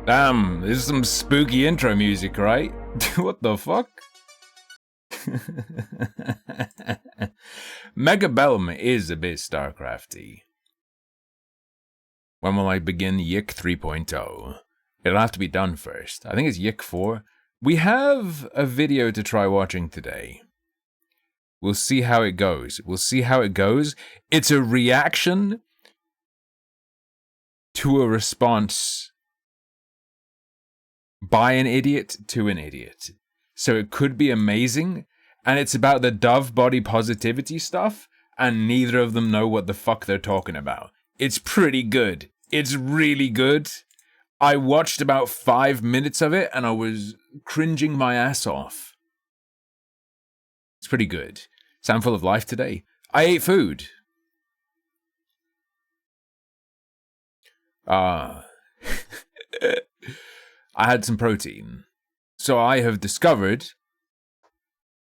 Damn, this is some spooky intro music, right? What the fuck? BELLIUM is a bit StarCrafty. When will I begin Yik 3.0? It'll have to be done first. I think it's Yik 4. We have a video to try watching today. We'll see how it goes. It's a reaction to a response by an idiot to an idiot. So it could be amazing, and it's about the Dove body positivity stuff, and neither of them know what the fuck they're talking about. It's pretty good. It's really good. I watched about 5 minutes of it, and I was cringing my ass off. It's pretty good. Sound full of life today. I ate food. I had some protein. So I have discovered...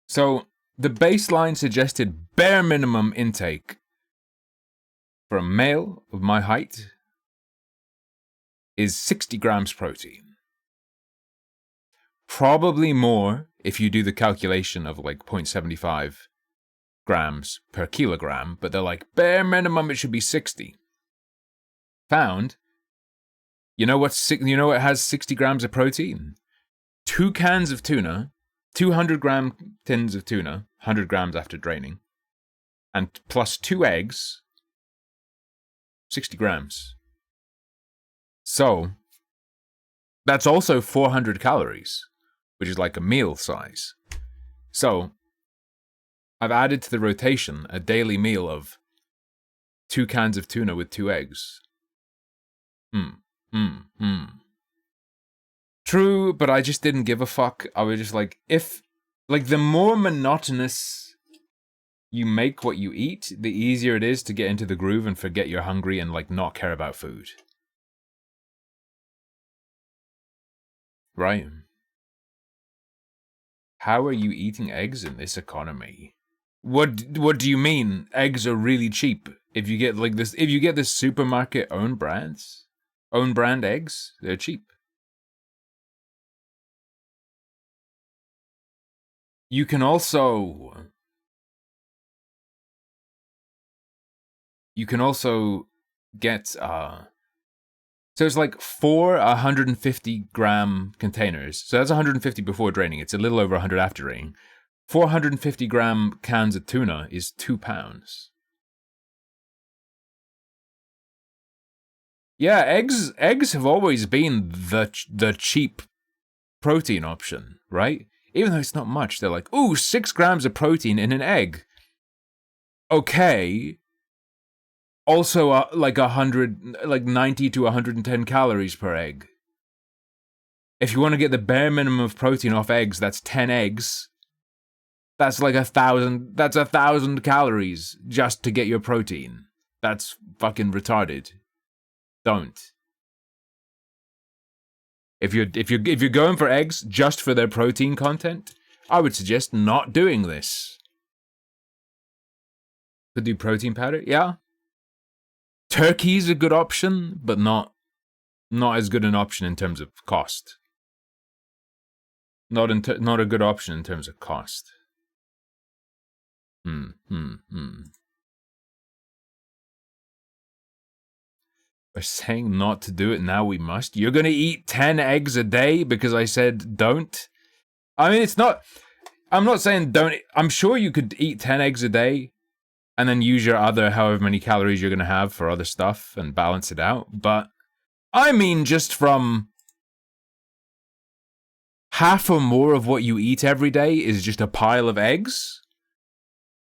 So, the baseline suggested bare minimum intake for a male of my height is 60 grams protein. Probably more if you do the calculation of like 0.75 grams per kilogram, but they're like, bare minimum it should be 60. Found, you know what has 60 grams of protein? 2 cans of tuna, 200-gram tins of tuna, 100 grams after draining, and plus 2 eggs, 60 grams. So, that's also 400 calories, which is like a meal size. So, I've added to the rotation a daily meal of 2 cans of tuna with 2 eggs. True, but I just didn't give a fuck. I was just like, the more monotonous you make what you eat, the easier it is to get into the groove and forget you're hungry and like not care about food. Right? How are you eating eggs in this economy? What do you mean? Eggs are really cheap. If you get the supermarket own brand eggs, they're cheap. You can also get so it's like 4 150-gram containers. So that's 150 before draining. It's a little over 100 after draining. 450-gram cans of tuna is £2. Yeah, eggs have always been the cheap protein option, right? Even though it's not much, they're like, ooh, 6 grams of protein in an egg. Okay. Also, like 90 to 110 calories per egg. If you want to get the bare minimum of protein off eggs, that's 10 eggs. That's like 1,000. That's 1,000 calories just to get your protein. That's fucking retarded. Don't. If you're going for eggs just for their protein content, I would suggest not doing this. Could do protein powder, yeah. Turkey's a good option, but not as good an option in terms of cost. Not a good option in terms of cost. We're saying not to do it, now we must. You're gonna eat 10 eggs a day because I said don't? I mean, I'm not saying don't. I'm sure you could eat 10 eggs a day and then use your other however many calories you're gonna have for other stuff and balance it out. But I mean, just from half or more of what you eat every day is just a pile of eggs,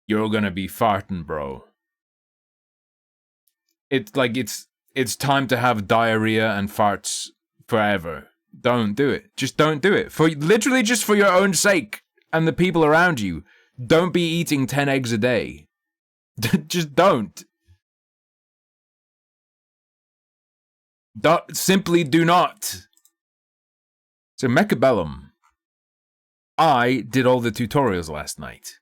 you're gonna be farting, bro. It's time to have diarrhea and farts forever. Don't do it. Just don't do it. Literally just for your own sake and the people around you. Don't be eating 10 eggs a day. Just don't. Simply do not. So BELLIUM. I did all the tutorials last night.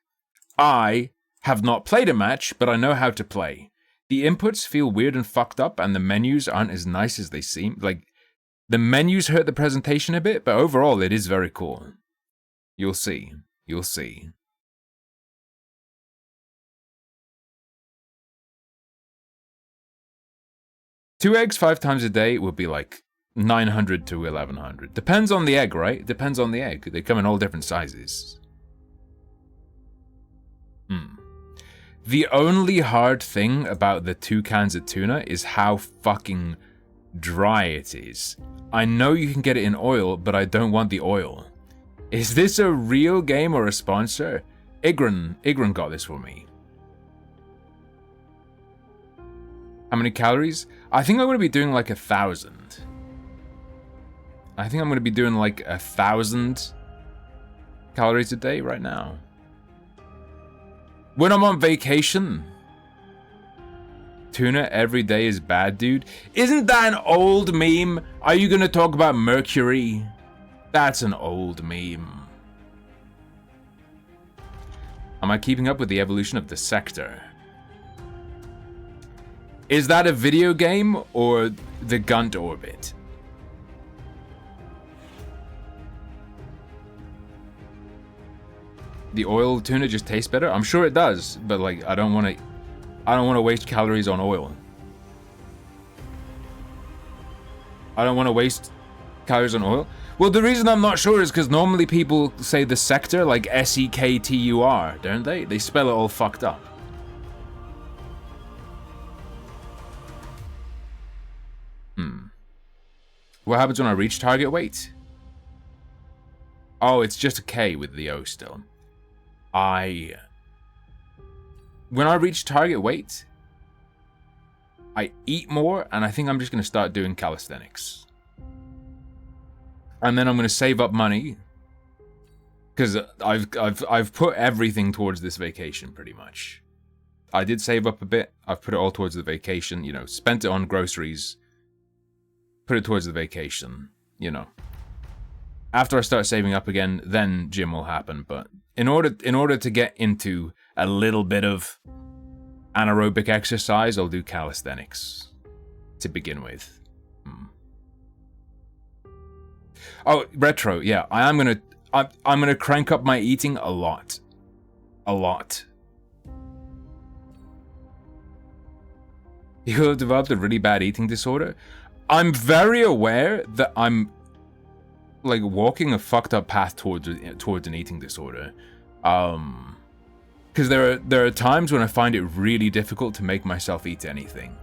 I have not played a match, but I know how to play. The inputs feel weird and fucked up, and the menus aren't as nice as they seem. Like, The menus hurt the presentation a bit, but overall it is very cool. You'll see. You'll see. Two eggs 5 times a day would be like 900 to 1100. Depends on the egg, right? Depends on the egg. They come in all different sizes. The only hard thing about the 2 cans of tuna is how fucking dry it is. I know you can get it in oil, but I don't want the oil. Is this a real game or a sponsor? Igran got this for me. How many calories? I think I'm going to be doing like 1,000. I think I'm going to be doing like 1,000 calories a day right now. When I'm on vacation, tuna every day is bad, dude. Isn't that an old meme? Are you going to talk about mercury? That's an old meme. Am I keeping up with the evolution of the sector? Is that a video game or the Gunt orbit? The oil tuna just tastes better? I'm sure it does, but like I don't want to waste calories on oil. I don't want to waste calories on oil. Well, the reason I'm not sure is because normally people say the sector like S-E-K-T-U-R, don't they? They spell it all fucked up. What happens when I reach target weight? Oh, it's just a K with the O still. When I reach target weight, I eat more, and I think I'm just going to start doing calisthenics. And then I'm going to save up money, because I've put everything towards this vacation pretty much. I did save up a bit. I've put it all towards the vacation. You know, spent it on groceries. Put it towards the vacation. You know. After I start saving up again, then gym will happen. But in order to get into a little bit of anaerobic exercise, I'll do calisthenics to begin with. Oh, retro, yeah. I'm gonna crank up my eating a lot. A lot. You have developed a really bad eating disorder? I'm very aware that I'm like walking a fucked up path towards an eating disorder. Because there are times when I find it really difficult to make myself eat anything.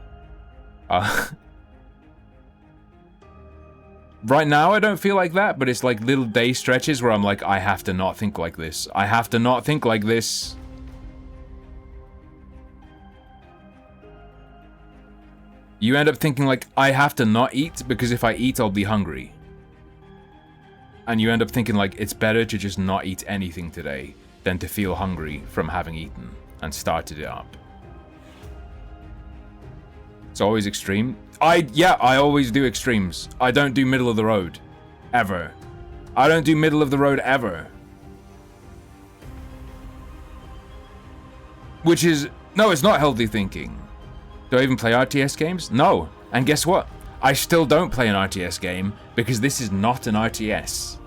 Right now I don't feel like that, but it's like little day stretches where I'm like, I have to not think like this. I have to not think like this. You end up thinking like, I have to not eat because if I eat, I'll be hungry. And you end up thinking like, it's better to just not eat anything today than to feel hungry from having eaten and started it up. It's always extreme. I always do extremes. I don't do middle of the road. Ever. I don't do middle of the road ever. Which is, no, it's not healthy thinking. Do I even play RTS games? No. And guess what? I still don't play an RTS game because this is not an RTS.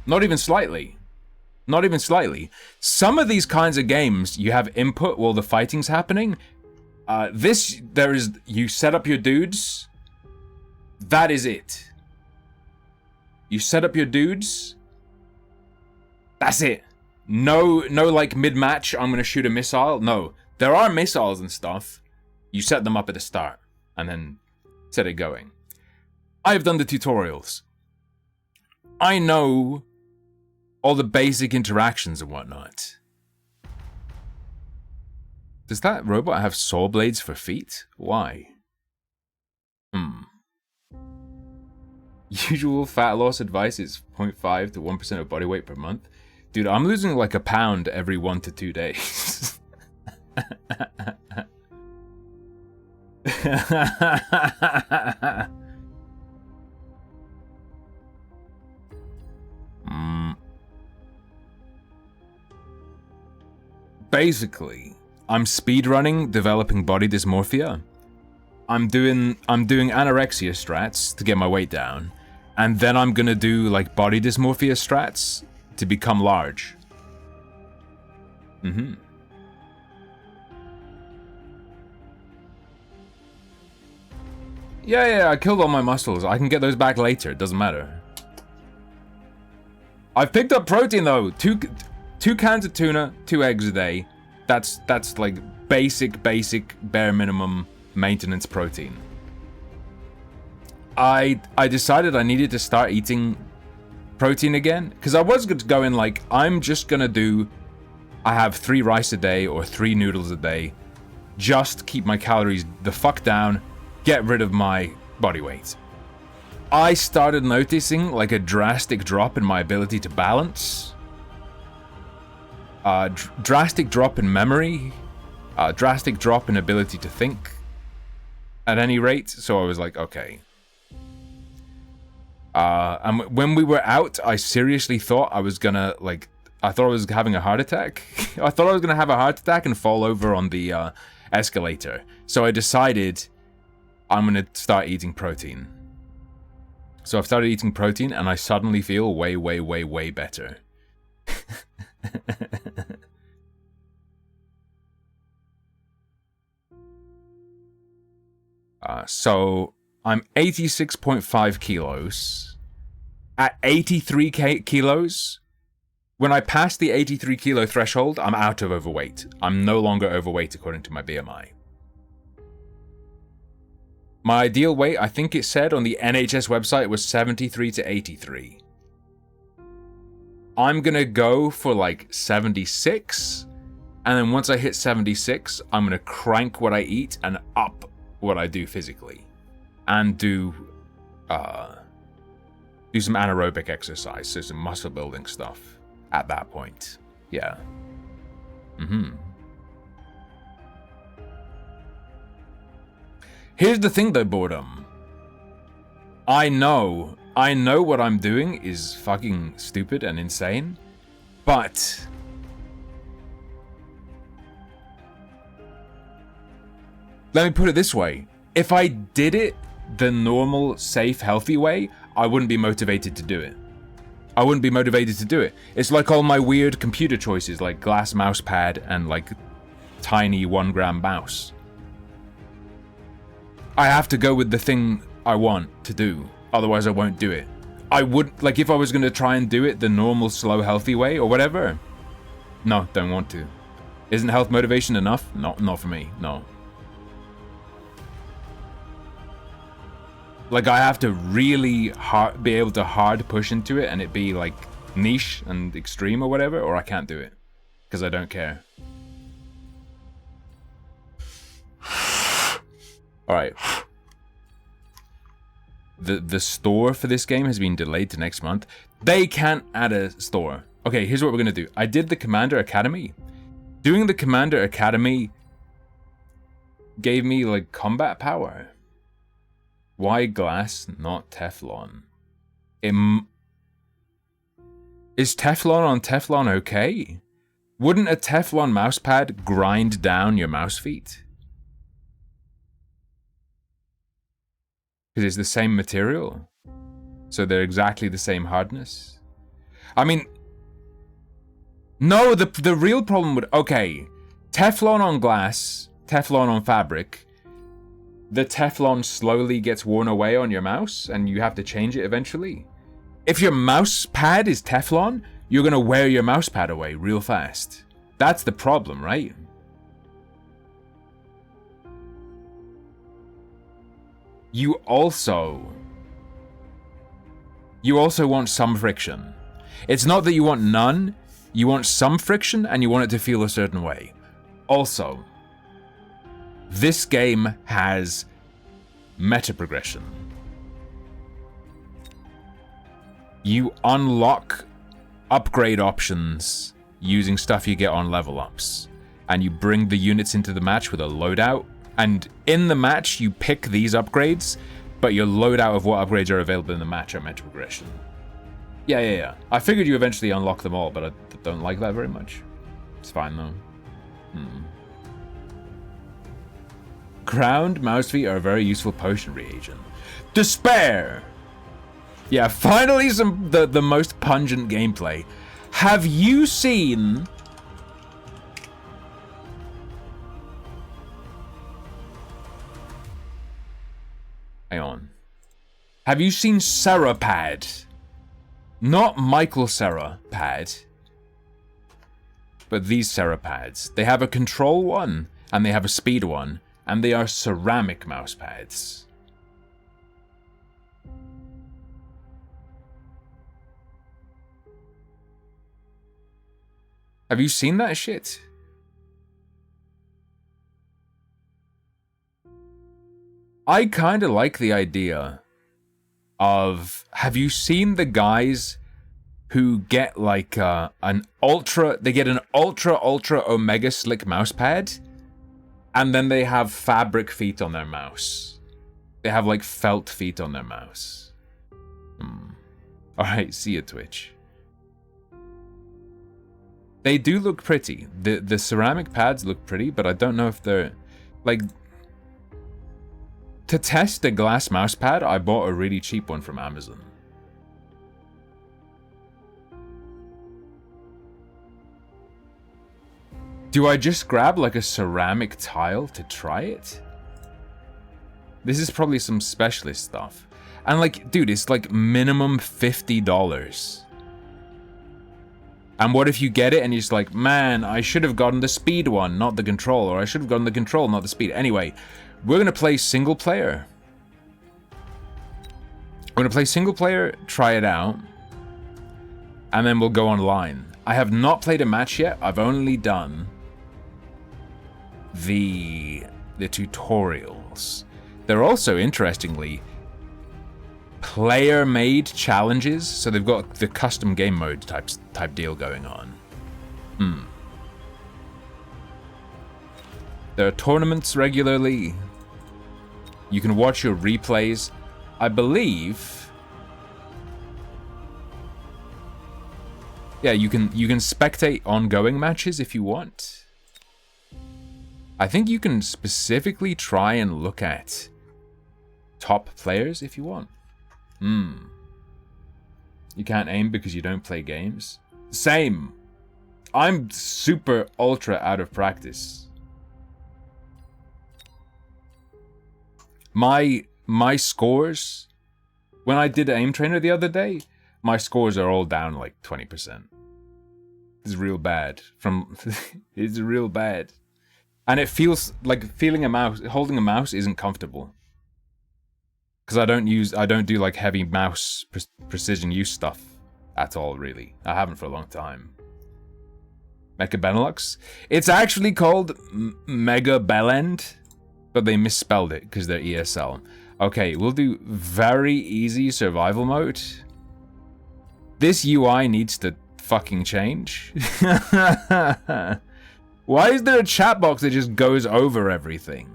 Not even slightly. Not even slightly. Some of these kinds of games, you have input while the fighting's happening. You set up your dudes. That is it. You set up your dudes. That's it. No, like mid-match, I'm gonna shoot a missile. No, there are missiles and stuff. You set them up at the start, and then set it going. I've done the tutorials. I know all the basic interactions and whatnot. Does that robot have saw blades for feet? Why? Usual fat loss advice is 0.5 to 1% of body weight per month. Dude, I'm losing like a pound every 1 to 2 days. Basically, I'm speedrunning developing body dysmorphia. I'm doing anorexia strats to get my weight down, and then I'm gonna do like body dysmorphia strats to become large. Mm-hmm. Yeah, I killed all my muscles. I can get those back later. It doesn't matter. I've picked up protein though. Two cans of tuna, 2 eggs a day. That's like basic bare minimum maintenance protein. I decided I needed to start eating protein again because I was going like I'm just gonna do. I have 3 rice a day or 3 noodles a day. Just keep my calories the fuck down. Get rid of my body weight. I started noticing like a drastic drop in my ability to balance. Drastic drop in memory. Drastic drop in ability to think. At any rate, so I was like, okay. And when we were out, I seriously thought I was gonna like. I thought I was having a heart attack. I thought I was gonna have a heart attack and fall over on the escalator. So I decided I'm gonna start eating protein. So I've started eating protein and I suddenly feel way better. So I'm 86.5 kilos. At 83 kilos, when I pass the 83 kilo threshold, I'm out of overweight. I'm no longer overweight according to my BMI. My ideal weight, I think it said on the NHS website, was 73 to 83. I'm gonna go for like 76, and then once I hit 76, I'm gonna crank what I eat and up what I do physically, and do some anaerobic exercise, so some muscle building stuff at that point. Yeah. Here's the thing though, boredom. I know what I'm doing is fucking stupid and insane, but let me put it this way. If I did it the normal, safe, healthy way, I wouldn't be motivated to do it. I wouldn't be motivated to do it. It's like all my weird computer choices, like glass mouse pad and like tiny 1 gram mouse. I have to go with the thing I want to do, otherwise I won't do it. I would, like if I was going to try and do it the normal, slow, healthy way or whatever. No, don't want to. Isn't health motivation enough? Not for me, no. Like I have to really be able to hard push into it and it be like niche and extreme or whatever, or I can't do it because I don't care. All right. The store for this game has been delayed to next month. They can't add a store. Okay, here's what we're gonna do. I did the Commander Academy. Doing the Commander Academy gave me like combat power. Why glass, not Teflon? Is Teflon on Teflon okay? Wouldn't a Teflon mousepad grind down your mouse feet? Because it's the same material. So they're exactly the same hardness. I mean, no, the real problem would, okay, Teflon on glass, Teflon on fabric, the Teflon slowly gets worn away on your mouse and you have to change it eventually. If your mouse pad is Teflon, you're gonna wear your mouse pad away real fast. That's the problem, right? You also want some friction. It's not that you want none, you want some friction and you want it to feel a certain way. Also, this game has meta progression. You unlock upgrade options using stuff you get on level ups, and you bring the units into the match with a loadout. And in the match, you pick these upgrades, but your loadout of what upgrades are available in the match are meta progression. Yeah. I figured you eventually unlock them all, but I don't like that very much. It's fine though. Ground mouse feet are a very useful potion reagent. Despair! Yeah, finally the most pungent gameplay. Have you seen... Hang on. Have you seen Serapad? Not Michael Serapad, but these Serapads. They have a control one, and they have a speed one, and they are ceramic mouse pads. Have you seen that shit? I kind of like the idea of... Have you seen the guys who get like an ultra... They get an ultra omega slick mouse pad, and then they have fabric feet on their mouse. They have like felt feet on their mouse. Alright, see you, Twitch. They do look pretty. The ceramic pads look pretty, but I don't know if they're... Like... To test a glass mouse pad, I bought a really cheap one from Amazon. Do I just grab like a ceramic tile to try it? This is probably some specialist stuff. And like, dude, it's like minimum $50. And what if you get it and you're just like, man, I should have gotten the speed one, not the control, or I should have gotten the control, not the speed. Anyway, we're gonna play single player. We're gonna play single player, try it out, and then we'll go online. I have not played a match yet. I've only done the tutorials. They're also, interestingly, player-made challenges, so they've got the custom game mode type deal going on. There are tournaments regularly. You can watch your replays. I believe... Yeah, you can spectate ongoing matches if you want. I think you can specifically try and look at top players if you want. You can't aim because you don't play games? Same. I'm super ultra out of practice. My scores, when I did Aim Trainer the other day, my scores are all down like 20%. It's real bad. It's real bad. And it feels like holding a mouse isn't comfortable. Because I don't do like heavy mouse precision use stuff at all, really. I haven't for a long time. Mecha Benelux? It's actually called Mega Bellend, but they misspelled it because they're ESL. Okay, we'll do very easy survival mode. This UI needs to fucking change. Why is there a chat box that just goes over everything?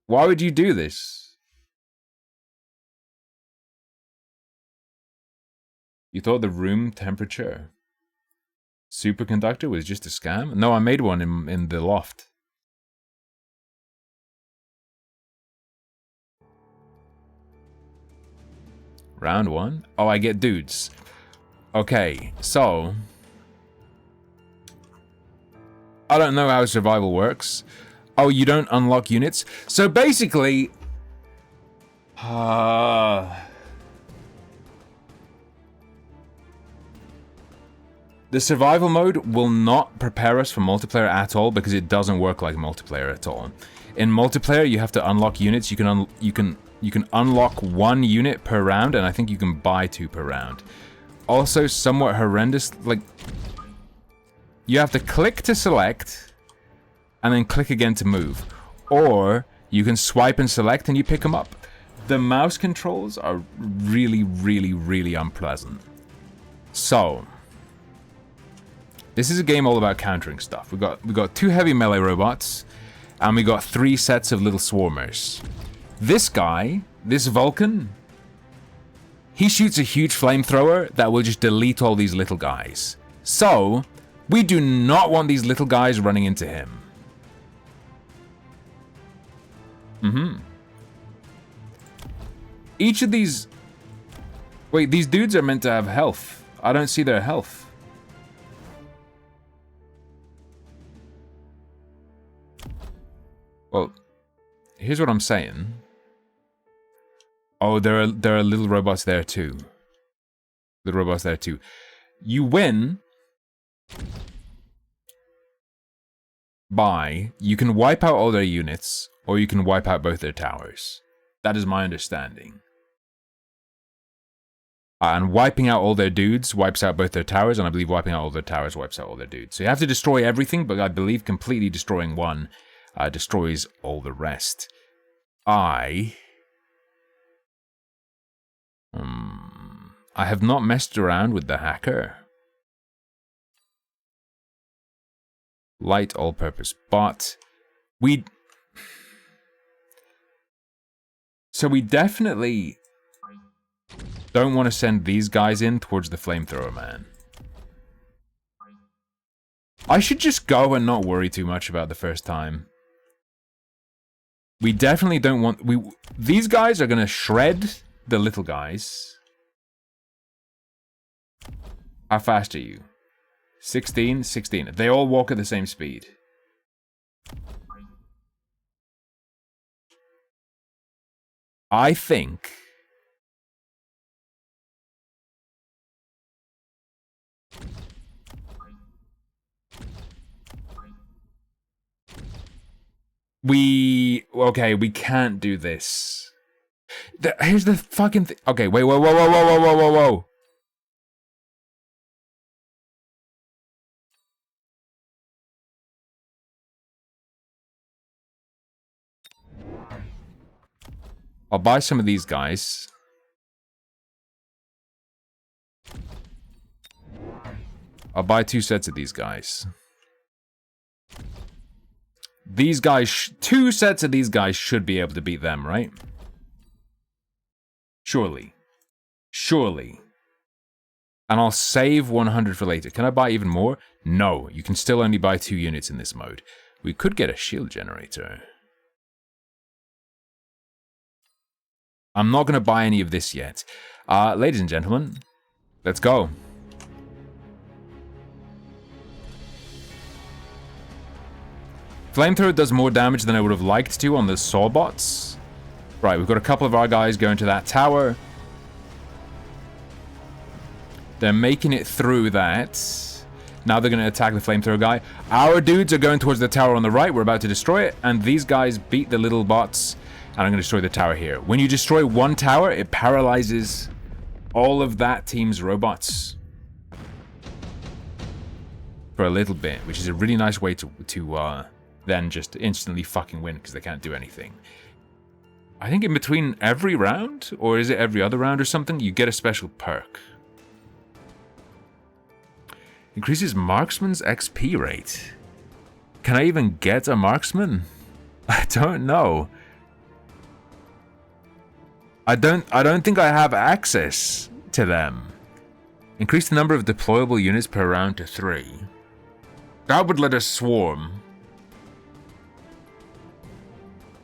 Why would you do this? You thought the room temperature superconductor was just a scam? No, I made one in the loft. Round one? Oh, I get dudes. Okay, so... I don't know how survival works. Oh, you don't unlock units? So basically... the survival mode will not prepare us for multiplayer at all because it doesn't work like multiplayer at all. In multiplayer, you have to unlock units. You can unlock 1 unit per round, and I think you can buy 2 per round. Also, somewhat horrendous, like... You have to click to select, and then click again to move. Or, you can swipe and select and you pick them up. The mouse controls are really, really, really unpleasant. So... This is a game all about countering stuff. We got 2 heavy melee robots, and we got 3 sets of little swarmers. This guy, this Vulcan, he shoots a huge flamethrower that will just delete all these little guys. So, we do not want these little guys running into him. Mm-hmm. Each of these... Wait, these dudes are meant to have health. I don't see their health. Well, here's what I'm saying. Oh, there are little robots there too. Little robots there too. You win by... You can wipe out all their units, or you can wipe out both their towers. That is my understanding. And wiping out all their dudes wipes out both their towers, and I believe wiping out all their towers wipes out all their dudes. So you have to destroy everything, but I believe completely destroying one destroys all the rest. I have not messed around with the hacker. Light all-purpose bot. So we definitely don't want to send these guys in towards the flamethrower man. I should just go and not worry too much about the first time. We definitely don't want... These guys are going to shred the little guys. How fast are you? 16, 16. They all walk at the same speed. I think... Okay, we can't do this. Here's the fucking thing. Okay, wait, whoa, whoa, whoa, whoa, whoa, whoa, whoa. I'll buy some of these guys. I'll buy 2 sets of these guys. These guys, 2 sets of these guys should be able to beat them, right? Surely. Surely. And I'll save 100 for later. Can I buy even more? No, you can still only buy 2 units in this mode. We could get a shield generator. I'm not going to buy any of this yet. Ladies and gentlemen, let's go. Flamethrower does more damage than I would have liked to on the sawbots. Right, we've got a couple of our guys going to that tower. They're making it through that. Now they're going to attack the flamethrower guy. Our dudes are going towards the tower on the right. We're about to destroy it. And these guys beat the little bots. And I'm going to destroy the tower here. When you destroy one tower, it paralyzes all of that team's robots. For a little bit. Which is a really nice way to then just instantly fucking win. Because they can't do anything. I think in between every round, or is it every other round or something, you get a special perk. Increases marksman's XP rate. Can I even get a marksman? I don't know. I don't think I have access to them. Increase the number of deployable units per round to 3. That would let us swarm.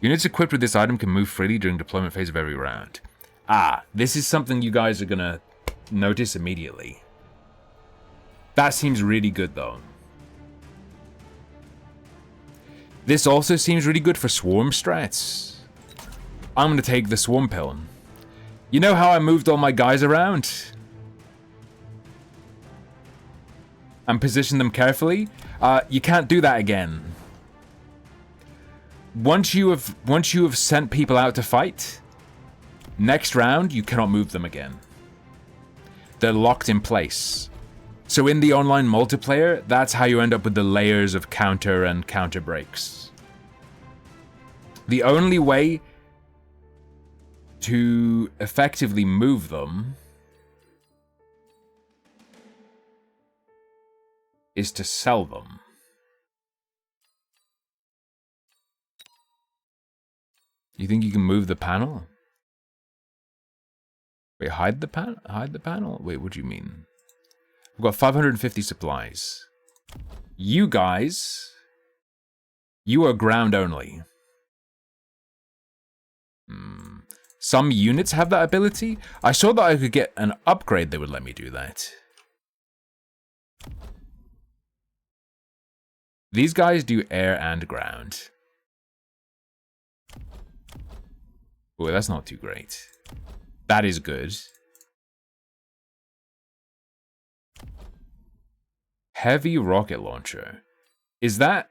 Units equipped with this item can move freely during deployment phase of every round. Ah, this is something you guys are gonna notice immediately. That seems really good, though. This also seems really good for swarm strats. I'm gonna take the swarm pill. You know how I moved all my guys around? And positioned them carefully? You can't do that again. Once you have sent people out to fight, next round you cannot move them again. They're locked in place. So in the online multiplayer, that's how you end up with the layers of counter and counter breaks. The only way to effectively move them is to sell them. You think you can move the panel? Wait, hide the panel? Hide the panel? Wait, what do you mean? We've got 550 supplies. You guys, you are ground only. Some units have that ability. I saw that I could get an upgrade that would let me do that. These guys do air and ground. Oh, that's not too great. That is good. Heavy rocket launcher. Is that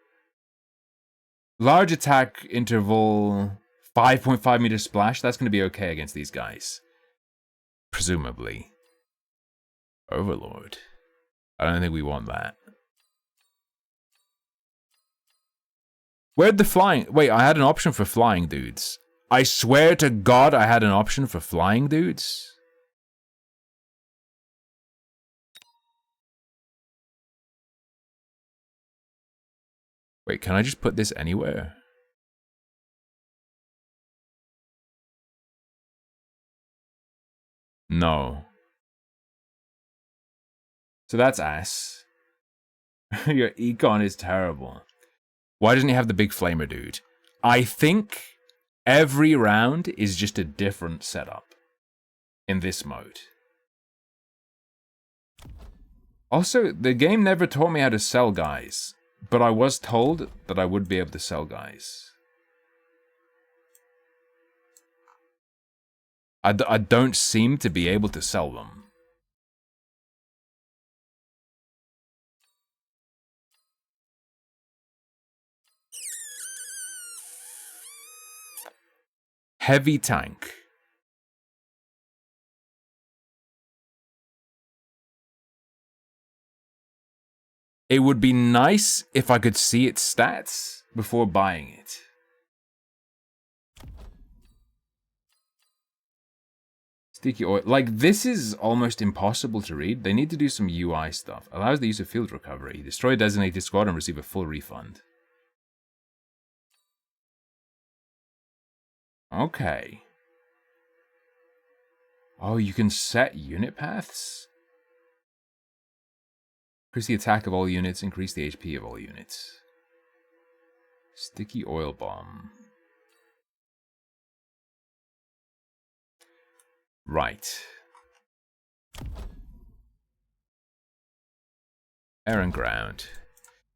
large attack interval 5.5 meter splash? That's going to be okay against these guys. Presumably. Overlord. I don't think we want that. Where'd the flying... Wait, I had an option for flying dudes. I swear to God I had an option for flying dudes. Wait, can I just put this anywhere? No. So that's ass. Your econ is terrible. Why doesn't he have the big flamer dude? I think every round is just a different setup in this mode. Also, the game never taught me how to sell guys, but I was told that I would be able to sell guys. I don't seem to be able to sell them. Heavy tank. It would be nice if I could see its stats before buying it. Sticky oil. Like, this is almost impossible to read. They need to do some UI stuff. Allows the use of field recovery. Destroy a designated squad and receive a full refund. Okay. Oh, you can set unit paths? Increase the attack of all units, increase the HP of all units. Sticky oil bomb. Right. Air and ground.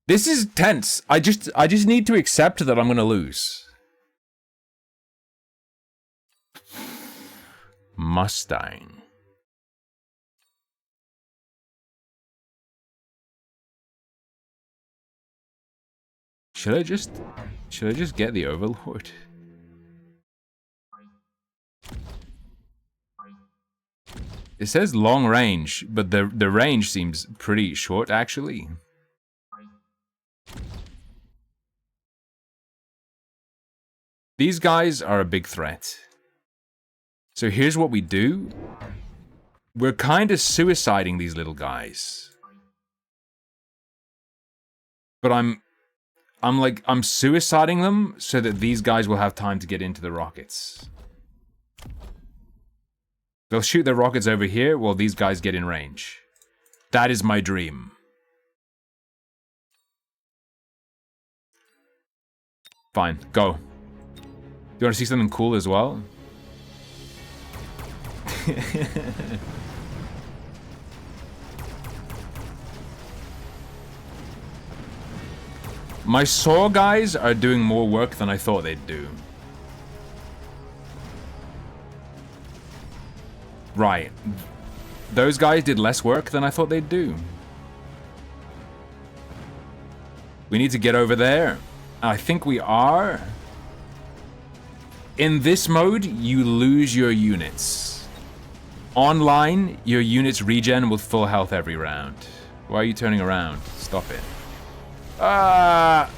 This is tense. I just need to accept that I'm gonna lose. Mustang. Should I just get the Overlord? It says long range, but the range seems pretty short actually. These guys are a big threat. So here's what we do. We're kind of suiciding these little guys. But I'm suiciding them so that these guys will have time to get into the rockets. They'll shoot their rockets over here while these guys get in range. That is my dream. Fine, go. Do you want to see something cool as well? My saw guys are doing more work than I thought they'd do. Right. Those guys did less work than I thought they'd do. We need to get over there. I think we are. In this mode, you lose your units. Online, your units regen with full health every round. Why are you turning around? Stop it. I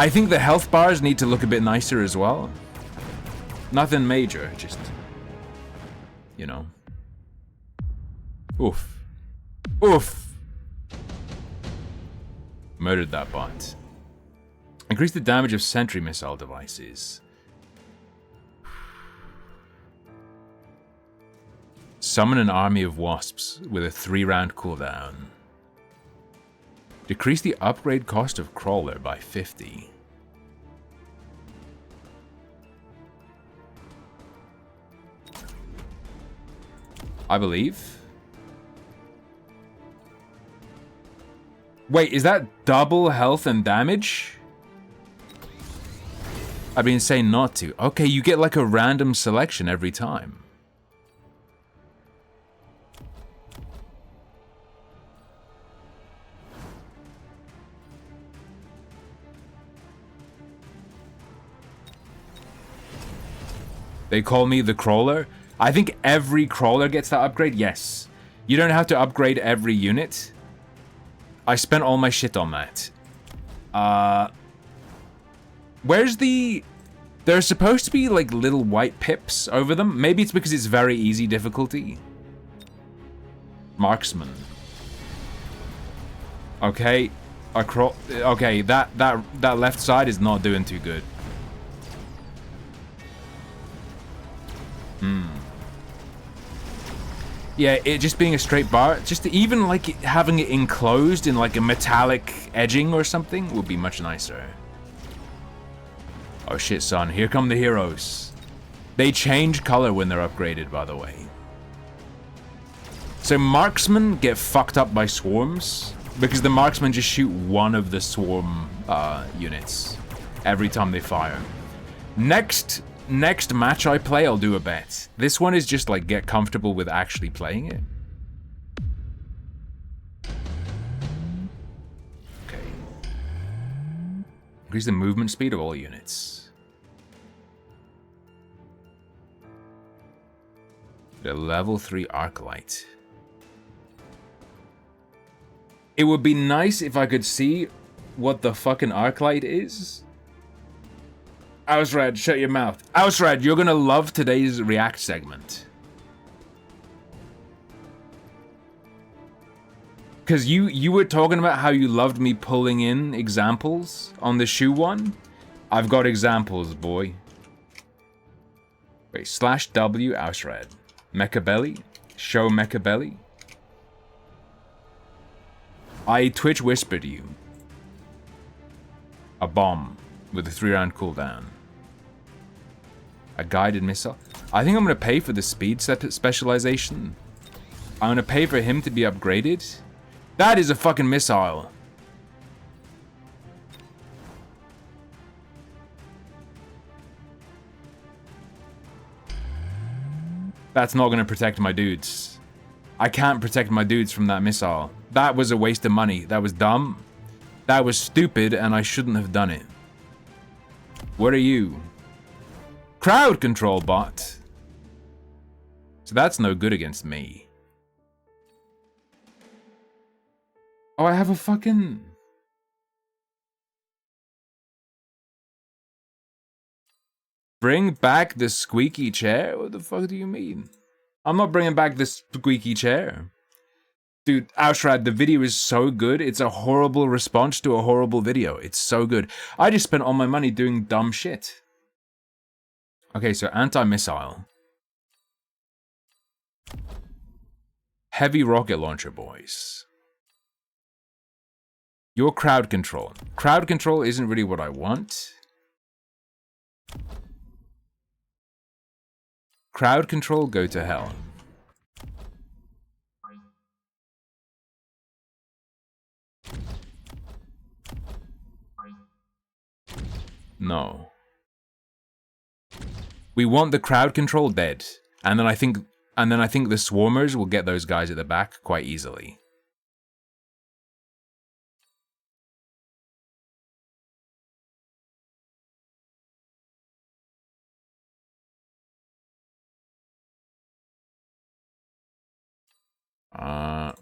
think the health bars need to look a bit nicer as well. Nothing major, just... you know. Oof. Oof! Murdered that bot. Increase the damage of sentry missile devices. Summon an army of wasps with a 3-round cooldown. Decrease the upgrade cost of crawler by 50. I believe. Wait, is that double health and damage? I've been saying not to. Okay, you get like a random selection every time. They call me the crawler. I think every crawler gets that upgrade. Yes. You don't have to upgrade every unit. I spent all my shit on that. Where's the... There's supposed to be like little white pips over them. Maybe it's because it's very easy difficulty. Marksman. Okay. Okay, that left side is not doing too good. Yeah, it just being a straight bar, just even like having it enclosed in like a metallic edging or something would be much nicer. Oh shit, son, here come the heroes. They change color when they're upgraded, by the way. So marksmen get fucked up by swarms because the marksmen just shoot one of the swarm units every time they fire. Next match I play, I'll do a bet. This one is just like get comfortable with actually playing it. Okay. Increase the movement speed of all units. The level 3 arc light. It would be nice if I could see what the fucking arc light is. Ausrad, shut your mouth. Ausrad, you're gonna love today's React segment. Because you were talking about how you loved me pulling in examples on the shoe one. I've got examples, boy. Wait, /W, Ausrad. Mecha belly? Show mecha belly? I Twitch whispered you. A bomb with a 3-round cooldown. A guided missile. I think I'm going to pay for the speed specialization. I'm going to pay for him to be upgraded. That is a fucking missile. That's not going to protect my dudes. I can't protect my dudes from that missile. That was a waste of money. That was dumb. That was stupid, and I shouldn't have done it. What are you? Crowd control bot. So that's no good against me. Oh, I have a fucking... Bring back the squeaky chair? What the fuck do you mean? I'm not bringing back the squeaky chair. Dude, Ausrad, the video is so good. It's a horrible response to a horrible video. It's so good. I just spent all my money doing dumb shit. Okay, so anti-missile. Heavy rocket launcher, boys. Your crowd control. Crowd control isn't really what I want. Crowd control, go to hell. No. We want the crowd control dead. And then I think the swarmers will get those guys at the back quite easily.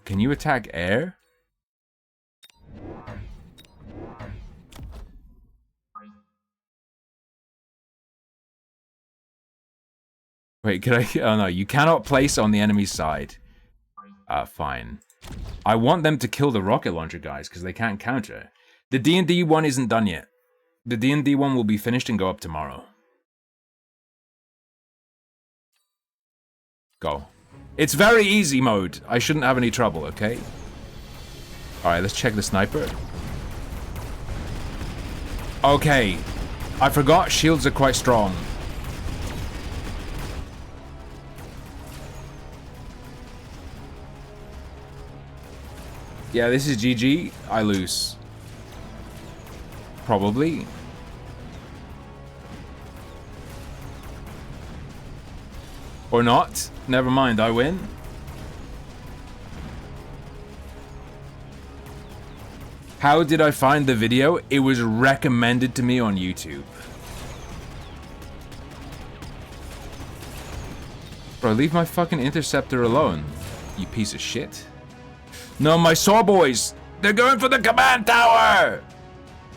Can you attack air? Wait, can I? Oh no, you cannot place on the enemy's side. Fine. I want them to kill the rocket launcher guys because they can't counter. The D&D one isn't done yet. The D&D one will be finished and go up tomorrow. Go. It's very easy mode. I shouldn't have any trouble, okay? Alright, let's check the sniper. Okay. I forgot shields are quite strong. Yeah, this is GG. I lose. Probably. Or not. Never mind, I win. How did I find the video? It was recommended to me on YouTube. Bro, leave my fucking interceptor alone, you piece of shit. No, my saw boys! They're going for the command tower!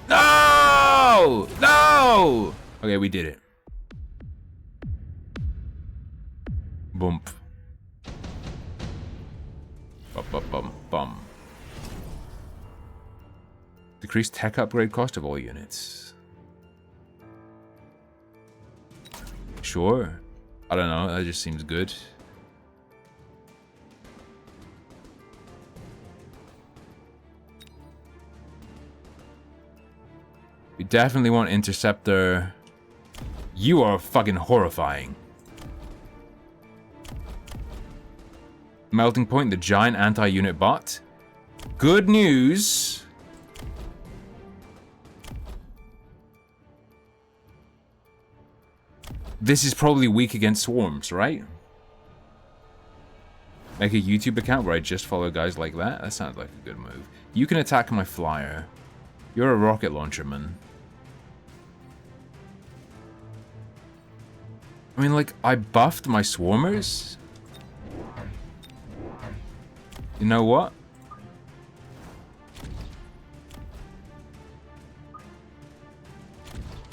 No! No! Okay, we did it. Bump. Bum, bum, bum, bum. Decrease tech upgrade cost of all units. Sure. I don't know, that just seems good. We definitely want interceptor. You are fucking horrifying. Melting point, the giant anti-unit bot. Good news. This is probably weak against swarms, right? Make a YouTube account where I just follow guys like that? That sounds like a good move. You can attack my flyer. You're a rocket launcher, man. I mean, like, I buffed my swarmers? You know what?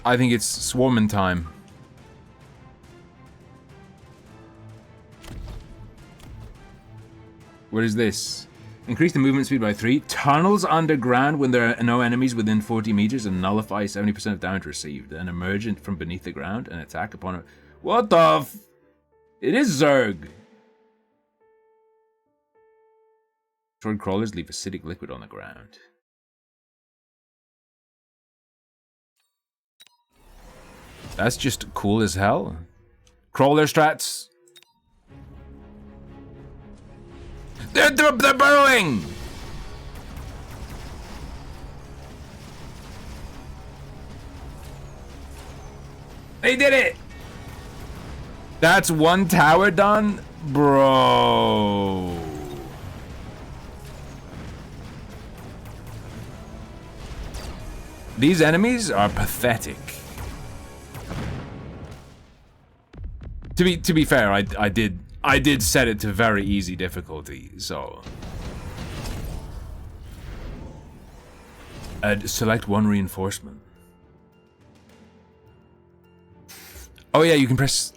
I think it's swarming time. What is this? Increase the movement speed by 3. Tunnels underground when there are no enemies within 40 meters and nullify 70% of damage received. Then emerge from beneath the ground and attack upon it. What the f... It is Zerg! Destroyed crawlers leave acidic liquid on the ground. That's just cool as hell. Crawler strats. They're burrowing! They did it! That's one tower done? Bro. These enemies are pathetic. To be fair, I did set it to very easy difficulty, so select one reinforcement. Oh yeah, you can press.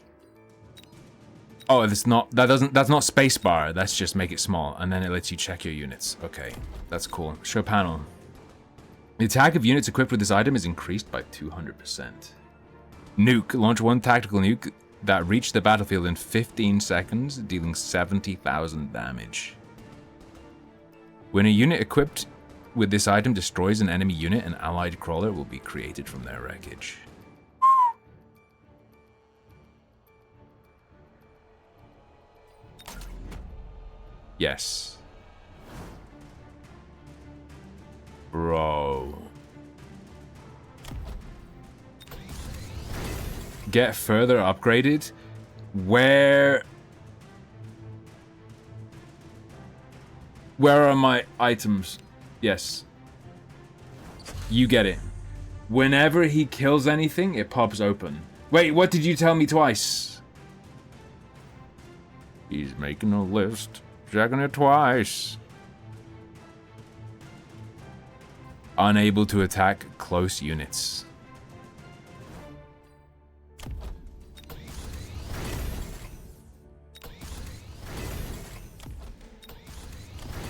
Oh, that's not spacebar. That's just make it small, and then it lets you check your units. Okay, that's cool. Show panel. The attack of units equipped with this item is increased by 200%. Nuke. Launch one tactical nuke that reached the battlefield in 15 seconds, dealing 70,000 damage. When a unit equipped with this item destroys an enemy unit, an allied crawler will be created from their wreckage. Yes. Bro. Get further upgraded? Where are my items? Yes. You get it. Whenever he kills anything, it pops open. Wait, what did you tell me twice? He's making a list. Checking it twice. Unable to attack close units.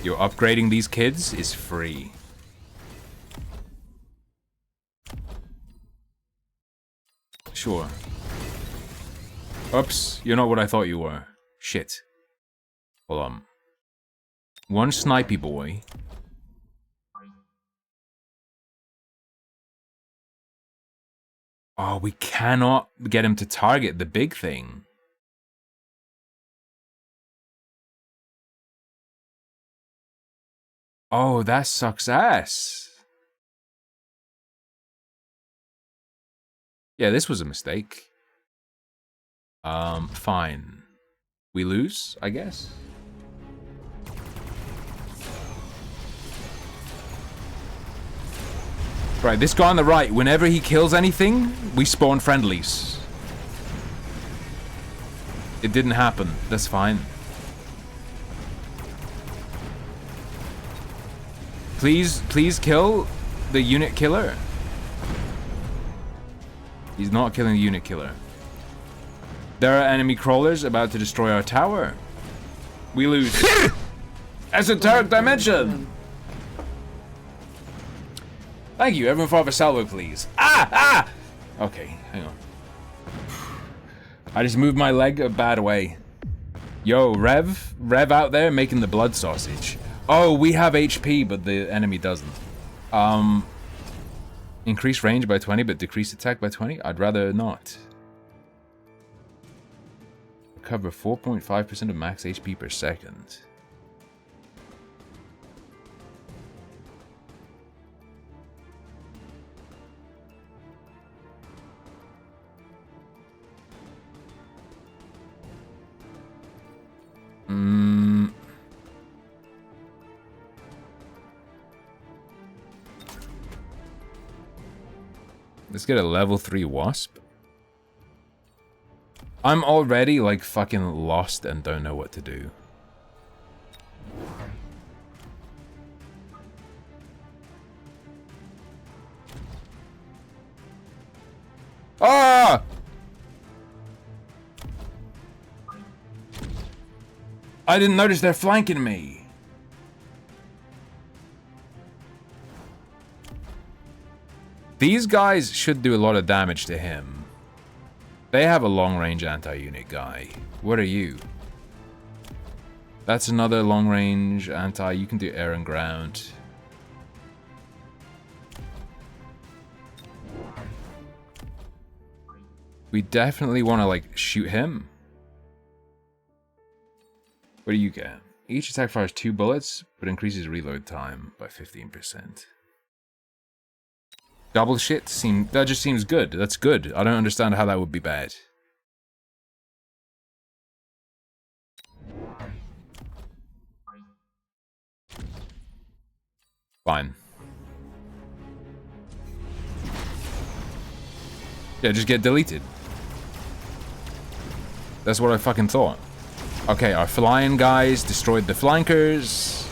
You're upgrading these kids is free. Sure. Oops, you're not what I thought you were. Shit. Hold on. One snipey boy. Oh, we cannot get him to target the big thing. Oh, that sucks ass. Yeah, this was a mistake. Fine. We lose, I guess. Right, this guy on the right, whenever he kills anything, we spawn friendlies. It didn't happen. That's fine. Please kill the unit killer. He's not killing the unit killer. There are enemy crawlers about to destroy our tower. We lose. Esoteric dimension! Thank you. Everyone fire for salvo, please. Ah! Okay, hang on. I just moved my leg a bad way. Yo, Rev out there making the blood sausage. Oh, we have HP, but the enemy doesn't. Increase range by 20, but decrease attack by 20? I'd rather not. Recover 4.5% of max HP per second. Let's get a level 3 wasp. I'm already like fucking lost and don't know what to do. Ah! I didn't notice they're flanking me. These guys should do a lot of damage to him. They have a long-range anti-unit guy. What are you? That's another long-range anti. You can do air and ground. We definitely want to, like, shoot him. What do you get? Each attack fires 2 bullets, but increases reload time by 15%. Double shit that just seems good. That's good. I don't understand how that would be bad. Fine. Yeah, just get deleted. That's what I fucking thought. Okay, our flying guys destroyed the flankers.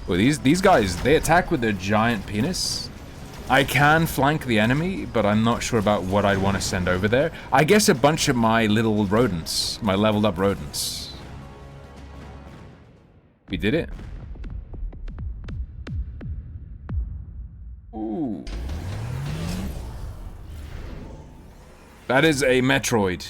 Well, these guys, they attack with their giant penis. I can flank the enemy, but I'm not sure about what I'd want to send over there. I guess a bunch of my little rodents, my leveled up rodents. We did it. Ooh. That is a Metroid.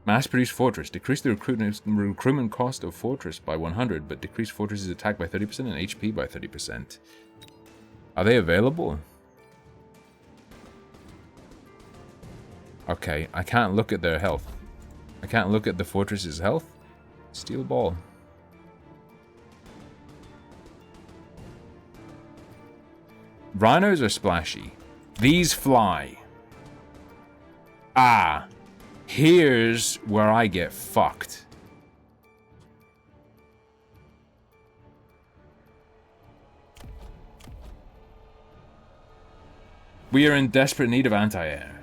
Mass-produced fortress. Decrease the recruitment cost of fortress by 100, but decrease fortress's attack by 30% and HP by 30%. Are they available? Okay, I can't look at their health. I can't look at the fortress's health. Steel ball. Rhinos are splashy. These fly. Ah. Here's where I get fucked. We are in desperate need of anti-air.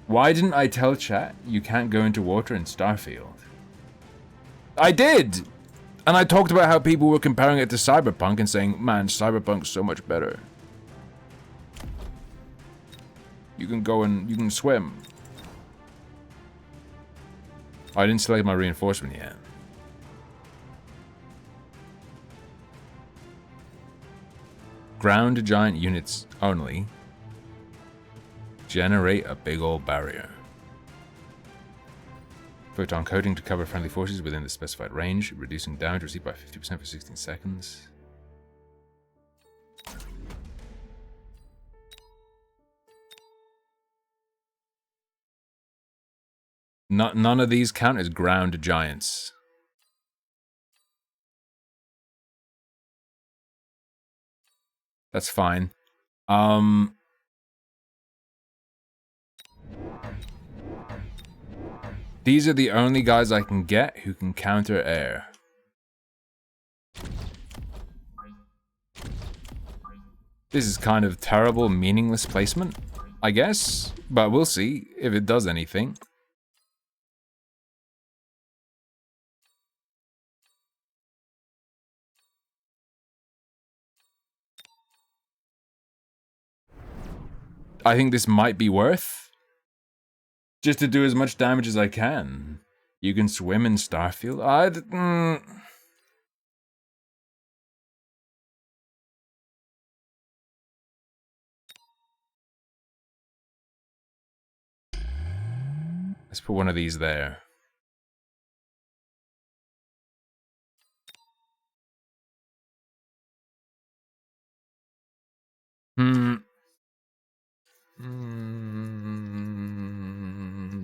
Why didn't I tell chat you can't go into water in Starfield? I did! And I talked about how people were comparing it to Cyberpunk and saying, man, Cyberpunk's so much better. You can go and you can swim. I didn't select my reinforcement yet. Ground giant units only. Generate a big old barrier. Photon coating to cover friendly forces within the specified range, reducing damage received by 50% for 16 seconds. None of these count as ground giants. That's fine. These are the only guys I can get who can counter air. This is kind of terrible, meaningless placement, I guess. But we'll see if it does anything. I think this might be worth. Just to do as much damage as I can. You can swim in Starfield? Let's put one of these there.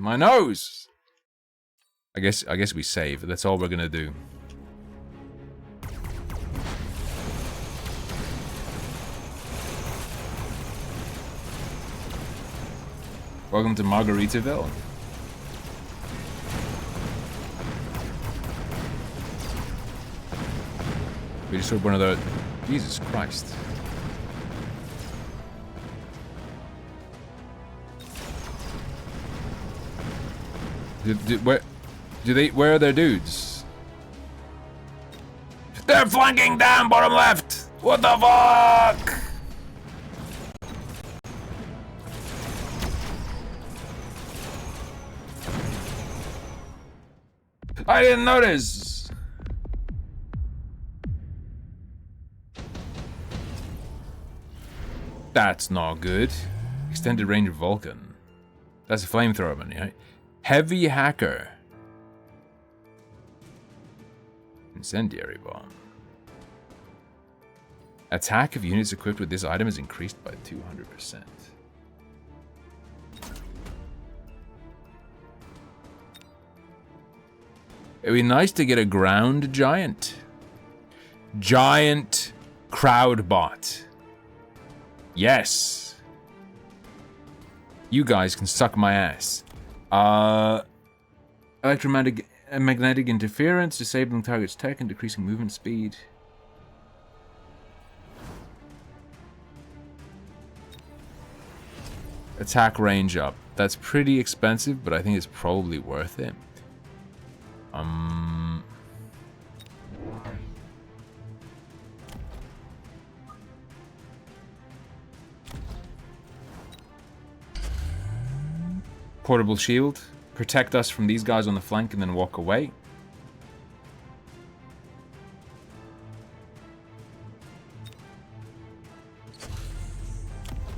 My nose! I guess we save. That's all we're gonna do. Welcome to Margaritaville. We just heard one of the... Jesus Christ. Where are their dudes? They're flanking down bottom left! What the fuck? I didn't notice! That's not good. Extended range Vulcan. That's a flamethrower one, right? Heavy hacker. Incendiary bomb. Attack of units equipped with this item is increased by 200%. It'd be nice to get a ground giant. Giant crowd bot. Yes. You guys can suck my ass. Electromagnetic interference, disabling target's tech and decreasing movement speed. Attack range up. That's pretty expensive, but I think it's probably worth it. Portable shield. Protect us from these guys on the flank and then walk away.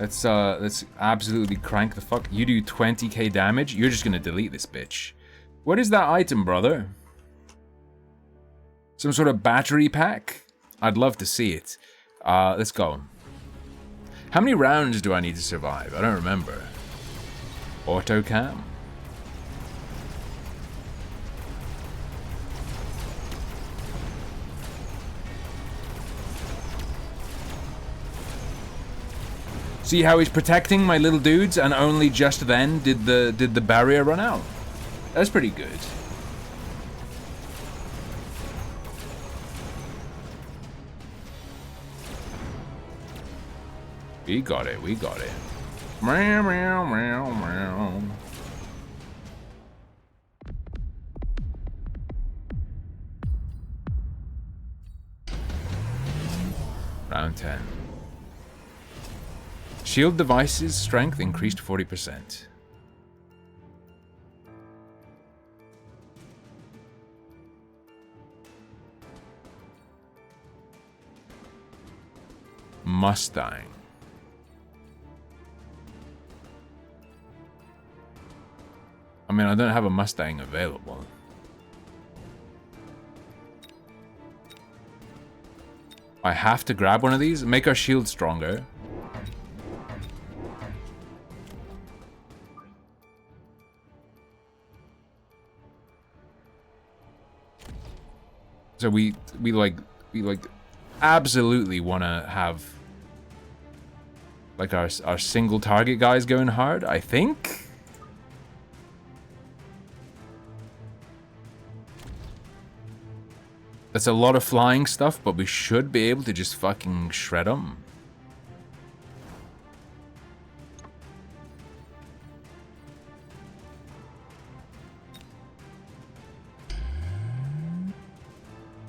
Let's absolutely crank the fuck. You do 20k damage. You're just gonna delete this bitch. What is that item, brother? Some sort of battery pack? I'd love to see it. Let's go. How many rounds do I need to survive? I don't remember. Auto cam. See how he's protecting my little dudes, and only just then did the barrier run out. That's pretty good. We got it. We got it. Meow, meow, meow, meow. Round 10. Shield devices strength increased 40%. Mustang. I mean, I don't have a Mustang available. I have to grab one of these. Make our shield stronger. So we absolutely want to have Like our single target guy's going hard, I think. That's a lot of flying stuff, but we should be able to just fucking shred them.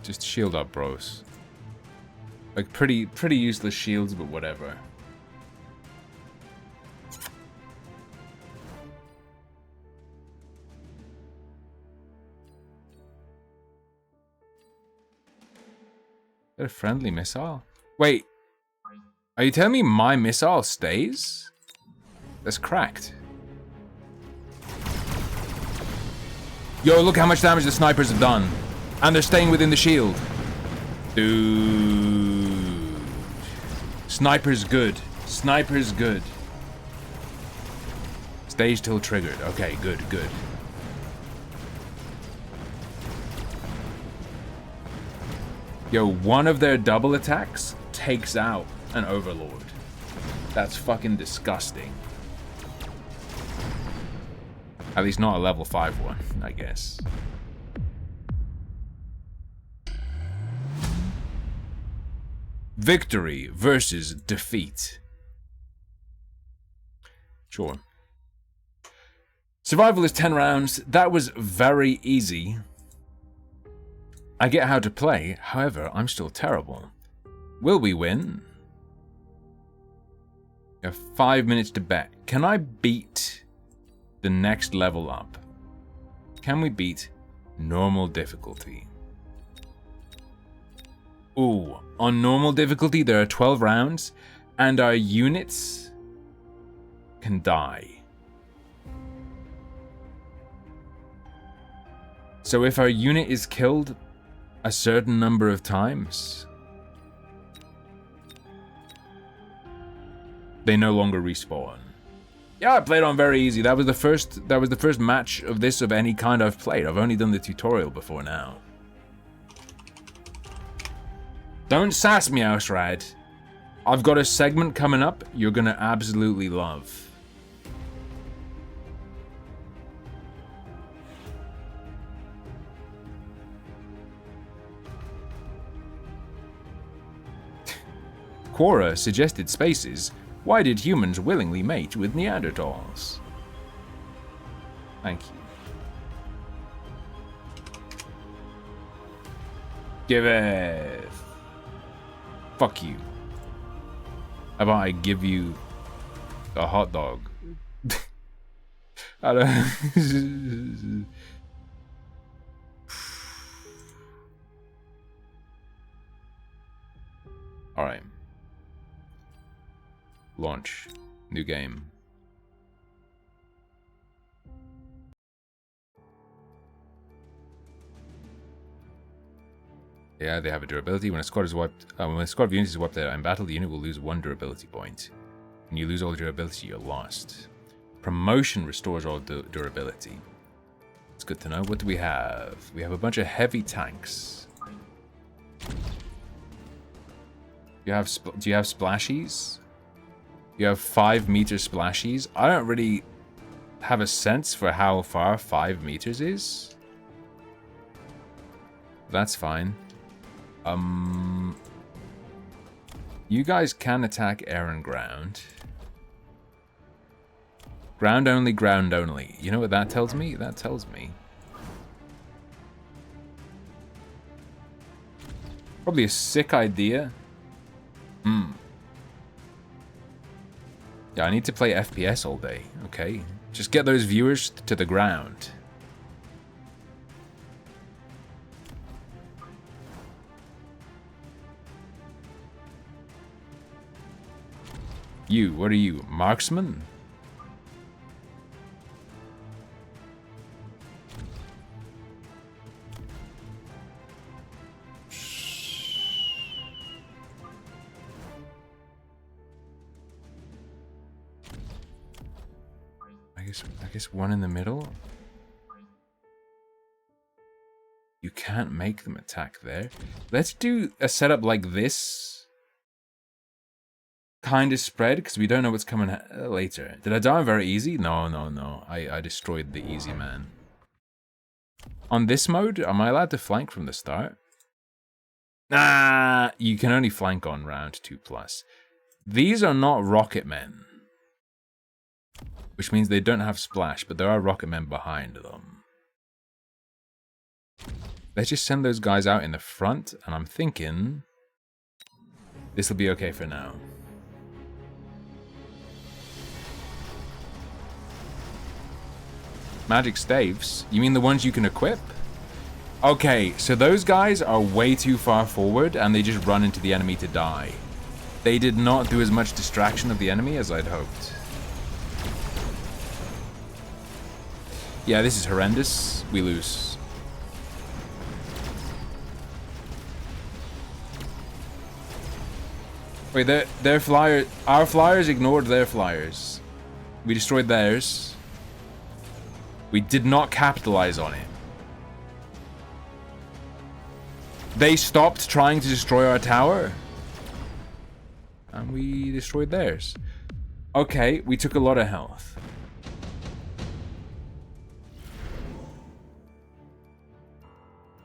Just shield up, bros. Like pretty useless shields, but whatever. Is that a friendly missile? Wait, are you telling me my missile stays? That's cracked. Yo, look how much damage the snipers have done. And they're staying within the shield. Dude. Sniper's good. Sniper's good. Stage till triggered. Okay, good, good. Yo, one of their double attacks takes out an overlord. That's fucking disgusting. At least not a level 5 one, I guess. Victory versus defeat. Sure. Survival is 10 rounds. That was very easy. I get how to play, however, I'm still terrible. Will we win? You have 5 minutes to bet. Can I beat the next level up? Can we beat normal difficulty? Ooh, on normal difficulty there are 12 rounds, and our units can die. So if our unit is killed a certain number of times, they no longer respawn. Yeah, I played on very easy. That was the first match of this of any kind I've played. I've only done the tutorial before now. Don't sass me, Ausrad. I've got a segment coming up you're gonna absolutely love. Quora suggested spaces. Why did humans willingly mate with Neanderthals? Thank you. Give it. Fuck you. How about I give you a hot dog? I don't. All right. Launch. New game. Yeah, they have a durability. When a squad is wiped, when a squad of units is wiped out in battle, the unit will lose 1 durability point. When you lose all durability, you're lost. Promotion restores all durability. It's good to know. What do we have? We have a bunch of heavy tanks. Do you have splashies? You have 5 meter splashies. I don't really have a sense for how far 5 meters is. That's fine. You guys can attack air and ground. Ground only, ground only. You know what that tells me? That tells me probably a sick idea. Yeah, I need to play FPS all day. Okay. Just get those viewers to the ground. You, what are you? Marksman? I guess one in the middle. You can't make them attack there. Let's do a setup like this. kind of spread because we don't know what's coming later. Did I die very easy? No. I destroyed the easy man. On this mode, am I allowed to flank from the start? Nah, you can only flank on round 2+. These are not rocket men, which means they don't have splash, but there are rocket men behind them. Let's just send those guys out in the front, and I'm thinking this will be okay for now. Magic staves? You mean the ones you can equip? Okay, so those guys are way too far forward and they just run into the enemy to die. They did not do as much distraction of the enemy as I'd hoped. Yeah, this is horrendous. We lose. Wait, their flyer... Our flyers ignored their flyers. We destroyed theirs. We did not capitalize on it. They stopped trying to destroy our tower. And we destroyed theirs. Okay, we took a lot of health.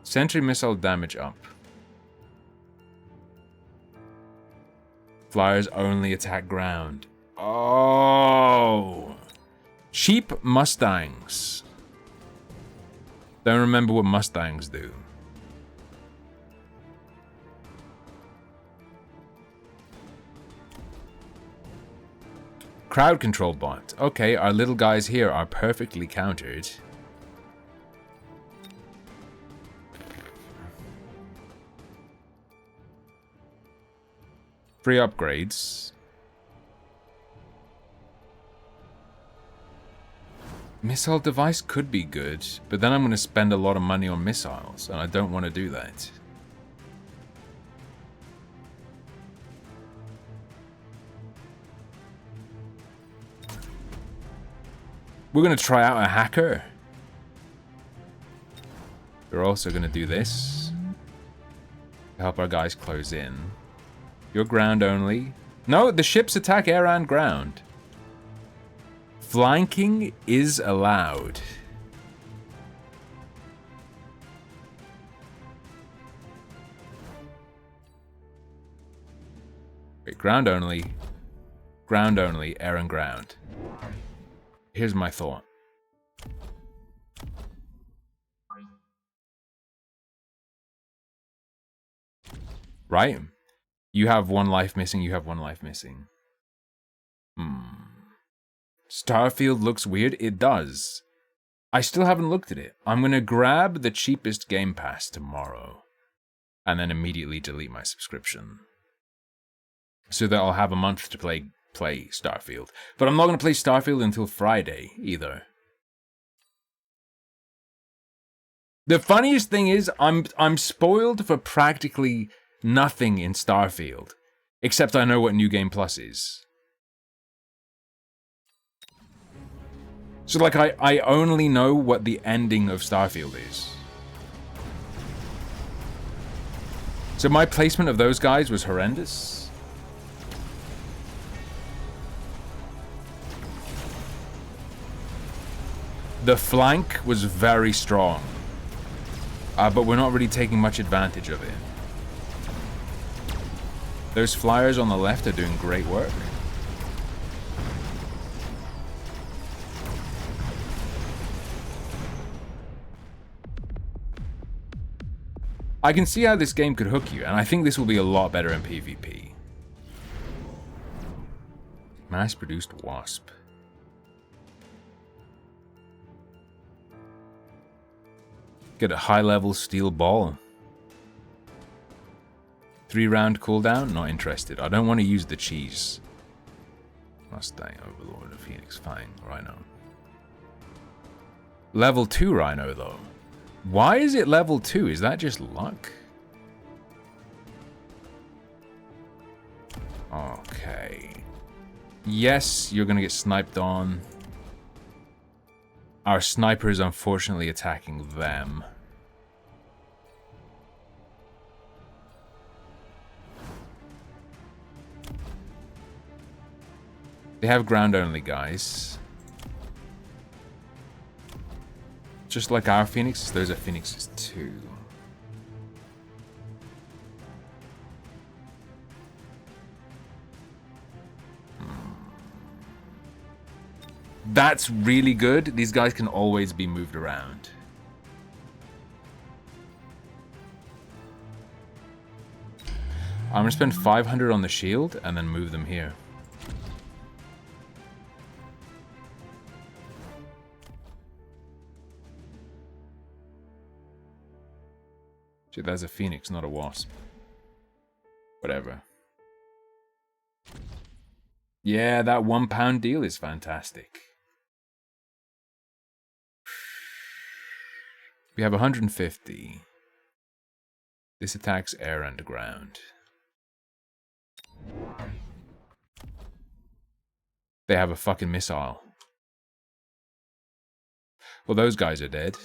Sentry missile damage up. Flyers only attack ground. Oh. Cheap Mustangs. Don't remember what Mustangs do. Crowd control bot. Okay, our little guys here are perfectly countered. Free upgrades. Missile device could be good, but then I'm going to spend a lot of money on missiles, and I don't want to do that. We're going to try out a hacker. We're also going to do this to help our guys close in. You're ground only. No, the ships attack air and ground. Flanking is allowed. Wait, ground only, air and ground. Here's my thought. Right? You have one life missing, you have one life missing. Starfield looks weird? It does. I still haven't looked at it. I'm gonna grab the cheapest Game Pass tomorrow. And then immediately delete my subscription. So that I'll have a month to play Starfield. But I'm not gonna play Starfield until Friday, either. The funniest thing is, I'm spoiled for practically nothing in Starfield. Except I know what New Game Plus is. So, like, I only know what the ending of Starfield is. So my placement of those guys was horrendous. The flank was very strong. But we're not really taking much advantage of it. Those flyers on the left are doing great work. I can see how this game could hook you, and I think this will be a lot better in PvP. Mass-produced wasp. Get a high-level steel ball. 3-round cooldown? Not interested. I don't want to use the cheese. Mustang, Overlord of Phoenix, fine. Rhino. Level 2 Rhino, though. Why is it level 2? Is that just luck? Okay. Yes, you're gonna get sniped on. Our sniper is unfortunately attacking them. They have ground only, guys. Just like our phoenixes, those are phoenixes too. That's really good. These guys can always be moved around. I'm gonna spend 500 on the shield and then move them here. Shit, that's a phoenix, not a wasp. Whatever. Yeah, that £1 deal is fantastic. We have 150. This attacks air and ground. They have a fucking missile. Well, those guys are dead.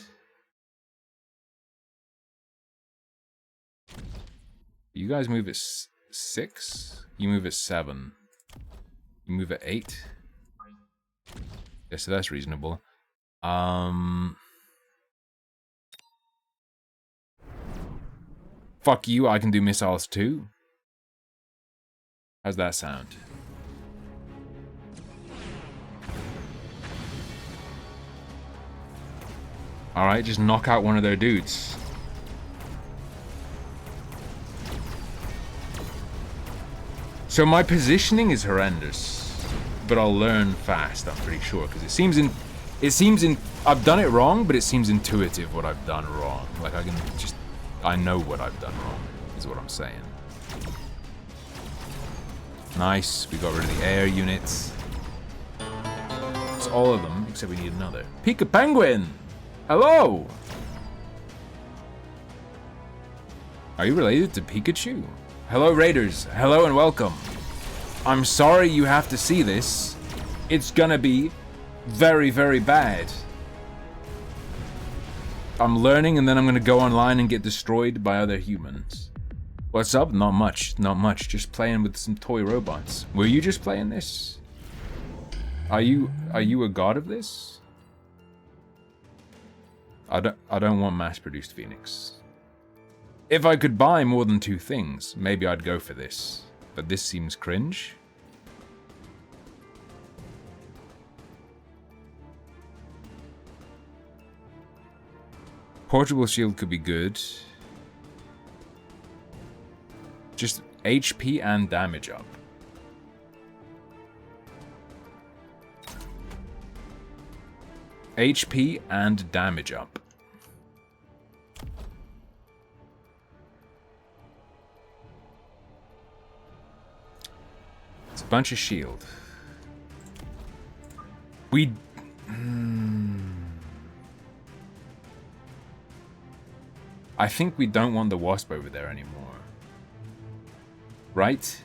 You guys move at 6. You move at 7. You move at 8. Yeah, so that's reasonable. Fuck you, I can do missiles too. How's that sound? Alright, just knock out one of their dudes. So my positioning is horrendous, but I'll learn fast, I'm pretty sure, because it seems I've done it wrong, but it seems intuitive what I've done wrong. Like I know what I've done wrong, is what I'm saying. Nice, we got rid of the air units. It's all of them, except we need another. Pika Penguin! Hello! Are you related to Pikachu? Hello Raiders, hello and welcome. I'm sorry you have to see this. It's gonna be very, very bad. I'm learning and then I'm gonna go online and get destroyed by other humans. What's up? Not much, not much. Just playing with some toy robots. Were you just playing this? Are you a god of this? I don't want mass-produced Phoenix. If I could buy more than 2 things, maybe I'd go for this. But this seems cringe. Portable shield could be good. Just HP and damage up. HP and damage up. It's a bunch of shield. I think we don't want the wasp over there anymore. Right?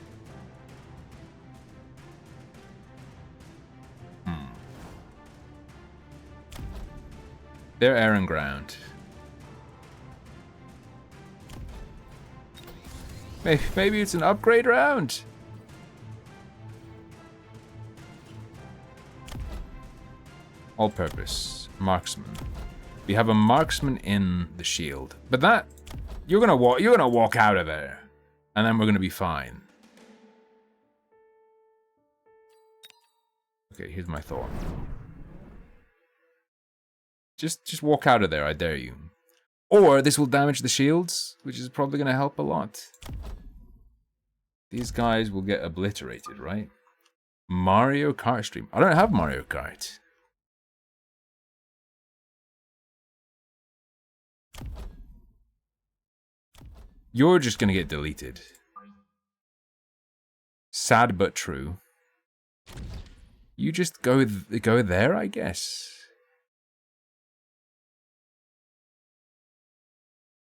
They're air and ground. Maybe it's an upgrade round. All purpose. Marksman. We have a marksman in the shield. But that you're gonna walk out of there. And then we're gonna be fine. Okay, here's my thought. Just walk out of there, I dare you. Or this will damage the shields, which is probably gonna help a lot. These guys will get obliterated, right? Mario Kart stream. I don't have Mario Kart. You're just gonna get deleted. Sad but true. You just go there, I guess.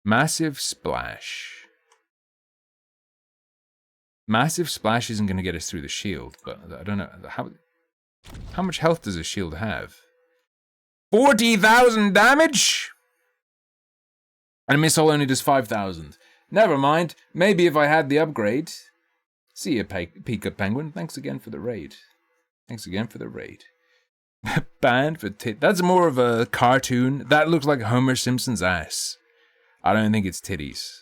Massive Splash. Massive Splash isn't gonna get us through the shield, but I don't know how much health does a shield have? 40,000 damage. And a missile only does 5,000. Never mind. Maybe if I had the upgrade. See ya, Pika Penguin. Thanks again for the raid. Thanks again for the raid. Banned for tit. That's more of a cartoon. That looks like Homer Simpson's ass. I don't think it's titties.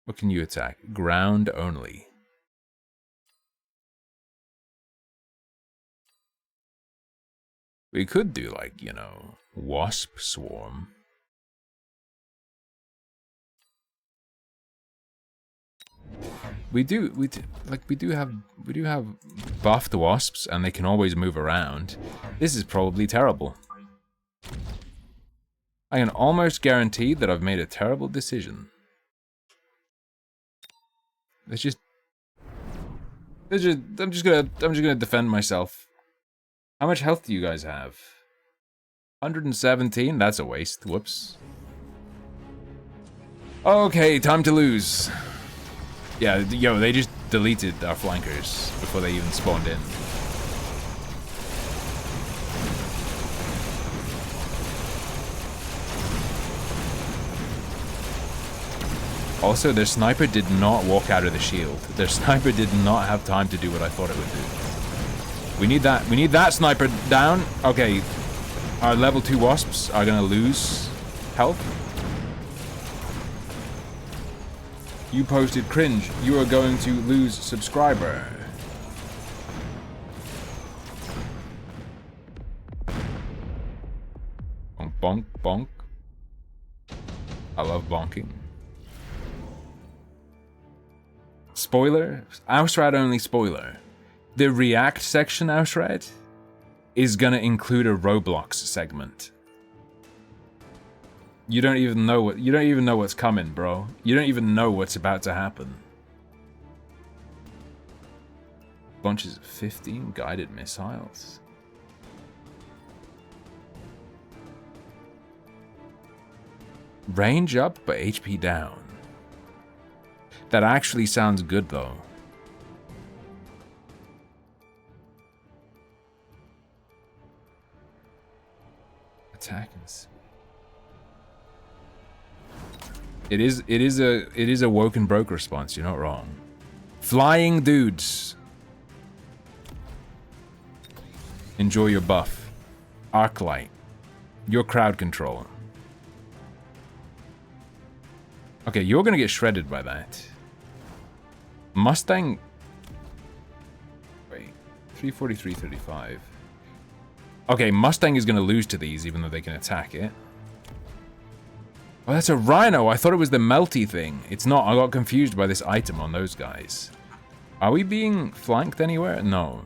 What can you attack? Ground only. We could do like, you know, wasp swarm. We do have buffed wasps, and they can always move around. This is probably terrible. I can almost guarantee that I've made a terrible decision. I'm just gonna defend myself. How much health do you guys have? 117? That's a waste. Whoops. Okay, time to lose. Yeah, yo, they just deleted our flankers before they even spawned in. Also, their sniper did not walk out of the shield. Their sniper did not have time to do what I thought it would do. We need that. We need that sniper down. Okay, our level 2 wasps are gonna lose health. You posted cringe. You are going to lose subscriber. Bonk, bonk, bonk. I love bonking. Spoiler? Ausrad only spoiler. The React section, Ausrad, is gonna include a Roblox segment. You don't even know what's coming, bro. You don't even know what's about to happen. Bunches of 15 guided missiles. Range up, but HP down. That actually sounds good, though. Attack and speed. It is a woke and broke response. You're not wrong. Flying dudes. Enjoy your buff. Arclight. Your crowd control. Okay, you're gonna get shredded by that. Mustang. Wait, 343.35. Okay, Mustang is gonna lose to these, even though they can attack it. Oh, that's a rhino. I thought it was the melty thing. It's not. I got confused by this item on those guys. Are we being flanked anywhere? No.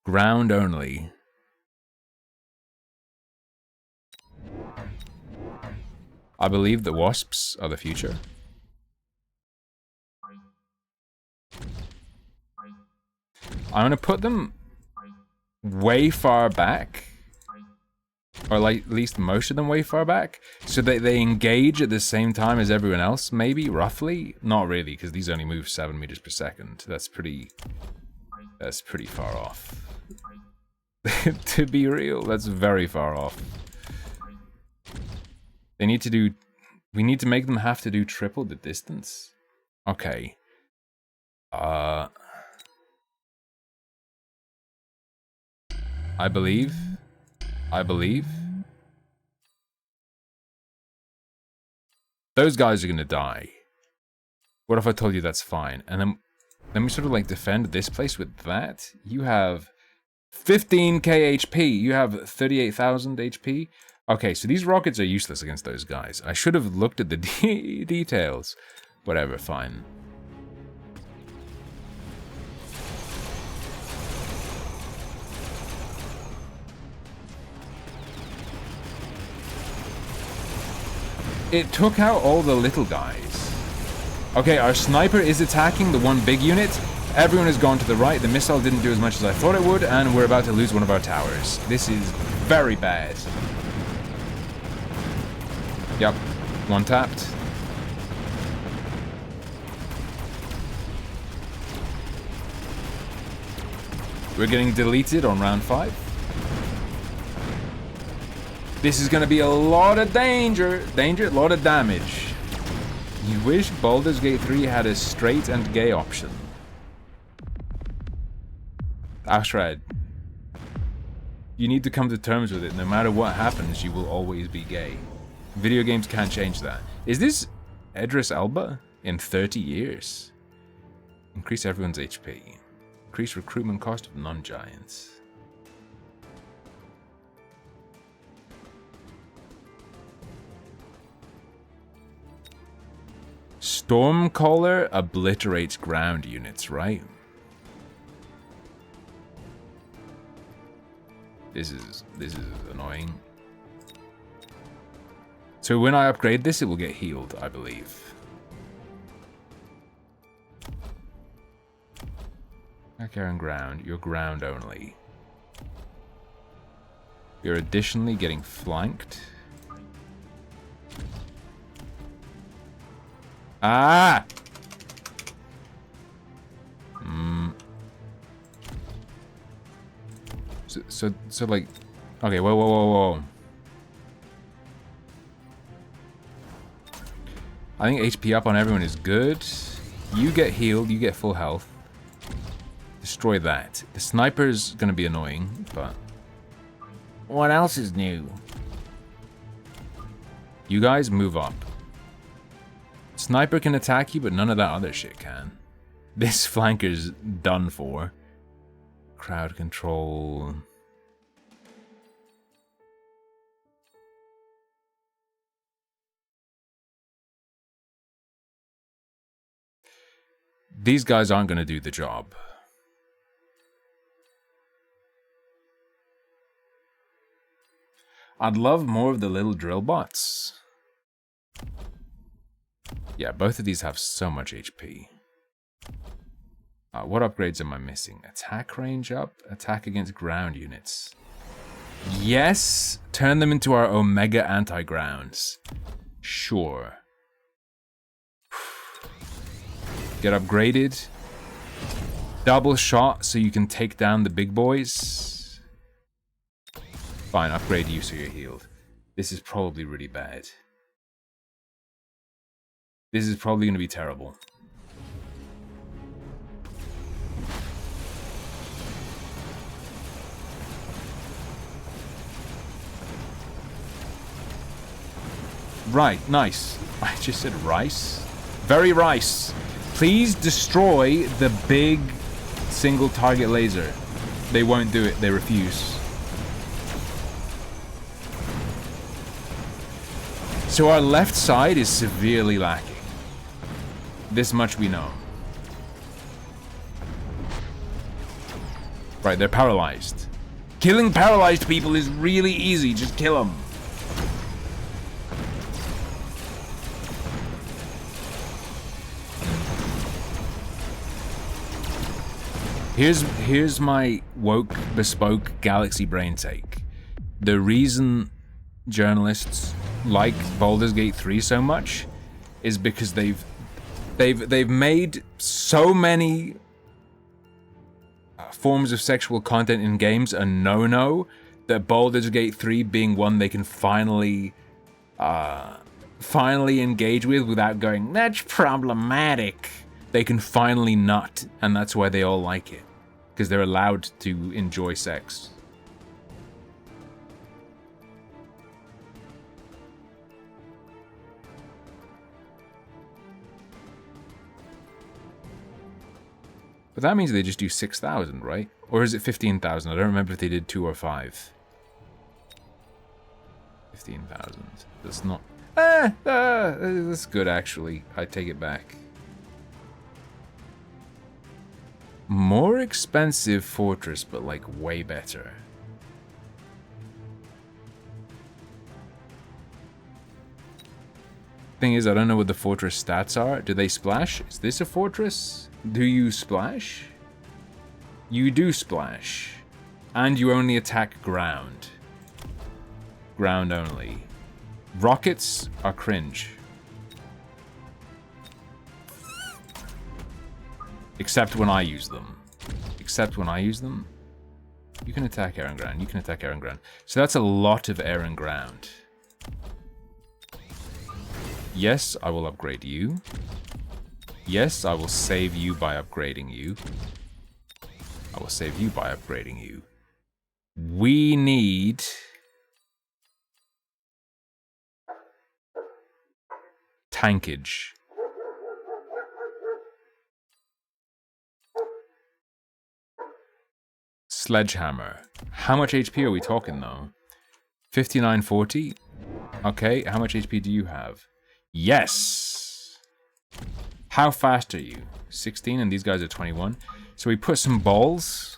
Ground only. I believe the wasps are the future. I'm gonna put them way far back, or like at least most of them way far back, so that they engage at the same time as everyone else. Maybe roughly, not really, because these only move 7 meters per second. That's pretty far off. To be real, that's very far off. They need to do. We need to make them have to do triple the distance. Okay. I believe. Those guys are gonna die. What if I told you that's fine? And then let me sort of like defend this place with that. You have 15k HP. You have 38,000 HP. Okay, so these rockets are useless against those guys. I should have looked at the details. Whatever, fine. It took out all the little guys. Okay, our sniper is attacking the one big unit. Everyone has gone to the right. The missile didn't do as much as I thought it would, and we're about to lose one of our towers. This is very bad. Yep, one tapped. We're getting deleted on round 5. This is gonna be a lot of danger. A lot of damage. You wish Baldur's Gate 3 had a straight and gay option. Ashred. You need to come to terms with it. No matter what happens, you will always be gay. Video games can't change that. Is this Idris Elba in 30 years? Increase everyone's HP. Increase recruitment cost of non-giants. Stormcaller obliterates ground units, right? This is annoying. So when I upgrade this, it will get healed, I believe. Okay, on ground. You're ground only. You're additionally getting flanked. Ah! So like, okay, whoa. I think HP up on everyone is good. You get healed, you get full health. Destroy that. The sniper's gonna be annoying, but what else is new? You guys move up. Sniper can attack you, but none of that other shit can. This flanker's done for. Crowd control. These guys aren't going to do the job. I'd love more of the little drill bots. Yeah, both of these have so much HP. What upgrades am I missing? Attack range up, attack against ground units. Yes! Turn them into our Omega anti-grounds. Sure. Get upgraded. Double shot so you can take down the big boys. Fine, upgrade you so you're healed. This is probably really bad. This is probably going to be terrible. Right, nice. I just said rice. Very rice. Please destroy the big single target laser. They won't do it. They refuse. So our left side is severely lacking. This much we know. Right, they're paralyzed. Killing paralyzed people is really easy. Just kill them. Here's my woke, bespoke galaxy brain take. The reason journalists like Baldur's Gate 3 so much is because they've made so many forms of sexual content in games a no-no that Baldur's Gate 3 being one they can finally engage with without going, that's problematic. They can finally nut, and that's why they all like it. Because they're allowed to enjoy sex. But that means they just do 6,000, right? Or is it 15,000? I don't remember if they did 2 or 5. 15,000. That's not... that's good, actually. I take it back. More expensive fortress, but like way better. Thing is, I don't know what the fortress stats are. Do they splash? Is this a fortress? Do you splash? You do splash. And you only attack ground. Ground only. Rockets are cringe. Except when I use them. Except when I use them. You can attack air and ground. You can attack air and ground. So that's a lot of air and ground. Yes, I will upgrade you. Yes, I will save you by upgrading you. I will save you by upgrading you. We need... tankage. Sledgehammer. How much HP are we talking though? 5940? Okay, how much HP do you have? Yes! How fast are you? 16 and these guys are 21. So we put some balls.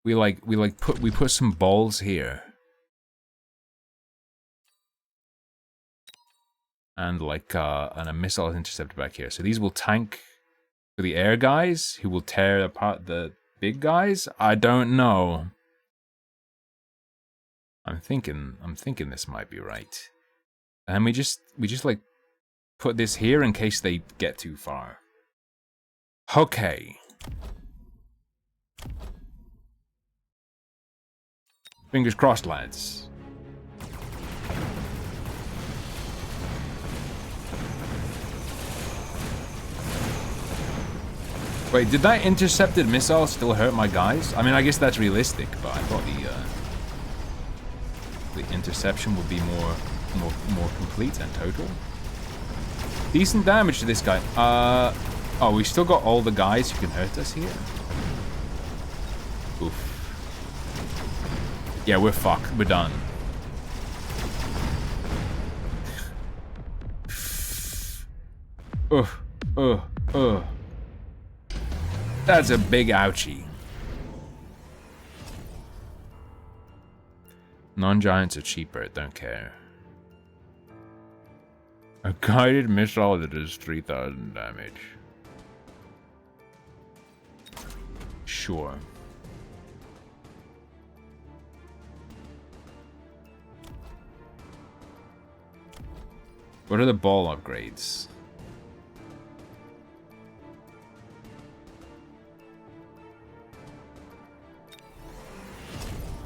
We put some balls here. And and a missile interceptor back here. So these will tank for the air guys who will tear apart the big guys? I don't know. I'm thinking this might be right. And we just like put this here in case they get too far. Okay. Fingers crossed, lads. Wait, did that intercepted missile still hurt my guys? I mean, I guess that's realistic, but I thought the interception would be more complete and total. Decent damage to this guy. Oh, we still got all the guys who can hurt us here. Oof. Yeah, we're fucked. We're done. That's a big ouchie. Non-giants are cheaper, don't care. A guided missile that does 3,000 damage. Sure. What are the ball upgrades?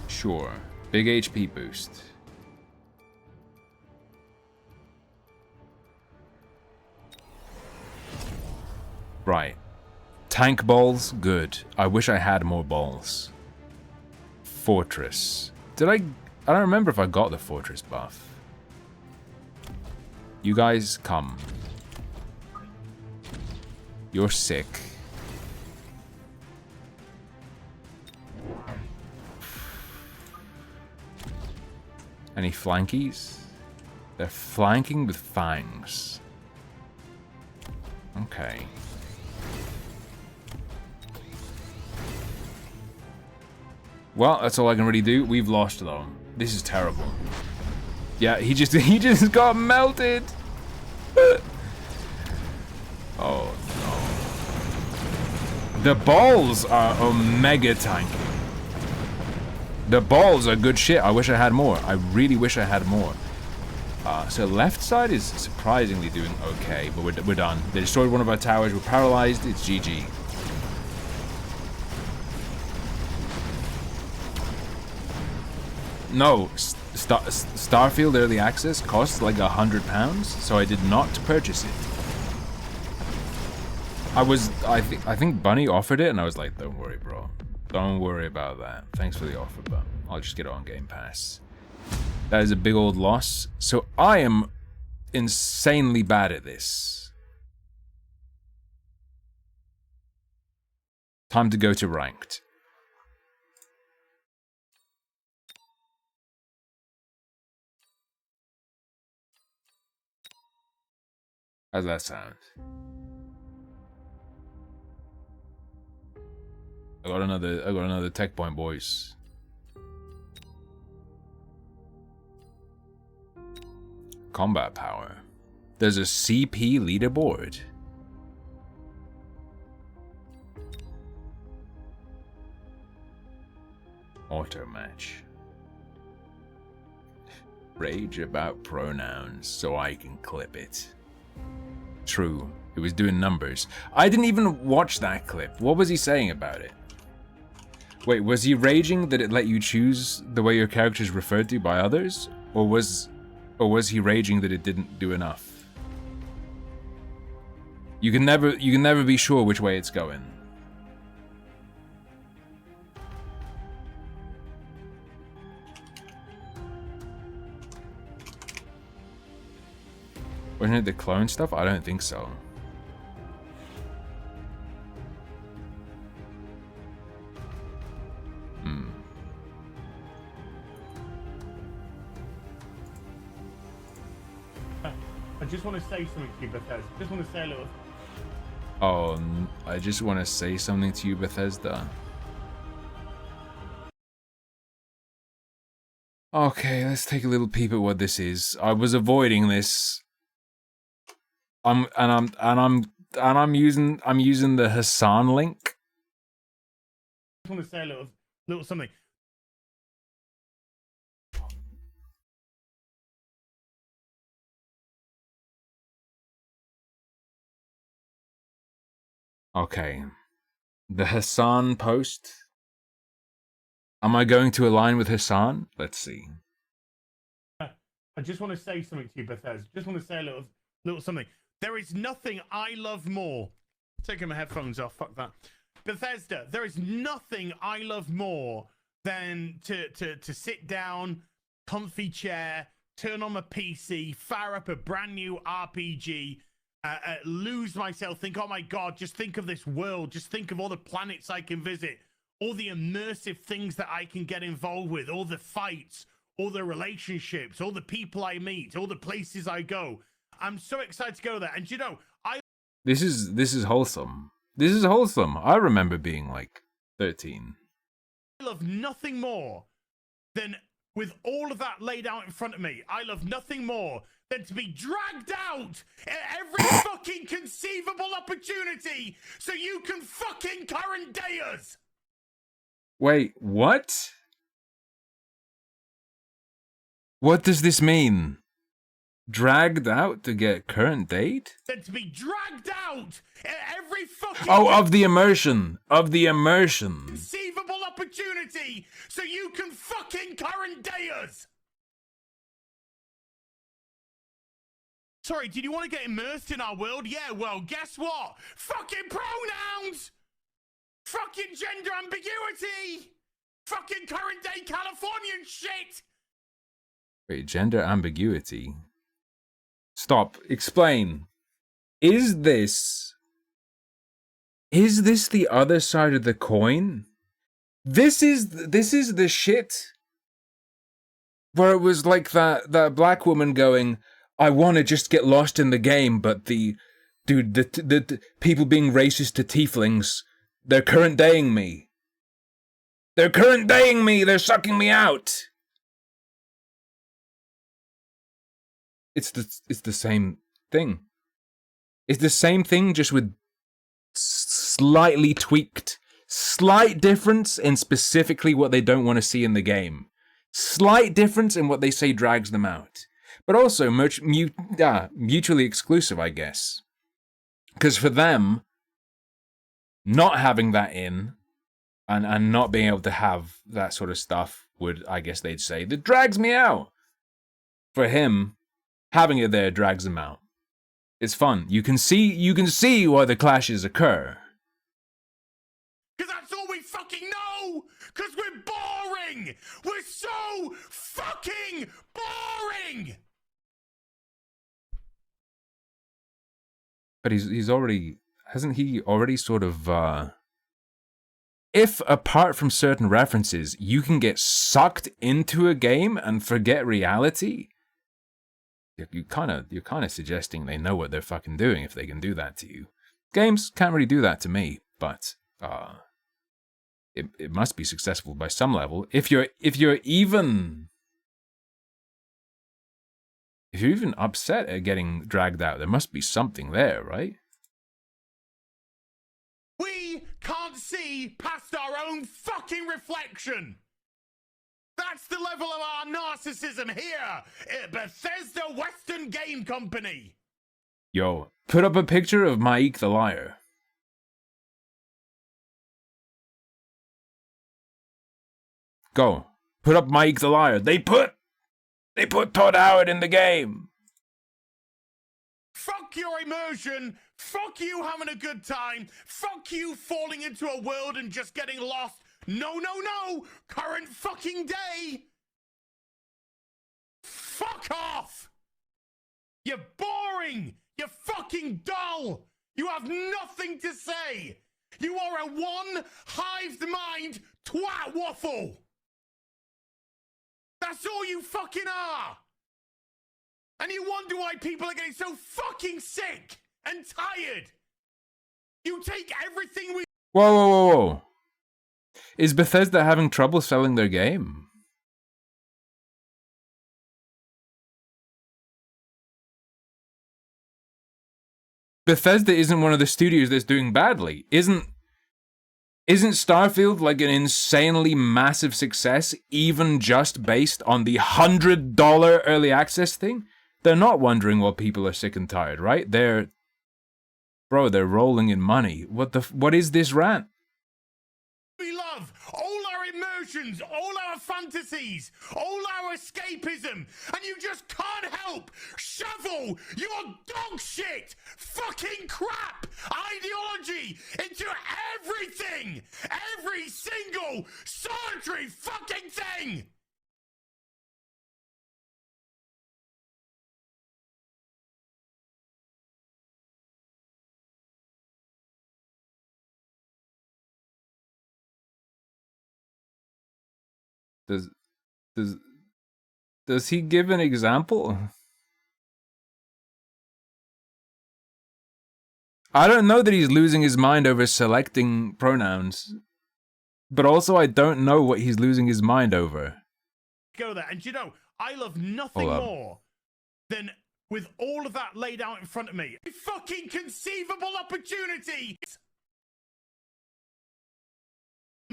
Sure. Big HP boost. Right. Tank balls, good. I wish I had more balls. Fortress. I don't remember if I got the fortress buff. You guys come. You're sick. Any flankies? They're flanking with fangs. Okay. Well, that's all I can really do. We've lost though. This is terrible. Yeah, he just got melted. Oh no. The balls are omega tanky. The balls are good shit. I wish I had more. I really wish I had more. So left side is surprisingly doing okay, but we're done. They destroyed one of our towers. We're paralyzed. It's GG. No, Starfield Early Access costs like £100, so I did not purchase it. I think Bunny offered it, and I was like, don't worry, bro. Don't worry about that. Thanks for the offer, but I'll just get it on Game Pass. That is a big old loss. So I am insanely bad at this. Time to go to ranked. How's that sound? I got another tech point, boys. Combat power. There's a CP leaderboard. Auto match. Rage about pronouns so I can clip it. True. It was doing numbers. I didn't even watch that clip. What was he saying about it? Wait, was he raging that it let you choose the way your character is referred to by others? Or was he raging that it didn't do enough? You can never be sure which way it's going. Wasn't it the clone stuff? I don't think so. I just want to say something to you, Bethesda. Just want to say a little. Oh, I just want to say something to you, Bethesda. Okay, let's take a little peep at what this is. I was avoiding this. I'm using the Hassan link. I just want to say a little something. Okay. The Hassan post. Am I going to align with Hassan? Let's see. I just want to say something to you, Bethesda. Just want to say a little something. There is nothing I love more. Taking my headphones off. Fuck that. Bethesda. There is nothing I love more than to sit down, comfy chair, turn on my PC, fire up a brand new RPG. Lose myself, think, oh my god, just think of this world, just think of all the planets I can visit, all the immersive things that I can get involved with, all the fights, all the relationships, all the people I meet, all the places I go. I'm so excited to go there. And you know, This is wholesome. This is wholesome. I remember being like 13. I love nothing more than, with all of that laid out in front of me, I love nothing more than to be dragged out at every fucking conceivable opportunity so you can fucking current day us. Wait, what? What does this mean? Dragged out to get current date? Than to be dragged out at every fucking of the immersion. Of the immersion. Conceivable opportunity so you can fucking current day us. Sorry, did you want to get immersed in our world? Yeah, well, guess what? Fucking pronouns! Fucking gender ambiguity! Fucking current day Californian shit! Wait, gender ambiguity? Stop. Explain. Is this the other side of the coin? This is the shit where it was like that black woman going, I want to just get lost in the game, but the people being racist to tieflings, they're current daying me. They're current daying me. They're sucking me out. It's the same thing. It's the same thing, just with slightly tweaked, slight difference in specifically what they don't want to see in the game. Slight difference in what they say drags them out. But also mutually exclusive, I guess. Because for them, not having that in and not being able to have that sort of stuff would, I guess they'd say, that drags me out. For him, having it there drags him out. It's fun. You can see why the clashes occur. Because that's all we fucking know! Because we're boring! We're so fucking boring! But hasn't he already sort of, if apart from certain references, you can get sucked into a game and forget reality, you're kind of suggesting they know what they're fucking doing if they can do that to you. Games can't really do that to me, but it must be successful by some level. If you're even upset at getting dragged out, there must be something there, right? We can't see past our own fucking reflection. That's the level of our narcissism here at Bethesda Western Game Company. Yo, put up a picture of Mike the Liar. Go. Put up Mike the Liar. They put Todd Howard in the game. Fuck your immersion. Fuck you having a good time. Fuck you falling into a world and just getting lost. No, no, no. Current fucking day. Fuck off. You're boring. You're fucking dull. You have nothing to say. You are a one-hived mind twat waffle. That's all you fucking are. And you wonder why people are getting so fucking sick and tired. You take everything we... Whoa, whoa, whoa, whoa. Is Bethesda having trouble selling their game? Bethesda isn't one of the studios that's doing badly. Isn't Starfield like an insanely massive success, even just based on the $100 early access thing? They're not wondering what people are sick and tired, right? They're rolling in money. What is this rant? We love all our immersions, all our fantasies, all our escapism, and you just can't help shovel your dog shit, fucking crap ideology into everything, every single solitary fucking thing. Does he give an example? I don't know that he's losing his mind over selecting pronouns, but also I don't know what he's losing his mind over. Go there, and you know, I love nothing more than with all of that laid out in front of me. A fucking conceivable opportunity.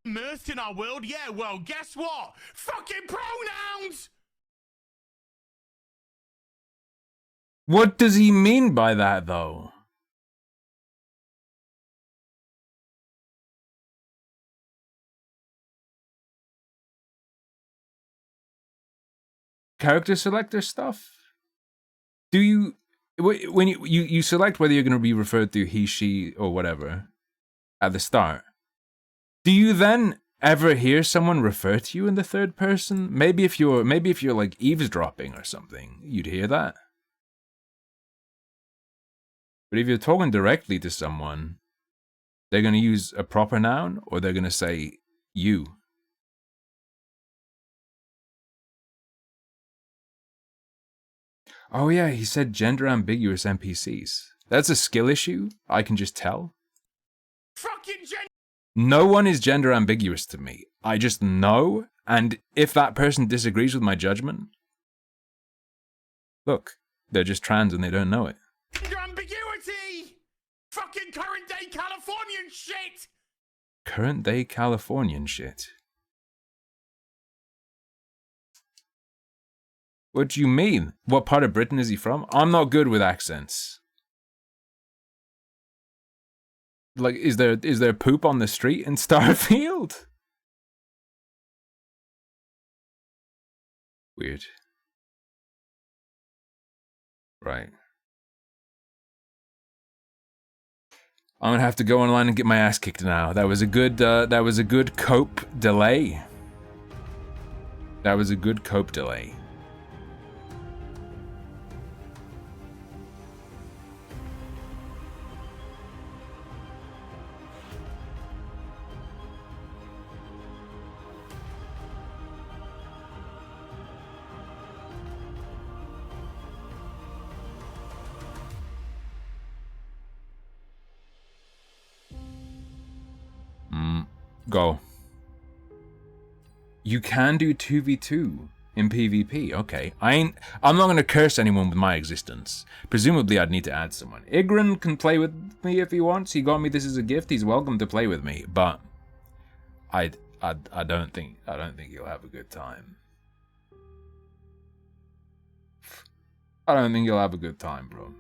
Immersed in our world? Yeah, well, guess what? Fucking pronouns! What does he mean by that, though? Character selector stuff? Do you... When you select whether you're going to be referred to he, she, or whatever at the start, do you then ever hear someone refer to you in the third person? Maybe if you're like eavesdropping or something, you'd hear that. But if you're talking directly to someone, they're going to use a proper noun or they're going to say you. Oh yeah, he said gender ambiguous NPCs. That's a skill issue, I can just tell. Fucking No one is gender ambiguous to me. I just know, and if that person disagrees with my judgment, look, they're just trans and they don't know it. Gender ambiguity! Fucking current day Californian shit! Current day Californian shit. What do you mean? What part of Britain is he from? I'm not good with accents. Like, is there poop on the street in Starfield? Weird. Right. I'm gonna have to go online and get my ass kicked now. That was a good cope delay. That was a good cope delay. Go. You can do 2v2 in PvP, okay. I'm not gonna curse anyone with my existence. Presumably I'd need to add someone. Igran can play with me if he wants. He got me this as a gift. He's welcome to play with me, but I don't think he'll have a good time. I don't think he'll have a good time, bro.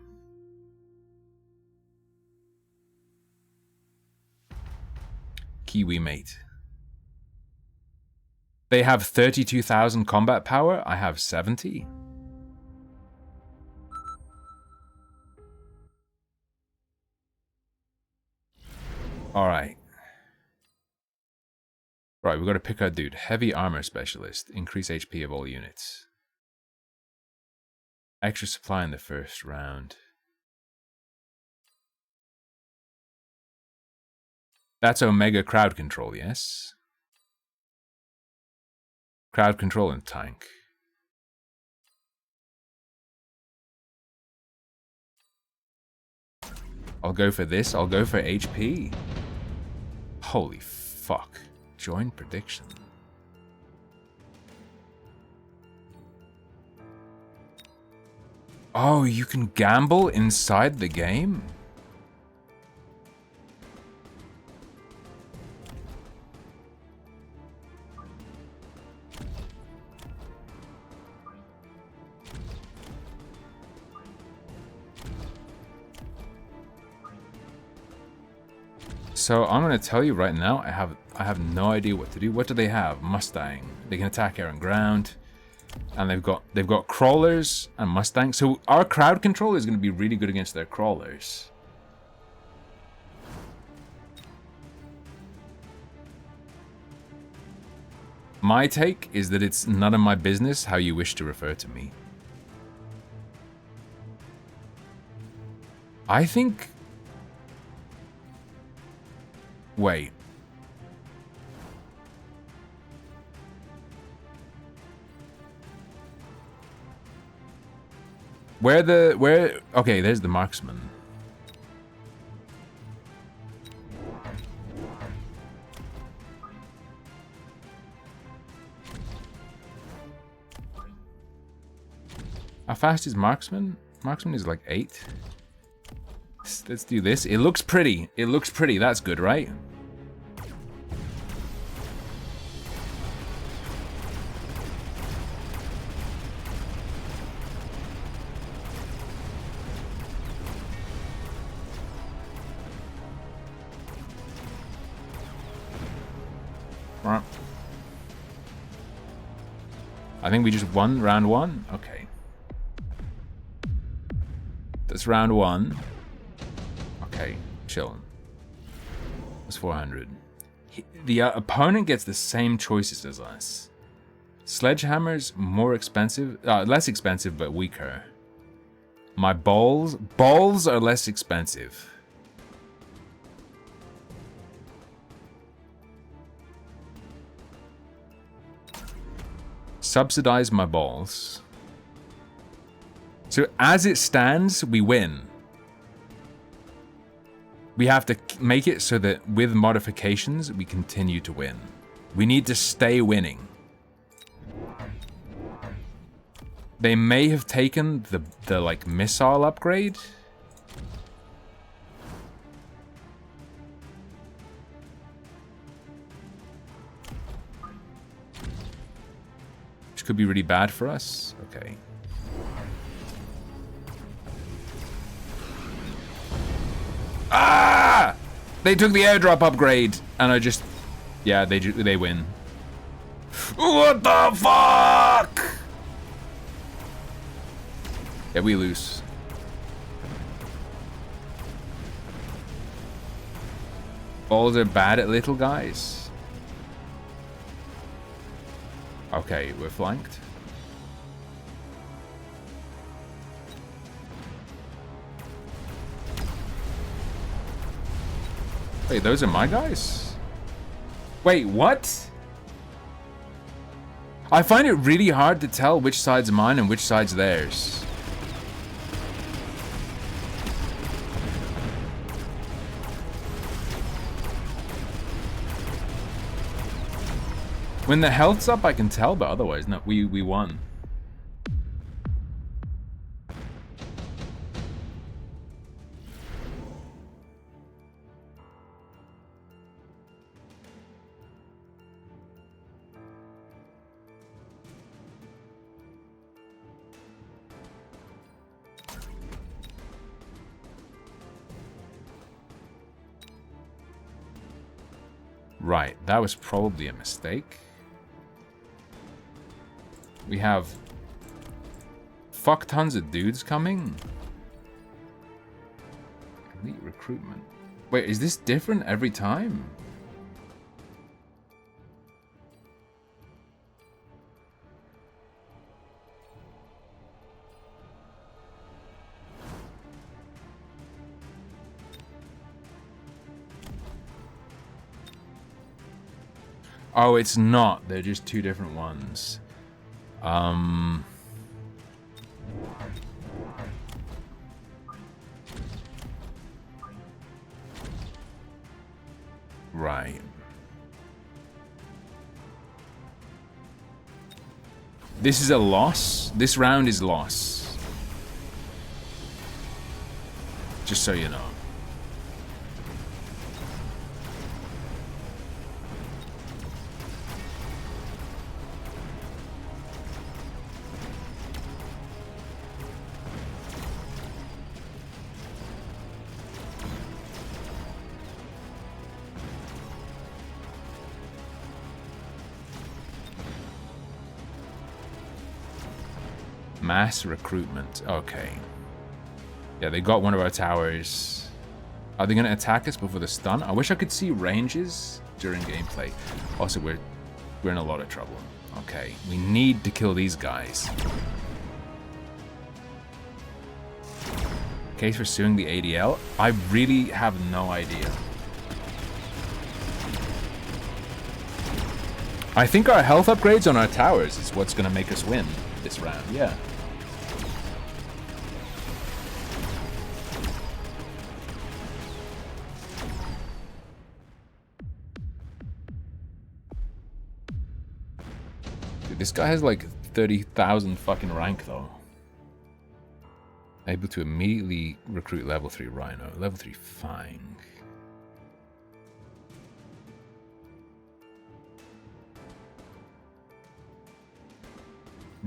Kiwi mate. They have 32,000 combat power. I have 70. Alright. Right, we've got to pick our dude. Heavy armor specialist. Increase HP of all units. Extra supply in the first round. That's Omega crowd control, yes? Crowd control and tank. I'll go for this. I'll go for HP. Holy fuck. Join prediction. Oh, you can gamble inside the game? So I'm gonna tell you right now, I have no idea what to do. What do they have? Mustang. They can attack air and ground. And they've got crawlers and Mustangs. So our crowd control is gonna be really good against their crawlers. My take is that it's none of my business how you wish to refer to me. I think... Wait. Where... Okay, there's the marksman. How fast is marksman? Marksman is like 8. Let's do this. It looks pretty. It looks pretty. That's good, right? Right. I think we just won round 1. Okay. That's round 1. Okay, chillin'. That's 400. The opponent gets the same choices as us. Sledgehammer's more expensive, less expensive but weaker. My balls are less expensive. Subsidize my balls. So as it stands, we win. We have to make it so that with modifications, we continue to win. We need to stay winning. They may have taken the like missile upgrade. Which could be really bad for us. Okay. Ah! They took the airdrop upgrade, and I just... Yeah, they win. What the fuck? Yeah, we lose. Balls are bad at little guys. Okay, we're flanked. Wait, those are my guys? Wait, what? I find it really hard to tell which side's mine and which side's theirs. When the health's up, I can tell, but otherwise, no, we won. Right, that was probably a mistake. We have fuck tons of dudes coming. Elite recruitment. Wait, is this different every time? Oh, it's not. They're just two different ones. Right. This is a loss. This round is loss. Just so you know. Mass recruitment. Okay. Yeah, they got one of our towers. Are they going to attack us before the stun? I wish I could see ranges during gameplay. Also, we're in a lot of trouble. Okay, we need to kill these guys. Case for suing the ADL? I really have no idea. I think our health upgrades on our towers is what's going to make us win this round. Yeah. This guy has like 30,000 fucking rank though. Able to immediately recruit level 3 Rhino, level 3 Fang.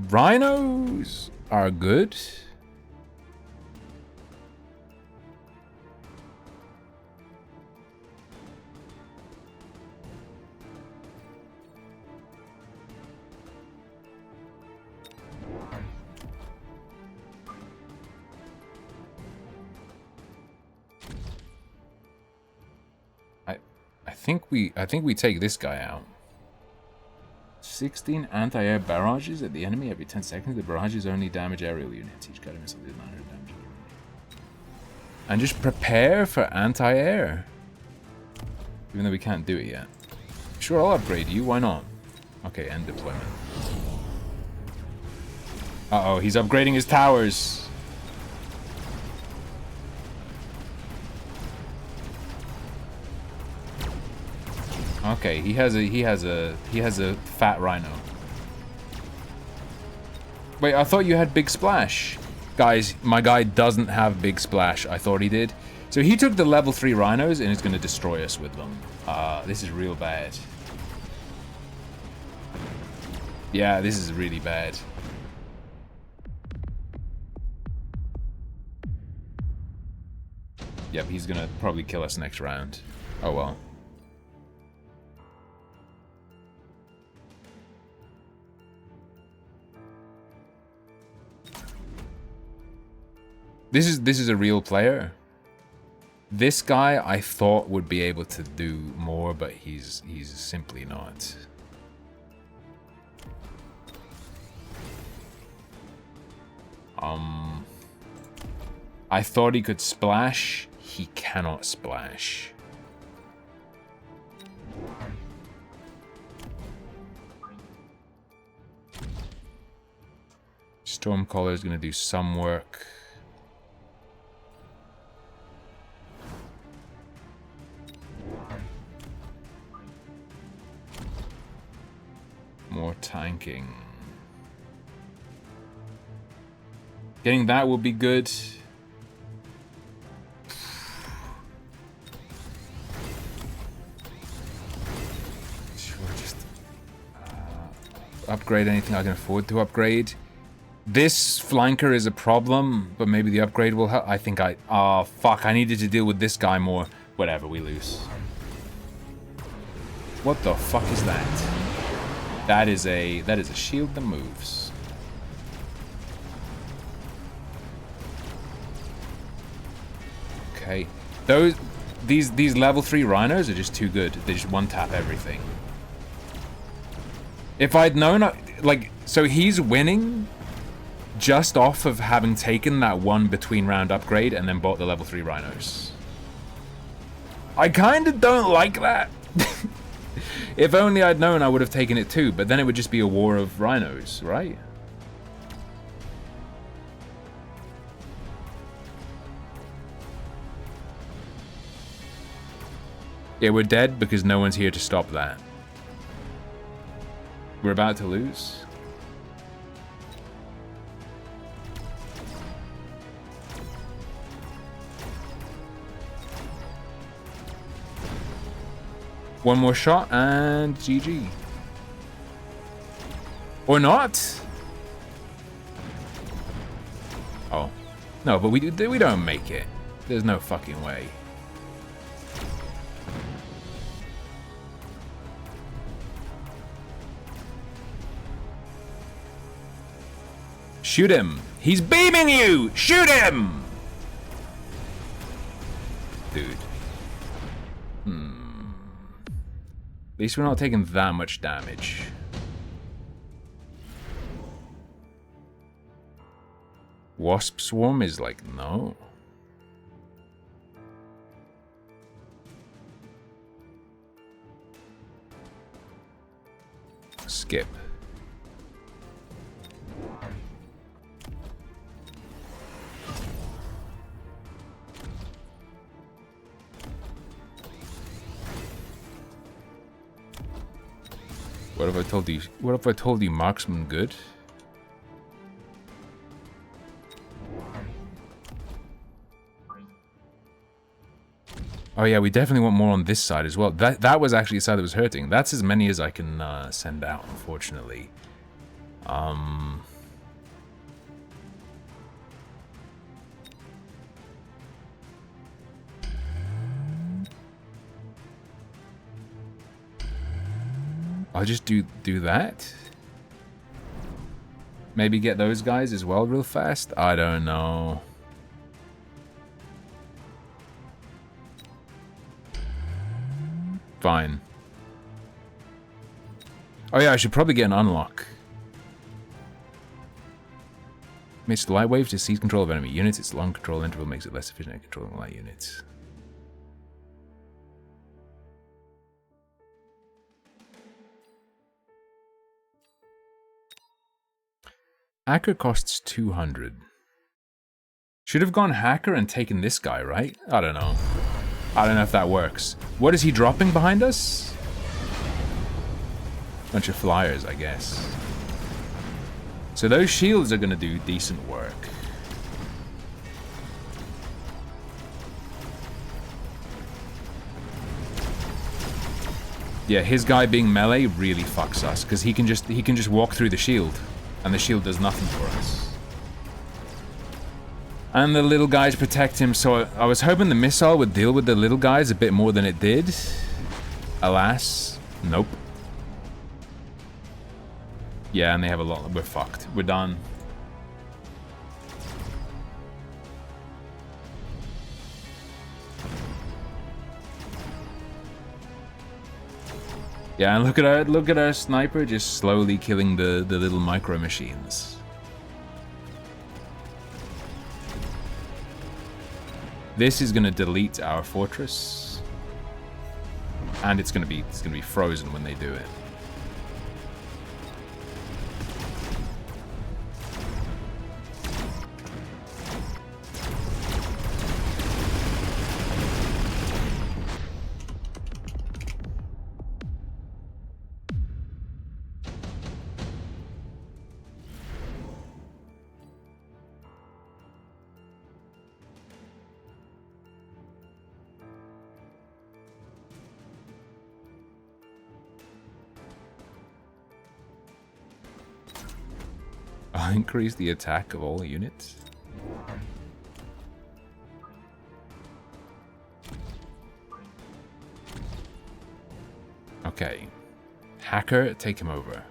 Rhinos are good. I think we take this guy out. 16 anti-air barrages at the enemy every 10 seconds. The barrages only damage aerial units. Each guided missile deals 900 damage. And just prepare for anti-air. Even though we can't do it yet. Sure, I'll upgrade you. Why not? Okay, end deployment. Uh-oh, he's upgrading his towers. Okay, he has a fat rhino. Wait, I thought you had big splash. Guys, my guy doesn't have big splash. I thought he did. So he took the level 3 rhinos and is going to destroy us with them. This is real bad. Yeah, this is really bad. Yep, he's going to probably kill us next round. Oh well. This is a real player. This guy I thought would be able to do more, but he's simply not. I thought he could splash. He cannot splash. Stormcaller is going to do some work. More tanking. Getting that will be good. Sure, just upgrade anything I can afford to upgrade. This flanker is a problem, but maybe the upgrade will help. I think oh fuck, I needed to deal with this guy more. Whatever, we lose. What the fuck is that? That is a shield that moves. Okay. These level 3 rhinos are just too good. They just one-tap everything. If I'd known, like, so he's winning just off of having taken that one between round upgrade and then bought the level 3 rhinos. I kind of don't like that. If only I'd known, I would have taken it too, but then it would just be a war of rhinos, right? Yeah, we're dead because no one's here to stop that. We're about to lose. One more shot and GG. Or not? Oh. No, but we don't make it. There's no fucking way. Shoot him! He's beaming you! Shoot him! Dude. At least we're not taking that much damage. Wasp Swarm is like, no. Skip. What if I told you? What if I told you marksman good? Oh yeah, we definitely want more on this side as well. That was actually the side that was hurting. That's as many as I can send out, unfortunately. I'll just do that. Maybe get those guys as well real fast. I don't know. Fine. Oh yeah, I should probably get an unlock. Makes the light wave to seize control of enemy units. Its long control interval makes it less efficient at controlling light units. Hacker costs 200. Should have gone hacker and taken this guy, right? I don't know. I don't know if that works. What is he dropping behind us? Bunch of flyers, I guess. So those shields are gonna do decent work. Yeah, his guy being melee really fucks us because he can just walk through the shield. And the shield does nothing for us. And the little guys protect him, so I was hoping the missile would deal with the little guys a bit more than it did. Alas, nope. Yeah, and they have a lot. We're fucked. We're done. Yeah, and look at our sniper just slowly killing the little micro machines. This is gonna delete our fortress, and it's gonna be frozen when they do it. I'll increase the attack of all units. Okay. Hacker, take him over.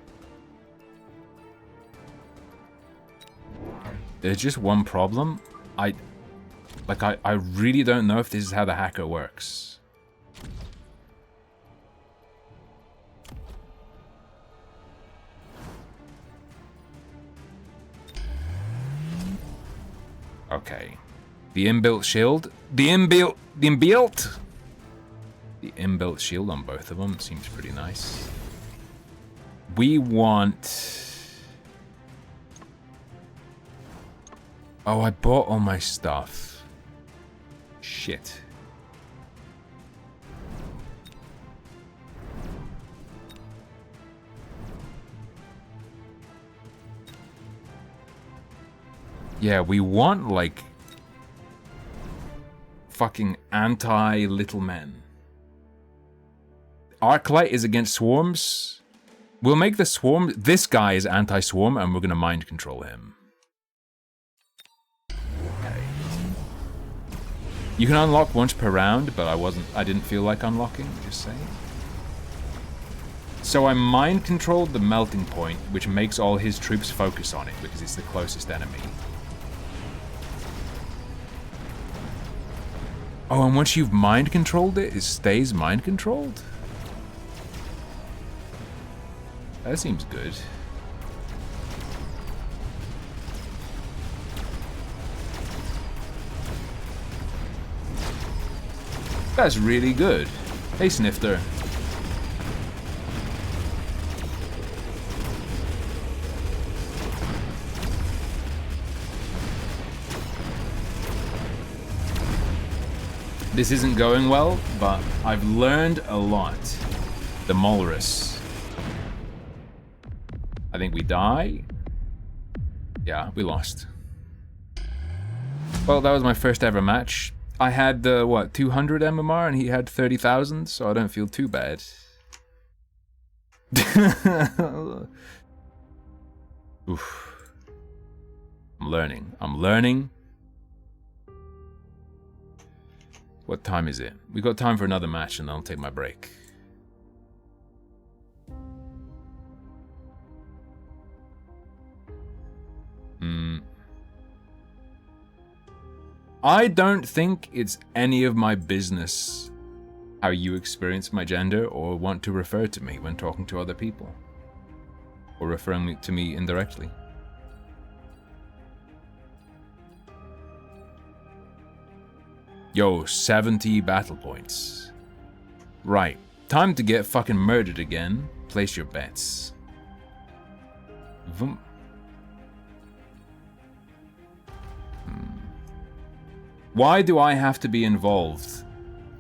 There's just one problem. I really don't know if this is how the hacker works. Okay. The inbuilt shield. The inbuilt shield on both of them seems pretty nice. We want... Oh, I bought all my stuff. Shit. Yeah, we want, like, fucking anti-little men. Arclight is against swarms. We'll make the swarm... This guy is anti-swarm, and we're gonna mind control him. Okay. You can unlock once per round, but I didn't feel like unlocking, just saying. So I mind controlled the melting point, which makes all his troops focus on it, because it's the closest enemy. Oh, and once you've mind controlled it, it stays mind controlled? That seems good. That's really good. Hey, Snifter. This isn't going well, but I've learned a lot. The Molrus. I think we die. Yeah, we lost. Well, that was my first ever match. I had, what, 200 MMR and he had 30,000, so I don't feel too bad. Oof. I'm learning. I'm learning. What time is it? We got time for another match and then I'll take my break. I don't think it's any of my business how you experience my gender or want to refer to me when talking to other people. Or referring to me indirectly. Yo, 70 battle points. Right, time to get fucking murdered again. Place your bets. Vroom. Why do I have to be involved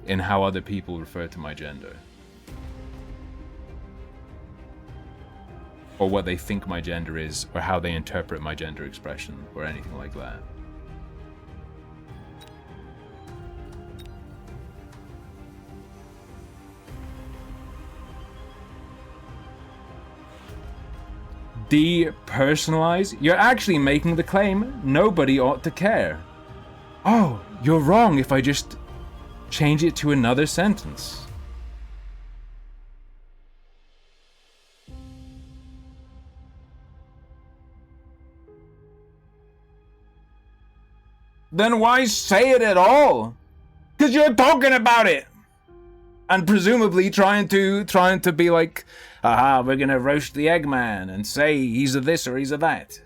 in how other people refer to my gender? Or what they think my gender is, or how they interpret my gender expression, or anything like that. Depersonalize? You're actually making the claim nobody ought to care. Oh, you're wrong if I just change it to another sentence. Then why say it at all? 'Cause you're talking about it! And presumably trying to be like, aha, we're gonna roast the Eggman and say he's a this or he's a that.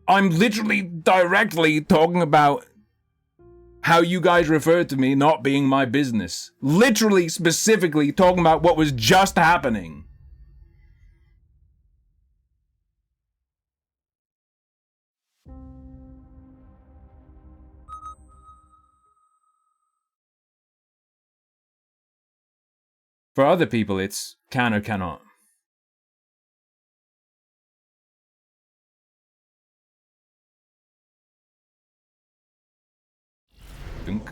I'm literally directly talking about how you guys refer to me not being my business. Literally, specifically talking about what was just happening. For other people, it's can or cannot. Dunk.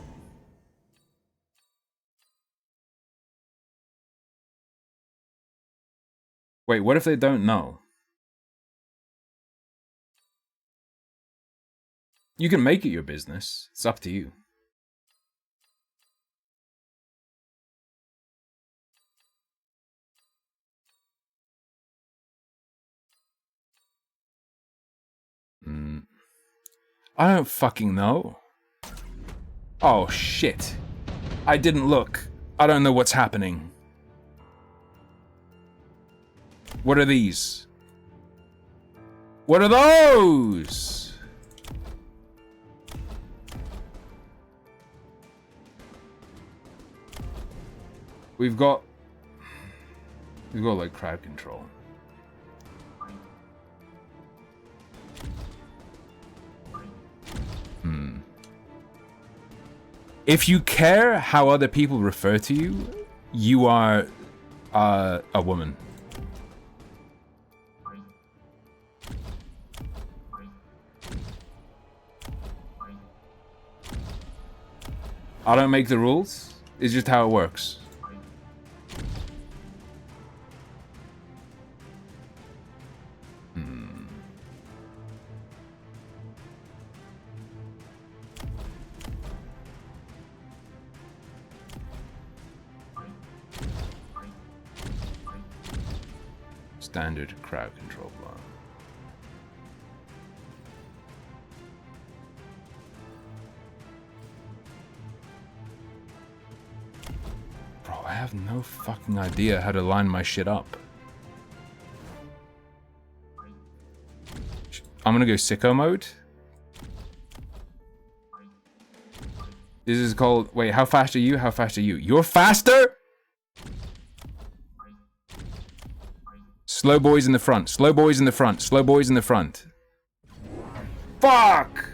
Wait, what if they don't know? You can make it your business. It's up to you. I don't fucking know. Oh, shit. I didn't look. I don't know what's happening. What are these? What are those? We've got like crowd control. If you care how other people refer to you, you are a woman. I don't make the rules. It's just how it works. Standard crowd control bar. Bro, I have no fucking idea how to line my shit up. I'm gonna go sicko mode. This is called... Wait, how fast are you? How fast are you? You're faster?! Slow boys in the front. Slow boys in the front. Slow boys in the front. Fuck!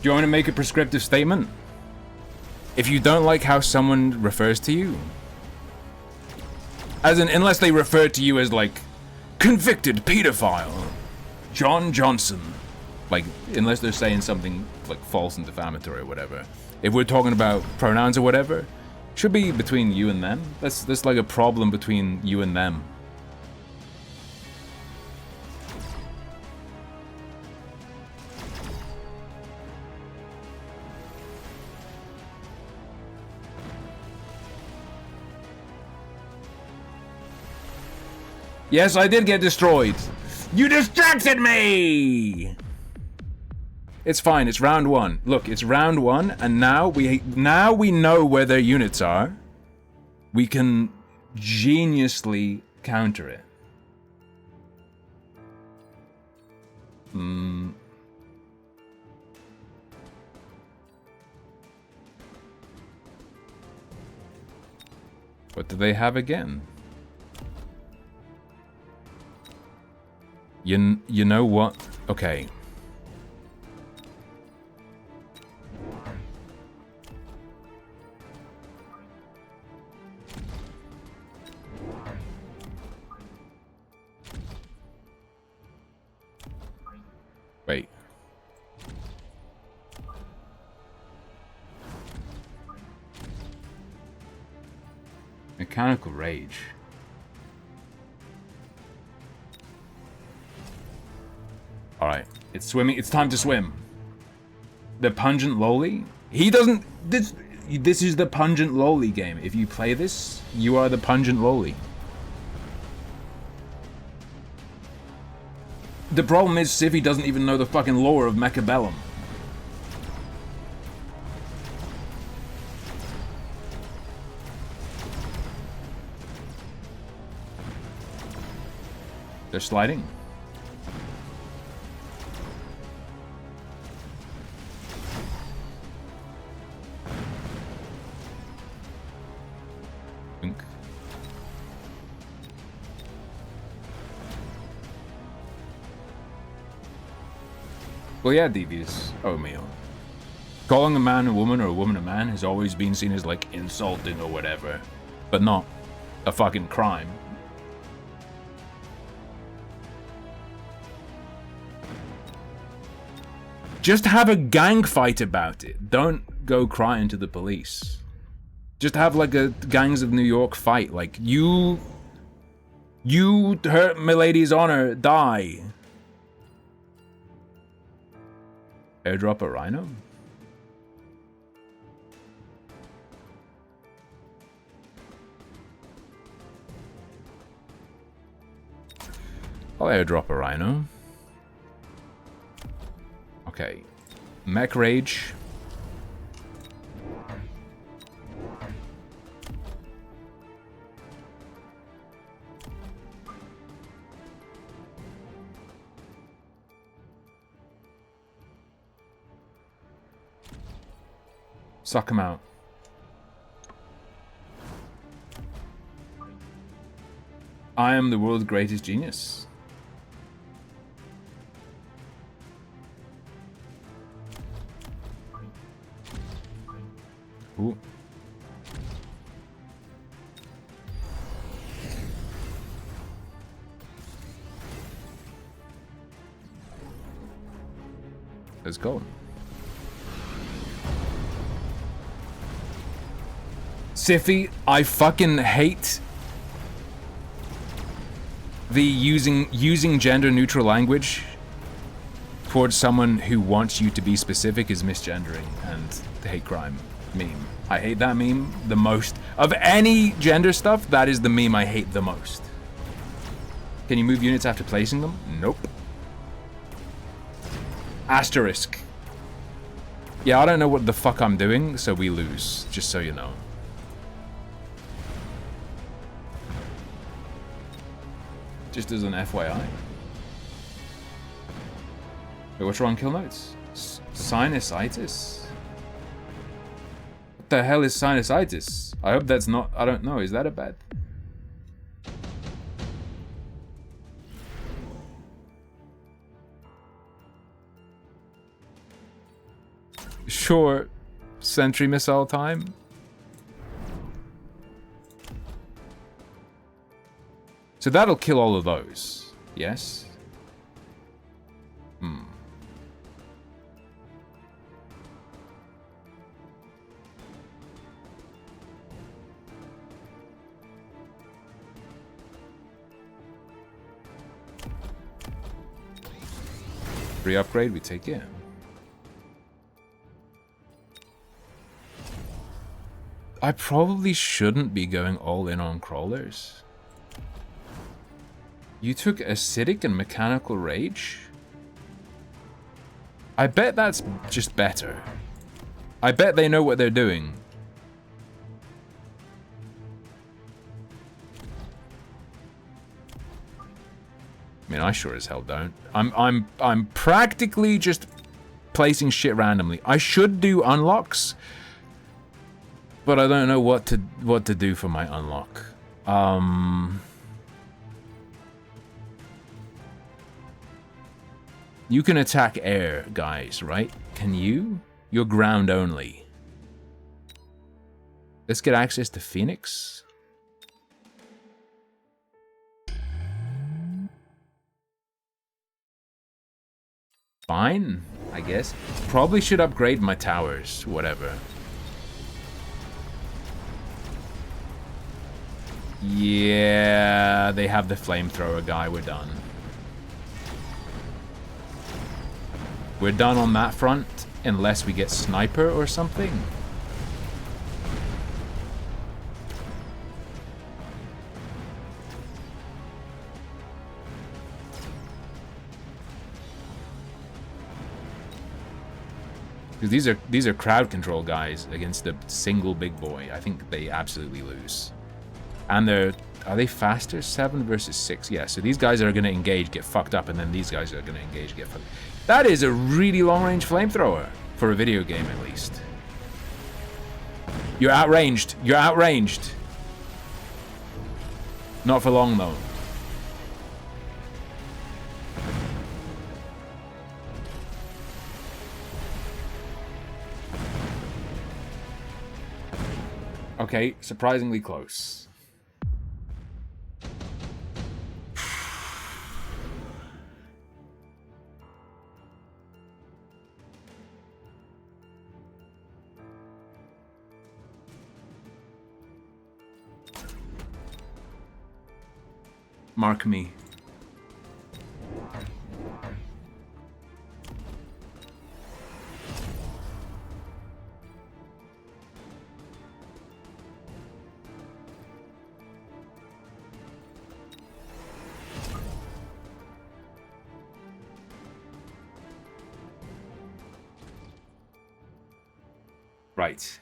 Do you want me to make a prescriptive statement? If you don't like how someone refers to you, as in, unless they refer to you as, like, convicted pedophile, John Johnson. Like, unless they're saying something, like, false and defamatory or whatever. If we're talking about pronouns or whatever, it should be between you and them. That's like a problem between you and them. Yes, I did get destroyed. You distracted me! It's fine, it's round one. Look, it's round one, and now we know where their units are. We can geniusly counter it. What do they have again? You know what? Okay. Wait. Mechanical rage. Alright, it's swimming. It's time to swim. The pungent loli? He doesn't... This is the pungent loli game. If you play this, you are the pungent loli. The problem is Sivy doesn't even know the fucking lore of Mecha BELLIUM. They're sliding. Well, yeah, Devious. Oh, meal. Calling a man a woman or a woman a man has always been seen as, like, insulting or whatever. But not a fucking crime. Just have a gang fight about it. Don't go crying to the police. Just have, like, a Gangs of New York fight. Like, you hurt my lady's honor, die. Airdrop a rhino? I'll airdrop a rhino. Okay. Mech Rage. Suck him out. I am the world's greatest genius. Ooh. Let's go. Siffy, I fucking hate the using gender neutral language towards someone who wants you to be specific is misgendering and the hate crime meme. I hate that meme the most. Of any gender stuff, that is the meme I hate the most. Can you move units after placing them? Nope. Asterisk. Yeah, I don't know what the fuck I'm doing, so we lose, just so you know. Just as an FYI. Wait, what's wrong, kill notes? Sinusitis? What the hell is sinusitis? I hope that's not, I don't know, is that a bad? Sure, sentry missile time. So that'll kill all of those, yes? Hmm. Free upgrade, we take it. I probably shouldn't be going all in on crawlers. You took acidic and mechanical rage? I bet that's just better. I bet they know what they're doing. I mean, I sure as hell don't. I'm practically just placing shit randomly. I should do unlocks, but I don't know what to do for my unlock. You can attack air, guys, right? Can you? You're ground only. Let's get access to Phoenix. Fine, I guess. Probably should upgrade my towers, whatever. Yeah, they have the flamethrower guy, we're done. We're done on that front, unless we get sniper or something. Because these are crowd control guys against a single big boy. I think they absolutely lose. And are they faster? 7 versus 6. Yeah, so these guys are going to engage, get fucked up, and then these guys are going to engage, get fucked up. That is a really long-range flamethrower, for a video game at least. You're outranged. You're outranged. Not for long, though. Okay, surprisingly close. Mark me. Right.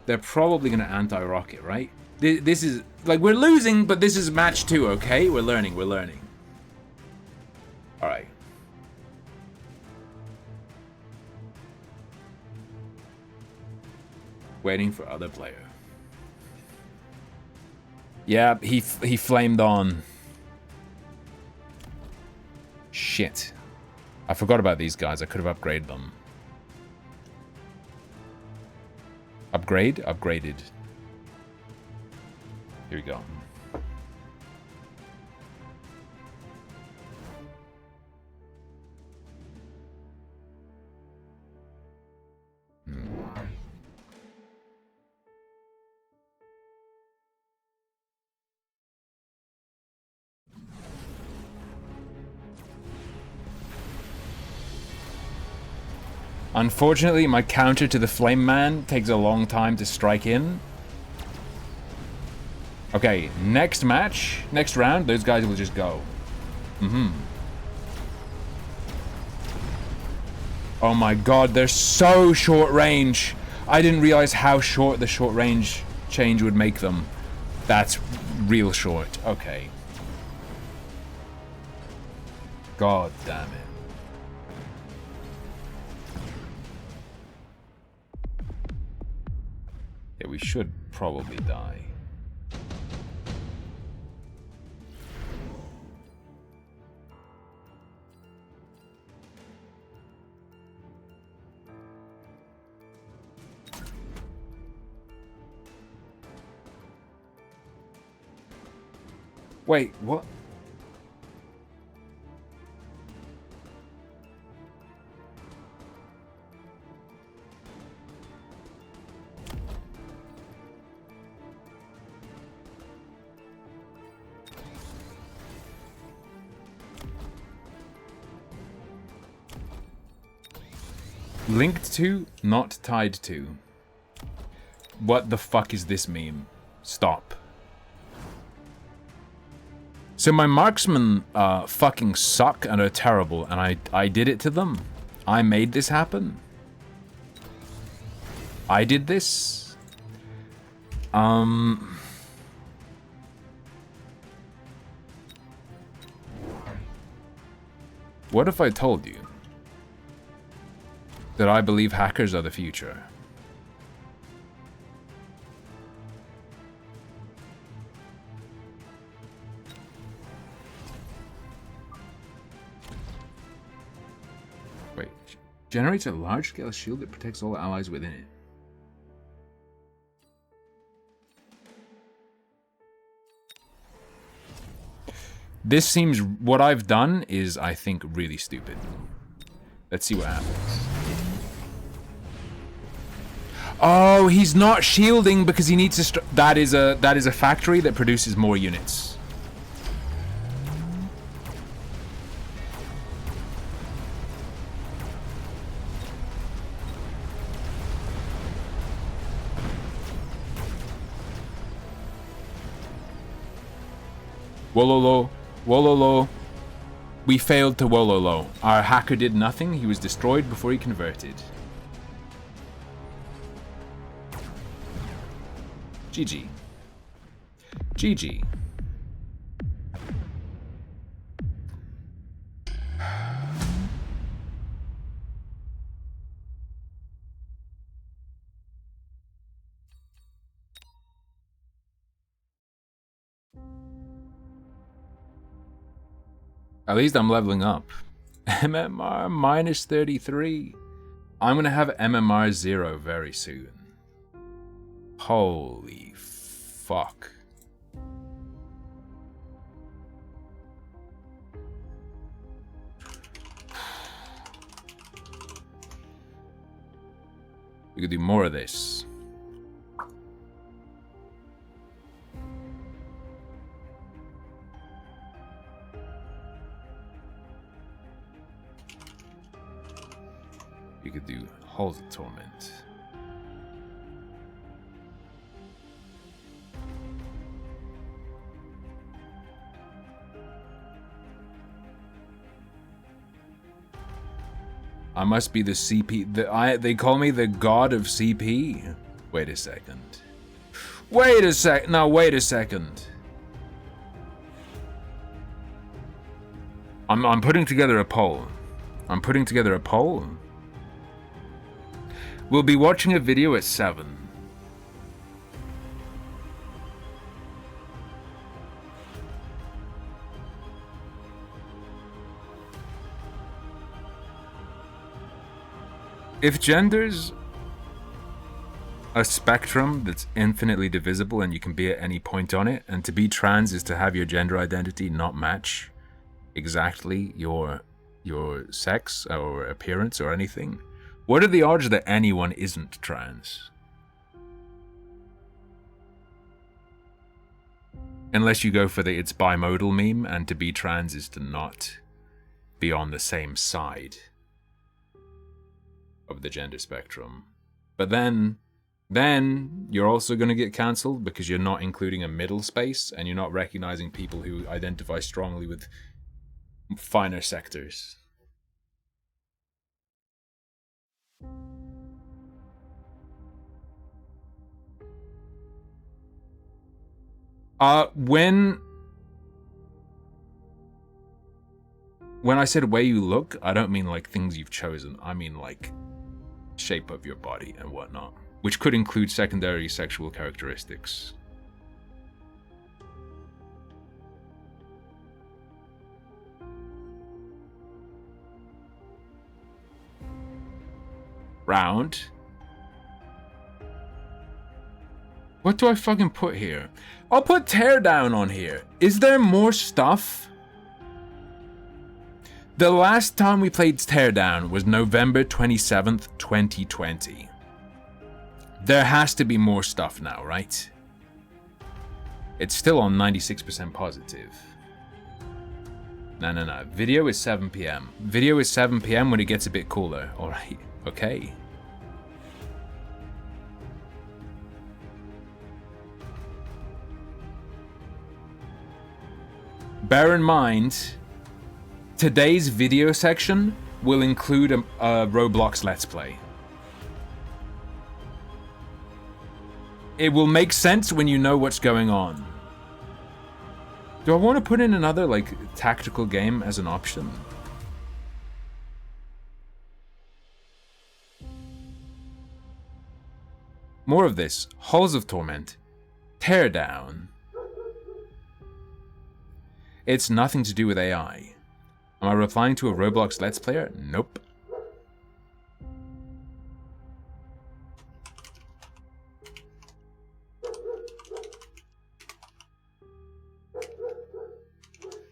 They're probably going to anti-rocket, right? This is... Like, we're losing, but this is match 2, okay? We're learning, we're learning. Alright. Waiting for other player. Yeah, he flamed on. Shit. I forgot about these guys. I could have upgraded them. Upgrade? Upgraded. Here we go. Unfortunately, my counter to the Flame Man takes a long time to strike in. Okay, next match, next round, those guys will just go. Oh my god, they're so short range. I didn't realize how short the short range change would make them. That's real short. Okay. God damn it. Yeah, we should probably die. Wait, what? Linked to, not tied to. What the fuck is this meme? Stop. So my marksmen fucking suck and are terrible, and I did it to them. I made this happen. I did this. What if I told you that I believe hackers are the future? Wait, generates a large-scale shield that protects all allies within it. This seems... What I've done is, I think, really stupid. Let's see what happens. Oh, he's not shielding because he needs to... That is a factory that produces more units. Wololo. Wololo. We failed to Wololo. Our hacker did nothing. He was destroyed before he converted. GG. GG. At least I'm leveling up. MMR minus 33. I'm gonna have MMR 0 very soon. Holy fuck. We could do more of this. You could do Halls of Torment. I must be the CP. They call me the god of CP. Wait a second. Wait a sec. No, wait a second. I'm putting together a poll. I'm putting together a poll. We'll be watching a video at 7. If gender's a spectrum that's infinitely divisible and you can be at any point on it, and to be trans is to have your gender identity not match exactly your sex or appearance or anything, what are the odds that anyone isn't trans? Unless you go for the it's bimodal meme, and to be trans is to not be on the same side of the gender spectrum. But then you're also going to get cancelled because you're not including a middle space and you're not recognizing people who identify strongly with finer sectors. When I said way you look, I don't mean like things you've chosen. I mean like shape of your body and whatnot, which could include secondary sexual characteristics. Round. What do I fucking put here? I'll put teardown on here. Is there more stuff? The last time we played Teardown was November 27th, 2020. There has to be more stuff now, right? It's still on 96% positive. No. Video is 7 p.m. Video is 7 p.m. when it gets a bit cooler. Alright, okay. Bear in mind, today's video section will include a Roblox Let's Play. It will make sense when you know what's going on. Do I want to put in another, like, tactical game as an option? More of this. Halls of Torment. Teardown. It's nothing to do with AI. Am I replying to a Roblox Let's Player? Nope.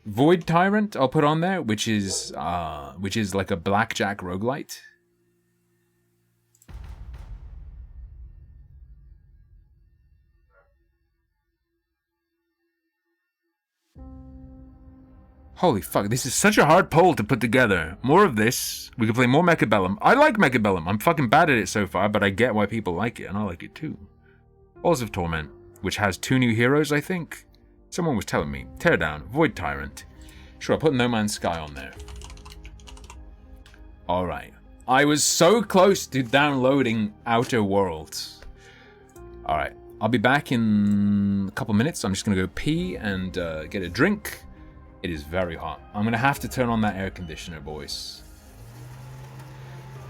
Void Tyrant, I'll put on there, which is like a blackjack roguelite. Holy fuck, this is such a hard poll to put together. More of this. We can play more Mecha BELLIUM. I like Mecha BELLIUM. I'm fucking bad at it so far, but I get why people like it, and I like it too. Halls of Torment, which has 2 new heroes, I think. Someone was telling me. Teardown, Void Tyrant. Sure, I'll put No Man's Sky on there. Alright. I was so close to downloading Outer Worlds. Alright. I'll be back in a couple minutes. I'm just going to go pee and get a drink. It is very hot. I'm going to have to turn on that air conditioner, boys.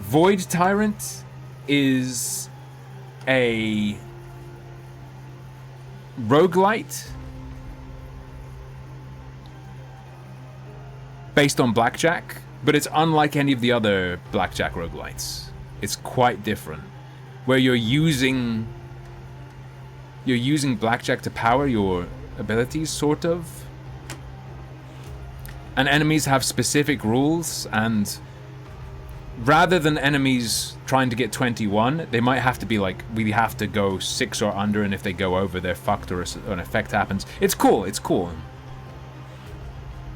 Void Tyrant is a roguelite based on blackjack, but it's unlike any of the other blackjack roguelites. It's quite different, where you're using blackjack to power your abilities, sort of. And enemies have specific rules, and rather than enemies trying to get 21, they might have to be like, we have to go 6 or under, and if they go over, they're fucked or an effect happens. It's cool, it's cool.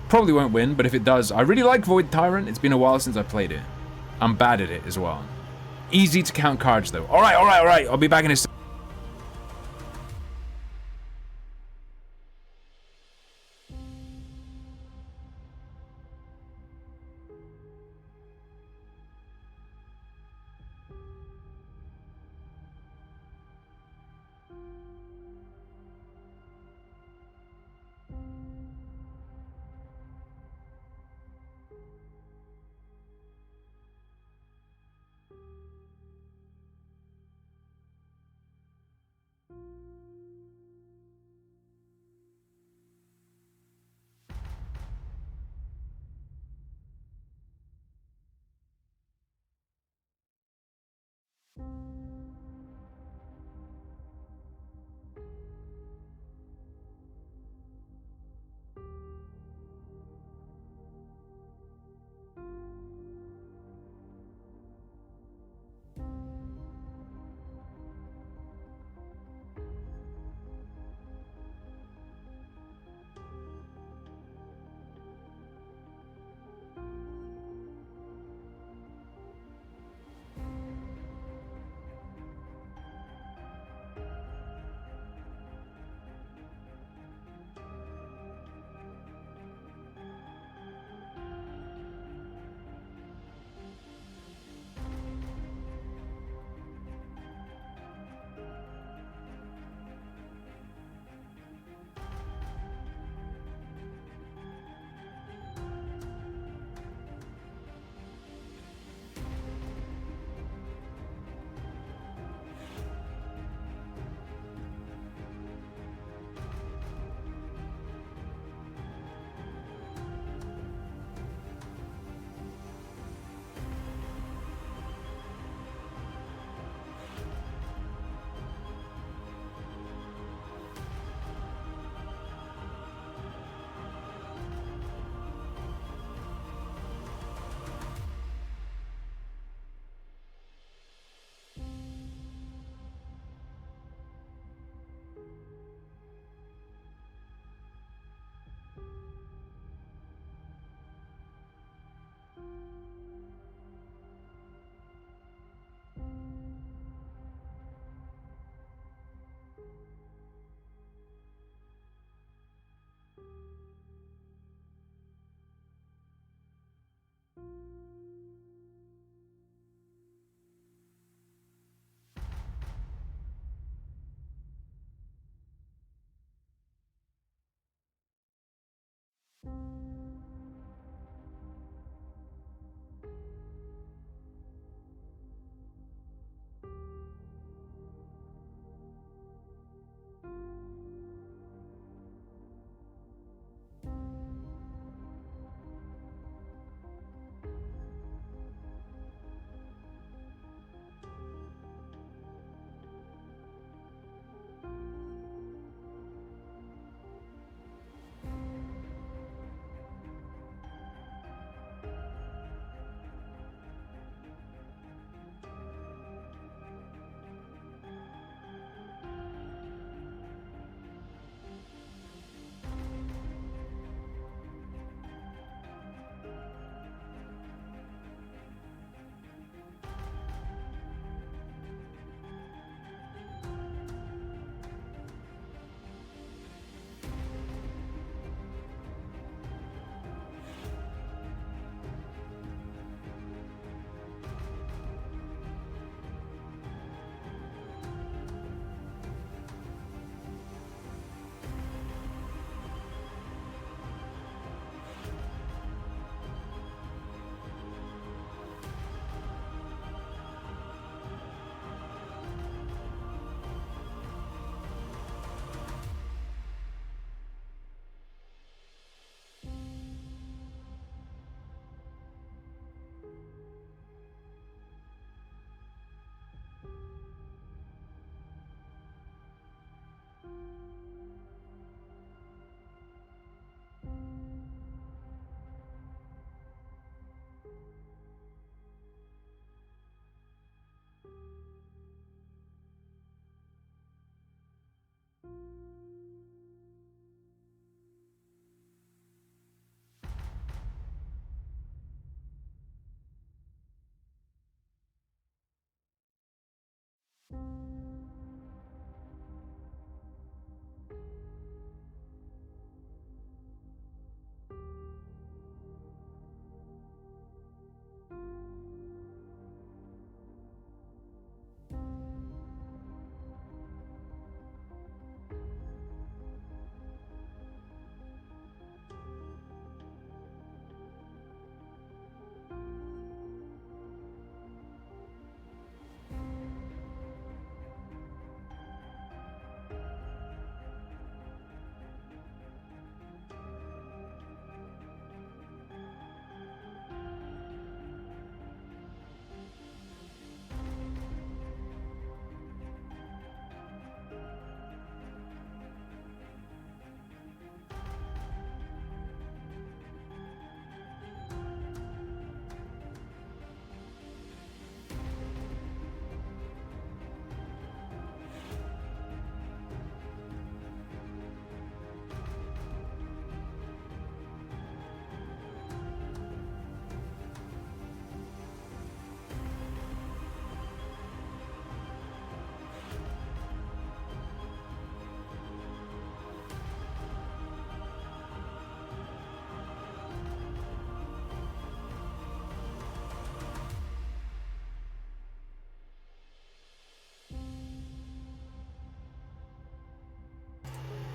Probably won't win, but if it does, I really like Void Tyrant. It's been a while since I played it. I'm bad at it as well. Easy to count cards, though. Alright. I'll be back in a second.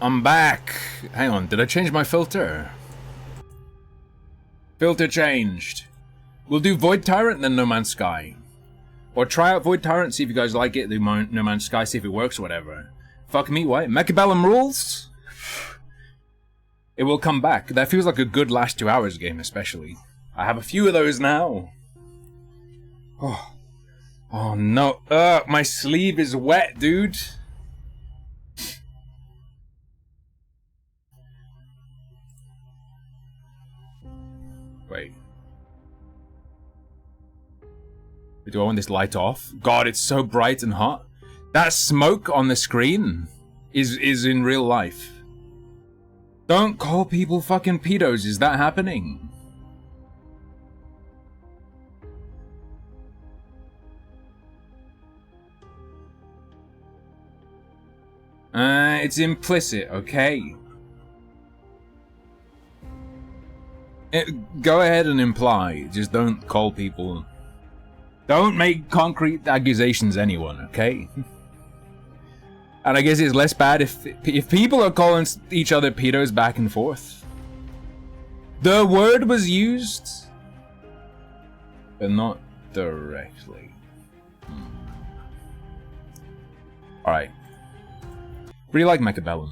I'm back. Hang on, did I change my filter? Filter changed. We'll do Void Tyrant, then No Man's Sky. Or try out Void Tyrant, see if you guys like it, do No Man's Sky, see if it works or whatever. Fuck me, what? BELLIUM rules? It will come back. That feels like a good last 2 hours game, especially. I have a few of those now. Oh, oh no. My sleeve is wet, dude. Wait. Do I want this light off? God, it's so bright and hot. That smoke on the screen is in real life. Don't call people fucking pedos. Is that happening? It's implicit, okay? Go ahead and imply. Just don't call people. Don't make concrete accusations anyone, okay? And I guess it's less bad if people are calling each other pedos back and forth. The word was used, but not directly. Alright. Really like BELLIUM.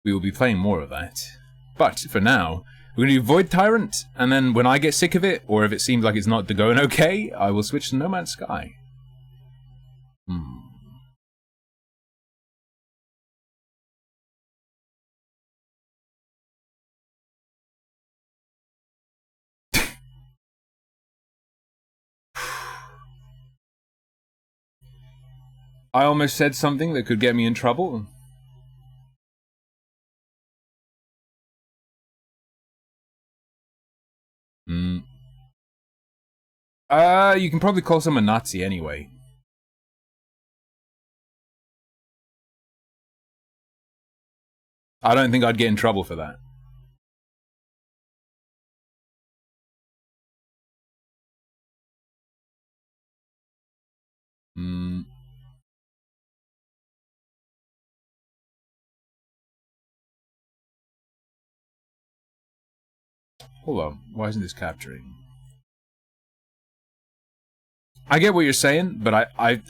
We will be playing more of that. But, for now, we're going to do Void Tyrant, and then when I get sick of it, or if it seems like it's not going okay, I will switch to No Man's Sky. I almost said something that could get me in trouble. You can probably call someone Nazi anyway. I don't think I'd get in trouble for that. Hold on, why isn't this capturing? I get what you're saying, but I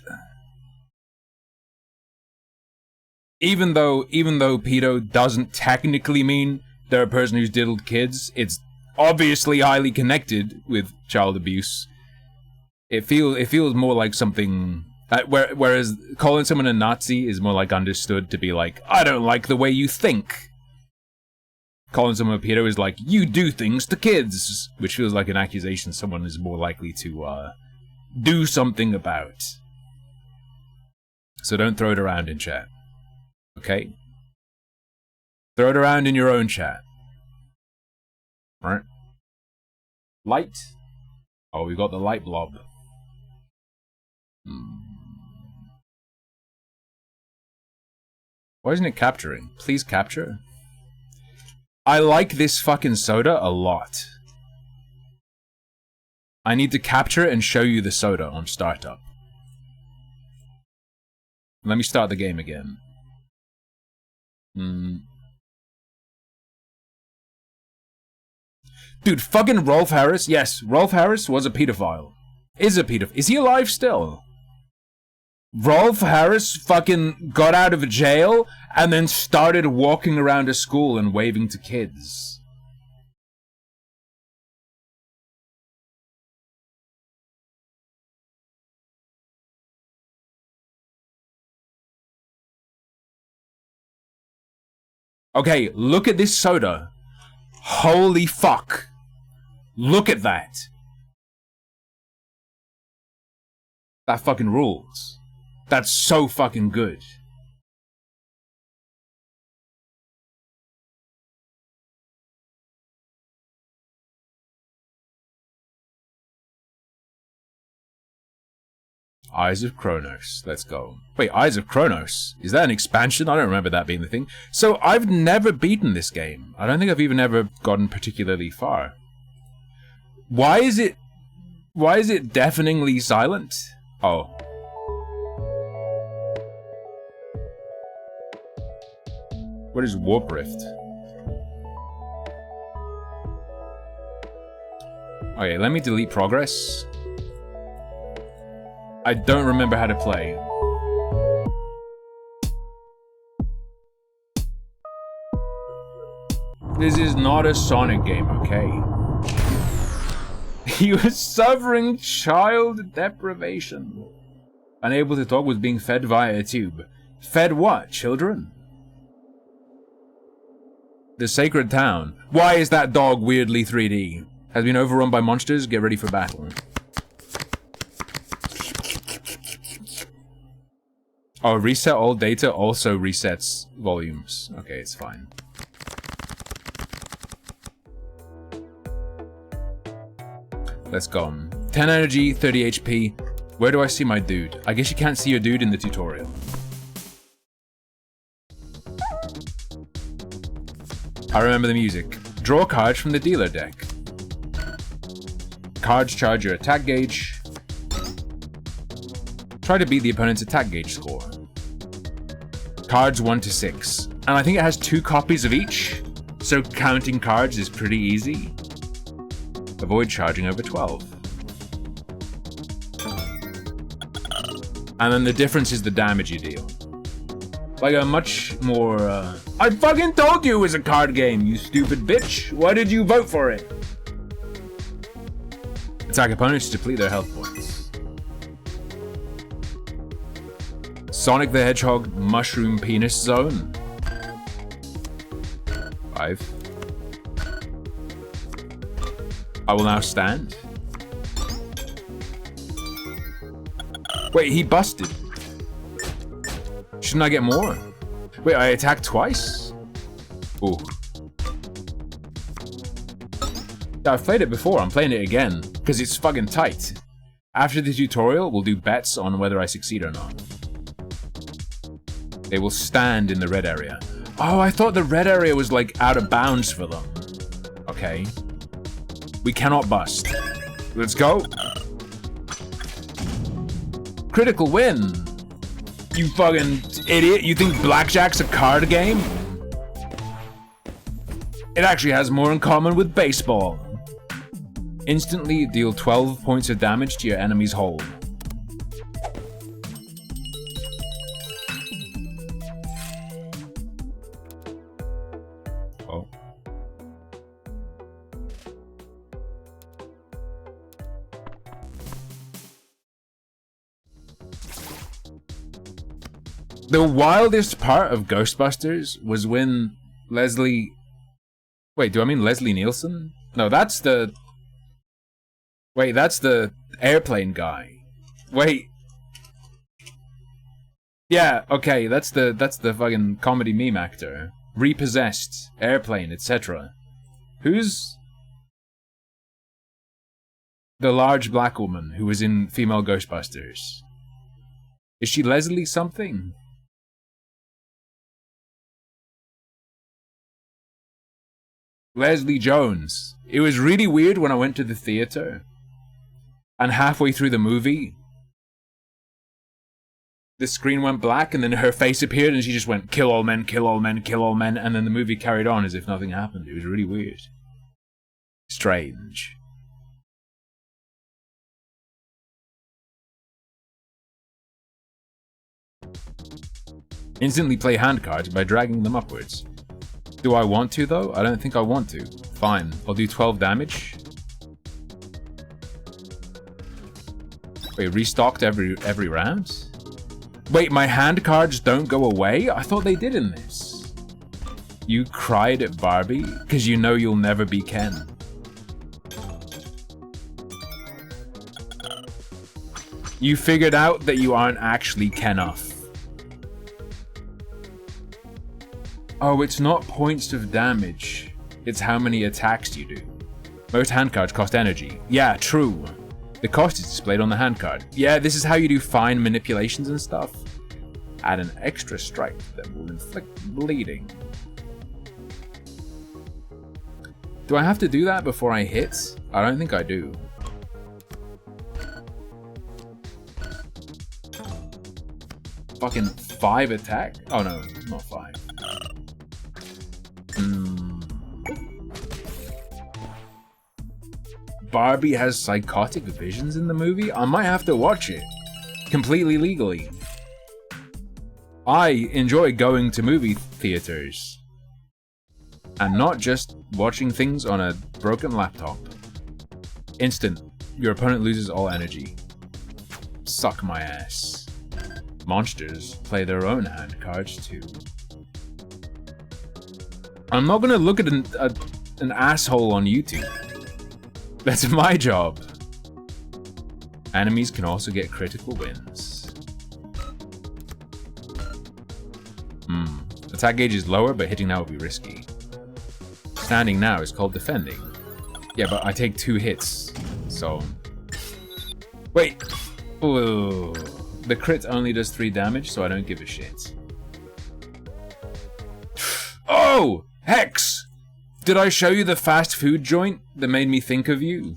even though pedo doesn't technically mean they're a person who's diddled kids, it's obviously highly connected with child abuse. It feels more like something whereas calling someone a Nazi is more like understood to be like, I don't like the way you think. Calling someone a pedo is like, you do things to kids, which feels like an accusation someone is more likely to do something about. So don't throw it around in chat. Okay? Throw it around in your own chat. Right? Light. Oh, we got the light blob. Why isn't it capturing? Please capture. I like this fucking soda a lot. I need to capture it and show you the soda on startup. Let me start the game again. Dude, fucking Rolf Harris. Yes, Rolf Harris was a pedophile. Is a pedophile. Is he alive still? Rolf Harris fucking got out of jail and then started walking around a school and waving to kids. Okay, look at this soda. Holy fuck. Look at that. That fucking rules. That's so fucking good. Eyes of Kronos. Let's go. Wait, Eyes of Kronos? Is that an expansion? I don't remember that being the thing. So, I've never beaten this game. I don't think I've even ever gotten particularly far. Why is it deafeningly silent? Oh. What is Warp Rift? Okay, let me delete progress. I don't remember how to play. This is not a Sonic game, okay? He was suffering child deprivation. Unable to talk, was being fed via a tube. Fed what, children? The Sacred Town. Why is that dog weirdly 3D? Has been overrun by monsters, get ready for battle. Oh, reset all data also resets volumes. Okay, it's fine. Let's go. 10 energy, 30 HP. Where do I see my dude? I guess you can't see your dude in the tutorial. I remember the music. Draw cards from the dealer deck. Cards charge your attack gauge. Try to beat the opponent's attack gauge score. Cards 1 to 6. And I think it has 2 copies of each, so counting cards is pretty easy. Avoid charging over 12. And then the difference is the damage you deal. Like a much more, I fucking told you it was a card game, you stupid bitch! Why did you vote for it? Attack opponents to deplete their health points. Sonic the Hedgehog Mushroom Penis Zone. 5. I will now stand. Wait, he busted. Shouldn't I get more? Wait, I attacked twice? Ooh. Yeah, I've played it before, I'm playing it again, because it's fucking tight. After the tutorial, we'll do bets on whether I succeed or not. They will stand in the red area. Oh, I thought the red area was like out of bounds for them. Okay. We cannot bust. Let's go. Critical win. You fucking idiot. You think blackjack's a card game? It actually has more in common with baseball. Instantly deal 12 points of damage to your enemy's hold. Oh. The wildest part of Ghostbusters was when Leslie... Wait, do I mean Leslie Nielsen? No, that's the... Wait, that's the airplane guy. Wait. Yeah, okay, that's the fucking comedy meme actor. Repossessed, airplane, etc. Who's... the large black woman who was in Female Ghostbusters? Is she Leslie something? Leslie Jones. It was really weird when I went to the theater, and halfway through the movie, the screen went black, and then her face appeared, and she just went, "Kill all men, kill all men, kill all men," and then the movie carried on as if nothing happened. It was really weird. Strange. Instantly play hand cards by dragging them upwards. Do I want to, though? I don't think I want to. Fine, I'll do 12 damage. Wait, restocked every round? Wait, my hand cards don't go away? I thought they did in this. You cried at Barbie? Because you know you'll never be Ken. You figured out that you aren't actually Ken-off. Oh, it's not points of damage. It's how many attacks you do. Most hand cards cost energy. Yeah, true. The cost is displayed on the hand card. Yeah, this is how you do fine manipulations and stuff. Add an extra strike that will inflict bleeding. Do I have to do that before I hit? I don't think I do. Fucking 5 attack? Oh no, not 5. Barbie has psychotic visions in the movie? I might have to watch it. Completely legally. I enjoy going to movie theaters. And not just watching things on a broken laptop. Instant. Your opponent loses all energy. Suck my ass. Monsters play their own hand cards too. I'm not gonna look at an asshole on YouTube. That's my job. Enemies can also get critical wins. Attack gauge is lower, but hitting now would be risky. Standing now is called defending. Yeah, but I take 2 hits, so... Wait! Ooh. The crit only does 3 damage, so I don't give a shit. Oh! Hex! Did I show you the fast food joint that made me think of you?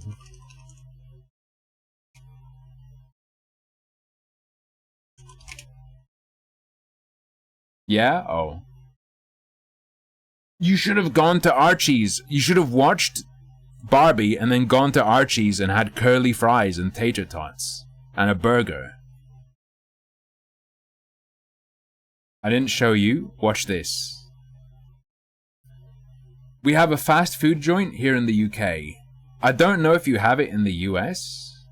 Yeah? Oh. You should have gone to Archie's. You should have watched Barbie and then gone to Archie's and had curly fries and tater tots. And a burger. I didn't show you. Watch this. We have a fast food joint here in the UK. I don't know if you have it in the US.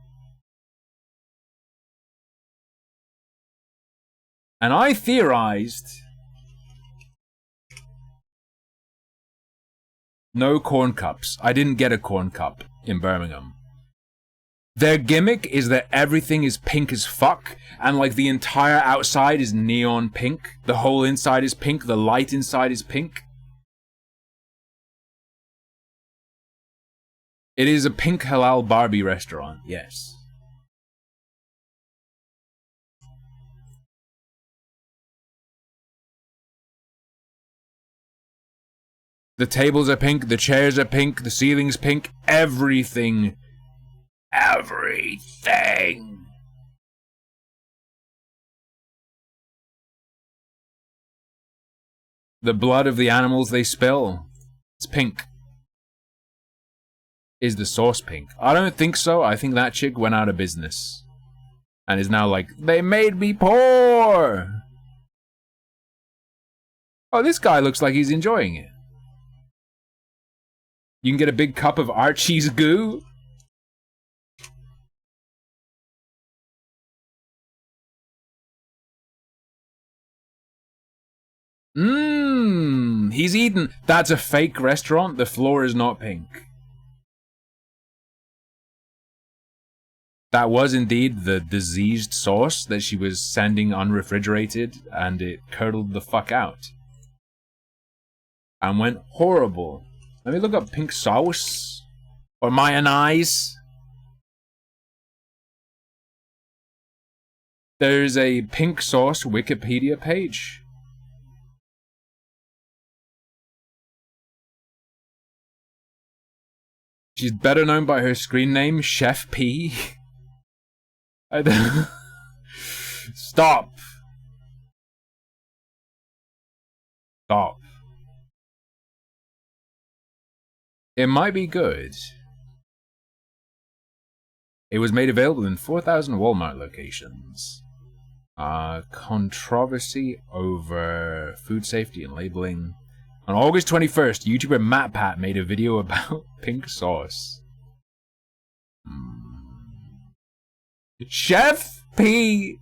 And I theorized... No corn cups. I didn't get a corn cup in Birmingham. Their gimmick is that everything is pink as fuck, and like the entire outside is neon pink. The whole inside is pink, the light inside is pink. It is a pink halal Barbie restaurant, yes. The tables are pink, the chairs are pink, the ceiling's pink, everything. Everything! The blood of the animals they spill, it's pink. Is the sauce pink? I don't think so. I think that chick went out of business. And is now like, they made me poor! Oh, this guy looks like he's enjoying it. You can get a big cup of Archie's goo. He's eaten. That's a fake restaurant. The floor is not pink. That was indeed the diseased sauce that she was sending unrefrigerated, and it curdled the fuck out. And went horrible. Let me look up pink sauce. Or mayonnaise. There's a pink sauce Wikipedia page. She's better known by her screen name, Chef P. Stop. Stop. It might be good. It was made available in 4,000 Walmart locations. Controversy over food safety and labeling. On August 21st, YouTuber MatPat made a video about pink sauce. Chef P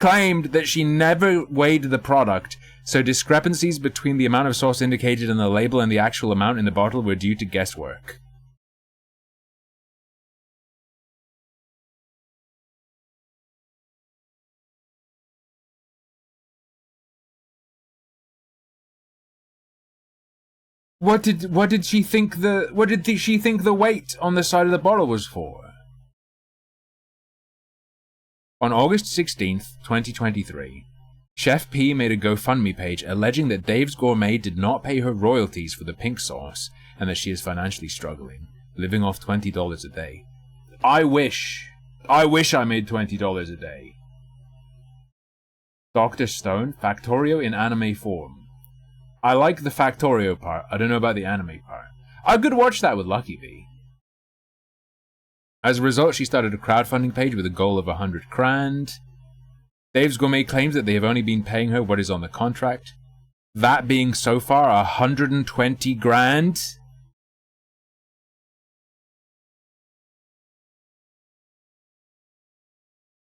claimed that she never weighed the product, so discrepancies between the amount of sauce indicated in the label and the actual amount in the bottle were due to guesswork. What did she think the weight on the side of the bottle was for? On August 16th, 2023, Chef P made a GoFundMe page alleging that Dave's Gourmet did not pay her royalties for the pink sauce and that she is financially struggling, living off $20 a day. I wish I made $20 a day. Dr. Stone, Factorio in anime form. I like the Factorio part, I don't know about the anime part. I could watch that with Lucky V. As a result, she started a crowdfunding page with a goal of 100 grand. Dave's Gourmet claims that they have only been paying her what is on the contract. That being so far 120 grand.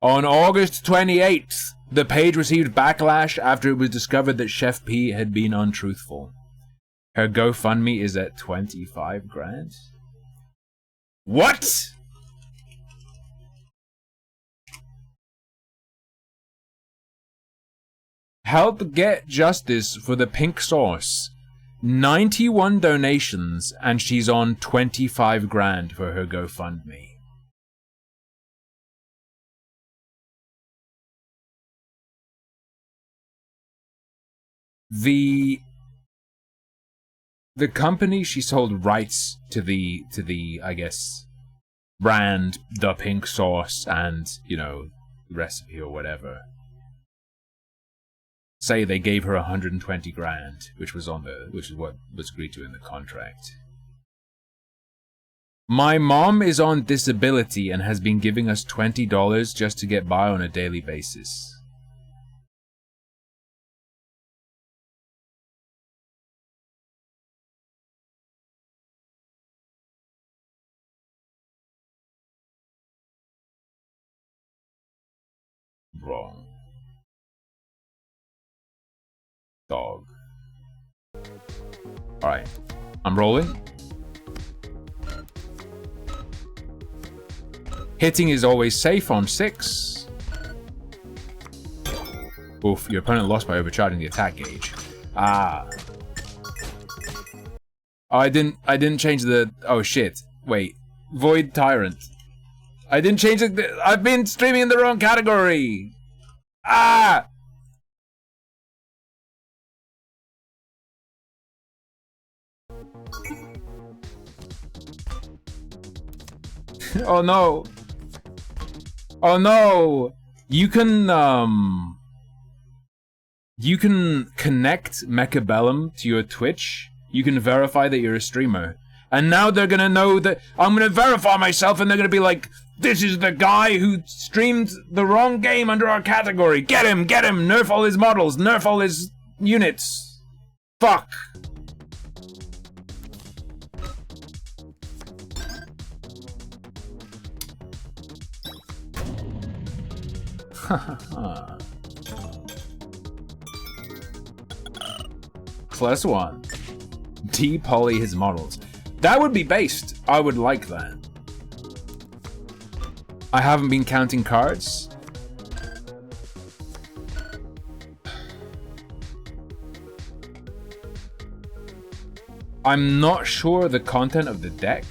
On August 28th, the page received backlash after it was discovered that Chef P had been untruthful. Her GoFundMe is at 25 grand. What? Help get justice for the pink sauce. 91 donations and she's on 25 grand for her GoFundMe. The company she sold rights to the I guess brand, the pink sauce, and you know, the recipe or whatever, say they gave her 120 grand, which is what was agreed to in the contract. My mom is on disability and has been giving us $20 just to get by on a daily basis. Wrong. Dog. Alright. I'm rolling. Hitting is always safe on 6. Oof, your opponent lost by overcharging the attack gauge. Ah. Oh, I didn't change the... Oh shit. Wait. Void Tyrant. I didn't change it. I've been streaming in the wrong category. Ah! Oh no. Oh no. You can connect Mecha BELLIUM to your Twitch. You can verify that you're a streamer. And now they're gonna know that I'm gonna verify myself and they're gonna be like, this is the guy who streamed the wrong game under our category. Get him, nerf all his models, nerf all his units. Fuck. +1. De-poly his models. That would be based. I would like that. I haven't been counting cards. I'm not sure the content of the deck.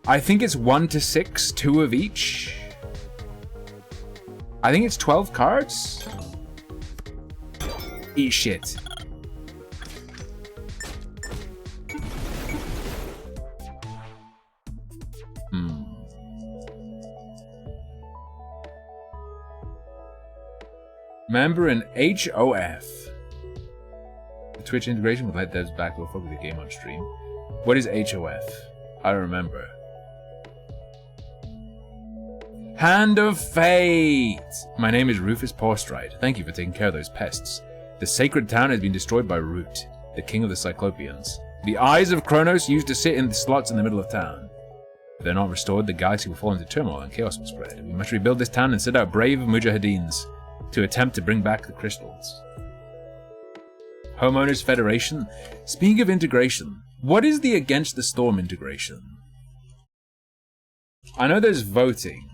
I think it's 1 to 6, 2 of each. I think it's 12 cards. Eat shit. Member in HOF. The Twitch integration would let devs back or fuck with the game on stream. What is HOF? I don't remember. Hand of Fate! My name is Rufus Porstride. Thank you for taking care of those pests. The sacred town has been destroyed by Root, the king of the Cyclopeans. The eyes of Kronos used to sit in the slots in the middle of town. If they're not restored, the galaxy will fall into turmoil and chaos will spread. We must rebuild this town and send out brave mujahideens to attempt to bring back the crystals. Homeowners Federation. Speaking of integration, what is the Against the Storm integration? I know there's voting.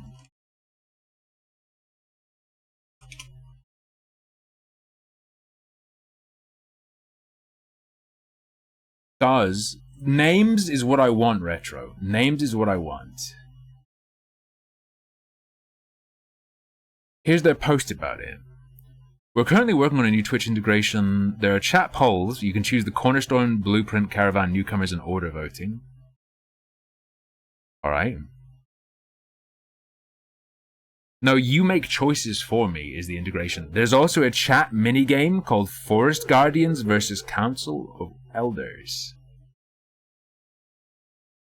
Names is what I want, Retro. Names is what I want. Here's their post about it. We're currently working on a new Twitch integration. There are chat polls. You can choose the Cornerstone, Blueprint, Caravan, Newcomers, and Order voting. Alright. No, you make choices for me is the integration. There's also a chat minigame called Forest Guardians versus Council of Elders.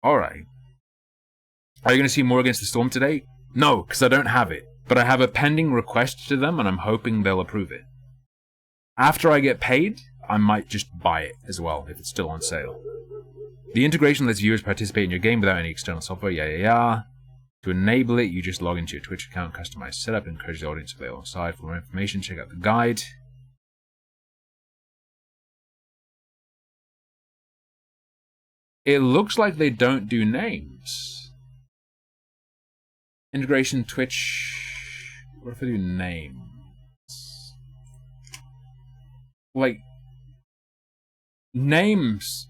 Alright. Are you going to see more Against the Storm today? No, because I don't have it. But I have a pending request to them, and I'm hoping they'll approve it. After I get paid, I might just buy it as well, if it's still on sale. The integration lets viewers participate in your game without any external software, yeah. To enable it, you just log into your Twitch account, customize setup, and encourage the audience to play alongside. For more information, check out the guide. It looks like they don't do names. Integration Twitch. What if I do names? Like, names.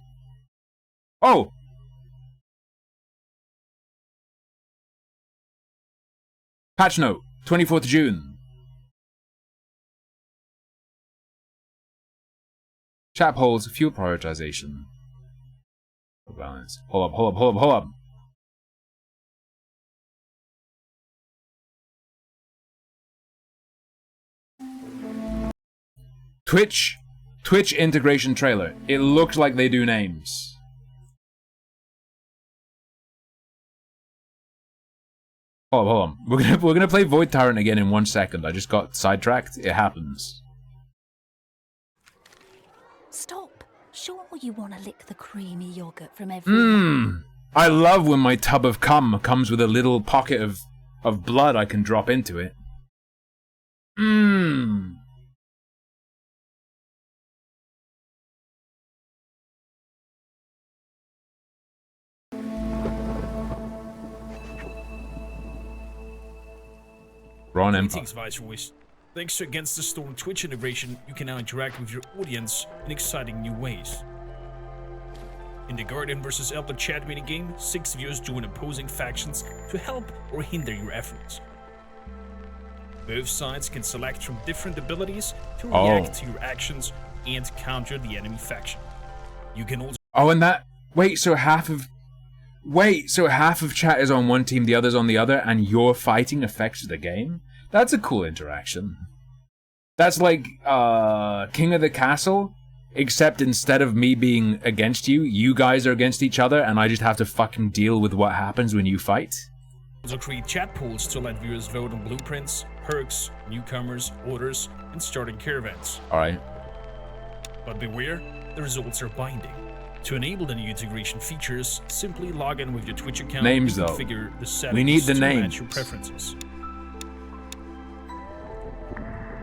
Oh! Patch note, 24th of June. Chap holds fuel prioritization. Balance. Hold up. Twitch integration trailer. It looks like they do names. Hold on. We're gonna play Void Tyrant again in 1 second. I just got sidetracked. It happens. Stop. Sure you want to lick the creamy yogurt from every... I love when my tub of cum comes with a little pocket of blood I can drop into it. Ron Empire. Greetings, Viceroys. Thanks to Against the Storm Twitch integration, you can now interact with your audience in exciting new ways. In the Guardian vs. Elder chat minigame, 6 viewers join opposing factions to help or hinder your efforts. Both sides can select from different abilities to react to your actions and counter the enemy faction. You can also... Oh, and that... Wait, so half of chat is on one team, the other's on the other, and your fighting affects the game? That's a cool interaction. That's like, King of the Castle, except instead of me being against you, you guys are against each other, and I just have to fucking deal with what happens when you fight. Also create chat pools to let viewers vote on blueprints, perks, newcomers, orders, and starting caravans. Alright. But beware, the results are binding. To enable the new integration features, simply log in with your Twitch account names, and though. configure the settings we need the to names. match your preferences.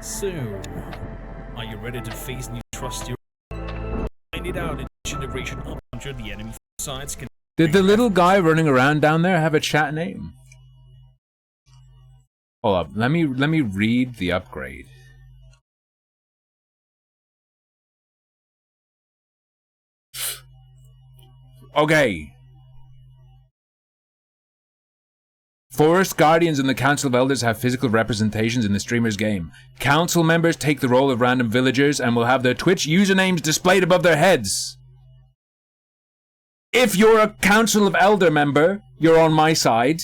So, are you ready to face new trusty? Find it out in integration up under the enemy sides. Did the little guy running around down there have a chat name? Hold up, let me read the upgrade. Okay. Forest Guardians and the Council of Elders have physical representations in the streamer's game. Council members take the role of random villagers and will have their Twitch usernames displayed above their heads. If you're a Council of Elder member, you're on my side,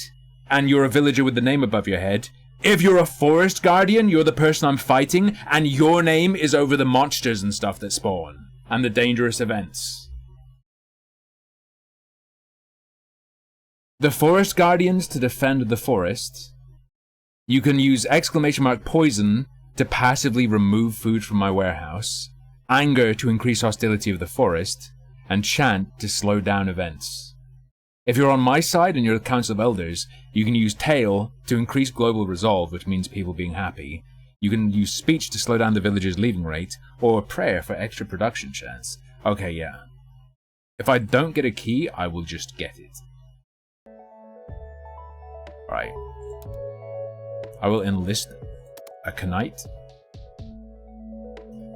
and you're a villager with the name above your head. If you're a Forest Guardian, you're the person I'm fighting, and your name is over the monsters and stuff that spawn, and the dangerous events. The Forest Guardians to defend the forest. You can use !poison to passively remove food from my warehouse, anger to increase hostility of the forest, and chant to slow down events. If you're on my side and you're the Council of Elders, you can use tail to increase global resolve, which means people being happy. You can use speech to slow down the villager's leaving rate, or prayer for extra production chance. Okay, yeah. If I don't get a key, I will just get it. Right. I will enlist a knight.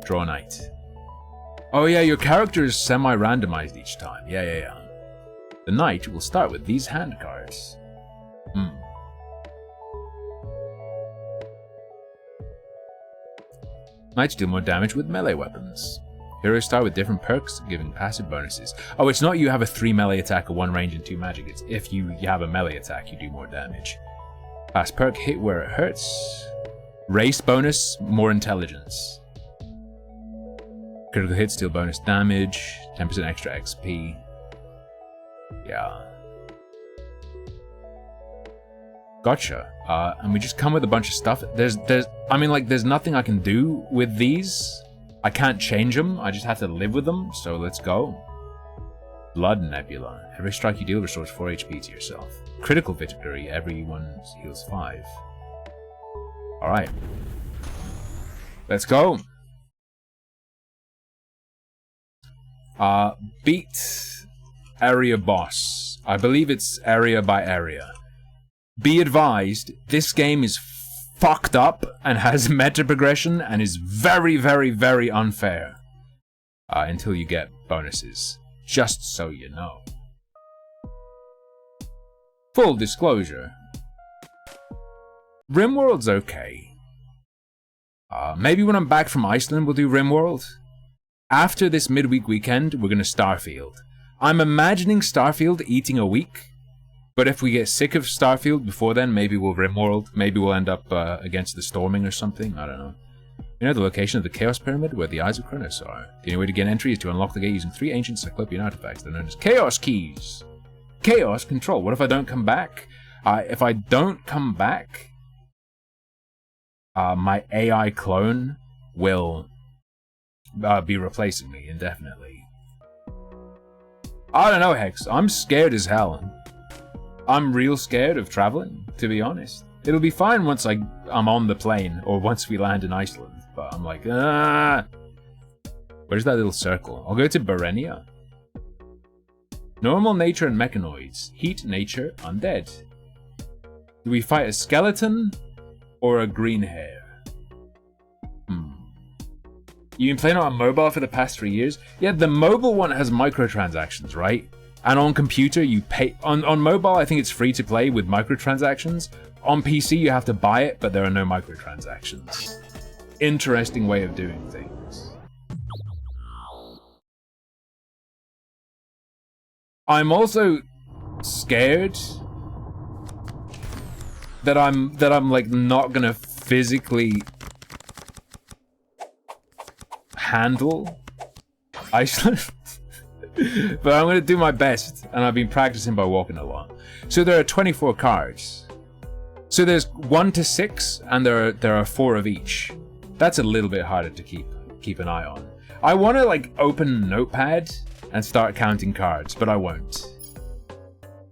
Draw a knight. Oh yeah, your character is semi-randomized each time. Yeah. The knight will start with these hand cards. Knights deal more damage with melee weapons. Heroes start with different perks, giving passive bonuses. Oh, it's not you have a 3 melee attack, a 1 range, and 2 magic. It's if you have a melee attack, you do more damage. Fast perk, hit where it hurts. Race bonus, more intelligence. Critical hit, steal bonus damage. 10% extra XP. Yeah. Gotcha. And we just come with a bunch of stuff. I mean, like, there's nothing I can do with these. I can't change them. I just have to live with them. So let's go. Blood Nebula. Every strike you deal restores 4 HP to yourself. Critical victory. Everyone heals 5. Alright. Let's go. Beat area boss. I believe it's area by area. Be advised, this game is fucked up and has meta progression and is very, very, very unfair. Until you get bonuses. Just so you know. Full disclosure. RimWorld's okay. Maybe when I'm back from Iceland we'll do RimWorld. After this midweek weekend, we're gonna Starfield. I'm imagining Starfield eating a week. But if we get sick of Starfield before then, maybe we'll RimWorld. Maybe we'll end up against the Storming or something. I don't know. You know the location of the Chaos Pyramid where the Eyes of Kronos are. The only way to get entry is to unlock the gate using 3 ancient Cyclopean artifacts. They're known as Chaos Keys. Chaos Control. What if I don't come back? If I don't come back, my AI clone will be replacing me indefinitely. I don't know, Hex. I'm scared as hell. I'm real scared of traveling, to be honest. It'll be fine once I'm on the plane, or once we land in Iceland. But I'm like, Where's that little circle? I'll go to Berenia. Normal nature and mechanoids. Heat, nature, undead. Do we fight a skeleton or a green hair? You've been playing on mobile for the past 3 years? Yeah, the mobile one has microtransactions, right? And on computer, you pay... On mobile, I think it's free to play with microtransactions. On PC, you have to buy it, but there are no microtransactions. Interesting way of doing things. I'm also scared that I'm like not gonna physically handle Iceland. But I'm gonna do my best, and I've been practicing by walking a lot. So there are 24 cards. So there's 1 to 6, and there are 4 of each. That's a little bit harder to keep an eye on. I want to like open Notepad and start counting cards, but I won't.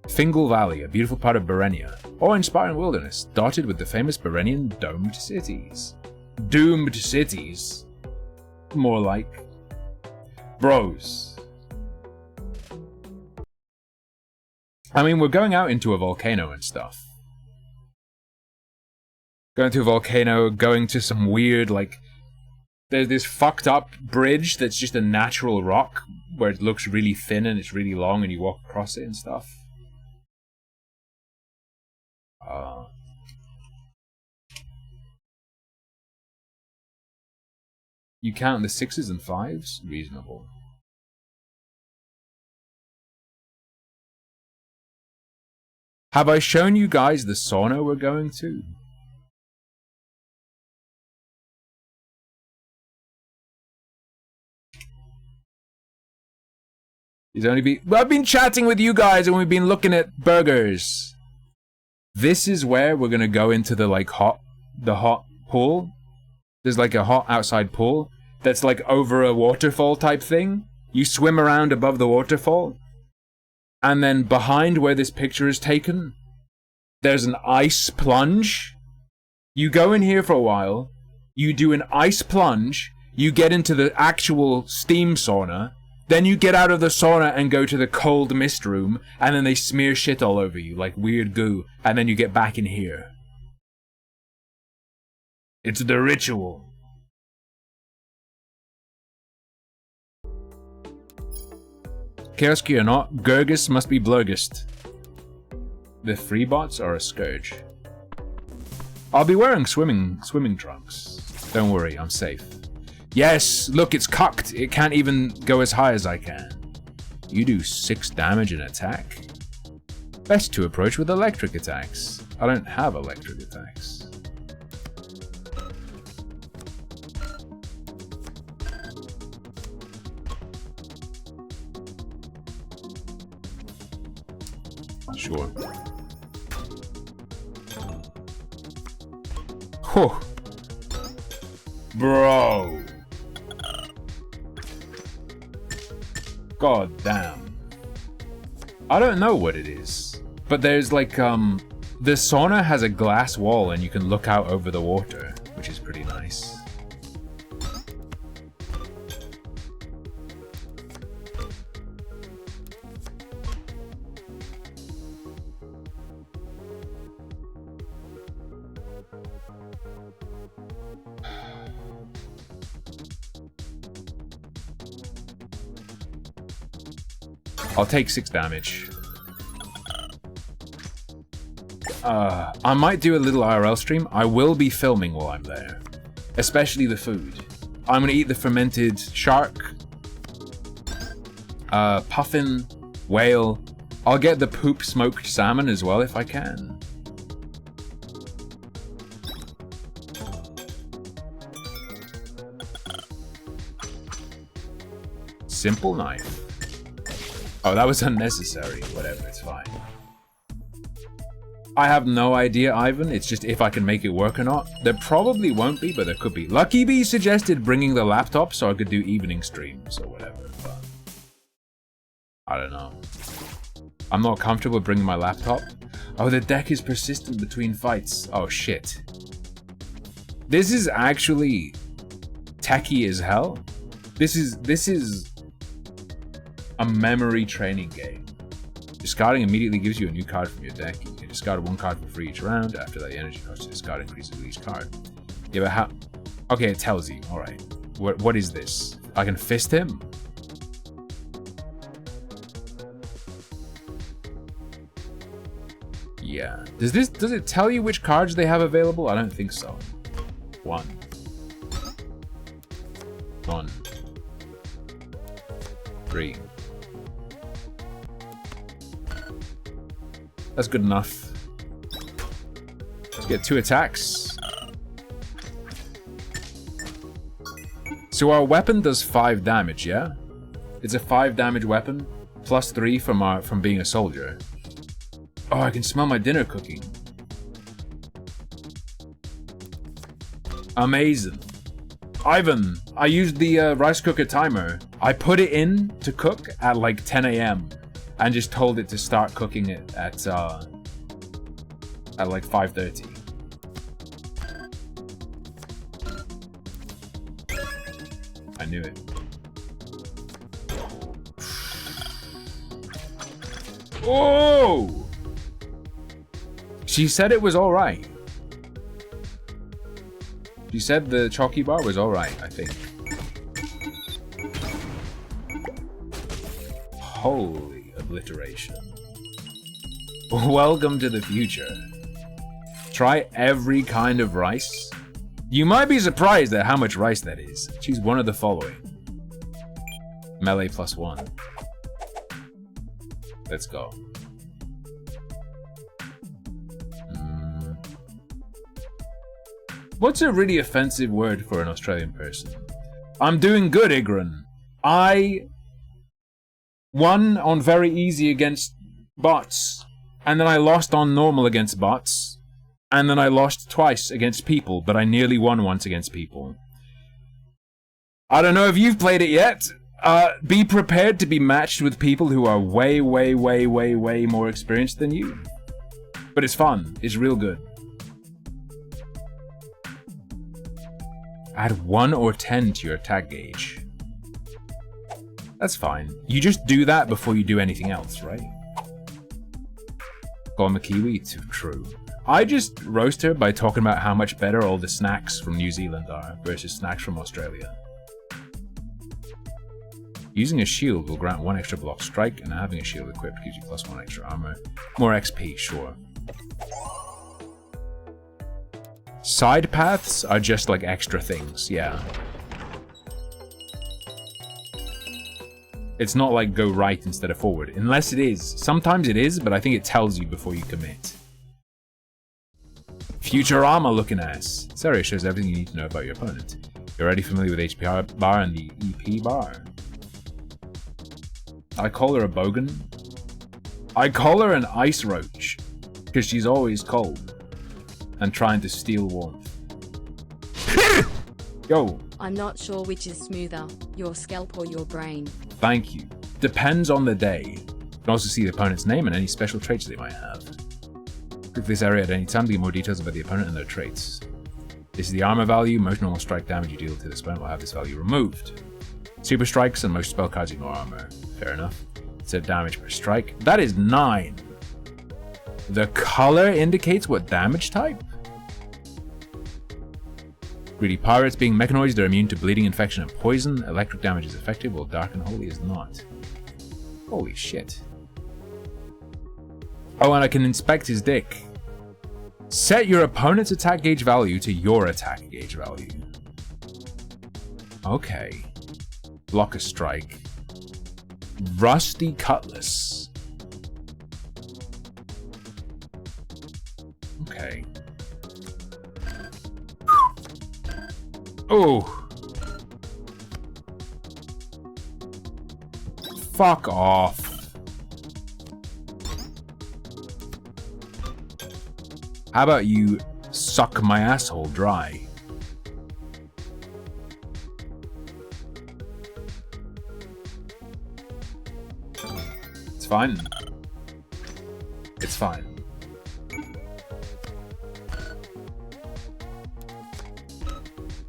Fingal Valley, a beautiful part of Berenia, awe-inspiring wilderness, dotted with the famous Berenian domed cities. Doomed cities? More like. Bros. I mean, we're going out into a volcano and stuff. Going to a volcano, going to some weird, like... There's this fucked up bridge that's just a natural rock, where it looks really thin and it's really long and you walk across it and stuff. You count the 6s and 5s? Reasonable. Have I shown you guys the sauna we're going to? I've been chatting with you guys and we've been looking at burgers. This is where we're gonna go into the like hot pool. There's like a hot outside pool that's like over a waterfall type thing. You swim around above the waterfall. And then behind where this picture is taken, there's an ice plunge. You go in here for a while, you do an ice plunge, you get into the actual steam sauna, then you get out of the sauna and go to the cold mist room, and then they smear shit all over you, like weird goo, and then you get back in here. It's the ritual. Chaoski or not, Gurgis must be Blurgist. The freebots are a scourge. I'll be wearing swimming trunks. Don't worry, I'm safe. Yes, look, it's cocked. It can't even go as high as I can. You do 6 damage in attack? Best to approach with electric attacks. I don't have electric attacks. Sure. Whew. Bro. God damn. I don't know what it is, but there's like, the sauna has a glass wall and you can look out over the water, which is pretty nice. I'll take 6 damage. I might do a little IRL stream. I will be filming while I'm there. Especially the food. I'm gonna eat the fermented shark. Puffin, whale. I'll get the poop smoked salmon as well if I can. Simple knife. Oh, that was unnecessary. Whatever, it's fine. I have no idea, Ivan. It's just if I can make it work or not. There probably won't be, but there could be. Lucky Bee suggested bringing the laptop so I could do evening streams or whatever, but I don't know. I'm not comfortable bringing my laptop. Oh, the deck is persistent between fights. Oh, shit. This is actually techie as hell. This is a memory training game. Discarding immediately gives you a new card from your deck. You can discard 1 card for free each round. After that, the energy cost to discard increases with each card. Yeah, but how? Okay, it tells you. All right. What is this? I can fist him? Yeah. Does it tell you which cards they have available? I don't think so. 1. 1. 3. That's good enough. Let's get 2 attacks. So our weapon does 5 damage, yeah? It's a 5 damage weapon, plus 3 from being a soldier. Oh, I can smell my dinner cooking. Amazing. Ivan, I used the rice cooker timer. I put it in to cook at like 10 AM. And just told it to start cooking it at like 5:30. I knew it. Oh! She said it was all right. She said the chalky bar was all right, I think. Holy obliteration. Welcome to the future. Try every kind of rice. You might be surprised at how much rice that is. Choose one of the following. Melee +1. Let's go. What's a really offensive word for an Australian person? I'm doing good, Igran. I won on very easy against bots, and then I lost on normal against bots, and then I lost twice against people, but I nearly won once against people. I don't know if you've played it yet. Be prepared to be matched with people who are way more experienced than you. But it's fun. It's real good. Add 1 or 10 to your attack gauge. That's fine. You just do that before you do anything else, right? Gone the Kiwi? True. I just roast her by talking about how much better all the snacks from New Zealand are versus snacks from Australia. Using a shield will grant 1 extra block strike, and having a shield equipped gives you +1 extra armor. More XP, sure. Side paths are just like extra things, yeah. It's not like go right instead of forward, unless it is. Sometimes it is, but I think it tells you before you commit. Futurama looking ass. This area shows everything you need to know about your opponent. You're already familiar with HP bar and the EP bar. I call her a bogan. I call her an ice roach, because she's always cold and trying to steal warmth. Yo, I'm not sure which is smoother, your scalp or your brain. thank you. Depends on the day. You can also see the opponent's name and any special traits they might have. Click this area at any time to get more details about the opponent and their traits. This is the armor value. Most normal strike damage you deal to this opponent will have this value removed. Super strikes and most spell cards ignore armor. Fair enough. So damage per strike. That is 9. The color indicates what damage type? Greedy pirates. Being mechanoids, they're immune to bleeding, infection, and poison. Electric damage is effective, while dark and holy is not. Holy shit. Oh, and I can inspect his dick. Set your opponent's attack gauge value to your attack gauge value. Okay. Block a strike. Rusty cutlass. Okay. Oh. Fuck off. How about you suck my asshole dry? It's fine. It's fine.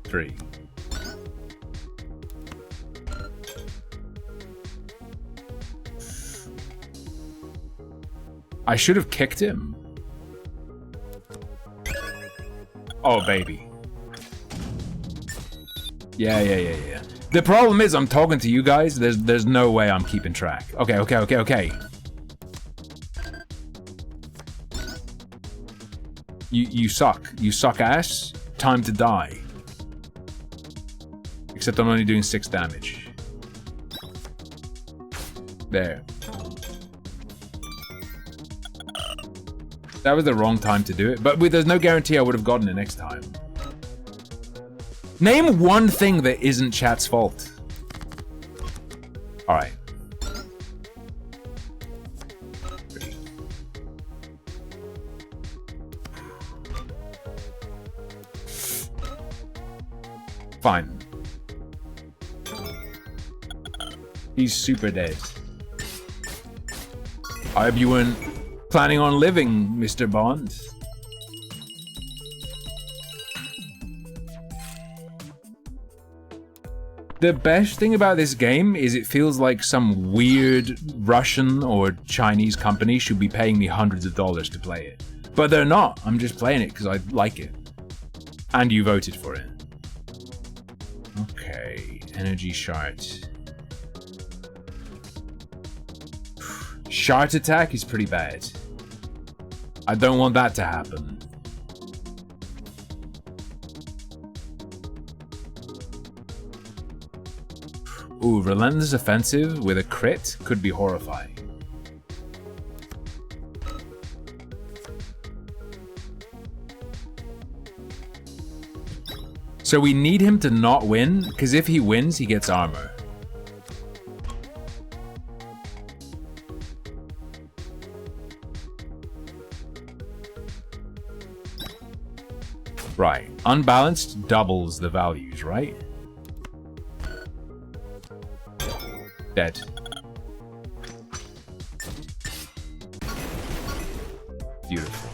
Three. I should have kicked him. Oh, baby. Yeah. The problem is I'm talking to you guys. There's no way I'm keeping track. Okay. You suck. You suck ass. Time to die. Except I'm only doing 6 damage. There. That was the wrong time to do it, but there's no guarantee I would have gotten it next time. Name one thing that isn't chat's fault. Alright. Fine. He's super dead. I hope you weren't planning on living, Mr. Bond. The best thing about this game is it feels like some weird Russian or Chinese company should be paying me hundreds of dollars to play it. But they're not. I'm just playing it because I like it. And you voted for it. Okay, energy shard. Shard attack is pretty bad. I don't want that to happen. Ooh, relentless offensive with a crit could be horrifying. So we need him to not win, because if he wins, he gets armor. Right. Unbalanced doubles the values, right? Dead. Beautiful.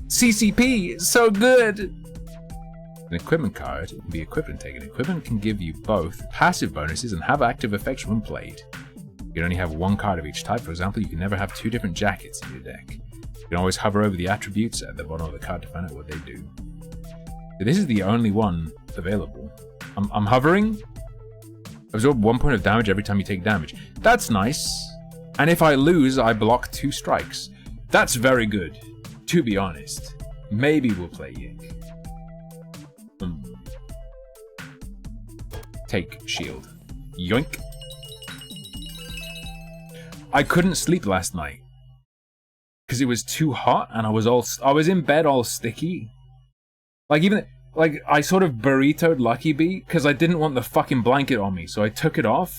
CCP, so good! An equipment card can be equipped and taken. Equipment can give you both passive bonuses and have active effects when played. You can only have one card of each type. For example, you can never have 2 different jackets in your deck. You can always hover over the attributes at the bottom of the card to find out what they do. So this is the only one available. I'm hovering. Absorb 1 point of damage every time you take damage. That's nice. And if I lose, I block 2 strikes. That's very good, to be honest. Maybe we'll play Yik. Take shield. Yoink. I couldn't sleep last night because it was too hot and I was in bed all sticky. Like I sort of burritoed Lucky Bee because I didn't want the fucking blanket on me, so I took it off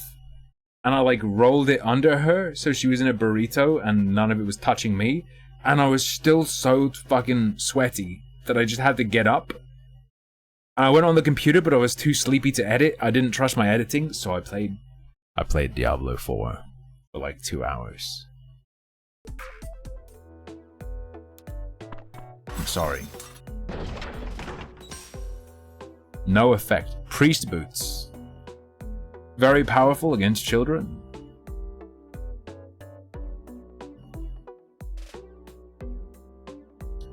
and I like rolled it under her so she was in a burrito and none of it was touching me, and I was still so fucking sweaty that I just had to get up. And I went on the computer, but I was too sleepy to edit. I didn't trust my editing, so I played Diablo 4 for like 2 hours. I'm sorry. No effect. Priest boots. Very powerful against children.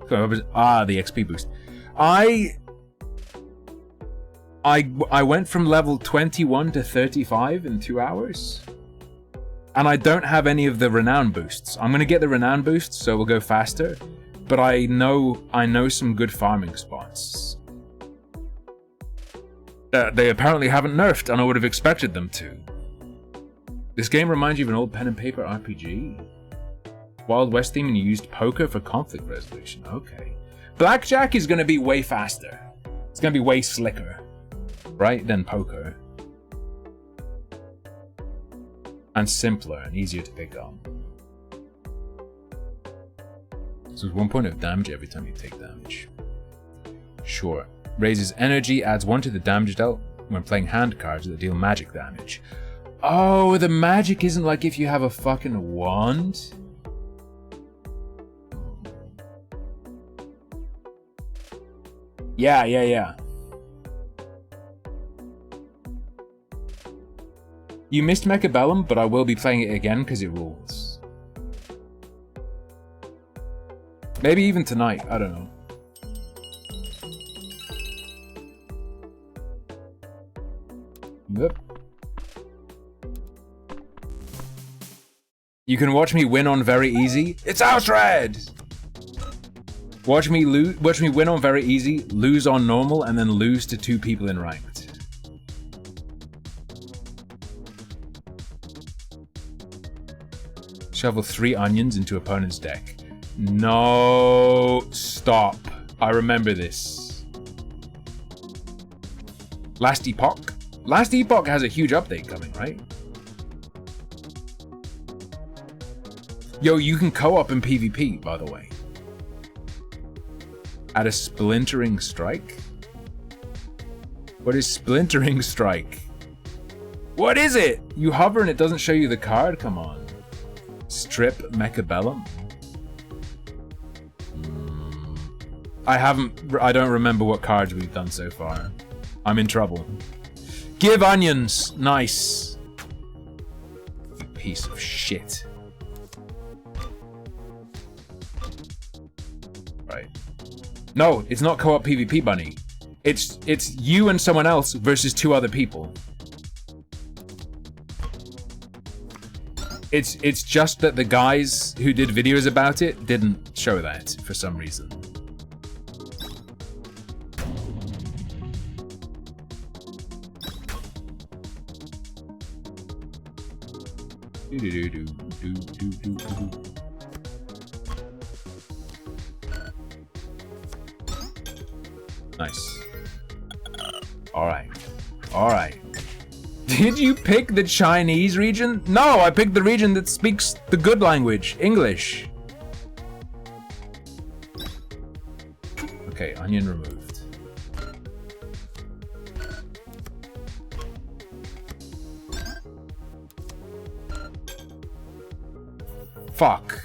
The XP boost. I went from level 21 to 35 in 2 hours. And I don't have any of the renown boosts. I'm gonna get the renown boosts, so we'll go faster. But I know some good farming spots. They apparently haven't nerfed, and I would have expected them to. This game reminds you of an old pen and paper RPG. Wild West theme, and you used poker for conflict resolution. Okay. Blackjack is gonna be way faster. It's gonna be way slicker, right, than poker. And simpler and easier to pick up. So it's 1 point of damage every time you take damage. Sure. Raises energy, adds 1 to the damage dealt when playing hand cards that deal magic damage. Oh, the magic isn't like if you have a fucking wand? Yeah. You missed Mecha BELLIUM, but I will be playing it again because it rules. Maybe even tonight, I don't know. Yep. You can watch me win on very easy. It's Outred! Watch me win on very easy, lose on normal, and then lose to 2 people in ranked. Shovel 3 onions into opponent's deck. No, stop. I remember this. Last Epoch? Last Epoch has a huge update coming, right? Yo, you can co-op in PvP, by the way. Add a splintering strike? What is splintering strike? What is it? You hover and it doesn't show you the card? Come on. Strip Mecha BELLIUM? I don't remember what cards we've done so far. I'm in trouble. Give onions! Nice. You piece of shit. Right. No, it's not co-op PvP, Bunny. It's you and someone else versus 2 other people. It's just that the guys who did videos about it didn't show that for some reason. Nice. Alright. Did you pick the Chinese region? No, I picked the region that speaks the good language, English. Okay, onion removed. Fuck.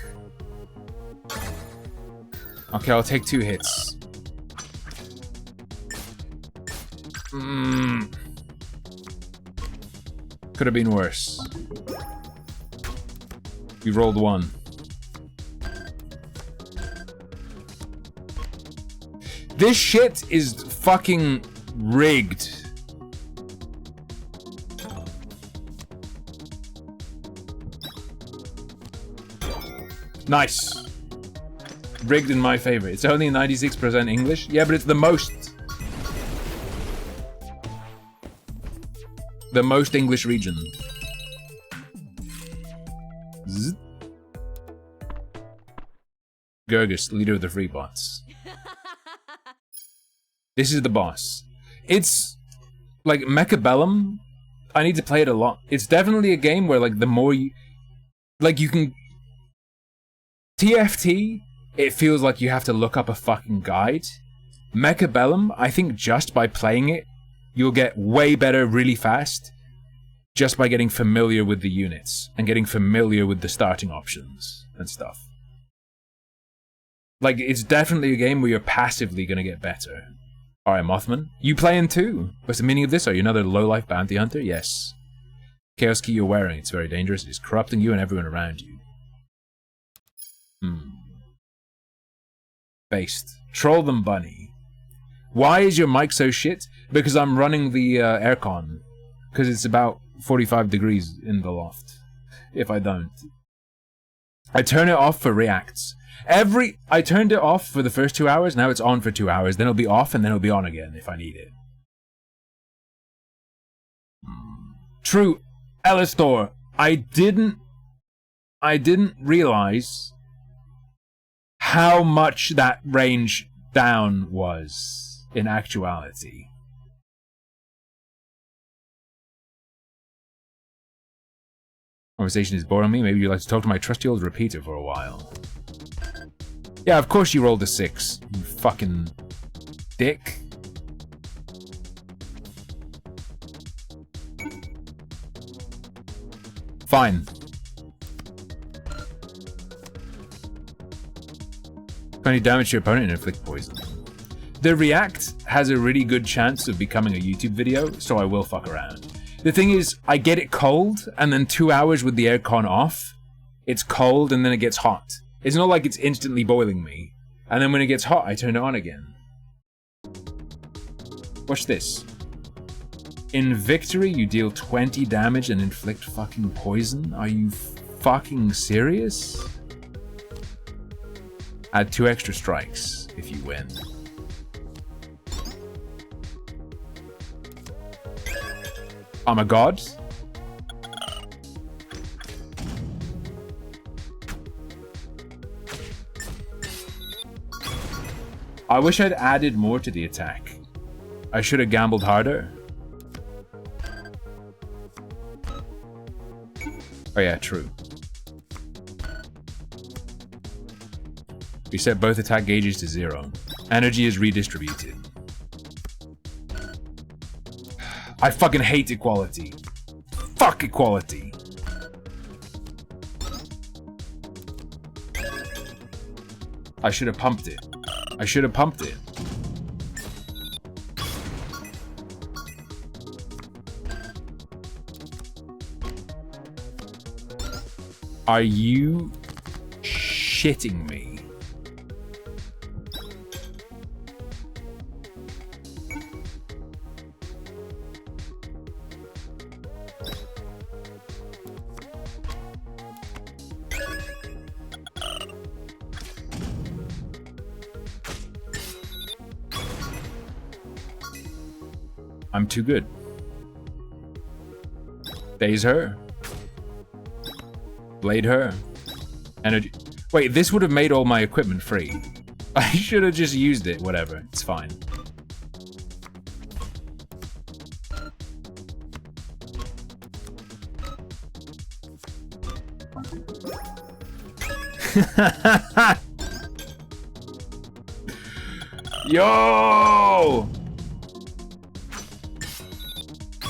Okay, I'll take 2 hits. Could have been worse. We rolled 1. This shit is fucking rigged. Nice. Rigged in my favor. It's only 96% English. Yeah, but it's the most English region. Zzz. Gurgus, leader of the free bots. This is the boss. It's like Mecha BELLIUM. I need to play it a lot. It's definitely a game where like the more you can TFT, it feels like you have to look up a fucking guide. Mecha BELLIUM, I think just by playing it, you'll get way better really fast, just by getting familiar with the units, and getting familiar with the starting options and stuff. Like, it's definitely a game where you're passively gonna get better. Alright, Mothman, you playing too? What's the meaning of this? Are you another low-life bounty hunter? Yes. Chaos key you're wearing, it's very dangerous. It's corrupting you and everyone around you. Based. Troll them, bunny. Why is your mic so shit? Because I'm running the aircon. Because it's about 45 degrees in the loft. If I don't. I turn it off for reacts. I turned it off for the first 2 hours, now it's on for 2 hours, then it'll be off and then it'll be on again if I need it. True, Elistor, I didn't realize how much that range down was in actuality. Conversation is boring me, maybe you'd like to talk to my trusty old repeater for a while. Yeah, of course you rolled a 6, you fucking dick. Fine. 20 damage to your opponent and inflict poison. The react has a really good chance of becoming a YouTube video, so I will fuck around. The thing is, I get it cold, and then 2 hours with the aircon off, it's cold and then it gets hot. It's not like it's instantly boiling me. And then when it gets hot, I turn it on again. Watch this. In victory, you deal 20 damage and inflict fucking poison? Are you fucking serious? Add 2 extra strikes if you win. I'm a god? I wish I'd added more to the attack. I should have gambled harder. Oh yeah, true. We set both attack gauges to 0. Energy is redistributed. I fucking hate equality. Fuck equality. I should have pumped it. I should have pumped it. Are you shitting me? I'm too good. Phase her. Blade her. Energy. Wait, this would have made all my equipment free. I should have just used it. Whatever. It's fine. Yo!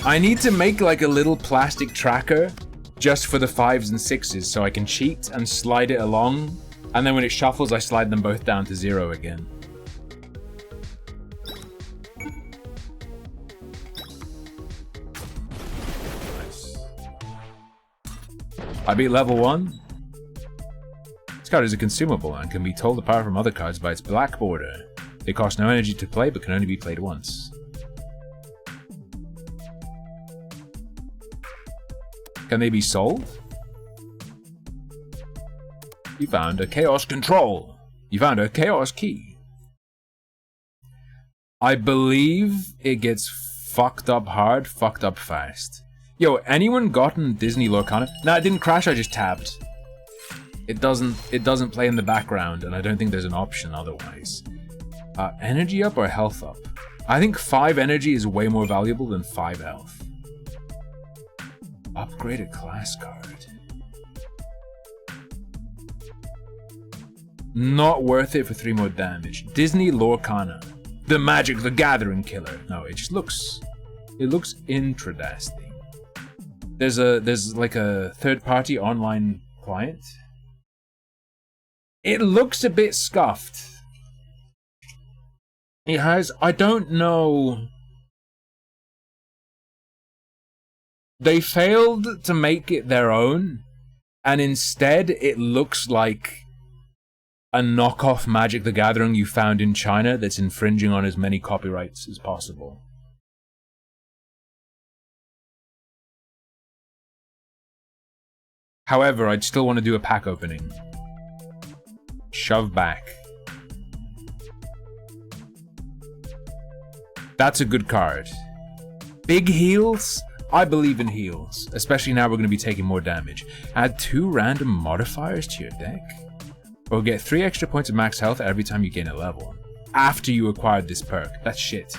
I need to make like a little plastic tracker just for the 5s and 6s so I can cheat and slide it along, and then when it shuffles I slide them both down to 0 again. Nice. I beat level 1. This card is a consumable and can be told apart from other cards by its black border. They cost no energy to play but can only be played once. Can they be sold? You found a chaos control. You found a chaos key. I believe it gets fucked up hard, fucked up fast. Yo, anyone gotten Disney Lorcana? Nah, it didn't crash, I just tabbed. It doesn't play in the background, and I don't think there's an option otherwise. Energy up or health up? I think 5 energy is way more valuable than 5 health. Upgraded class card. Not worth it for 3 more damage. Disney Lorcana. the Magic the Gathering killer. No, it just looks... It looks interesting. There's like a third-party online client. It looks a bit scuffed. It has... I don't know... They failed to make it their own, and instead it looks like a knockoff Magic the Gathering you found in China that's infringing on as many copyrights as possible. However, I'd still want to do a pack opening. Shove back. That's a good card. Big heals? I believe in heals, especially now we're going to be taking more damage. Add 2 random modifiers to your deck. Or get 3 extra points of max health every time you gain a level. After you acquired this perk. That's shit.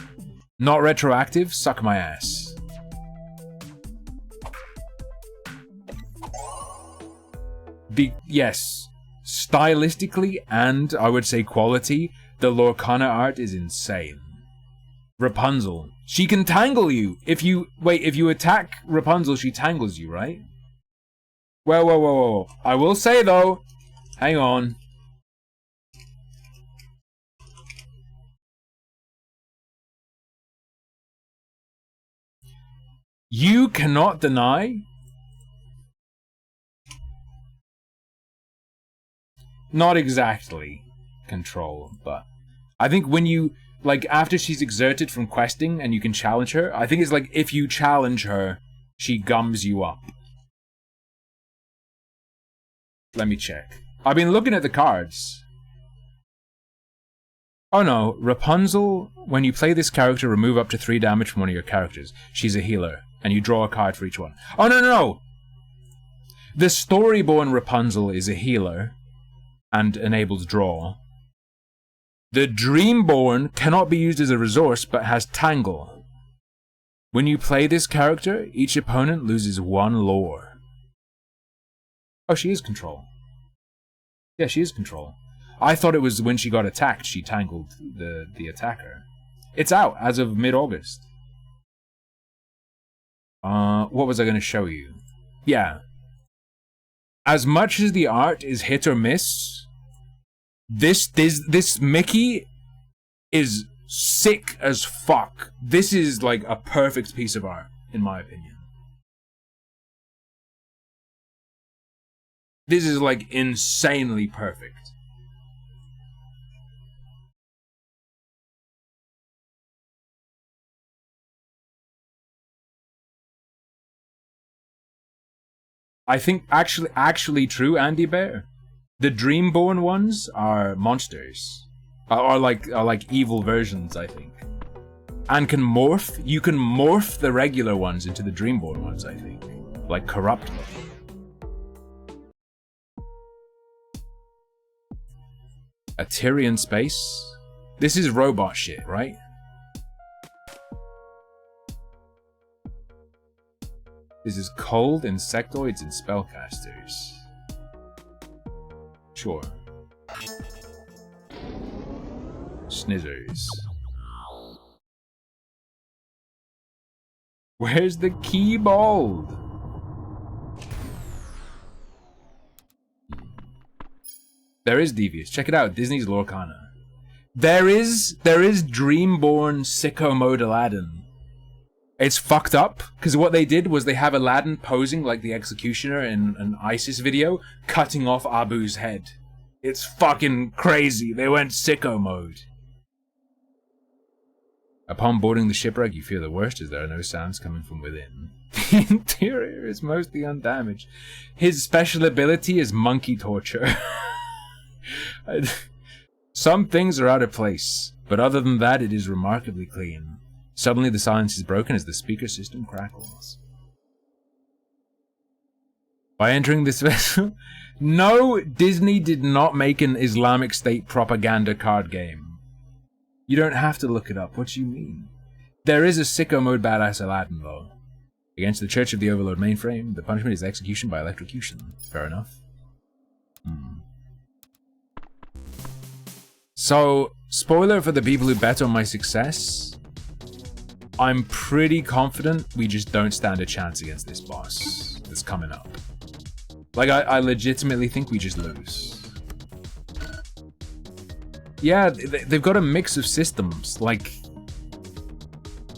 Not retroactive? Suck my ass. Yes. Stylistically and, I would say, quality, the Lorcana art is insane. Rapunzel. She can tangle you! If you attack Rapunzel, she tangles you, right? Whoa. I will say, though... Hang on. You cannot deny... Not exactly control, but... I think when you... Like, after she's exerted from questing and you can challenge her, I think it's like if you challenge her, she gums you up. Let me check. I've been looking at the cards. Oh no, Rapunzel, when you play this character, remove up to 3 damage from one of your characters. She's a healer, and you draw a card for each one. Oh no! The Storyborn Rapunzel is a healer, and enables draw. The Dreamborn cannot be used as a resource, but has Tangle. When you play this character, each opponent loses 1 lore. Oh, she is control. Yeah, she is control. I thought it was when she got attacked, she tangled the attacker. It's out as of mid-August. What was I going to show you? Yeah. As much as the art is hit or miss... This Mickey is sick as fuck. This is like a perfect piece of art, in my opinion. This is like insanely perfect. I think actually true, Andy Bear. The Dreamborn ones are monsters. Are like evil versions, I think. And can morph. You can morph the regular ones into the Dreamborn ones, I think. Like corrupt them. A Tyrian space. This is robot shit, right? This is cold, insectoids, and spellcasters. Sure. Snizzers. Where's the keyboard? There is Devious. Check it out. Disney's Lorcana. There is Dreamborn Sicko Mode Aladdin. It's fucked up, because what they did was they have Aladdin posing like the executioner in an ISIS video, cutting off Abu's head. It's fucking crazy. They went sicko mode. Upon boarding the shipwreck, you fear the worst as there are no sounds coming from within. The interior is mostly undamaged. His special ability is monkey torture. Some things are out of place, but other than that, it is remarkably clean. Suddenly the silence is broken as the speaker system crackles. By entering this vessel... No, Disney did not make an Islamic State propaganda card game. You don't have to look it up. What do you mean? There is a sicko mode badass Aladdin, though. Against the Church of the Overlord mainframe, the punishment is execution by electrocution. Fair enough. So, spoiler for the people who bet on my success. I'm pretty confident we just don't stand a chance against this boss that's coming up. Like, I legitimately think we just lose. Yeah, they've got a mix of systems. Like,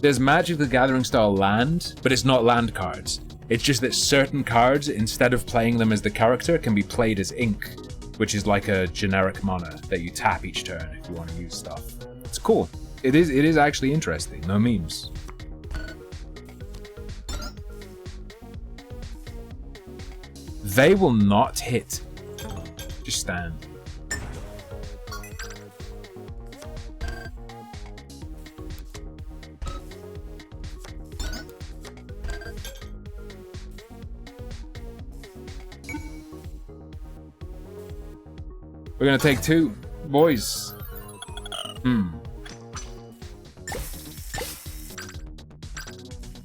there's Magic the Gathering style land, but it's not land cards. It's just that certain cards, instead of playing them as the character, can be played as ink, which is like a generic mana that you tap each turn if you want to use stuff. It's cool. It is actually interesting. No memes. They will not hit. Just stand. We're gonna take 2, boys.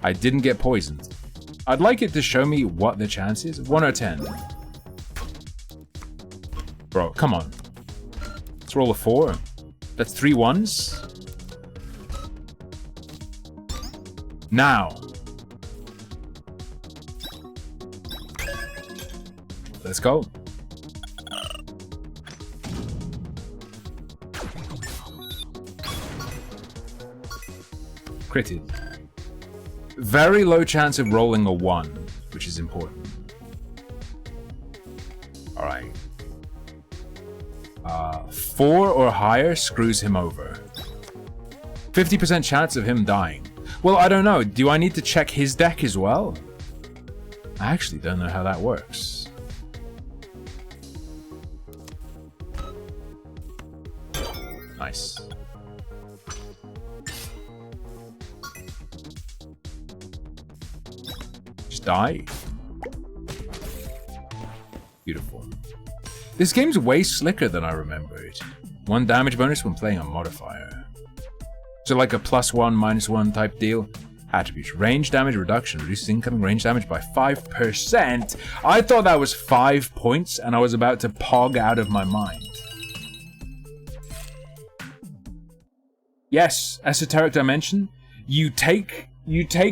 I didn't get poisoned. I'd like it to show me what the chance is. 1 or 10. Bro, come on. Let's roll a 4. That's 3 1s. Now. Let's go. Critted. Very low chance of rolling a 1, which is important. Alright. 4 or higher screws him over. 50% chance of him dying. Well, I don't know. Do I need to check his deck as well? I actually don't know how that works. Nice. Die. Beautiful. This game's way slicker than I remembered. 1 damage bonus when playing a modifier. So like a +1, -1 type deal. Attributes. Range damage reduction. Reduces incoming range damage by 5%. I thought that was 5 points and I was about to pog out of my mind. Yes, esoteric dimension. You take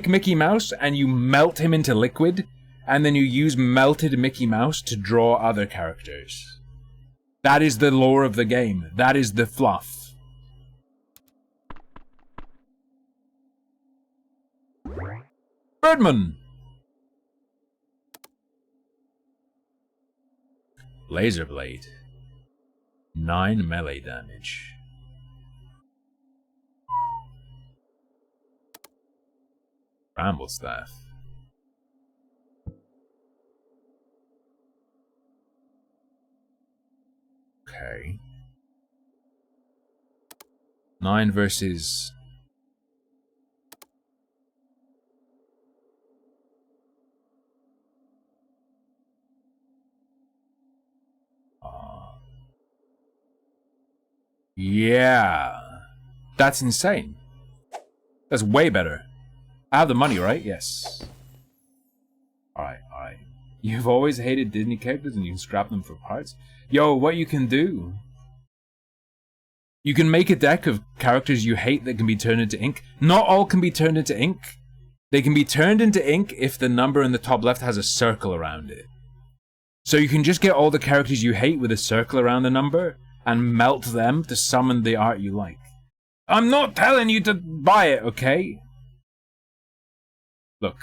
Mickey Mouse and you melt him into liquid, and then you use melted Mickey Mouse to draw other characters. That is the lore of the game. That is the fluff. Birdman! Laser Blade. 9 melee damage. Bramble Staff. Okay. 9 versus... yeah. That's insane. That's way better. I have the money, right? Yes. Alright, alright. You've always hated Disney characters and you can scrap them for parts? Yo, what you can do... You can make a deck of characters you hate that can be turned into ink. Not all can be turned into ink. They can be turned into ink if the number in the top left has a circle around it. So you can just get all the characters you hate with a circle around the number and melt them to summon the art you like. I'm not telling you to buy it, okay? Look.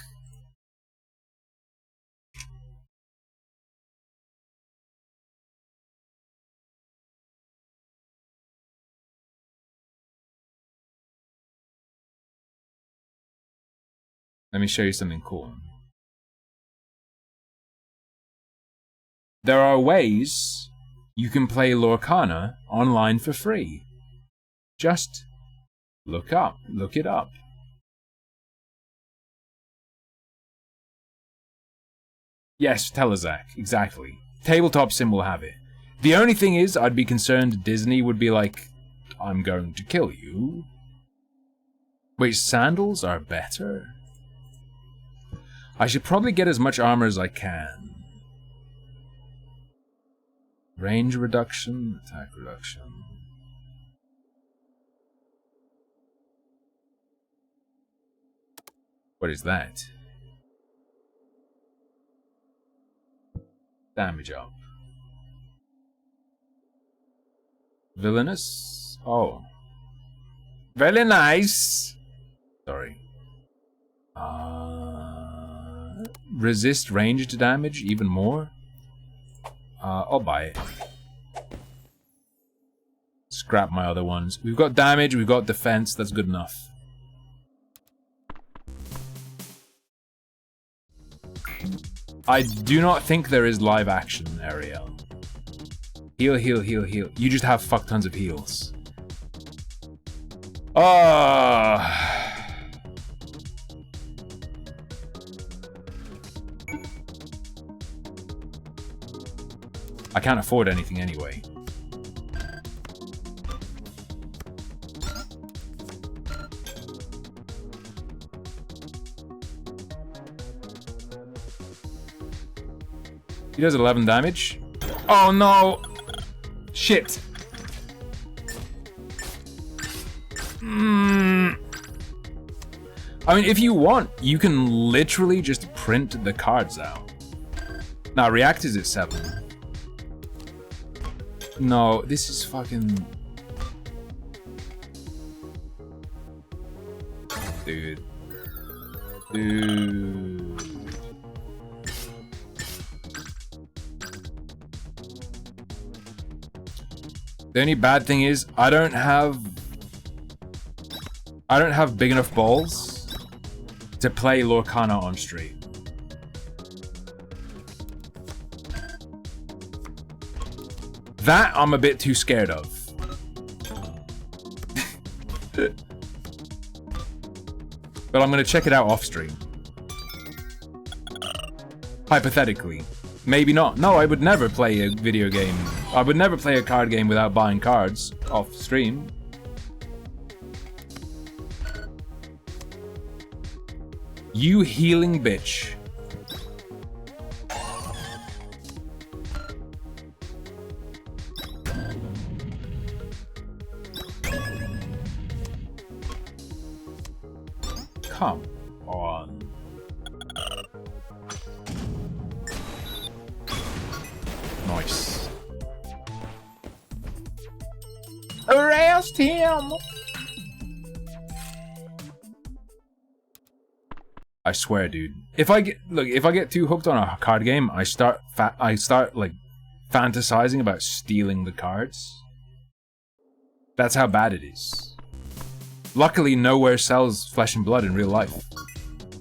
Let me show you something cool. There are ways you can play Lorcana online for free. Just look it up. Yes, Telezak, exactly. Tabletop Sim will have it. The only thing is, I'd be concerned Disney would be like, I'm going to kill you. Wait, sandals are better? I should probably get as much armor as I can. Range reduction, attack reduction. What is that? Damage up. Villainous? Oh. Very nice. Sorry. Resist ranged damage even more? I'll buy it. Scrap my other ones. We've got damage, we've got defense, that's good enough. I do not think there is live action, Ariel. Heal, heal, heal, heal. You just have fuck tons of heals. I can't afford anything anyway. He does 11 damage. Oh no! Shit. I mean, if you want, you can literally just print the cards out. Now, React is at 7. No, this is fucking... Dude. Dude. The only bad thing is, I don't have big enough balls to play Lorcana on stream. That I'm a bit too scared of. But I'm gonna check it out off stream. Hypothetically. Maybe not. No, I would never play a video game. I would never play a card game without buying cards off stream. You healing bitch. Come on. Nice. Arrest him! I swear, dude. If I get too hooked on a card game, I start like fantasizing about stealing the cards. That's how bad it is. Luckily, nowhere sells Flesh and Blood in real life.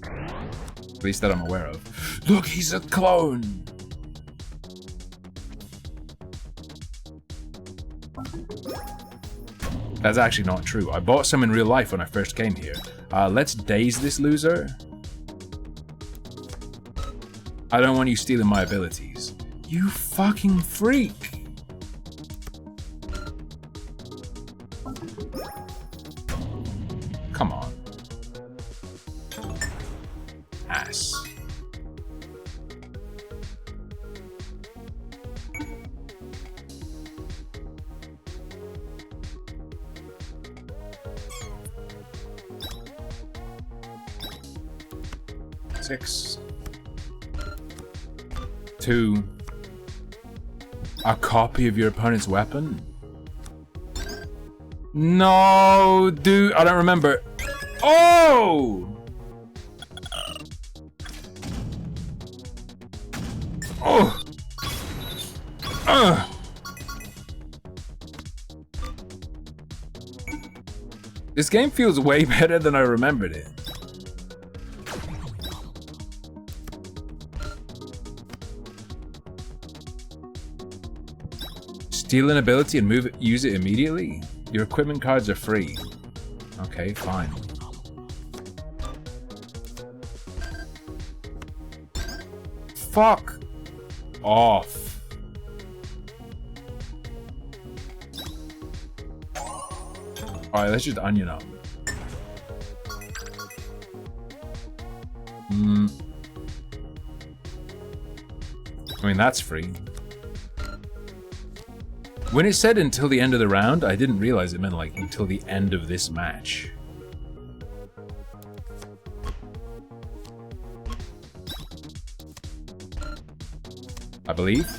At least that I'm aware of. Look, he's a clone! That's actually not true. I bought some in real life when I first came here. Let's daze this loser. I don't want you stealing my abilities. You fucking freak! Come on. Ass. Six. 2. A copy of your opponent's weapon? No, dude, I don't remember. Oh! Oh! This game feels way better than I remembered it. Steal an ability and use it immediately? Your equipment cards are free. Okay, fine. Fuck off. Alright, let's just onion up. I mean, that's free. When it said until the end of the round, I didn't realize it meant like until the end of this match. I believe.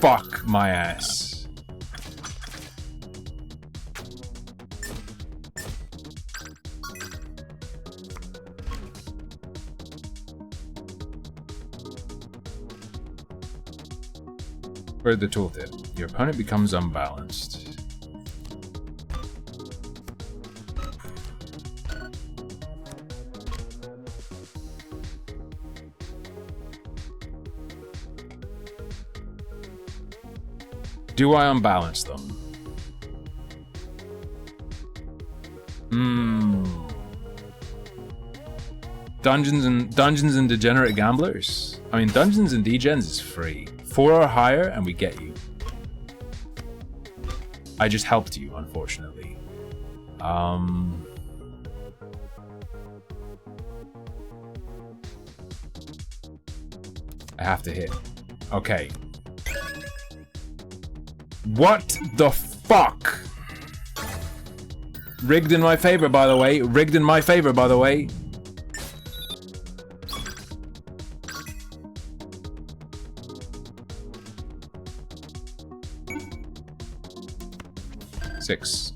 Fuck my ass. For the tooltip, your opponent becomes unbalanced. Do I unbalance them? Dungeons and Degenerate Gamblers? I mean, Dungeons and Degens is free. 4 or higher and we get you. I just helped you, unfortunately. I have to hit. Okay. What the fuck? Rigged in my favor, by the way. Rigged in my favor, by the way. Six.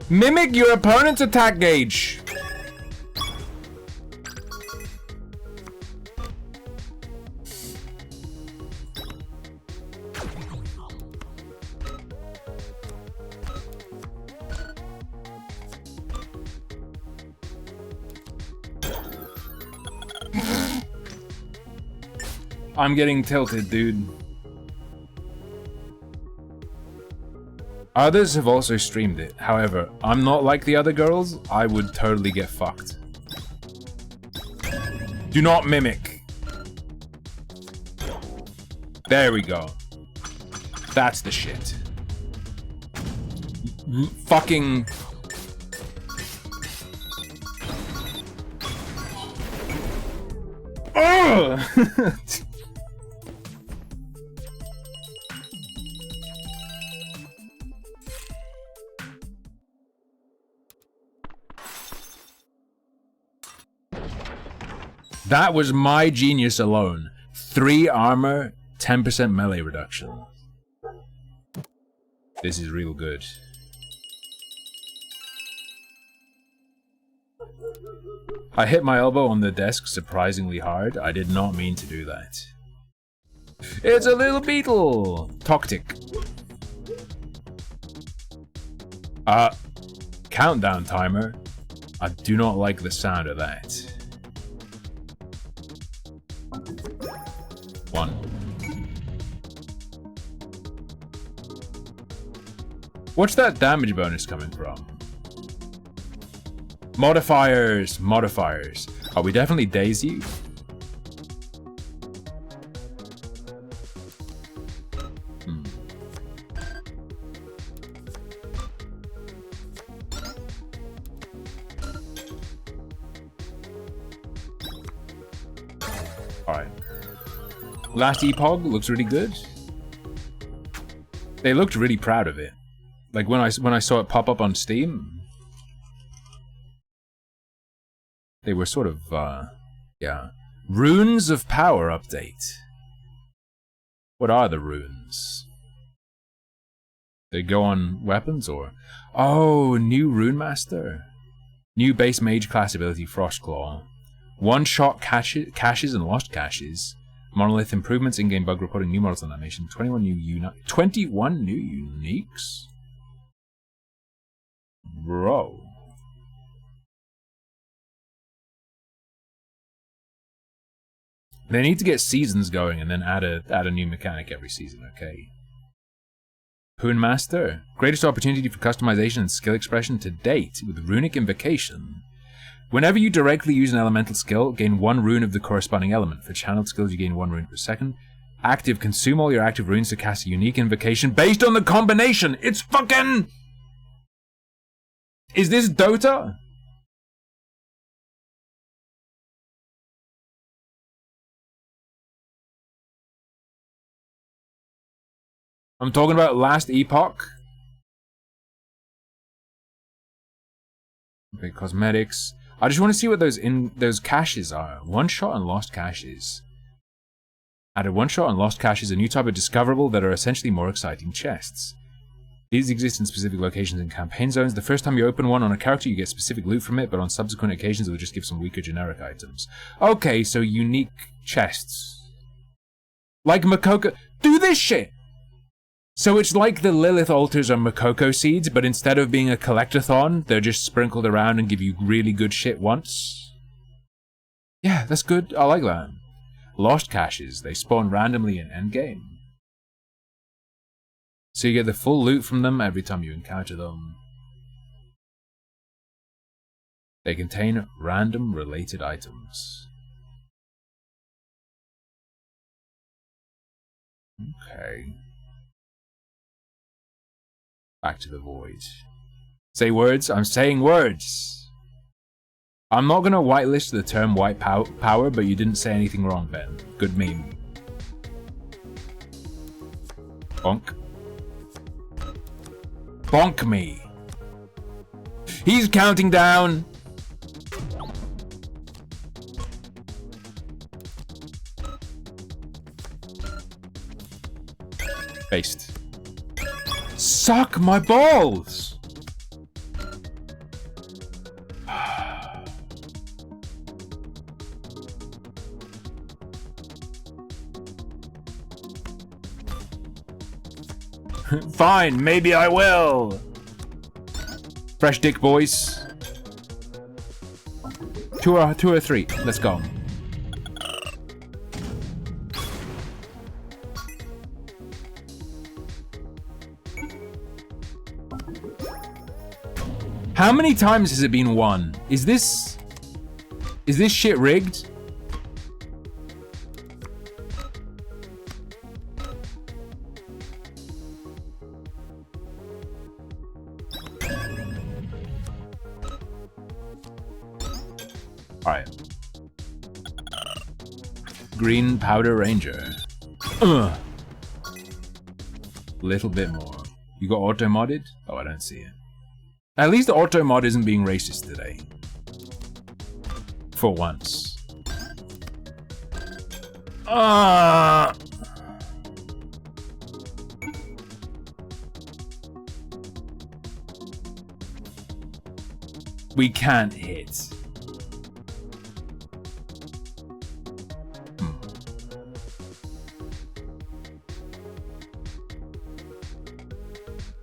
Mimic your opponent's attack gauge. I'm getting tilted, dude. Others have also streamed it. However, I'm not like the other girls. I would totally get fucked. Do not mimic. There we go. That's the shit. Fucking... Ugh! That was my genius alone. 3 armor, 10% melee reduction. This is real good. I hit my elbow on the desk surprisingly hard. I did not mean to do that. It's a little beetle! Toctic. Countdown timer. I do not like the sound of that. 1. What's that damage bonus coming from? Modifiers! Modifiers. Oh, we definitely daze you. Alright. Last Epoch looks really good. They looked really proud of it. Like when I saw it pop up on Steam, they were sort of yeah. Runes of Power update. What are the runes? They go on weapons or? Oh, new Rune Master. New base mage class ability Frostclaw. One-shot caches and lost caches. Monolith improvements, in-game bug reporting, new models on animation, 21 new uniques? Bro. They need to get seasons going and then add a new mechanic every season, okay? Rune Master. Greatest opportunity for customization and skill expression to date with Runic Invocation. Whenever you directly use an elemental skill, gain 1 rune of the corresponding element. For channeled skills, you gain 1 rune per second. Active, consume all your active runes to cast a unique invocation based on the combination. It's fucking... Is this Dota? I'm talking about last Epoch. Okay, cosmetics. I just want to see what those caches are. One-shot and lost caches. Added one-shot and lost caches, a new type of discoverable that are essentially more exciting chests. These exist in specific locations in campaign zones. The first time you open one on a character, you get specific loot from it, but on subsequent occasions, it will just give some weaker generic items. Okay, so unique chests. Like Makoko. Do this shit! So it's like the Lilith altars or Makoko seeds, but instead of being a collectathon, they're just sprinkled around and give you really good shit once. Yeah, that's good. I like that. Lost caches. They spawn randomly in endgame. So you get the full loot from them every time you encounter them. They contain random related items. Okay. Back to the void. Say words? I'm saying words! I'm not gonna whitelist the term white power, but you didn't say anything wrong, Ben. Good meme. Bonk. Bonk me! He's counting down! Based. Suck my balls! Fine, maybe I will. Fresh dick, boys. Two or three. Let's go. How many times has it been won? Is this shit rigged? Alright. Green Powder Ranger. Little bit more. You got auto-modded? Oh, I don't see it. At least the auto-mod isn't being racist today. For once. We can't hit.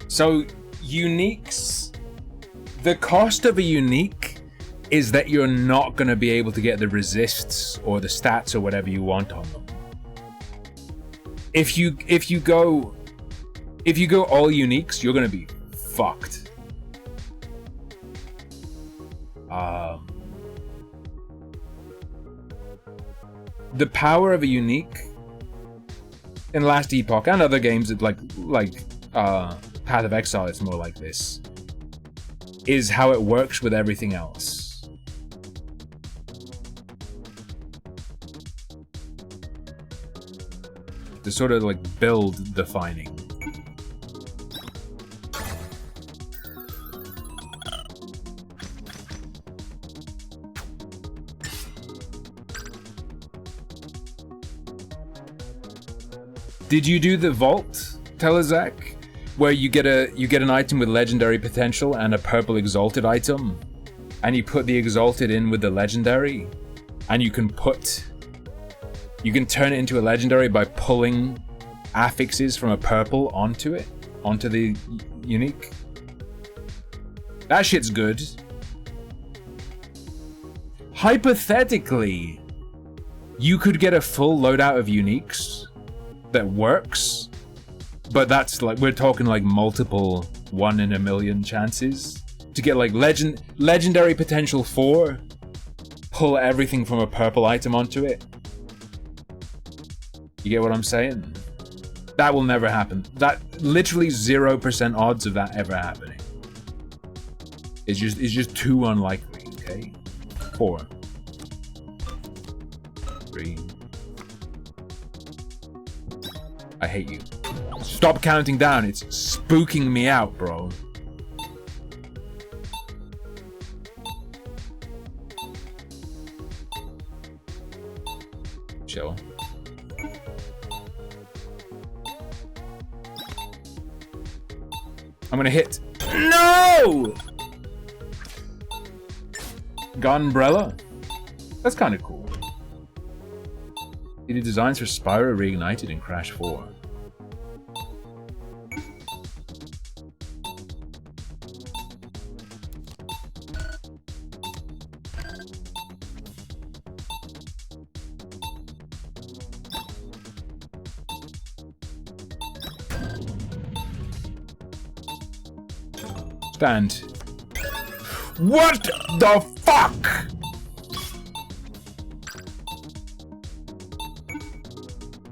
So, uniques, the cost of a unique is that you're not going to be able to get the resists or the stats or whatever you want on them. If you go all uniques, you're going to be fucked. The power of a unique in Last Epoch and other games like Path of Exile, it's more like this, is how it works with everything else. The sort of like build defining. Did you do the vault, Telezak? Where you get an item with legendary potential and a purple exalted item, and you put the exalted in with the legendary, and you can turn it into a legendary by pulling affixes from a purple onto the unique. That shit's good. Hypothetically, you could get a full loadout of uniques that works. But that's like, we're talking like multiple 1 in a million chances to get like legendary potential 4, pull everything from a purple item onto it. You get what I'm saying? That will never happen. That literally 0% odds of that ever happening. It's just too unlikely. Okay, 4, 3. I hate you. Stop counting down, it's spooking me out, bro. I'm gonna hit. No! Gunbrella? That's kind of cool. He did designs for Spyro Reignited and Crash 4. Stand. What the fuck?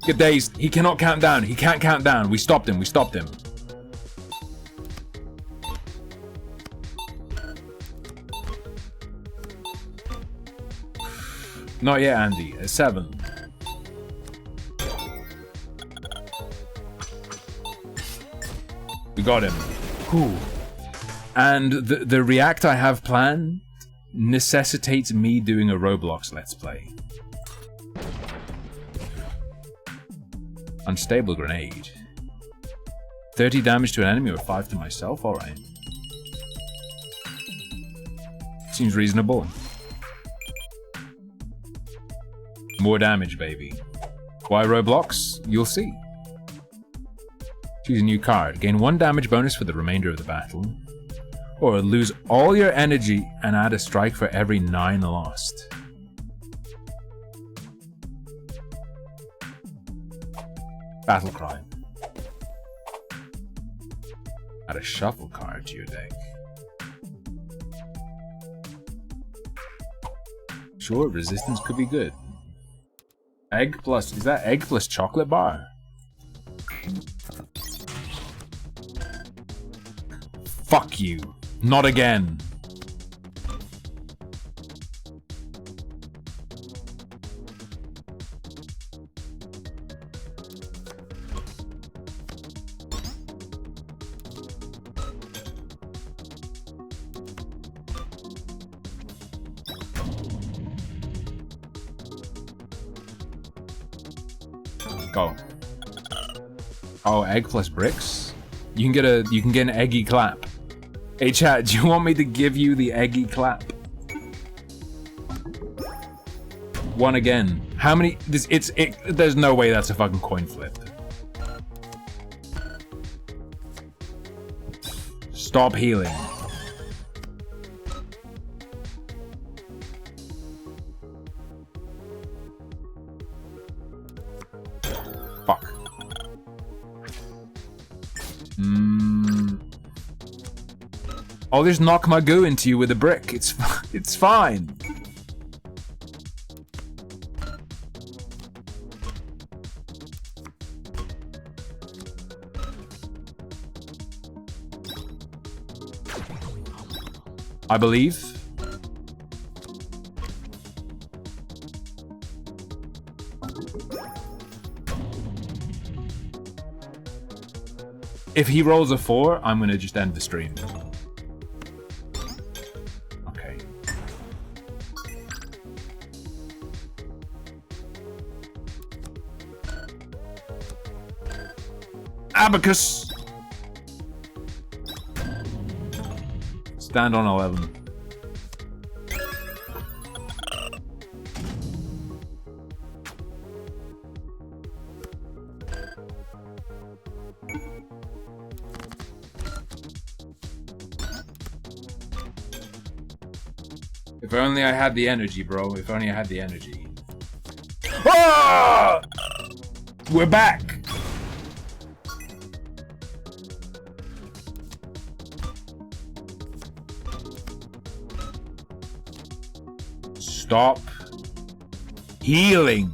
Get dazed. He cannot count down. He can't count down. We stopped him. We stopped him. Not yet, Andy. At 7. We got him. Whew. And the react I have planned necessitates me doing a Roblox Let's Play. Unstable grenade. 30 damage to an enemy or 5 to myself? Alright. Seems reasonable. More damage, baby. Why Roblox? You'll see. Choose a new card. Gain 1 damage bonus for the remainder of the battle. Or lose all your energy and add a strike for every 9 lost. Battle cry. Add a shuffle card to your deck. Sure, resistance could be good. Egg plus, is that egg plus chocolate bar? Fuck you. Not again. Go. Oh, egg plus bricks? You can get an eggy clap. Hey chat, do you want me to give you the eggy clap? 1 again. How many? There's no way that's a fucking coin flip. Stop healing. Fuck. I'll just knock my goo into you with a brick. It's fine. I believe. If he rolls a 4, I'm gonna just end the stream. Okay. Abacus! Stand on 11. If only I had the energy, bro. If only I had the energy. Ah! We're back! Stop healing.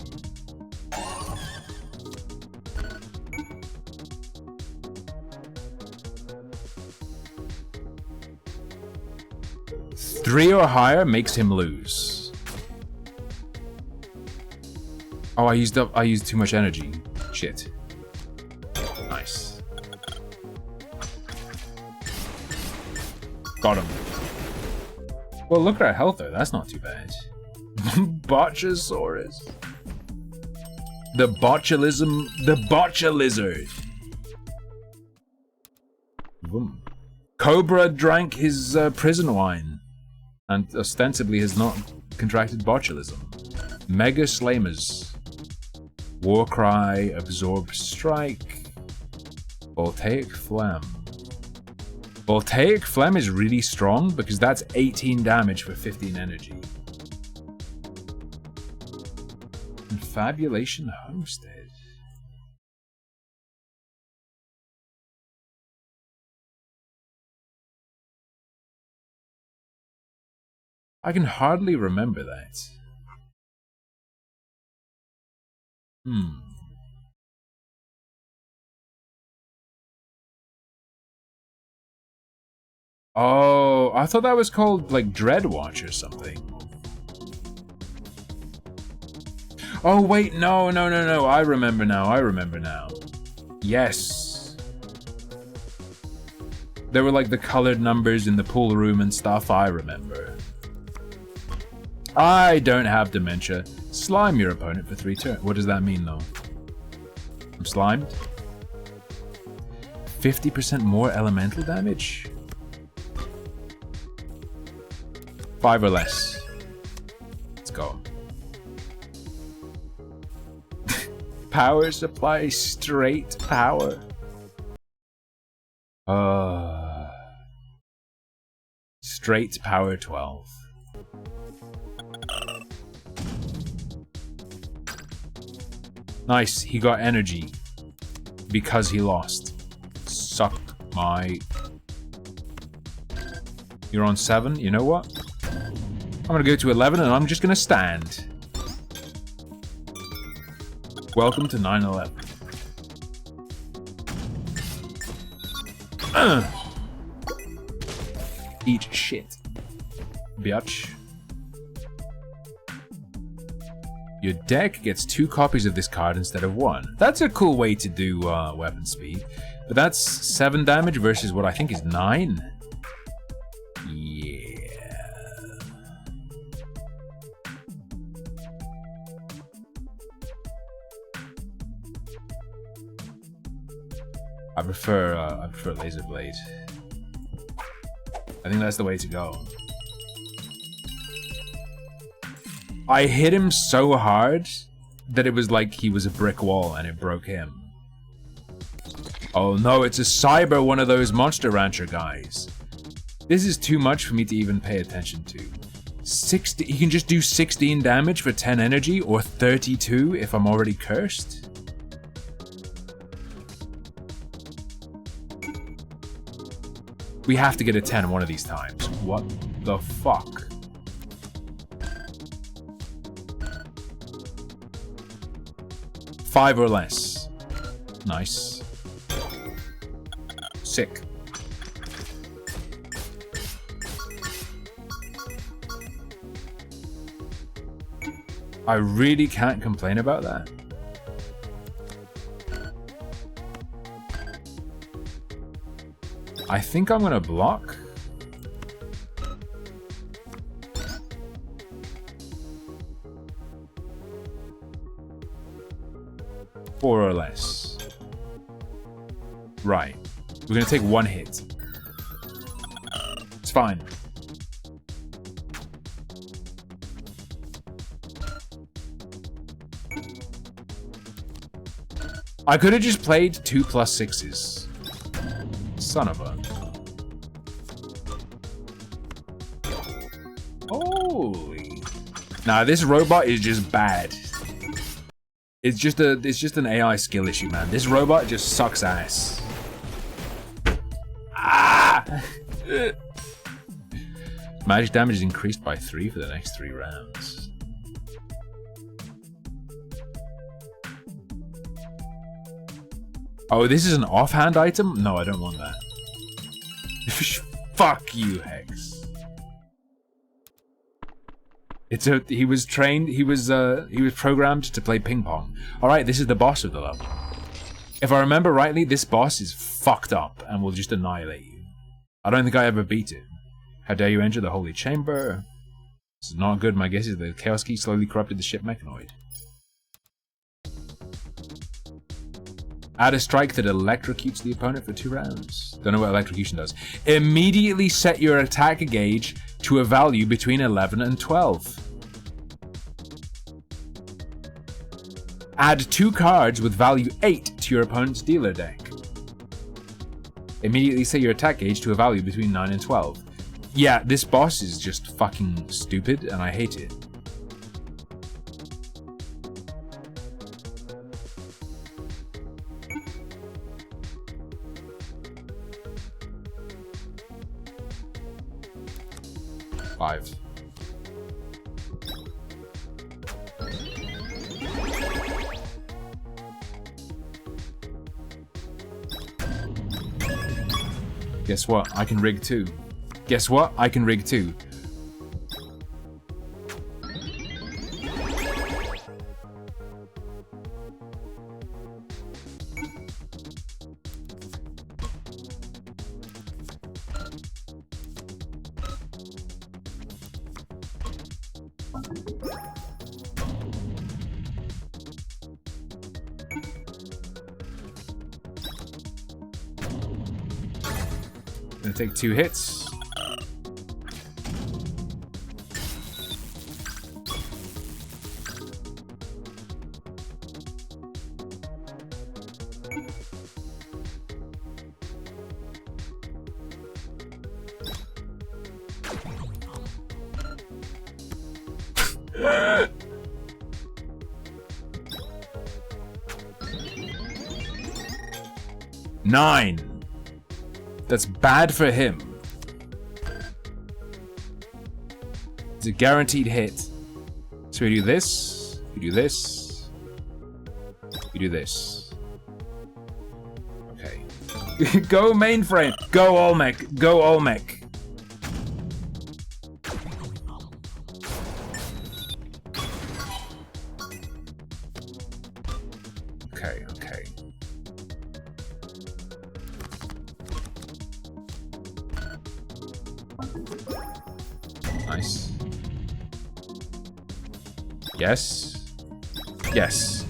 Three or higher makes him lose. Oh, I used too much energy. Shit. Nice. Got him. Well, look at our health though. That's not too bad. Botchosaurus. The botulism. The botcha lizard. Boom. Cobra drank his prison wine, and ostensibly has not contracted botulism. Mega Slamers. Warcry, Absorb Strike. Voltaic Phlegm. Voltaic Phlegm is really strong because that's 18 damage for 15 energy. Confabulation Homestead. I can hardly remember that. Oh, I thought that was called, like, Dreadwatch or something. Oh, wait, no. I remember now. Yes. There were, like, the colored numbers in the pool room and stuff, I remember. I don't have dementia. Slime your opponent for 3 turns. What does that mean, though? I'm slimed? 50% more elemental damage? 5 or less. Let's go. Power supply, straight power. Straight power 12. Nice, he got energy. Because he lost. Suck my... You're on 7, you know what? I'm gonna go to 11 and I'm just gonna stand. Welcome to 9/11. Eat shit. Biatch. Your deck gets 2 copies of this card instead of 1. That's a cool way to do weapon speed. But that's 7 damage versus what I think is 9. Yeah. I prefer Laser Blade. I think that's the way to go. I hit him so hard that it was like he was a brick wall and it broke him. Oh no, it's a Cyber, one of those Monster Rancher guys. This is too much for me to even pay attention to. 60, he can just do 16 damage for 10 energy, or 32 if I'm already cursed. We have to get a 10 one of these times. What the fuck? Five or less. Nice. Sick. I really can't complain about that. I think I'm gonna block. Four or less. Right. We're gonna take 1 hit. It's fine. I could have just played 2 + 6s. Son of a... Holy... Nah, this robot is just bad. It's just an AI skill issue, man. This robot just sucks ass. Ah! Magic damage is increased by 3 for the next 3 rounds. Oh, this is an offhand item? No, I don't want that. Fuck you, Hex. He was trained, he was programmed to play ping pong. Alright, this is the boss of the level. If I remember rightly, this boss is fucked up and will just annihilate you. I don't think I ever beat it. How dare you enter the Holy Chamber? This is not good, my guess is the Chaos Key slowly corrupted the ship mechanoid. Add a strike that electrocutes the opponent for 2 rounds. Don't know what electrocution does. Immediately set your attack gauge to a value between 11 and 12. Add 2 cards with value 8 to your opponent's dealer deck. Immediately set your attack gauge to a value between 9 and 12. Yeah, this boss is just fucking stupid and I hate it. Five. Guess what? I can rig too. Guess what? I can rig too. Gonna take 2 hits. Nine. That's bad for him. It's a guaranteed hit. So we do this, we do this, we do this. Okay. Go mainframe. Go Olmec. Go Olmec. Okay, okay. Nice. Yes. Yes.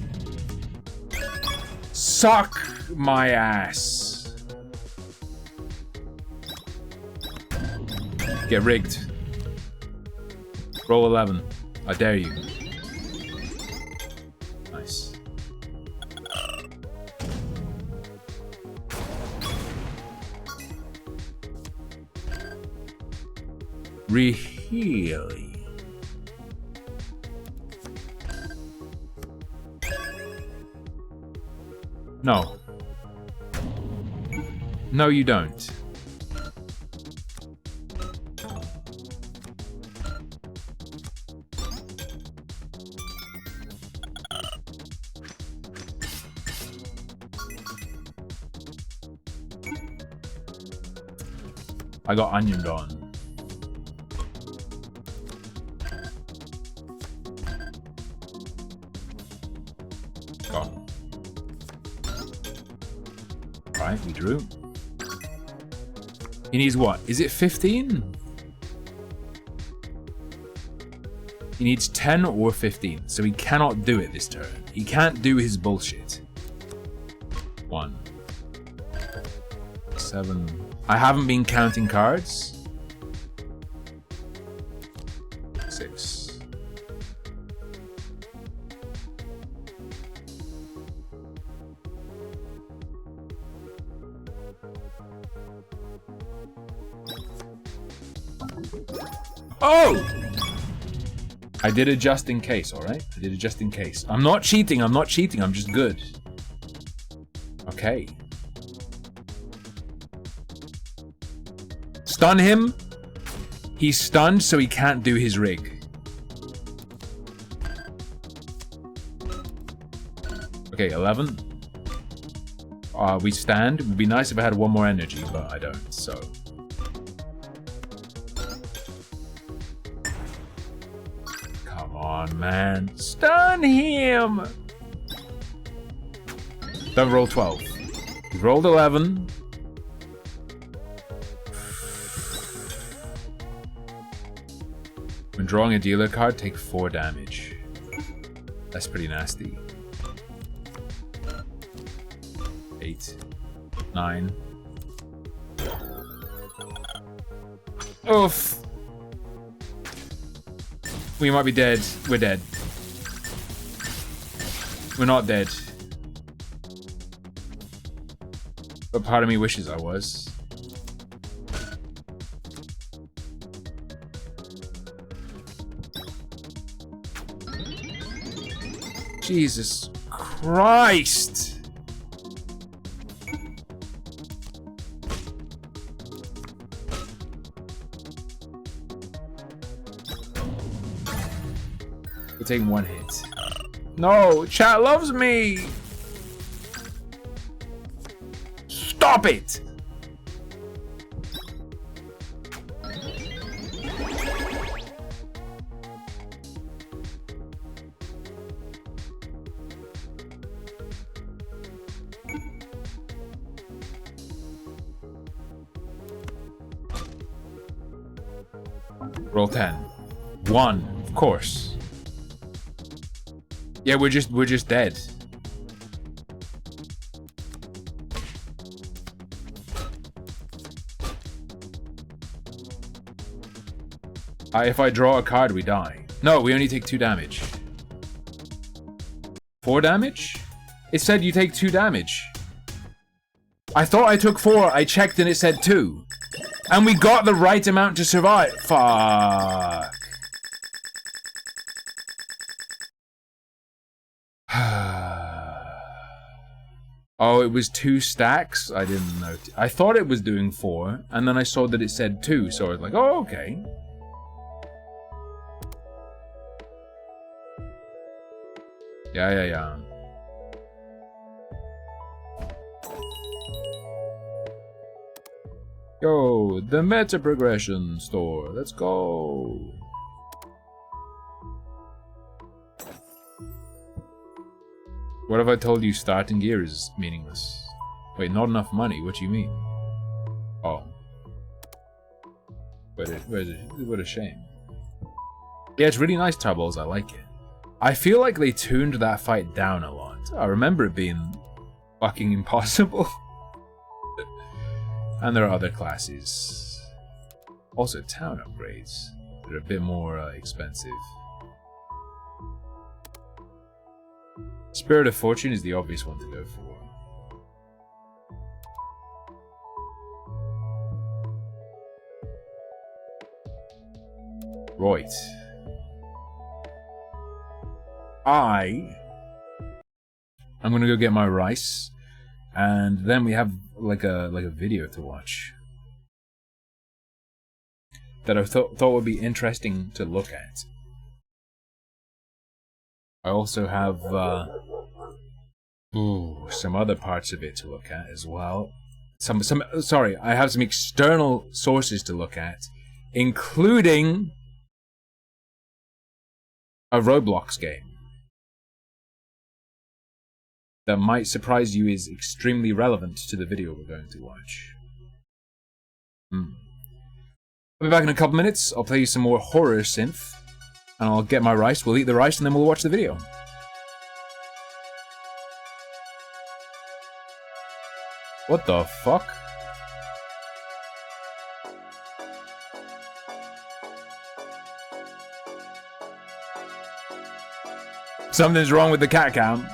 Suck my ass. Get rigged. Roll 11. I dare you. Nice. Really? No. No, you don't. I got onioned on. Gone. Right, we drew. He needs what? Is it 15? He needs 10 or 15, so he cannot do it this turn. He can't do his bullshit. 1. 7. I haven't been counting cards. 6. Oh! I did it just in case, alright? I did it just in case. I'm not cheating, I'm not cheating, I'm just good. Okay. Stun him. He's stunned, so he can't do his rig. Okay, 11. We stand. It would be nice if I had one more energy, but I don't, so... Come on, man. Stun him! Don't roll 12. You rolled 11. When drawing a dealer card, take 4 damage. That's pretty nasty. 8, 9. Oof. We might be dead. We're dead. We're not dead. But part of me wishes I was. Jesus Christ! We're taking one hit. No, chat loves me! Stop it! Roll 10. 1, of course. Yeah, we're just dead. If I draw a card, we die. No, we only take 2 damage. 4 damage? It said you take 2 damage. I thought I took 4. I checked and it said 2. And we got the right amount to survive. Fuck. Oh, it was 2 stacks? I didn't know. I thought it was doing 4, and then I saw that it said 2, so I was like, oh, okay. Yeah. Yo, the meta progression store. Let's go. What if I told you starting gear is meaningless? Wait, not enough money? What do you mean? Oh. What a shame. Yeah, it's really nice, Tarballs. I like it. I feel like they tuned that fight down a lot. I remember it being fucking impossible. And there are other classes. Also, town upgrades. They're a bit more expensive. Spirit of Fortune is the obvious one to go for. Right. I'm gonna go get my rice, and then we have like a video to watch that I thought would be interesting to look at. I also have some other parts of it to look at as well. Sorry, I have some external sources to look at, including a Roblox game that might surprise you is extremely relevant to the video we're going to watch. I'll be back in a couple minutes. I'll play you some more horror synth, and I'll get my rice. We'll eat the rice, and then we'll watch the video. What the fuck? Something's wrong with the cat cam.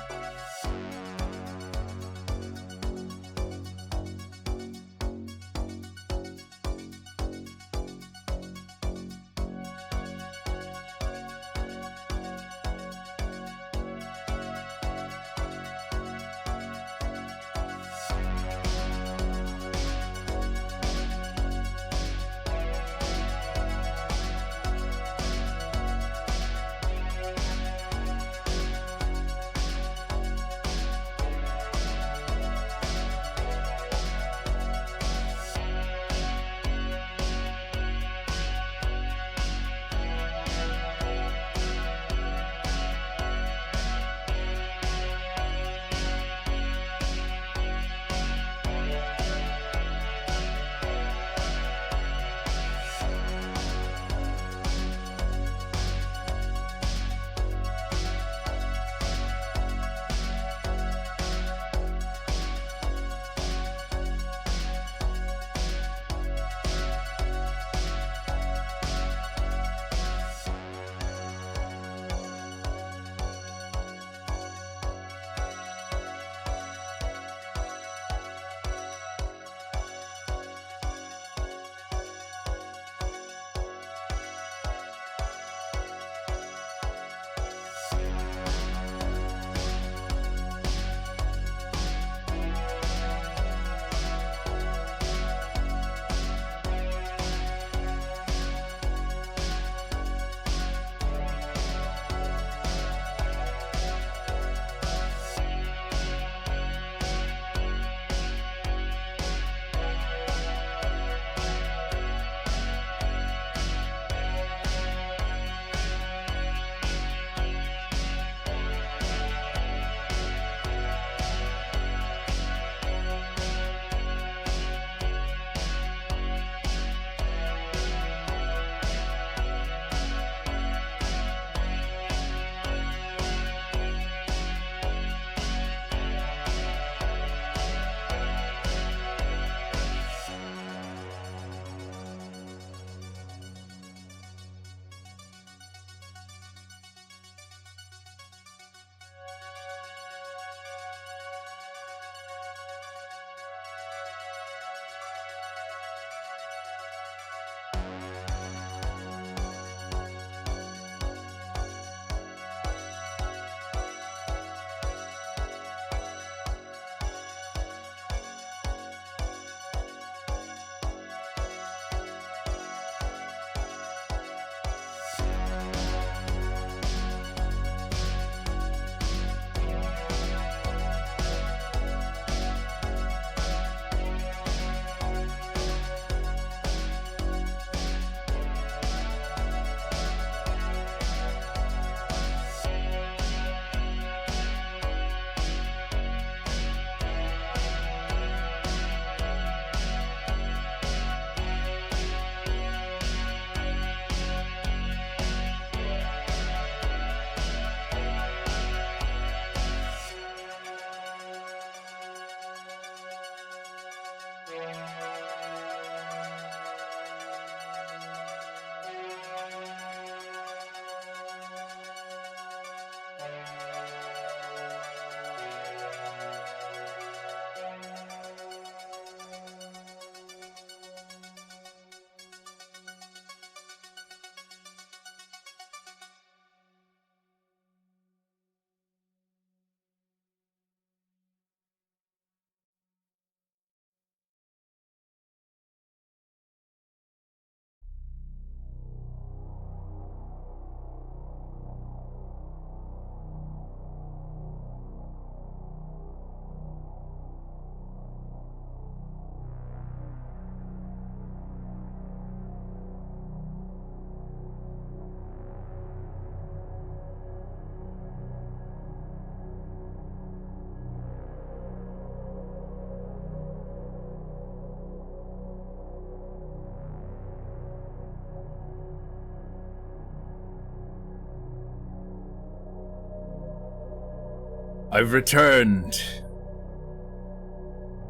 I've returned.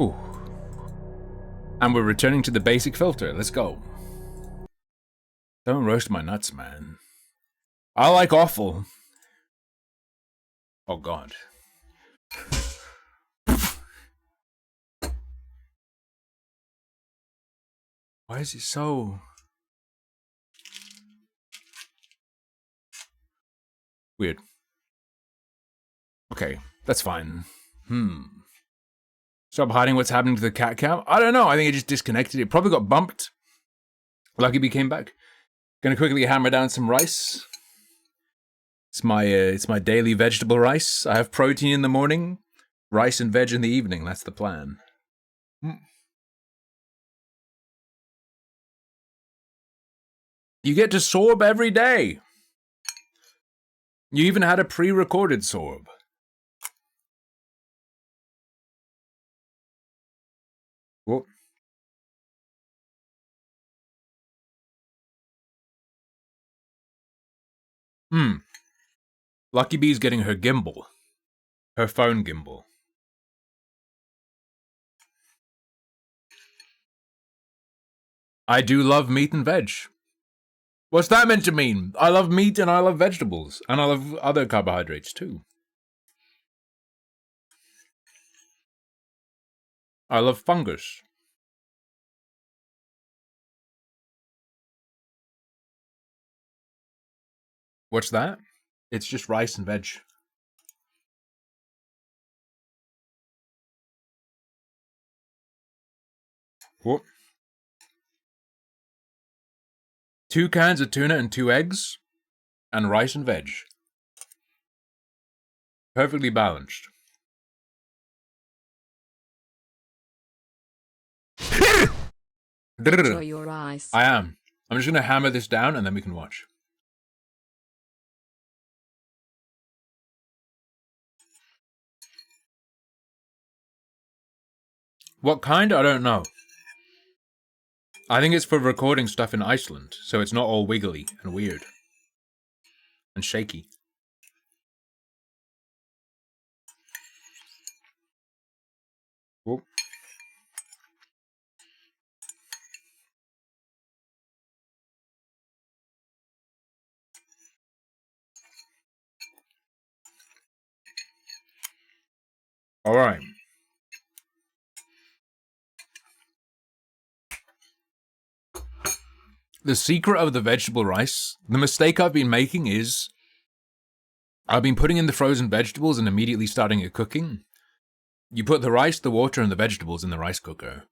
Ooh. And we're returning to the basic filter. Let's go. Don't roast my nuts, man. I like awful. Oh, God. Why is it so... weird? Okay, that's fine. Stop hiding what's happening to the cat cow? I don't know, I think it just disconnected. It probably got bumped. Lucky bee came back. Gonna quickly hammer down some rice. It's my daily vegetable rice. I have protein in the morning, rice and veg in the evening. That's the plan. You get to sorb every day. You even had a pre-recorded sorb. Whoa. Lucky Bee's getting her gimbal. Her phone gimbal. I do love meat and veg. What's that meant to mean? I love meat and I love vegetables. And I love other carbohydrates too. I love fungus. What's that? It's just rice and veg. Whoop. 2 cans of tuna and 2 eggs. And rice and veg. Perfectly balanced. Enjoy your eyes. I am. I'm just going to hammer this down and then we can watch. What kind? I don't know. I think it's for recording stuff in Iceland, so it's not all wiggly and weird. And shaky. Whoop. All right. The secret of the vegetable rice, the mistake I've been making is I've been putting in the frozen vegetables and immediately starting it cooking. You put the rice, the water, and the vegetables in the rice cooker.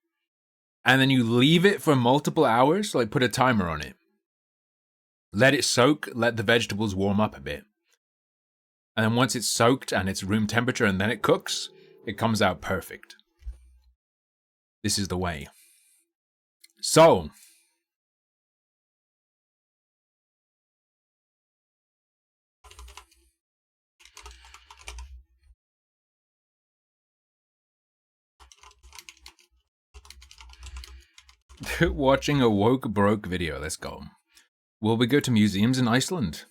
And then you leave it for multiple hours, like put a timer on it. Let it soak, let the vegetables warm up a bit. And then once it's soaked and it's room temperature and then it cooks, it comes out perfect. This is the way. So, watching a woke broke video, let's go. Will we go to museums in Iceland?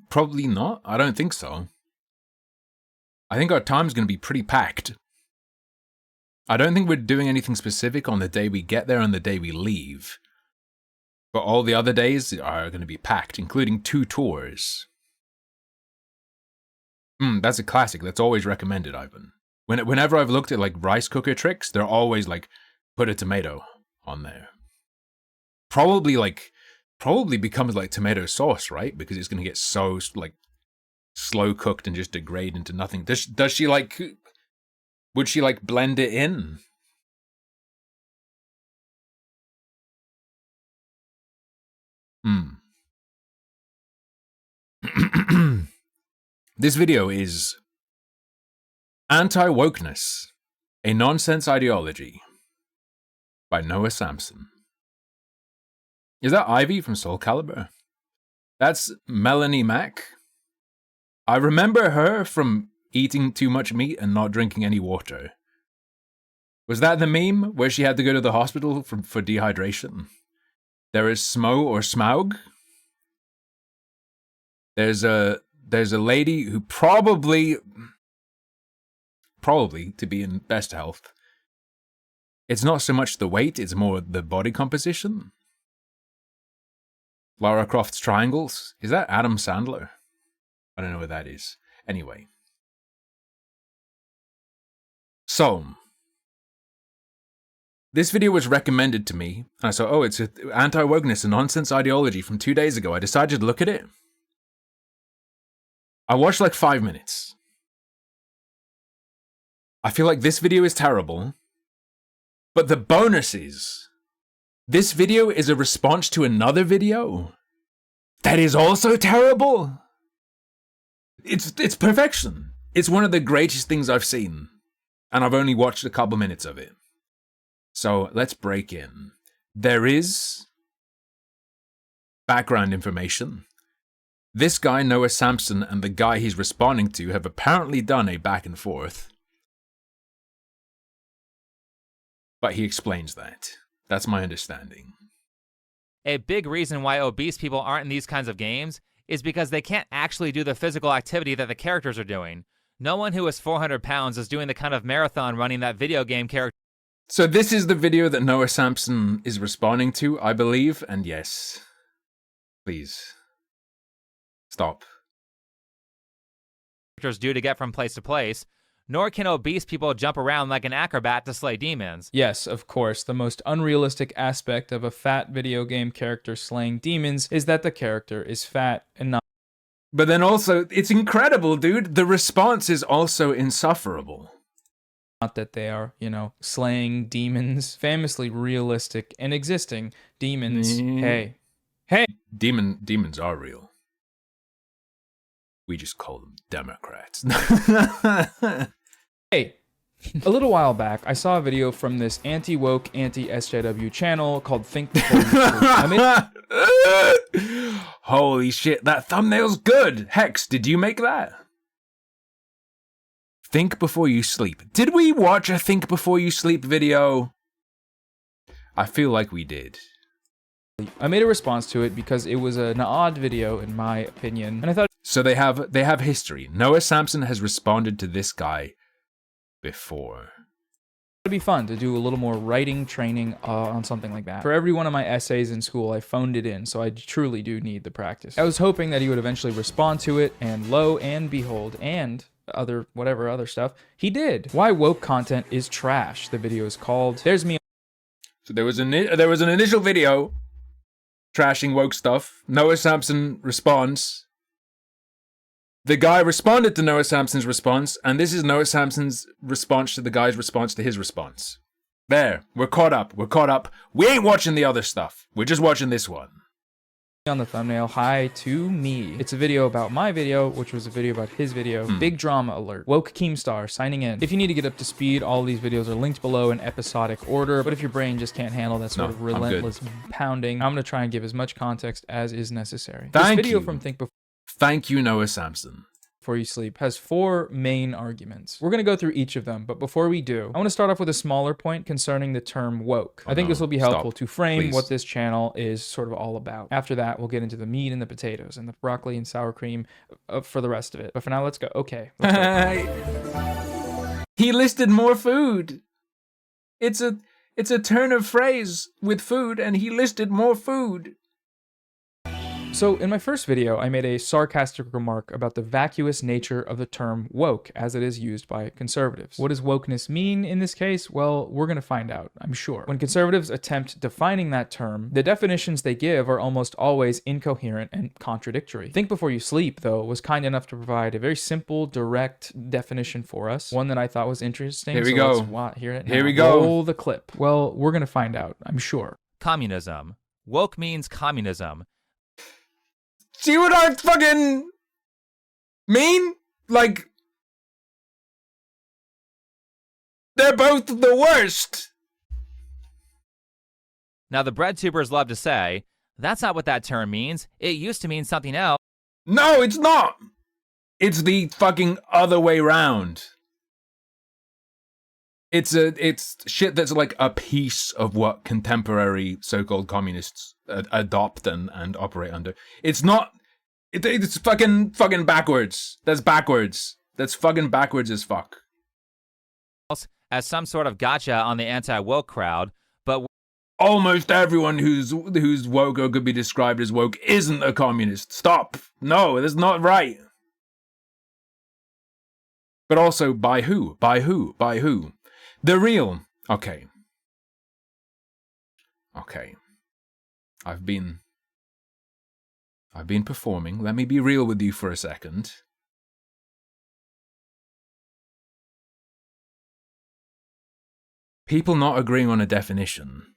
Probably not, I don't think so. I think our time's going to be pretty packed. I don't think we're doing anything specific on the day we get there and the day we leave. But all the other days are going to be packed, including 2 tours. That's a classic. That's always recommended, Ivan. Whenever I've looked at like rice cooker tricks, they're always like, put a tomato on there. Probably becomes like tomato sauce, right? Because it's going to get so like slow cooked and just degrade into nothing. Does she like... Would she like blend it in? This video is Anti-Wokeness, a Nonsense Ideology by Noah Samson. Is that Ivy from Soul Calibur? That's Melanie Mack. I remember her from eating too much meat and not drinking any water. Was that the meme where she had to go to the hospital for dehydration? There is Smo or Smaug. There's a lady who probably to be in best health. It's not so much the weight, it's more the body composition. Lara Croft's triangles. Is that Adam Sandler? I don't know what that is. Anyway. So, this video was recommended to me, and I saw, oh, it's anti-wokeness and nonsense ideology from 2 days ago. I decided to look at it. I watched like 5 minutes. I feel like this video is terrible, but the bonus is, this video is a response to another video that is also terrible. It's perfection. It's one of the greatest things I've seen, and I've only watched a couple minutes of it. So let's break in. There is background information. This guy, Noah Samson, and the guy he's responding to have apparently done a back and forth. But he explains that. That's my understanding. A big reason why obese people aren't in these kinds of games is because they can't actually do the physical activity that the characters are doing. No one who is 400 pounds is doing the kind of marathon running that video game character. So this is the video that Noah Samson is responding to, I believe, and yes. Please. Stop. Characters do to get from place to place, nor can obese people jump around like an acrobat to slay demons. Yes, of course, the most unrealistic aspect of a fat video game character slaying demons is that the character is fat and not. But then also, it's incredible, dude. The response is also insufferable. Not that they are, slaying demons, famously realistic and existing demons. Hey. Demons are real. We just call them Democrats. Hey, a little while back, I saw a video from this anti-woke, anti-SJW channel called Think Before You Sleep. Holy shit, that thumbnail's good. Hex, did you make that? Think Before You Sleep. Did we watch a Think Before You Sleep video? I feel like we did. I made a response to it because it was an odd video, in my opinion, and I thought. So they have history. Noah Samson has responded to this guy before. It'd be fun to do a little more writing training on something like that. For every one of my essays in school, I phoned it in, so I truly do need the practice. I was hoping that he would eventually respond to it, and lo and behold, and whatever other stuff, he did. Why woke content is trash. The video is called There's Me. So there was an initial video trashing woke stuff. Noah Samson responds. The guy responded to Noah Samson's response, and this is Noah Samson's response to the guy's response to his response. There, we're caught up. We ain't watching the other stuff. We're just watching this one. On the thumbnail, hi to me. It's a video about my video, which was a video about his video. Big drama alert. Woke Keemstar signing in. If you need to get up to speed, all these videos are linked below in episodic order, but if your brain just can't handle that sort of relentless pounding, I'm going to try and give as much context as is necessary. This video from Think Before Thank you, Noah Samson. You Sleep has 4 main arguments. We're going to go through each of them, but before we do, I want to start off with a smaller point concerning the term woke. I think this will be helpful to frame what this channel is sort of all about. After that, we'll get into the meat and the potatoes and the broccoli and sour cream for the rest of it. But for now, let's go. Okay. He listed more food. It's a turn of phrase with food, and he listed more food. So in my first video, I made a sarcastic remark about the vacuous nature of the term woke as it is used by conservatives. What does wokeness mean in this case? Well, we're going to find out, I'm sure. When conservatives attempt defining that term, the definitions they give are almost always incoherent and contradictory. Think Before You Sleep, though, was kind enough to provide a very simple, direct definition for us, one that I thought was interesting. Here we go. Let's hear it now. Here we go. Roll the clip. Well, we're going to find out, I'm sure. Communism. Woke means communism. See what I fucking mean? Like, they're both the worst. Now, the bread tubers love to say, that's not what that term means. It used to mean something else. No, it's not. It's the fucking other way round. It's shit that's like a piece of what contemporary so-called communists adopt and operate under. It's not. It's fucking backwards. That's backwards. That's fucking backwards as fuck. As some sort of gotcha on the anti-woke crowd, but almost everyone who's woke or could be described as woke isn't a communist. Stop. No, that's not right. But also, by who? By who? By who? The real. Okay. I've been performing. Let me be real with you for a second. People not agreeing on a definition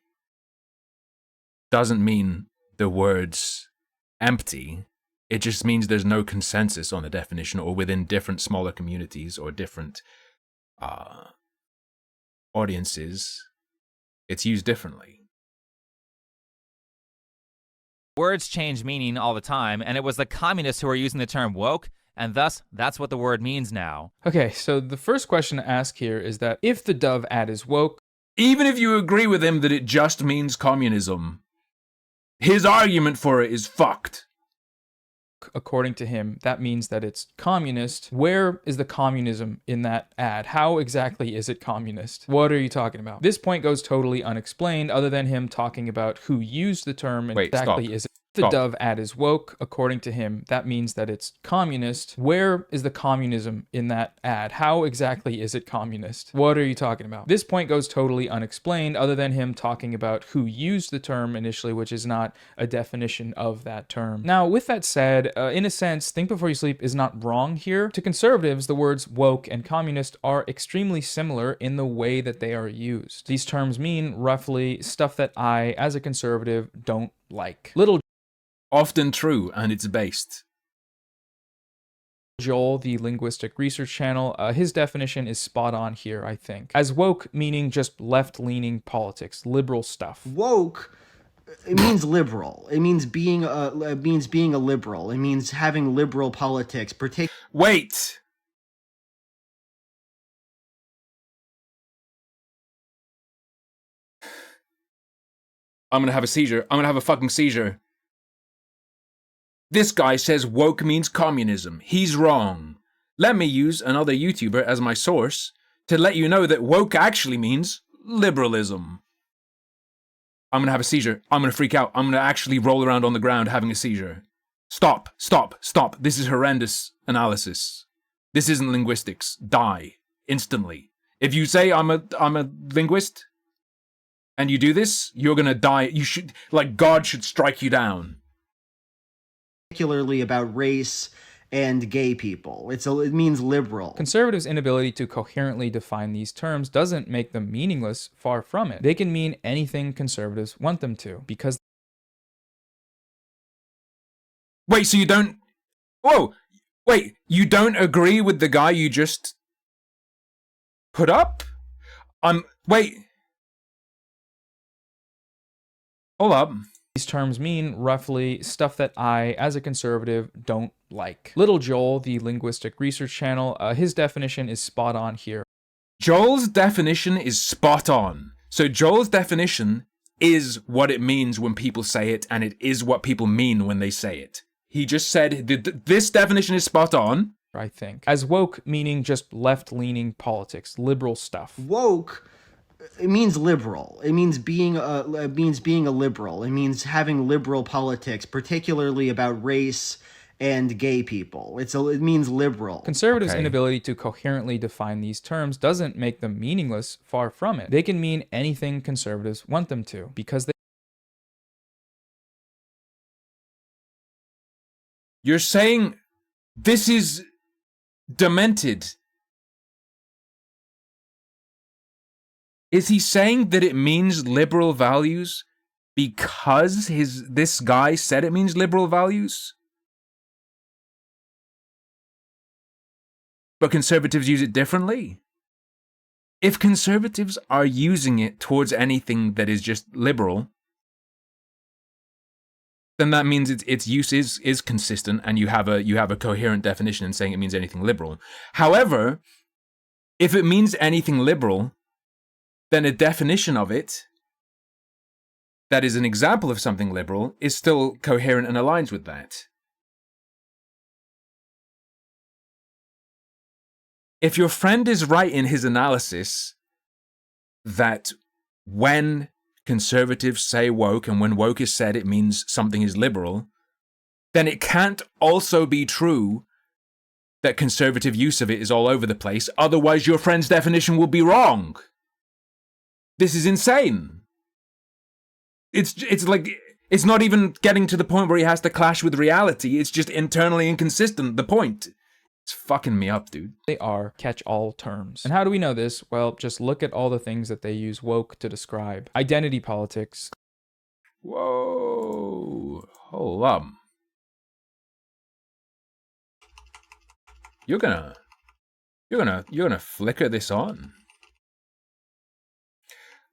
doesn't mean the word's empty. It just means there's no consensus on the definition, or within different smaller communities or different audiences, it's used differently. words change meaning all the time, and it was the communists who were using the term woke, and thus that's what the word means now. Okay, so the first question to ask here is that if the Dove ad is woke, even if you agree with him that it just means communism, his argument for it is fucked. According to him, that means that it's communist. Where is the communism in that ad? How exactly is it communist? What are you talking about? This point goes totally unexplained other than him talking about who used the term and exactly is it. The Dove ad is woke. According to him, that means that it's communist. Where is the communism in that ad? How exactly is it communist? What are you talking about? This point goes totally unexplained other than him talking about who used the term initially, which is not a definition of that term. Now, with that said, in a sense, Think Before You Sleep is not wrong here. To conservatives, the words woke and communist are extremely similar in the way that they are used. These terms mean roughly stuff that I, as a conservative, don't like. Little Often true, and it's based. Joel, the linguistic research channel, his definition is spot on here, I think. As woke, meaning just left-leaning politics, liberal stuff. Woke, it means liberal. It means being a liberal. It means having liberal politics. Wait. I'm gonna have a seizure. I'm gonna have a fucking seizure. This guy says woke means communism. He's wrong. Let me use another YouTuber as my source to let you know that woke actually means liberalism. I'm gonna have a seizure. I'm gonna freak out. I'm gonna actually roll around on the ground having a seizure. Stop, stop, stop. This is horrendous analysis. This isn't linguistics. Die. Instantly. If you say I'm a linguist and you do this, you're gonna die. You should, like, God should strike you down. Particularly about race and gay people. It means liberal. Conservatives' inability to coherently define these terms doesn't make them meaningless, far from it. They can mean anything conservatives want them to, because... Wait, so you don't... Whoa! Wait, you don't agree with the guy you just... put up? Wait. Hold up. These terms mean roughly stuff that I, as a conservative, don't like. Little Joel, the linguistic research channel, his definition is spot on here. Joel's definition is spot on. So Joel's definition is what it means when people say it, and it is what people mean when they say it. He just said this definition is spot on. I think. As woke, meaning just left-leaning politics, liberal stuff. Woke, it means liberal. It means being a liberal. It means having liberal politics, particularly about race and gay people. It means liberal. Conservatives' Okay. inability to coherently define these terms doesn't make them meaningless, far from it. They can mean anything conservatives want them to, because they You're saying this is demented. Is he saying that it means liberal values because this guy said it means liberal values? But conservatives use it differently? If conservatives are using it towards anything that is just liberal, then that means its use is consistent, and you have a coherent definition in saying it means anything liberal. However, if it means anything liberal, then a definition of it that is an example of something liberal is still coherent and aligns with that. If your friend is right in his analysis that when conservatives say woke, and when woke is said it means something is liberal, then it can't also be true that conservative use of it is all over the place. Otherwise, your friend's definition will be wrong. This is insane. It's like, it's not even getting to the point where he has to clash with reality. It's just internally inconsistent. The point. It's fucking me up, dude. They are catch-all terms. And how do we know this? Well, just look at all the things that they use woke to describe. Identity politics. Whoa. Hold up. You're gonna flicker this on.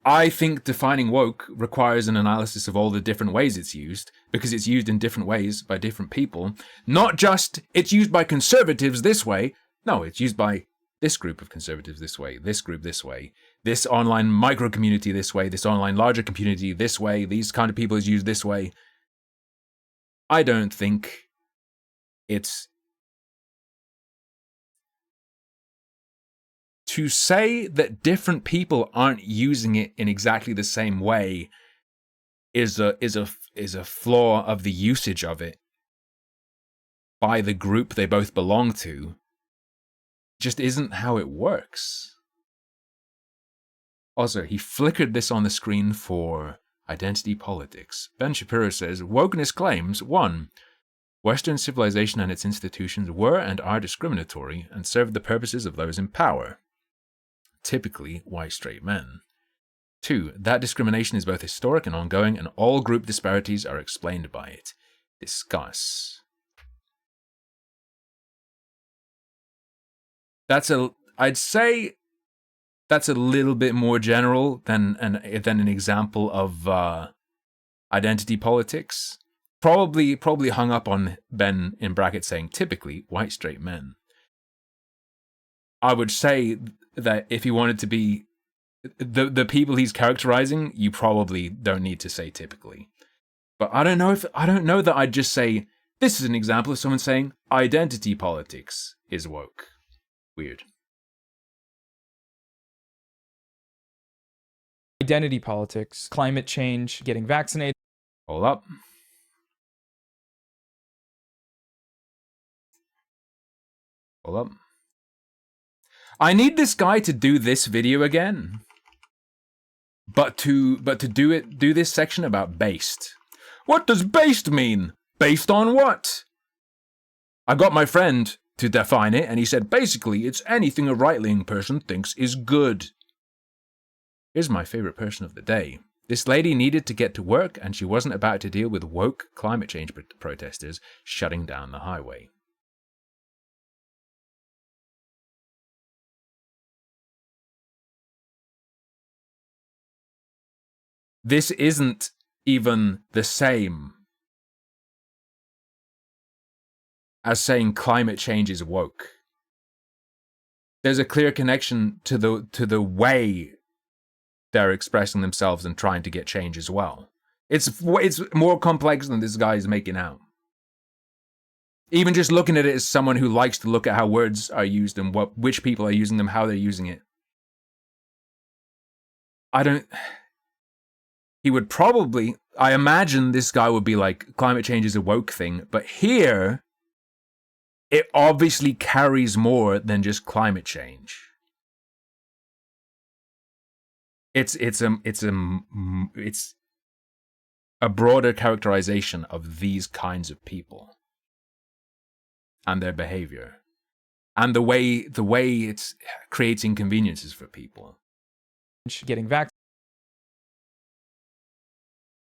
I think defining woke requires an analysis of all the different ways it's used, because it's used in different ways by different people. Not just, it's used by conservatives this way. No, it's used by this group of conservatives this way, this group this way, this online micro community this way, this online larger community this way, these kind of people is used this way. I don't think it's... To say that different people aren't using it in exactly the same way is a flaw of the usage of it by the group they both belong to. Just isn't how it works. Also, he flickered this on the screen for identity politics. Ben Shapiro says, wokeness claims, 1. Western civilization and its institutions were and are discriminatory and serve the purposes of those in power. Typically white straight men. 2. That discrimination is both historic and ongoing, and all group disparities are explained by it. Discuss. I'd say that's a little bit more general than an example of identity politics. Probably hung up on Ben in brackets saying typically white straight men. I would say that if he wanted to be the people he's characterizing, you probably don't need to say typically. But I don't know that I'd just say this is an example of someone saying identity politics is woke. Weird. Identity politics, climate change, getting vaccinated. Hold up. Hold up. I need this guy to do this video again. But to do this section about based. What does based mean? Based on what? I got my friend to define it, and he said basically it's anything a right-leaning person thinks is good. Here's my favorite person of the day. This lady needed to get to work, and she wasn't about to deal with woke climate change protesters shutting down the highway. This isn't even the same as saying climate change is woke. There's a clear connection to the way they're expressing themselves and trying to get change as well. It's more complex than this guy is making out. Even just looking at it as someone who likes to look at how words are used and which people are using them, how they're using it. I don't. He would probably. I imagine this guy would be like, climate change is a woke thing, but here, it obviously carries more than just climate change. It's a broader characterization of these kinds of people and their behavior and the way it creates inconveniences for people. Getting vaccinated.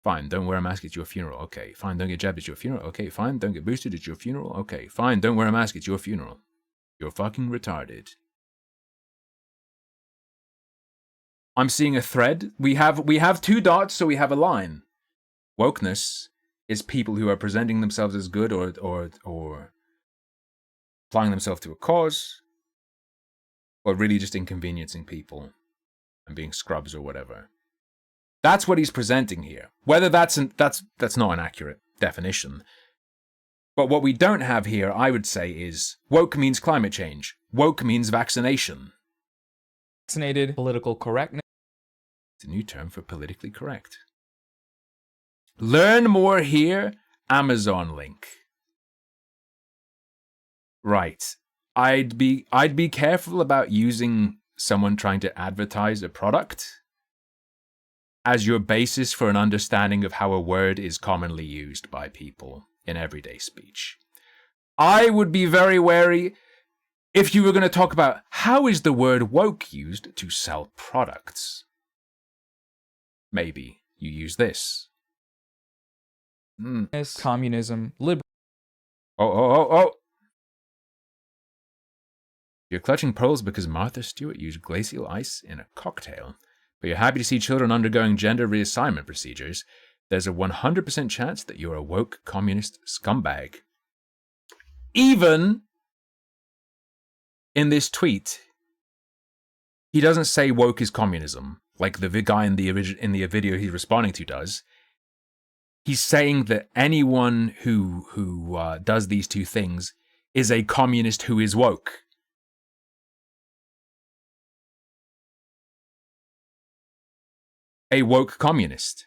Fine, don't wear a mask at your funeral. Okay, fine, don't get jabbed at your funeral. Okay, fine, don't get boosted at your funeral. Okay, fine, don't wear a mask at your funeral. You're fucking retarded. I'm seeing a thread. We have 2 dots, so we have a line. Wokeness is people who are presenting themselves as good or applying themselves to a cause, or really just inconveniencing people and being scrubs or whatever. That's what he's presenting here. Whether that's not an accurate definition. But what we don't have here, I would say, is woke means climate change. Woke means vaccination. Vaccinated, political correctness. It's a new term for politically correct. Learn more here, Amazon link. Right. I'd be careful about using someone trying to advertise a product as your basis for an understanding of how a word is commonly used by people in everyday speech. I would be very wary if you were going to talk about how is the word woke used to sell products. Maybe you use this. Communism, liberal. Oh. You're clutching pearls because Martha Stewart used glacial ice in a cocktail, but you're happy to see children undergoing gender reassignment procedures. There's a 100% chance that you're a woke communist scumbag. Even in this tweet, he doesn't say woke is communism, like the guy in the video he's responding to does. He's saying that anyone who does these two things is a communist who is woke. A woke communist.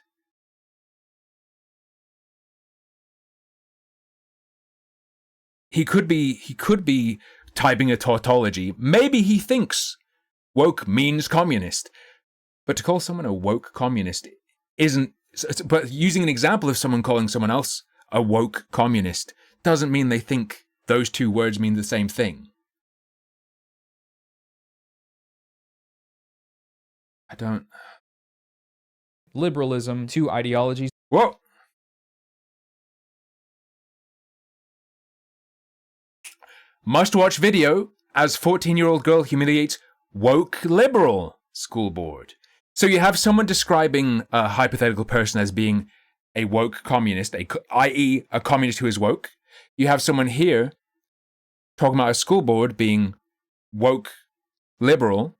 He could be typing a tautology. Maybe he thinks woke means communist. But to call someone a woke communist isn't... But using an example of someone calling someone else a woke communist doesn't mean they think those two words mean the same thing. I don't... Liberalism, 2 ideologies. Whoa! Must-watch video as 14-year-old girl humiliates woke liberal school board. So you have someone describing a hypothetical person as being a woke communist, i.e. a communist who is woke. You have someone here talking about a school board being woke liberal,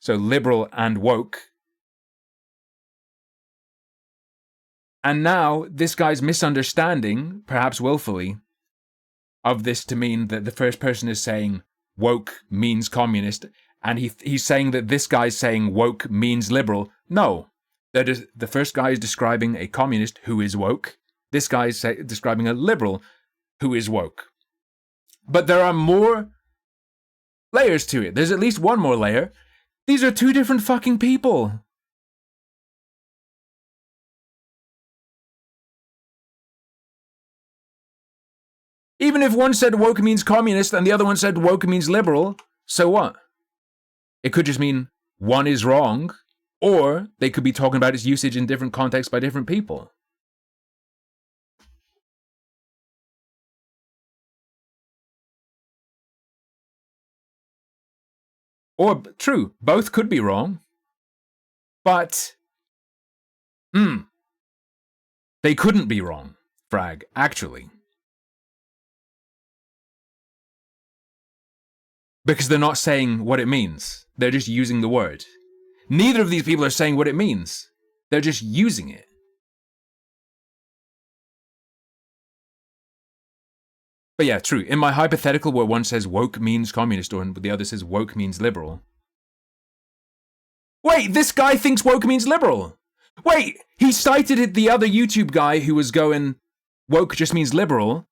so liberal and woke. And now this guy's misunderstanding, perhaps willfully, of this to mean that the first person is saying woke means communist, and he's saying that this guy's saying woke means liberal. No, that is, the first guy is describing a communist who is woke. This guy is describing a liberal who is woke. But there are more layers to it. There's at least one more layer. These are 2 different fucking people. Even if one said woke means communist and the other one said woke means liberal, so what? It could just mean one is wrong, or they could be talking about its usage in different contexts by different people. Or, true, both could be wrong, but, they couldn't be wrong, Frag, actually. Because they're not saying what it means. They're just using the word. Neither of these people are saying what it means. They're just using it. But yeah, true. In my hypothetical where one says woke means communist or the other says woke means liberal. Wait, this guy thinks woke means liberal. Wait, he cited the other YouTube guy who was going, woke just means liberal.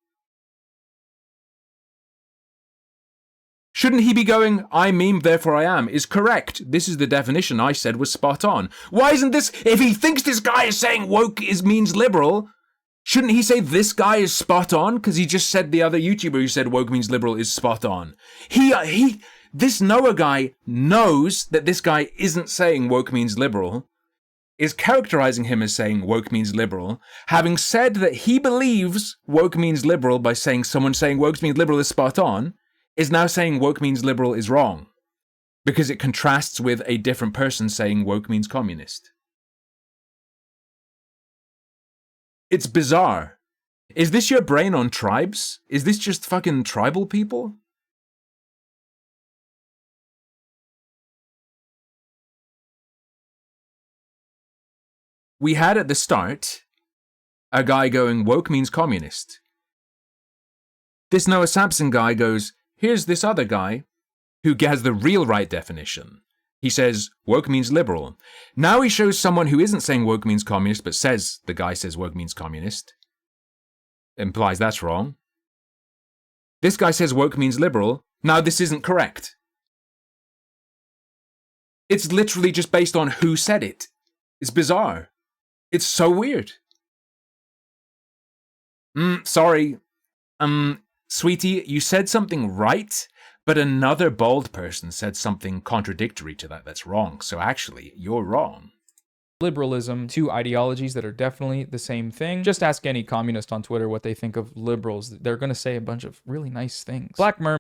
Shouldn't he be going, I meme, therefore I am, is correct. This is the definition I said was spot on. Why isn't this, if he thinks this guy is saying woke means liberal, shouldn't he say this guy is spot on? Because he just said the other YouTuber who said woke means liberal is spot on. This Noah guy knows that this guy isn't saying woke means liberal, is characterizing him as saying woke means liberal, having said that he believes woke means liberal by saying someone saying woke means liberal is spot on, is now saying woke means liberal is wrong because it contrasts with a different person saying woke means communist. It's bizarre. Is this your brain on tribes? Is this just fucking tribal people? We had at the start a guy going woke means communist. This Noah Sampson guy goes, here's this other guy who has the real right definition. He says woke means liberal. Now he shows someone who isn't saying woke means communist, but says the guy says woke means communist. Implies that's wrong. This guy says woke means liberal. Now this isn't correct. It's literally just based on who said it. It's bizarre. It's so weird. Sorry. Sweetie, you said something right, but another bald person said something contradictory to that that's wrong. So actually, you're wrong. Liberalism, two ideologies that are definitely the same thing. Just ask any communist on Twitter what they think of liberals. They're going to say a bunch of really nice things. Black Mermaid.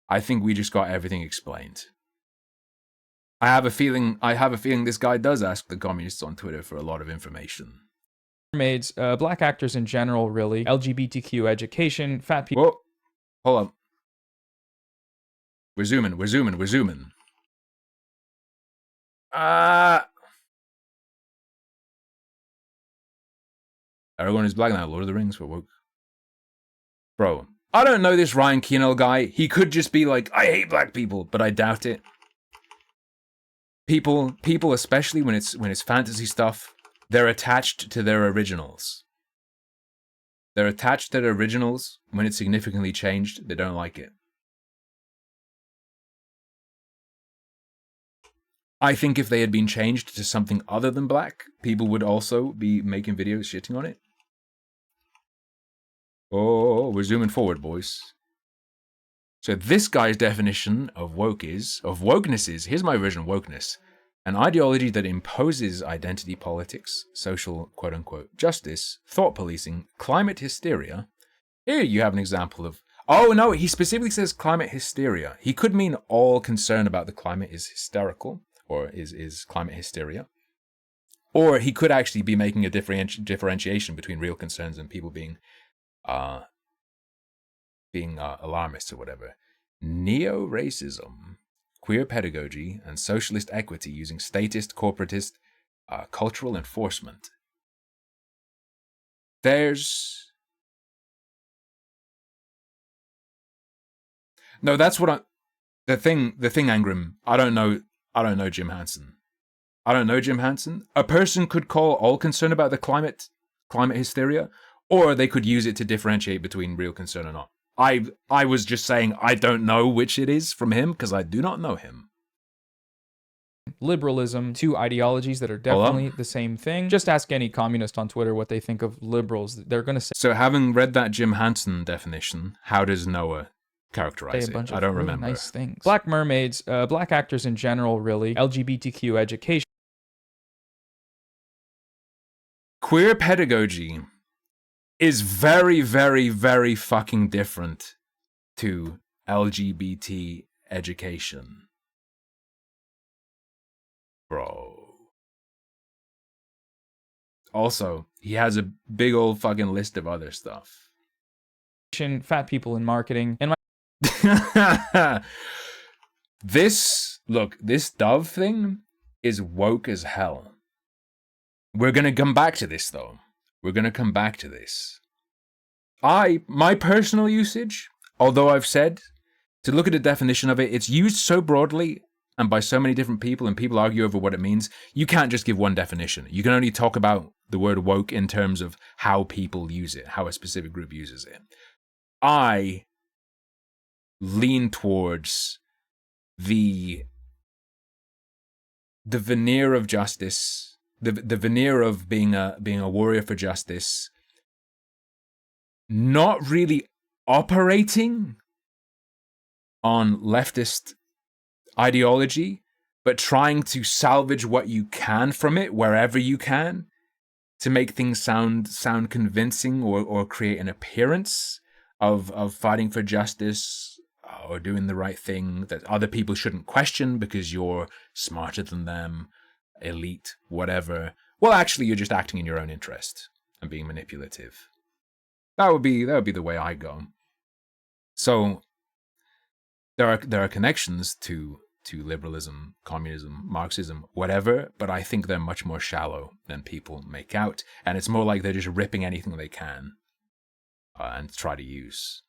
I think we just got everything explained. I have a feeling this guy does ask the communists on Twitter for a lot of information. Mermaids, black actors in general, really. LGBTQ education, fat people. Whoa, hold up. We're zooming. Aragorn is black now, Lord of the Rings, we're woke. Bro, I don't know this Ryan Keanell guy. He could just be like, I hate black people, but I doubt it. People, especially when it's fantasy stuff, they're attached to their originals. They're attached to their originals. When it's significantly changed, they don't like it. I think if they had been changed to something other than black, people would also be making videos shitting on it. Oh, we're zooming forward, boys. So this guy's definition of wokeness is, here's my version of wokeness, an ideology that imposes identity politics, social quote-unquote justice, thought policing, climate hysteria. Here you have an example of, oh no, he specifically says climate hysteria. He could mean all concern about the climate is hysterical, or is climate hysteria. Or he could actually be making a differentiation between real concerns and people being alarmists or whatever. Neo-racism, queer pedagogy, and socialist equity using statist, corporatist, cultural enforcement. There's... No, that's what I... The thing, Angrim, I don't know Jim Hansen. A person could call all concern about the climate hysteria, or they could use it to differentiate between real concern or not. I was just saying I don't know which it is from him because I do not know him. Liberalism, two ideologies that are definitely the same thing. Just ask any communist on Twitter what they think of liberals. They're going to say... So having read that Jim Hansen definition, how does Noah characterize a bunch it? of I don't really remember. Nice things. Black mermaids, black actors in general, really. LGBTQ education. Queer pedagogy is very, very, very fucking different to LGBT education. Bro. Also, he has a big old fucking list of other stuff. Fat people in marketing. And This Dove thing is woke as hell. We're gonna come back to this, though. We're gonna come back to this. my personal usage, although I've said, to look at a definition of it, it's used so broadly and by so many different people, and people argue over what it means, you can't just give one definition. You can only talk about the word woke in terms of how people use it, how a specific group uses it. I lean towards the veneer of justice, the veneer of being a warrior for justice, not really operating on leftist ideology, but trying to salvage what you can from it wherever you can to make things sound convincing or create an appearance of fighting for justice or doing the right thing that other people shouldn't question because you're smarter than them, elite, whatever. Well, actually, you're just acting in your own interest and being manipulative. That would be the way I go. So there are connections to liberalism, communism, Marxism, whatever, but I think they're much more shallow than people make out, and it's more like they're just ripping anything they can and try to use.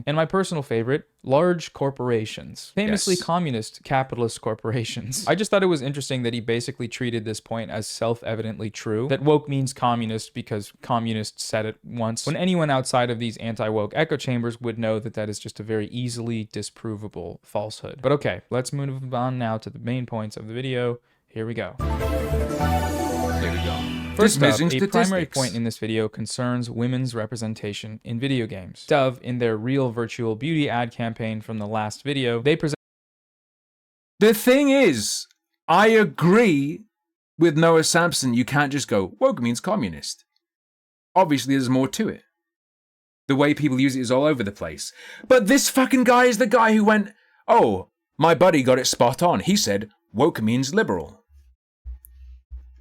And my personal favorite, large corporations. Famously Yes. communist capitalist corporations. I just thought it was interesting that he basically treated this point as self-evidently true, that woke means communist because communists said it once, when anyone outside of these anti-woke echo chambers would know that that is just a very easily disprovable falsehood. But okay, let's move on now to the main points of the video. Here we go. There we go. First up, Dismissing a primary statistics. point in this video concerns women's representation in video games. Dove, in their Real Virtual Beauty ad campaign from the last video, they present. The thing is, I agree with Noah Sampson. You can't just go, woke means communist. Obviously, there's more to it. The way people use it is all over the place. But this fucking guy is the guy who went, oh, my buddy got it spot on. He said, woke means liberal.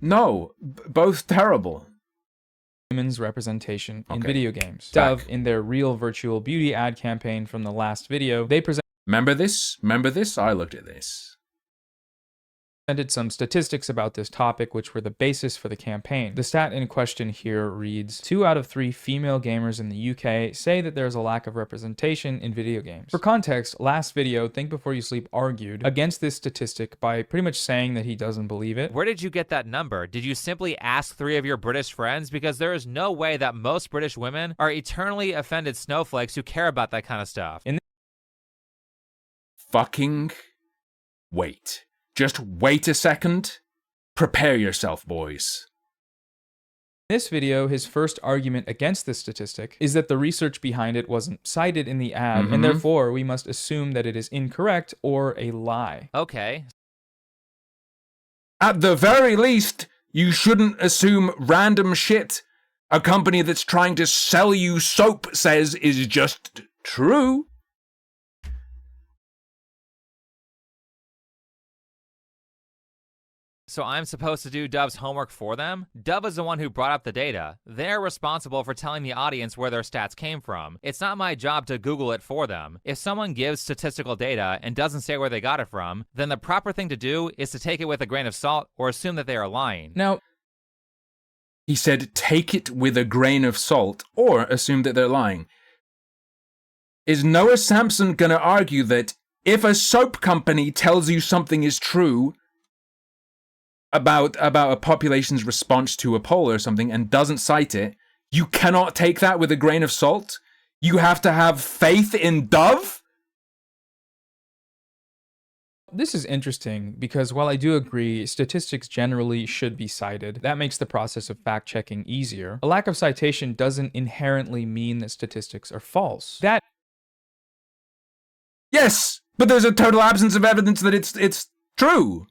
No, both terrible. Women's representation in Okay. video games. Back. Dove, in their Real Virtual Beauty ad campaign from the last video, they Remember this? Remember this? I looked at this. presented some statistics about this topic, which were the basis for the campaign. The stat in question here reads, 2 out of 3 female gamers in the UK say that there's a lack of representation in video games. For context, last video, Think Before You Sleep argued against this statistic by pretty much saying that he doesn't believe it. Where did you get that number? Did you simply ask 3 of your British friends? Because there is no way that most British women are eternally offended snowflakes who care about that kind of stuff. Fucking wait. Just wait a second. Prepare yourself, boys. In this video, his first argument against this statistic is that the research behind it wasn't cited in the ad, and therefore we must assume that it is incorrect or a lie. Okay. At the very least, you shouldn't assume random shit a company that's trying to sell you soap says is just true. So I'm supposed to do Dove's homework for them? Dove is the one who brought up the data. They're responsible for telling the audience where their stats came from. It's not my job to Google it for them. If someone gives statistical data and doesn't say where they got it from, then the proper thing to do is to take it with a grain of salt or assume that they are lying. Now, He said, take it with a grain of salt or assume that they're lying. Is Noah Sampson going to argue that if a soap company tells you something is true about a population's response to a poll or something and doesn't cite it, you cannot take that with a grain of salt? You have to have faith in Dove? this is interesting because while I do agree statistics generally should be cited, that makes the process of fact-checking easier. A lack of citation doesn't inherently mean that statistics are false. That Yes, but there's a total absence of evidence that it's true.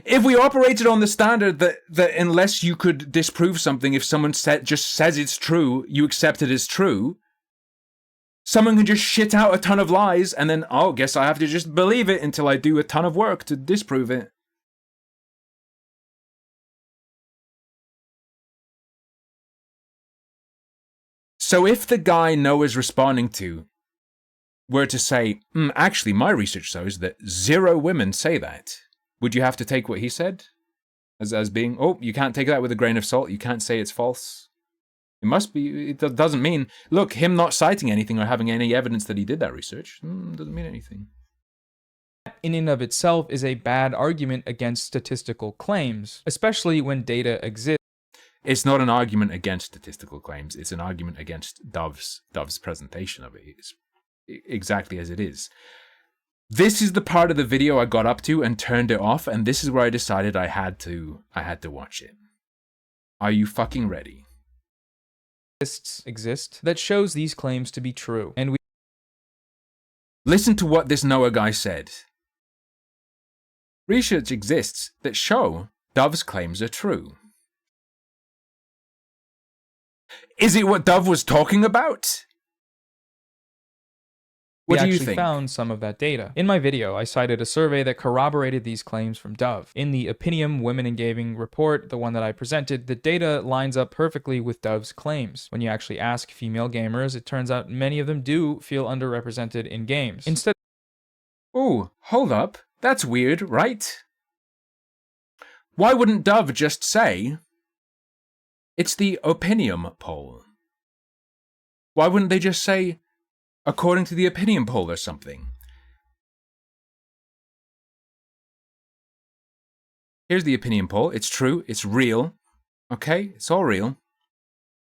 If we operated on the standard that unless you could disprove something, if someone just says it's true, you accept it as true, someone can just shit out a ton of lies and then, oh, guess I have to just believe it until I do a ton of work to disprove it. So if the guy Noah's responding to were to say, actually, my research shows that 0 women say that, would you have to take what he said? as being, oh, you can't take that with a grain of salt. You can't say it's false. It must be. It doesn't mean, look, him not citing anything or having any evidence that he did that research doesn't mean anything. In and of itself is a bad argument against statistical claims, especially when data exists. It's not an argument against statistical claims. It's an argument against Dove's presentation of it. It's exactly as it is. This is the part of the video I got up to and turned it off, and this is where I decided I had to watch it. Are you fucking ready? Exist that shows these claims to be true, and we listen to what this Noah guy said. Research exists that show Dove's claims are true. Is it what Dove was talking about? What do you think? Found some of that data. In my video, I cited a survey that corroborated these claims from Dove. In the Opinium Women in Gaming report, the one that I presented, the data lines up perfectly with Dove's claims. When you actually ask female gamers, it turns out many of them do feel underrepresented in games. Instead, ooh, hold up. That's weird, right? Why wouldn't Dove just say, it's the Opinium poll? Why wouldn't they just say, according to the Opinion poll or something? Here's the Opinion poll. It's true. It's real. Okay? It's all real.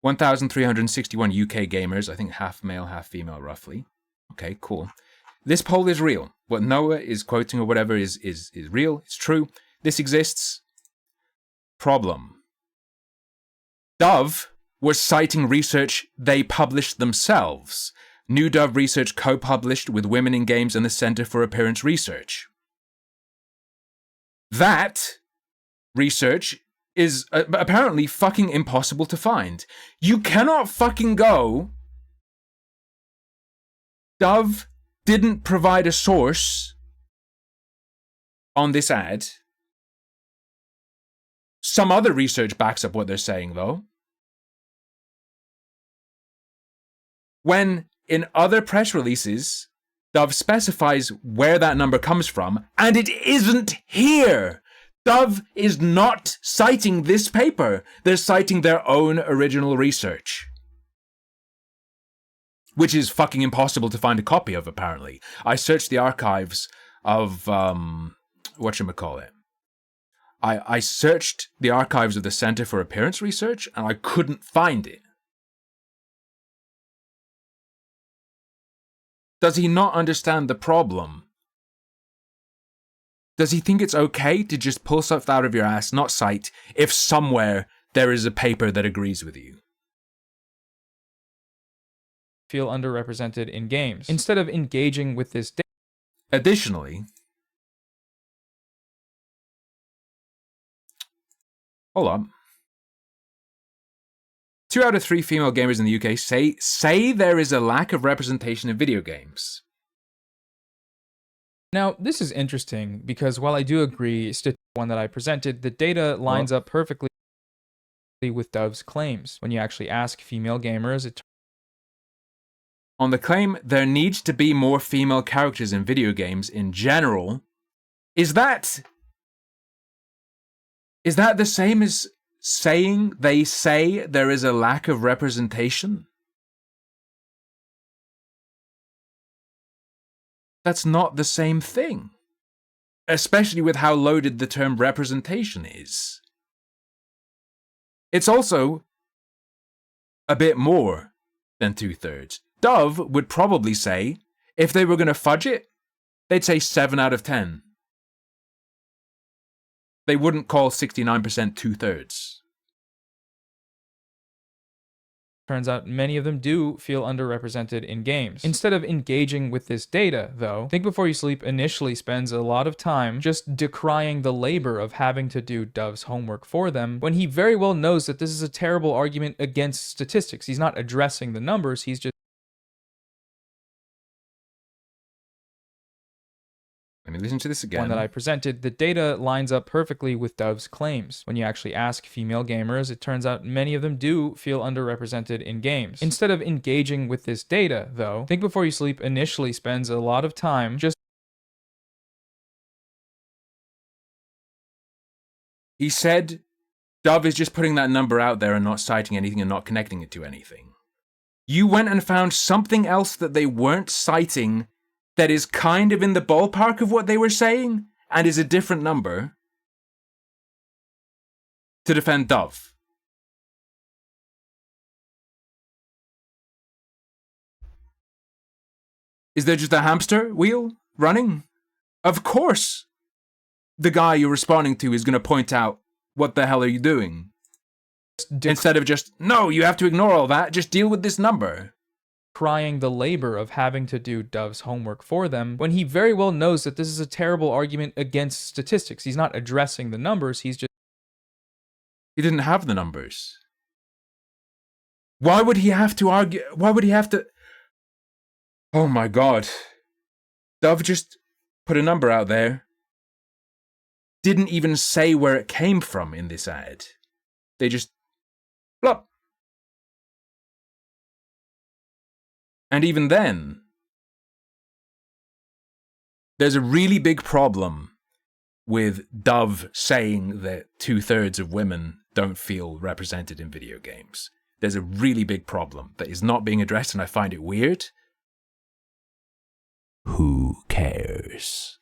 1,361 UK gamers. I think half male, half female, roughly. Okay, cool. This poll is real. What Noah is quoting or whatever is real. It's true. This exists. Problem. Dove was citing research they published themselves. New Dove research co-published with Women in Games and the Center for Appearance Research. That research is apparently fucking impossible to find. You cannot fucking go, Dove didn't provide a source on this ad. Some other research backs up what they're saying, though. When in other press releases, Dove specifies where that number comes from, and it isn't here. Dove is not citing this paper. They're citing their own original research, which is fucking impossible to find a copy of, apparently. I searched the archives of, whatchamacallit. I searched the archives of the Center for Appearance Research, and I couldn't find it. Does he not understand the problem? Does he think it's okay to just pull stuff out of your ass, not cite, if somewhere there is a paper that agrees with you? feel underrepresented in games, instead of engaging with this data. Additionally, hold on. 2 out of 3 female gamers in the UK say there is a lack of representation in video games. Now, this is interesting because while I do agree, one that I presented, the data lines up perfectly with Dove's claims. When you actually ask female gamers, it on the claim there needs to be more female characters in video games in general, is that the same as saying they say there is a lack of representation? That's not the same thing, especially with how loaded the term representation is. It's also a bit more than 2/3. Dove would probably say, if they were going to fudge it, they'd say 7 out of 10. They wouldn't call 69% 2/3. Turns out many of them do feel underrepresented in games. Instead of engaging with this data, though, Think Before You Sleep initially spends a lot of time just decrying the labor of having to do Dove's homework for them, when he very well knows that this is a terrible argument against statistics. He's not addressing the numbers, he's just... Let me listen to this again. One that I presented, the data lines up perfectly with Dove's claims. When you actually ask female gamers, it turns out many of them do feel underrepresented in games. Instead of engaging with this data, though, Think Before You Sleep initially spends a lot of time just... He said Dove is just putting that number out there and not citing anything and not connecting it to anything. You went and found something else that they weren't citing that is kind of in the ballpark of what they were saying and is a different number to defend Dove. Is there just a hamster wheel running? Of course, the guy you're responding to is going to point out, what the hell are you doing? Instead of just, no, you have to ignore all that, just deal with this number. Crying the labor of having to do Dove's homework for them, when he very well knows that this is a terrible argument against statistics. He's not addressing the numbers, he's just... He didn't have the numbers. Why would he have to argue? Why would he have to... Oh my god. Dove just put a number out there. Didn't even say where it came from in this ad. They just... Blop. And even then, there's a really big problem with Dove saying that 2/3 of women don't feel represented in video games. There's a really big problem that is not being addressed, and I find it weird. Who cares?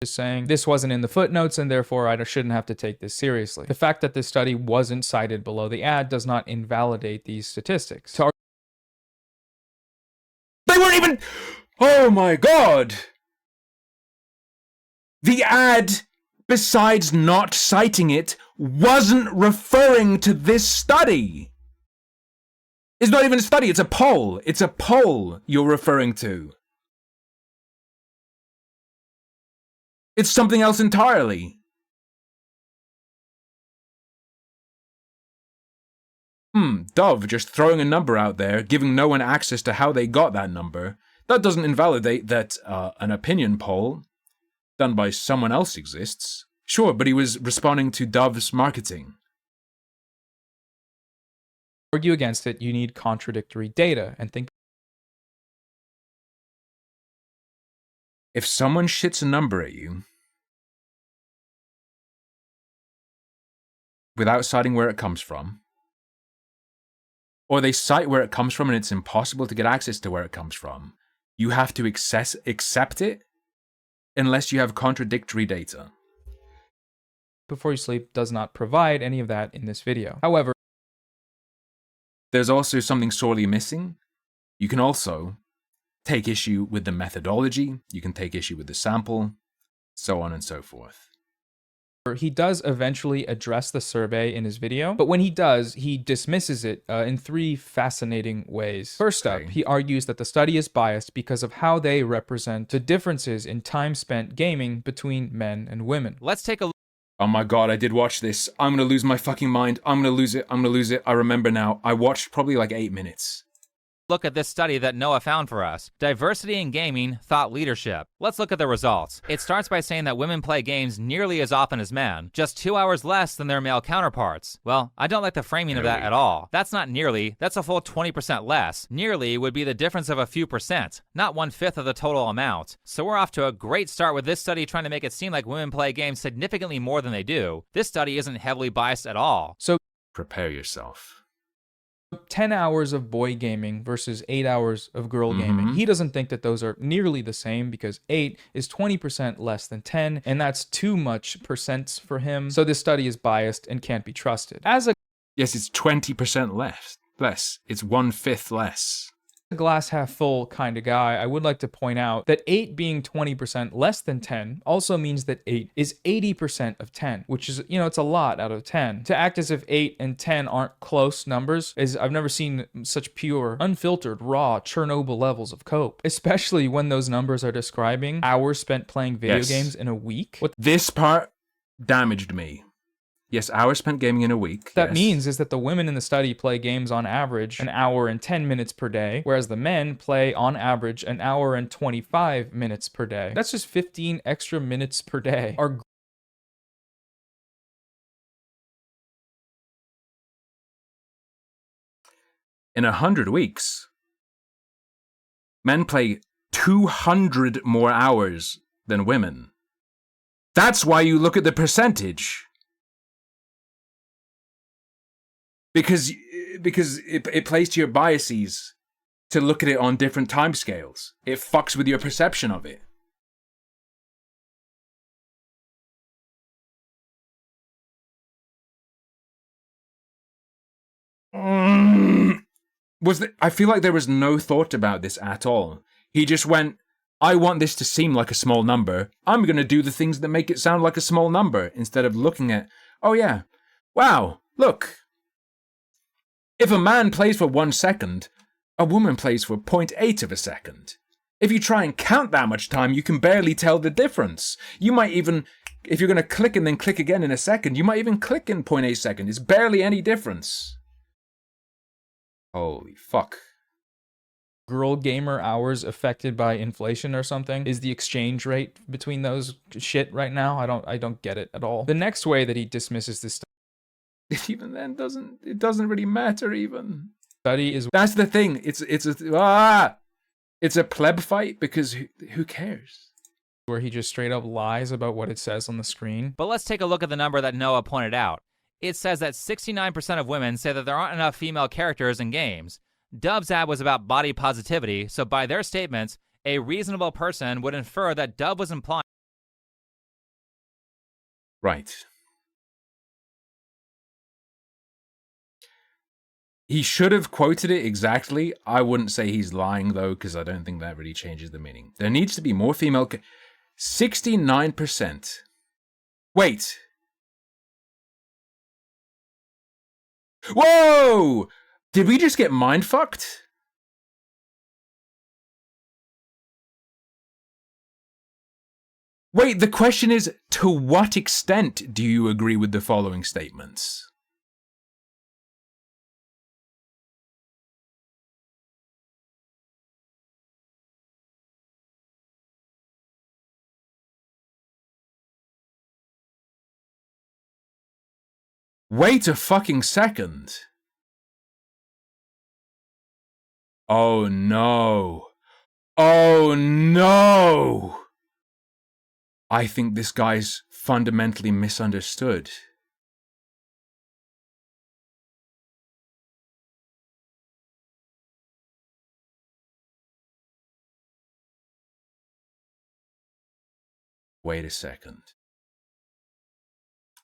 Just saying this wasn't in the footnotes and therefore I shouldn't have to take this seriously. The fact that this study wasn't cited below the ad does not invalidate these statistics. They weren't even... Oh my god! The ad, besides not citing it, wasn't referring to this study. It's not even a study, it's a poll. It's a poll you're referring to. It's something else entirely. Dove just throwing a number out there, giving no one access to how they got that number. That doesn't invalidate that an opinion poll done by someone else exists. Sure, but he was responding to Dove's marketing. Argue against it, you need contradictory data and think. If someone shits a number at you without citing where it comes from, or they cite where it comes from and it's impossible to get access to where it comes from, you have to accept it unless you have contradictory data. Before You Sleep does not provide any of that in this video. However, there's also something sorely missing. You can also take issue with the methodology, you can take issue with the sample, so on and so forth. He does eventually address the survey in his video, but when he does, he dismisses it in 3 fascinating ways. First up, he argues that the study is biased because of how they represent the differences in time spent gaming between men and women. Let's take a look. Oh my god, I did watch this. I'm gonna lose my fucking mind. I'm gonna lose it. I'm gonna lose it. I remember now. I watched probably like 8 minutes. Look at this study that Noah found for us. Diversity in gaming, thought leadership. Let's look at the results. It starts by saying that women play games nearly as often as men, just 2 hours less than their male counterparts. Well, I don't like the framing of that at all. That's not nearly, that's a full 20% less. Nearly would be the difference of a few percent, not 1/5 of the total amount. So we're off to a great start with this study trying to make it seem like women play games significantly more than they do. This study isn't heavily biased at all. So prepare yourself. 10 hours of boy gaming versus 8 hours of girl gaming. He doesn't think that those are nearly the same because 8 is 20% less than 10, and that's too much percents for him. So this study is biased and can't be trusted. As a Yes, it's 20% less. It's 1/5 less. glass half full kind of guy, I would like to point out that 8 being 20% less than 10 also means that 8 is 80% of 10, which is, you know, it's a lot out of 10. To act as if 8 and 10 aren't close numbers is, I've never seen such pure, unfiltered, raw Chernobyl levels of cope, especially when those numbers are describing hours spent playing video games in a week. What this part damaged me. Yes, hours spent gaming in a week. that means is that the women in the study play games on average an hour and 10 minutes per day, whereas the men play on average an hour and 25 minutes per day. That's just 15 extra minutes per day. In 100 weeks, men play 200 more hours than women. That's why you look at the percentage. Because it plays to your biases to look at it on different timescales. It fucks with your perception of it. I feel like there was no thought about this at all. He just went, I want this to seem like a small number. I'm going to do the things that make it sound like a small number, instead of looking at, oh yeah, wow, look. If a man plays for 1 second, a woman plays for 0.8 of a second. If you try and count that much time, you can barely tell the difference. You might even, if you're going to click and then click again in a second, you might even click in 0.8 seconds. It's barely any difference. Holy fuck. Girl gamer hours affected by inflation or something? Is the exchange rate between those shit right now? I don't get it at all. The next way that he dismisses this Even then, it doesn't really matter even. study is That's the thing. It's a pleb fight because who cares? where he just straight up lies about what it says on the screen. But let's take a look at the number that Noah pointed out. It says that 69% of women say that there aren't enough female characters in games. Dove's ad was about body positivity, so by their statements, a reasonable person would infer that Dove was implying. Right. He should have quoted it exactly. I wouldn't say he's lying, though, because I don't think that really changes the meaning. There needs to be more female... 69%. Wait. Whoa! Did we just get mind-fucked? Wait, the question is, to what extent do you agree with the following statements? Wait a fucking second. Oh no. Oh no. I think this guy's fundamentally misunderstood. Wait a second.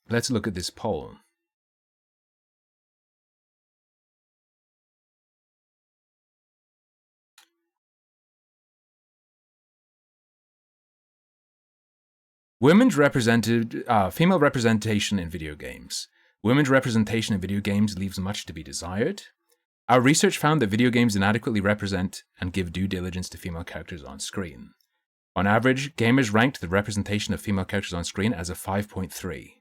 Let's look at this poll. Female representation in video games. Women's representation in video games leaves much to be desired. Our research found that video games inadequately represent and give due diligence to female characters on screen. On average, gamers ranked the representation of female characters on screen as a 5.3.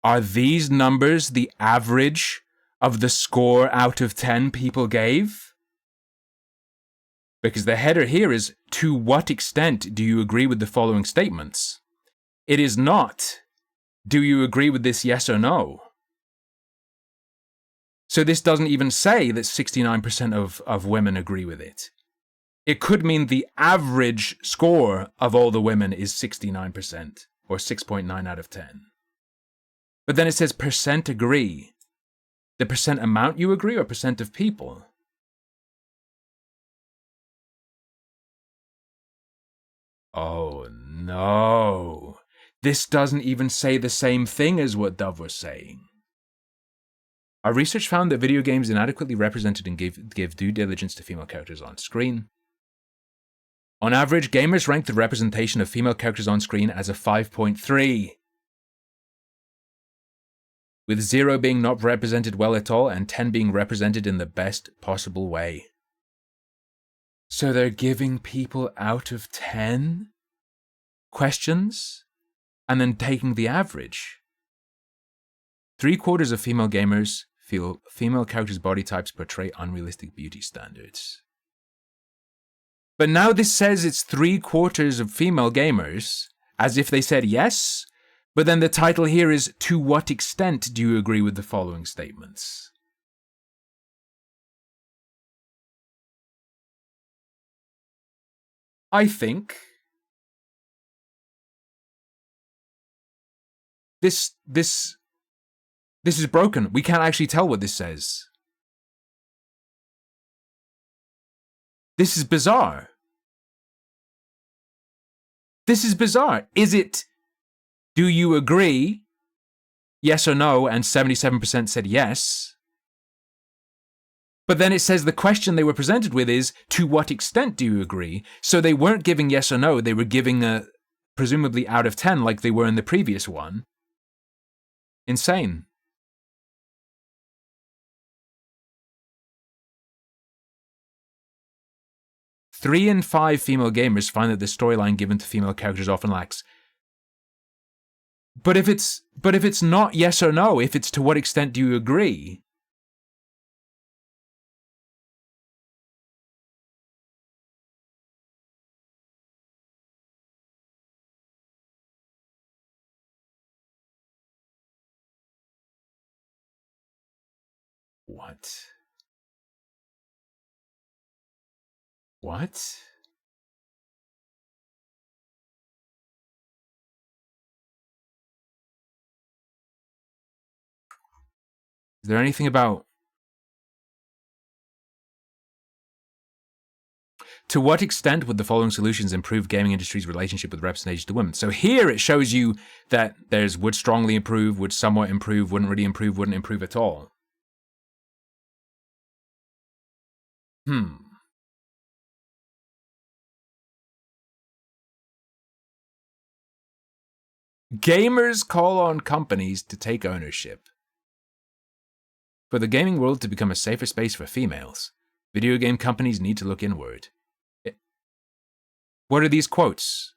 Are these numbers the average of the score out of 10 people gave? Because the header here is, to what extent do you agree with the following statements? It is not, do you agree with this, yes or no? So this doesn't even say that 69% of women agree with it. It could mean the average score of all the women is 69%, or 6.9 out of 10. But then it says percent agree. The percent amount you agree, or percent of people? Oh no. This doesn't even say the same thing as what Dove was saying. Our research found that video games inadequately represented and give due diligence to female characters on screen. On average, gamers rank the representation of female characters on screen as a 5.3. With 0 being not represented well at all and 10 being represented in the best possible way. So they're giving people out of 10 questions and then taking the average. 3/4 of female gamers feel female characters' body types portray unrealistic beauty standards. But now this says it's 3/4 of female gamers, as if they said yes, but then the title here is, to what extent do you agree with the following statements? I think This is broken. We can't actually tell what this says. This is bizarre. This is bizarre. Is it, do you agree? Yes or no, and 77% said yes. But then it says the question they were presented with is, to what extent do you agree? So they weren't giving yes or no, they were giving a, presumably out of 10 like they were in the previous one. Insane. Three in 5 female gamers find that the storyline given to female characters often lacks. But if it's not yes or no, if it's to what extent do you agree? What? What? Is there anything about... To what extent would the following solutions improve gaming industry's relationship with representation to women? So here it shows you that there's would strongly improve, would somewhat improve, wouldn't really improve, wouldn't improve at all. Gamers call on companies to take ownership. For the gaming world to become a safer space for females, video game companies need to look inward. What are these quotes?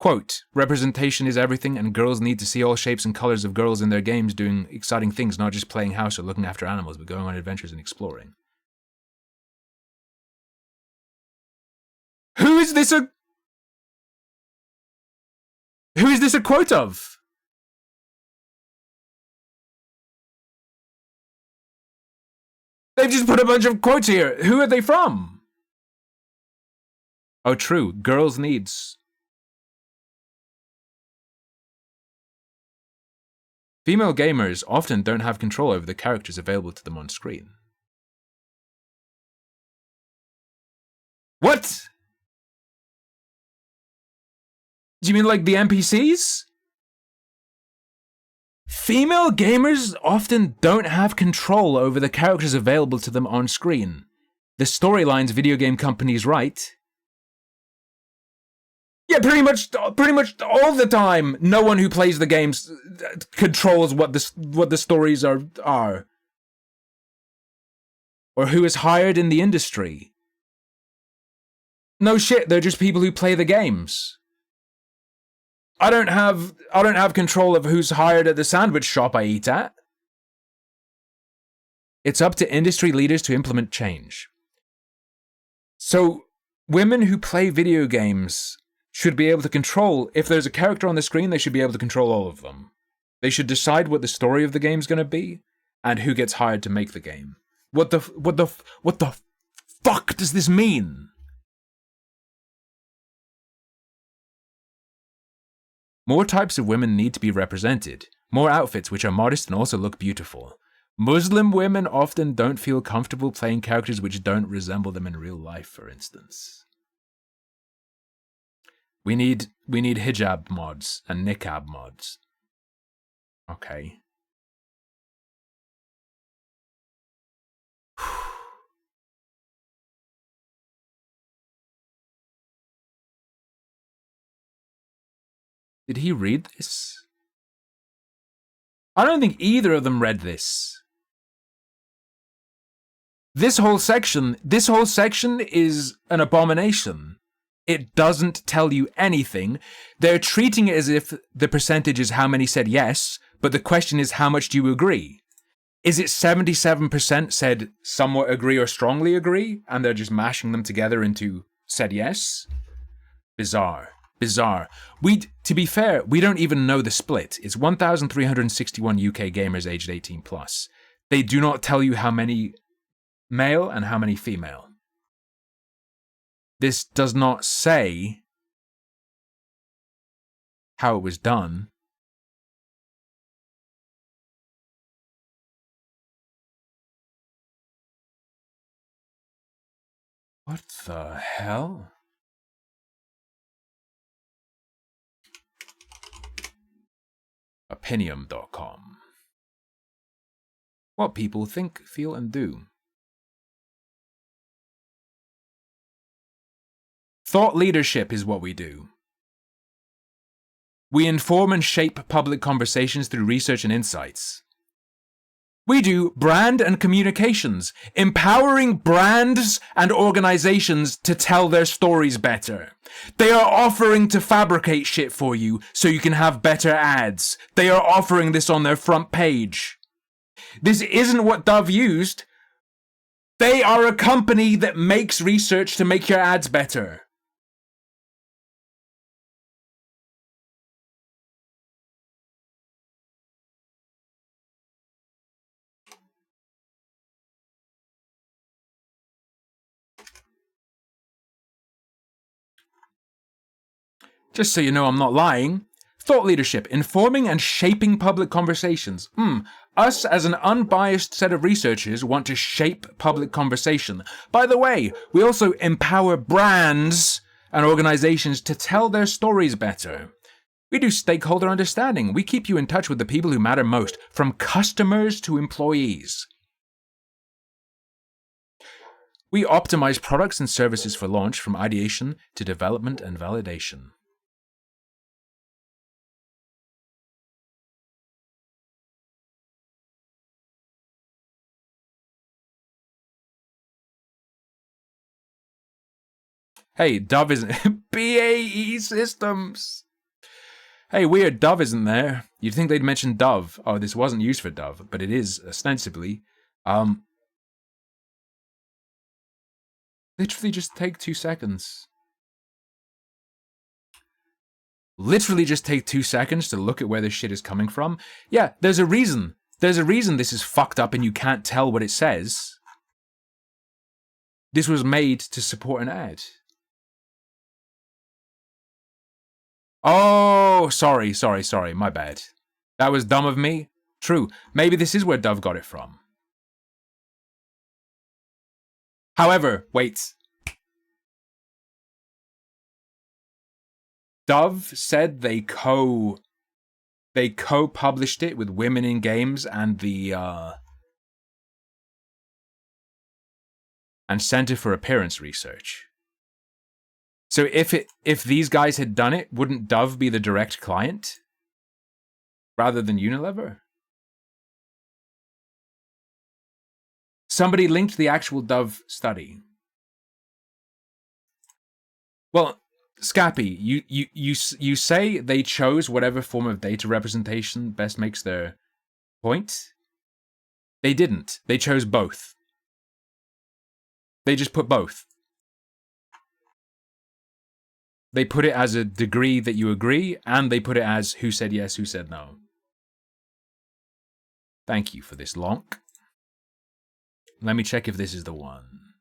Quote, representation is everything and girls need to see all shapes and colors of girls in their games doing exciting things, not just playing house or looking after animals, but going on adventures and exploring. Who is this a quote of? They've just put a bunch of quotes here. Who are they from? Oh, true. Girls' needs. Female gamers often don't have control over the characters available to them on screen. What? Do you mean like the NPCs? Female gamers often don't have control over the characters available to them on screen. The storylines video game companies write. Yeah, pretty much all the time. No one who plays the games controls what the stories are. Or who is hired in the industry. No shit, they're just people who play the games. I don't have control of who's hired at the sandwich shop I eat at. It's up to industry leaders to implement change. So, women who play video games should be able to control, if there's a character on the screen, they should be able to control all of them. They should decide what the story of the game's going to be and who gets hired to make the game. What the fuck does this mean? More types of women need to be represented. More outfits which are modest and also look beautiful. Muslim women often don't feel comfortable playing characters which don't resemble them in real life, for instance. We need hijab mods and niqab mods. Okay. Did he read this? I don't think either of them read this. This whole section is an abomination. It doesn't tell you anything. They're treating it as if the percentage is how many said yes, but the question is how much do you agree? Is it 77% said somewhat agree or strongly agree, and they're just mashing them together into said yes? Bizarre. To be fair, we don't even know the split. It's 1,361 UK gamers aged 18 plus. They do not tell you how many male and how many female. This does not say how it was done. What the hell? Opinium.com. What people think, feel, and do. Thought leadership is what we do. We inform and shape public conversations through research and insights. We do brand and communications, empowering brands and organizations to tell their stories better. They are offering to fabricate shit for you so you can have better ads. They are offering this on their front page. This isn't what Dove used. They are a company that makes research to make your ads better. Just so you know I'm not lying. Thought leadership, informing and shaping public conversations. Us as an unbiased set of researchers want to shape public conversation. By the way, we also empower brands and organizations to tell their stories better. We do stakeholder understanding. We keep you in touch with the people who matter most, from customers to employees. We optimize products and services for launch from ideation to development and validation. Hey, Dove isn't... BAE Systems! Hey, weird, Dove isn't there. You'd think they'd mention Dove. Oh, this wasn't used for Dove, but it is, ostensibly. Literally just take 2 seconds. Literally just take 2 seconds to look at where this shit is coming from. Yeah, there's a reason. There's a reason this is fucked up and you can't tell what it says. This was made to support an ad. Oh, sorry, my bad. That was dumb of me. True, maybe this is where Dove got it from. However, wait. Dove said they co-published it with Women in Games and the and Center for Appearance Research. So if these guys had done it, wouldn't Dove be the direct client rather than Unilever? Somebody linked the actual Dove study. Well, Scappy, you say they chose whatever form of data representation best makes their point. They didn't. They chose both. They just put both. They put it as a degree that you agree, and they put it as who said yes, who said no. Thank you for this, Lonk. Let me check if this is the one.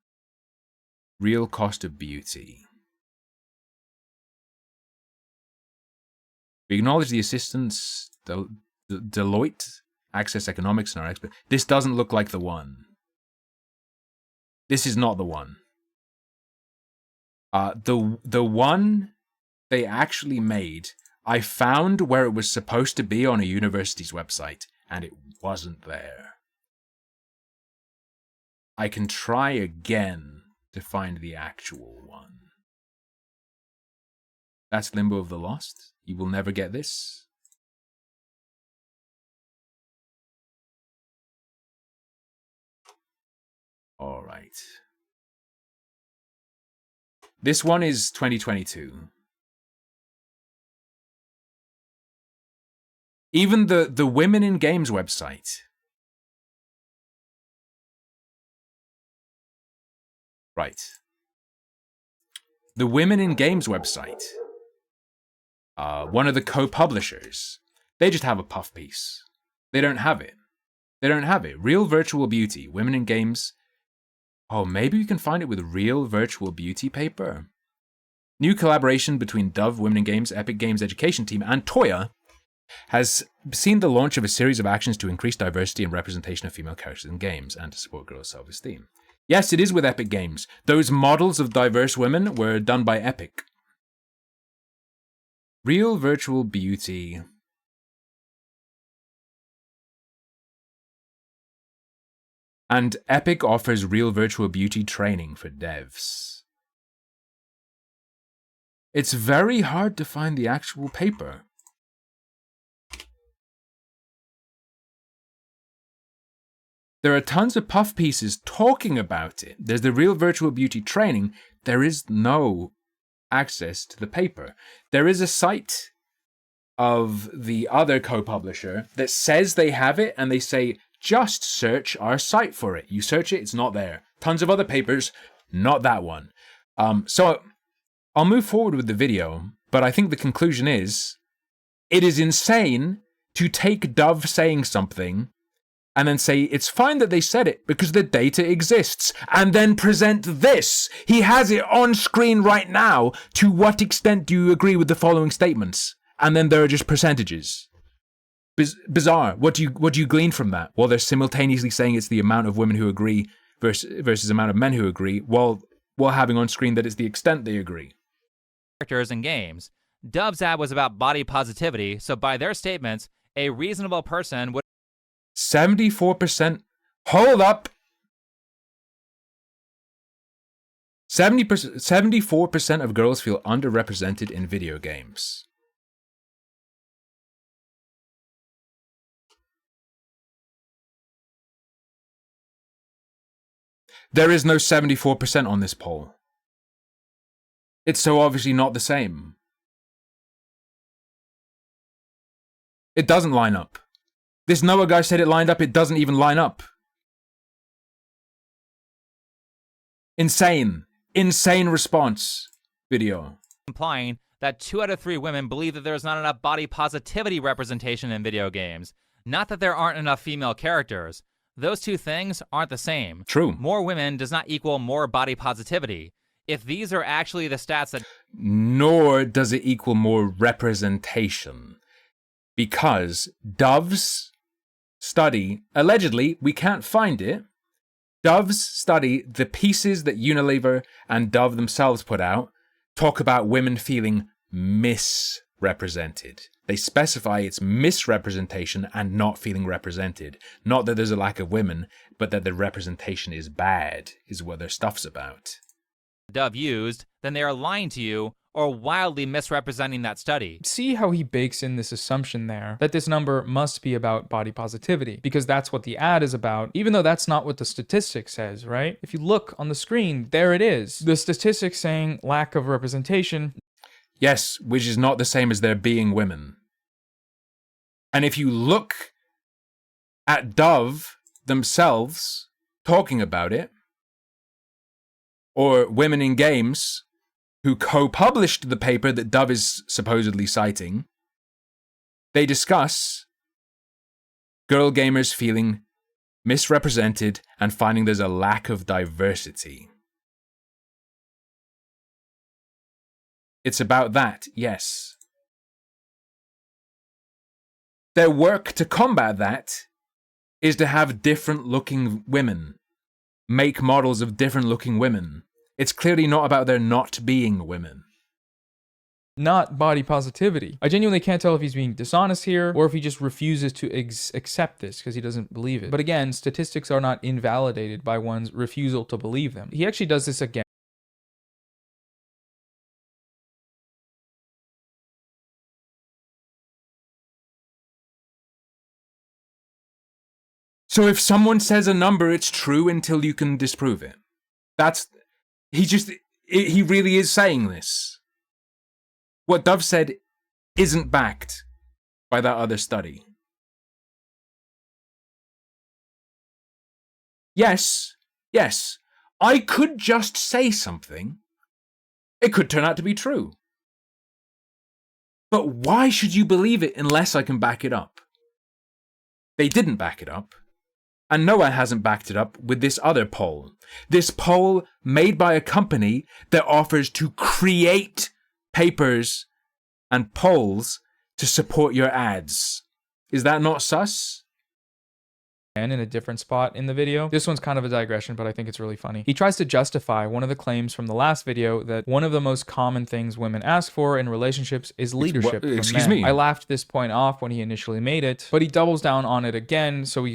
Real cost of beauty. We acknowledge the assistance, Deloitte, Access Economics, and our expert. This doesn't look like the one. This is not the one. The one they actually made, I found where it was supposed to be on a university's website, and it wasn't there. I can try again to find the actual one. That's Limbo of the Lost. You will never get this. All right. This one is 2022. Even the Women in Games website. Right. The Women in Games website. One of the co-publishers. They just have a puff piece. They don't have it. They don't have it. Real Virtual Beauty. Women in Games. Oh, maybe we can find it with Real Virtual Beauty paper. New collaboration between Dove, Women in Games, Epic Games Education Team, and Toya has seen the launch of a series of actions to increase diversity and representation of female characters in games and to support girls' self-esteem. Yes, it is with Epic Games. Those models of diverse women were done by Epic. Real virtual beauty. And Epic offers real virtual beauty training for devs. It's very hard to find the actual paper. There are tons of puff pieces talking about it. There's the real virtual beauty training. There is no access to the paper. There is a site of the other co-publisher that says they have it, and they say, just search our site for it. You search it, it's not there. Tons of other papers, not that one. So I'll move forward with the video, but I think the conclusion is, it is insane to take Dove saying something and then say it's fine that they said it because the data exists, and then present this. He has it on screen right now. To what extent do you agree with the following statements? And then there are just percentages. Bizarre. What do you glean from that? Well, they're simultaneously saying it's the amount of women who agree versus the amount of men who agree, while having on screen that it's the extent they agree. Characters in games. Dove's ad was about body positivity, so by their statements, a reasonable person would 74%. Hold up. 74% of girls feel underrepresented in video games. There is no 74% on this poll. It's so obviously not the same. It doesn't line up. This Noah guy said it lined up. It doesn't even line up. Insane. Insane response video. implying that 2 out of 3 women believe that there's not enough body positivity representation in video games. Not that there aren't enough female characters. Those two things aren't the same. True. More women does not equal more body positivity. If these are actually the stats that... Nor does it equal more representation. Because Dove's study, allegedly, we can't find it. Dove's study, the pieces that Unilever and Dove themselves put out, talk about women feeling misrepresented. They specify it's misrepresentation and not feeling represented. Not that there's a lack of women, but that the representation is bad, is what their stuff's about. Dove used, then they are lying to you or wildly misrepresenting that study. See how he bakes in this assumption there that this number must be about body positivity, because that's what the ad is about, even though that's not what the statistic says, right? If you look on the screen, there it is. The statistic saying lack of representation. Yes, which is not the same as there being women. And if you look at Dove themselves talking about it, or Women in Games, who co-published the paper that Dove is supposedly citing, they discuss girl gamers feeling misrepresented and finding there's a lack of diversity. It's about that, yes. Their work to combat that is to have different looking women. Make models of different looking women. It's clearly not about there not being women. Not body positivity. I genuinely can't tell if he's being dishonest here or if he just refuses to accept this because he doesn't believe it. But again, statistics are not invalidated by one's refusal to believe them. He actually does this again. So if someone says a number, it's true until you can disprove it. He really is saying this. What Dove said isn't backed by that other study. Yes, I could just say something. It could turn out to be true. But why should you believe it unless I can back it up? They didn't back it up. And Noah hasn't backed it up with this other poll. This poll made by a company that offers to create papers and polls to support your ads. Is that not sus? in a different spot in the video. This one's kind of a digression, but I think it's really funny. He tries to justify one of the claims from the last video that one of the most common things women ask for in relationships is leadership from excuse men. me. I laughed this point off when he initially made it, but he doubles down on it again, so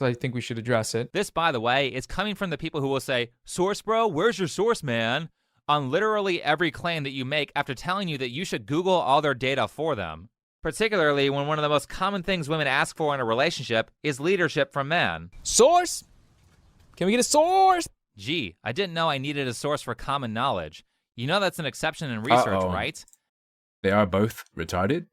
I think we should address it. This, by the way, is coming from the people who will say, "Source, bro, where's your source, man?" on literally every claim that you make after telling you that you should Google all their data for them. Particularly when one of the most common things women ask for in a relationship is leadership from men. Source? Can we get a source? Gee, I didn't know I needed a source for common knowledge. You know that's an exception in research, right? They are both retarded?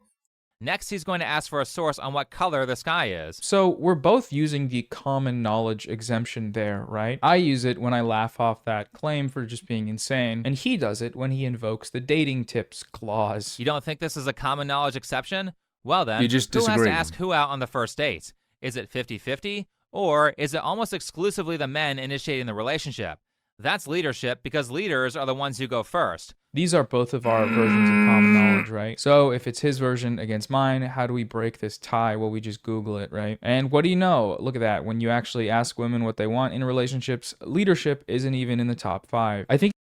Next, he's going to ask for a source on what color the sky is. So we're both using the common knowledge exemption there, right? I use it when I laugh off that claim for just being insane, and he does it when he invokes the dating tips clause. You don't think this is a common knowledge exception? Well then, You just who has disagree. to ask who out on the first date? Is it 50-50? Or is it almost exclusively the men initiating the relationship? That's leadership because leaders are the ones who go first. These are both of our versions of common knowledge, right? So if it's his version against mine, how do we break this tie? Well, we just Google it, right? And what do you know? Look at that. When you actually ask women what they want in relationships, leadership isn't even in the top 5. I think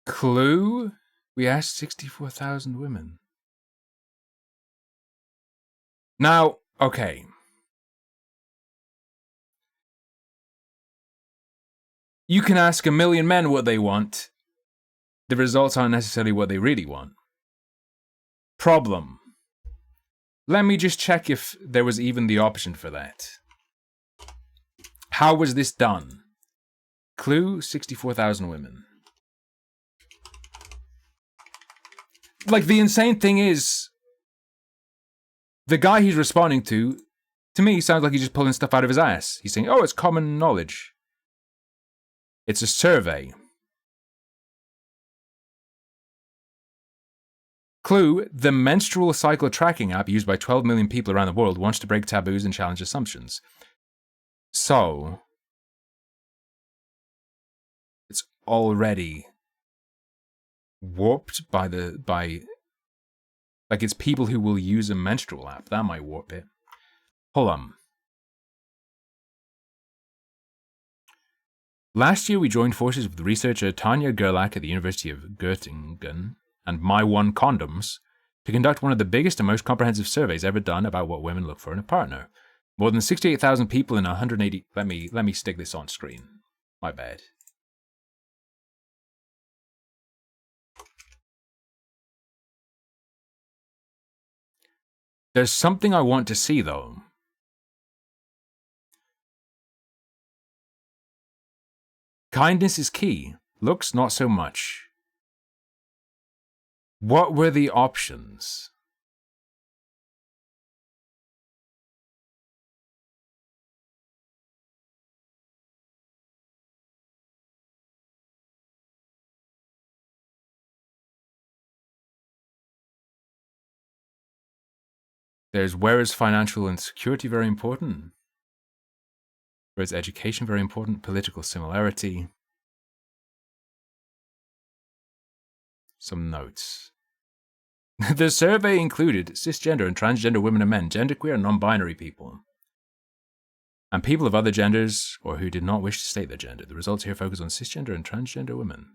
Clue? We asked 64,000 women. Now, okay. You can ask a million men what they want. The results aren't necessarily what they really want. Problem. Let me just check if there was even the option for that. How was this done? Clue, 64,000 women. Like, the insane thing is, the guy he's responding to me, sounds like he's just pulling stuff out of his ass. He's saying, oh, it's common knowledge. It's a survey. Clue, the menstrual cycle tracking app used by 12 million people around the world wants to break taboos and challenge assumptions. So, it's already warped by like it's people who will use a menstrual app. That might warp it. Hold on. Last year, we joined forces with researcher Tanya Gerlach at the University of Göttingen and My One Condoms to conduct one of the biggest and most comprehensive surveys ever done about what women look for in a partner. More than 68,000 people in 180... Let me stick this on screen. My bad. There's something I want to see, though. Kindness is key. Looks, not so much. What were the options? There's where is financial insecurity very important? Where is education very important? Political similarity. Some notes. The survey included cisgender and transgender women and men, genderqueer and non-binary people, and people of other genders or who did not wish to state their gender. The results here focus on cisgender and transgender women.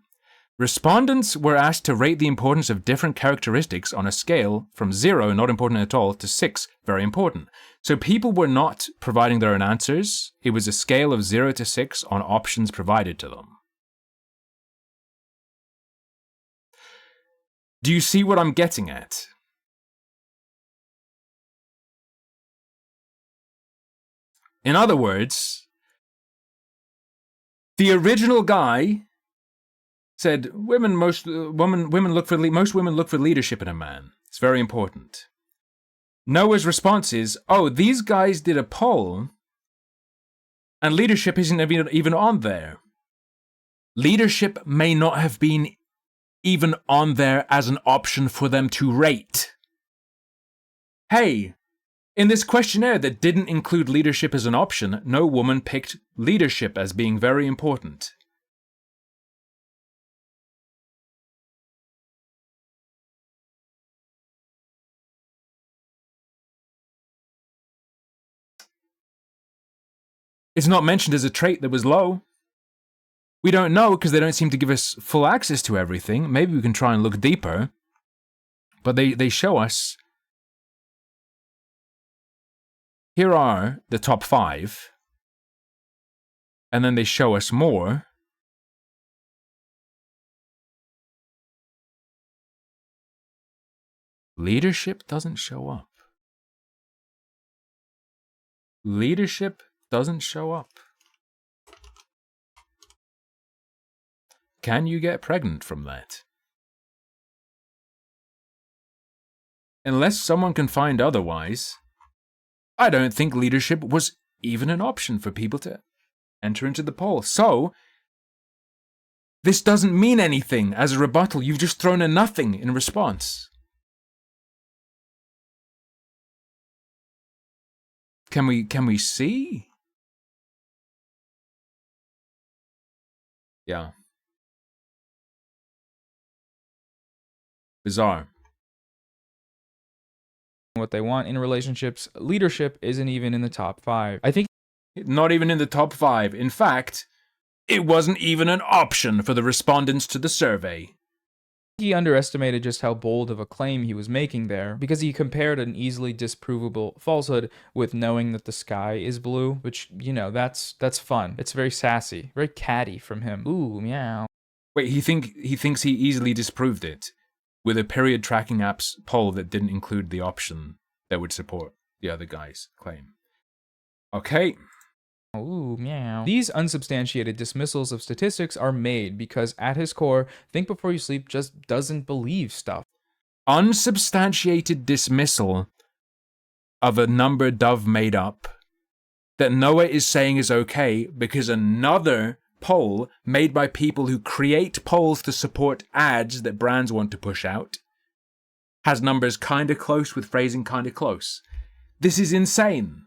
Respondents were asked to rate the importance of different characteristics on a scale from 0, not important at all, to 6, very important. So people were not providing their own answers. It was a scale of 0 to 6 on options provided to them. Do you see what I'm getting at? In other words, the original guy said most women look for leadership in a man. It's very important. Noah's response is, oh, these guys did a poll and leadership isn't even on there. Leadership may not have been even on there as an option for them to rate. Hey, in this questionnaire that didn't include leadership as an option, no woman picked leadership as being very important. It's not mentioned as a trait that was low. We don't know because they don't seem to give us full access to everything. Maybe we can try and look deeper. But they show us. Here are the top 5. And then they show us more. Leadership doesn't show up. Leadership doesn't show up. Can you get pregnant from that? Unless someone can find otherwise, I don't think leadership was even an option for people to enter into the poll. So, this doesn't mean anything as a rebuttal. You've just thrown a nothing in response. Can we see? Yeah. Bizarre. What they want in relationships. Leadership isn't even in the top 5. I think not even in the top 5. In fact, it wasn't even an option for the respondents to the survey. he underestimated just how bold of a claim he was making there, because he compared an easily disprovable falsehood with knowing that the sky is blue, which, you know, that's fun. It's very sassy, very catty from him. Ooh, meow. Wait, he thinks he easily disproved it with a period tracking app's poll that didn't include the option that would support the other guy's claim. Okay. Ooh, meow. These unsubstantiated dismissals of statistics are made because, at his core, Think Before You Sleep just doesn't believe stuff. Unsubstantiated dismissal of a number Dove made up that Noah is saying is okay because another poll made by people who create polls to support ads that brands want to push out has numbers kinda close with phrasing kinda close. This is insane.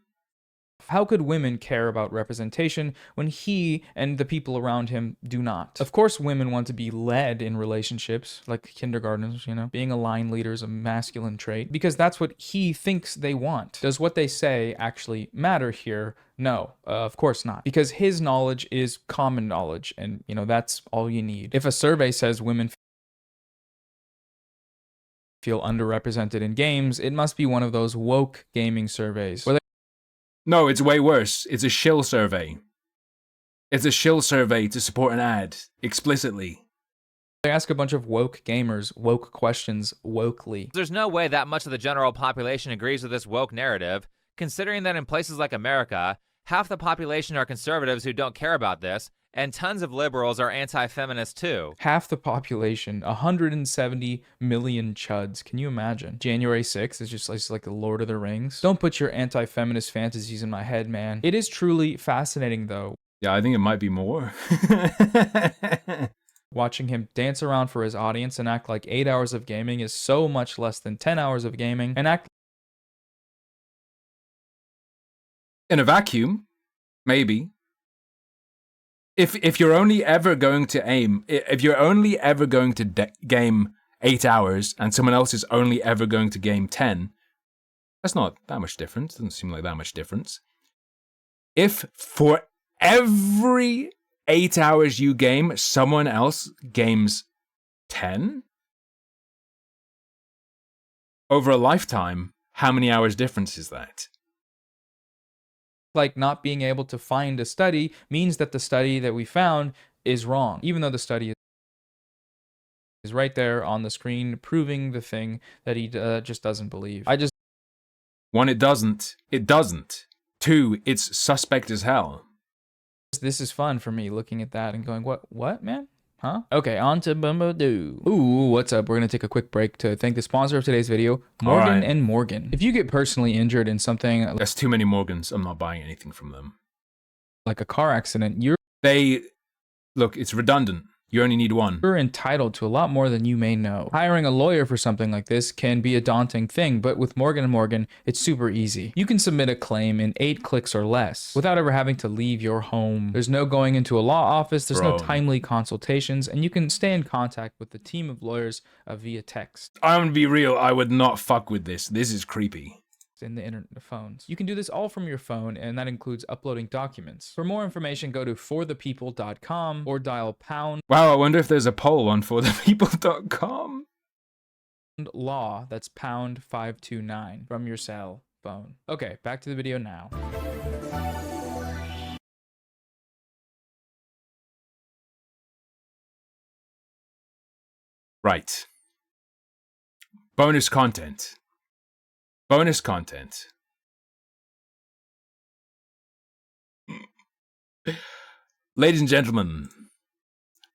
How could women care about representation when he and the people around him do not? Of course, women want to be led in relationships, like kindergartners, you know. Being a line leader is a masculine trait, because that's what he thinks they want. Does what they say actually matter here? No, of course not. Because his knowledge is common knowledge, and, you know, that's all you need. If a survey says women feel underrepresented in games, it must be one of those woke gaming surveys, where No, it's way worse. It's a shill survey. It's a shill survey to support an ad, explicitly. they ask a bunch of woke gamers woke questions wokely. There's no way that much of the general population agrees with this woke narrative, considering that in places like America, half the population are conservatives who don't care about this, and tons of liberals are anti-feminist too. Half the population, 170 million chuds. Can you imagine? January 6th is just like the Lord of the Rings. Don't put your anti-feminist fantasies in my head, man. It is truly fascinating, though. Yeah, I think it might be more. Watching him dance around for his audience and act like 8 hours of gaming is so much less than 10 hours of gaming, and act in a vacuum, maybe. If you're only ever going to game 8 hours and someone else is only ever going to game 10, that's not that much difference. Doesn't seem like that much difference. If for every 8 hours you game, someone else games 10, over a lifetime, how many hours difference is that? like not being able to find a study means that the study that we found is wrong, even though the study is right there on the screen proving the thing that he just doesn't believe. One, it doesn't. It doesn't. Two, it's suspect as hell. This is fun for me looking at that and going, what, man? Huh? Okay, on to Bumbadoo. Ooh, what's up? We're going to take a quick break to thank the sponsor of today's video, Morgan and Morgan. If you get personally injured in something... There's too many Morgans. I'm not buying anything from them. Like a car accident, Look, it's redundant. You only need one. You're entitled to a lot more than you may know. Hiring a lawyer for something like this can be a daunting thing, but with Morgan & Morgan, it's super easy. You can submit a claim in 8 clicks or less without ever having to leave your home. There's no going into a law office, there's no timely consultations, and you can stay in contact with the team of lawyers via text. I'm gonna be real, I would not fuck with this. This is creepy. in the internet phones. You can do this all from your phone, and that includes uploading documents. For more information, go to forthepeople.com or dial pound. Wow, I wonder if there's a poll on forthepeople.com. Law, that's pound 529 from your cell phone. Okay, back to the video now. Right. Bonus content. Bonus content. Ladies and gentlemen,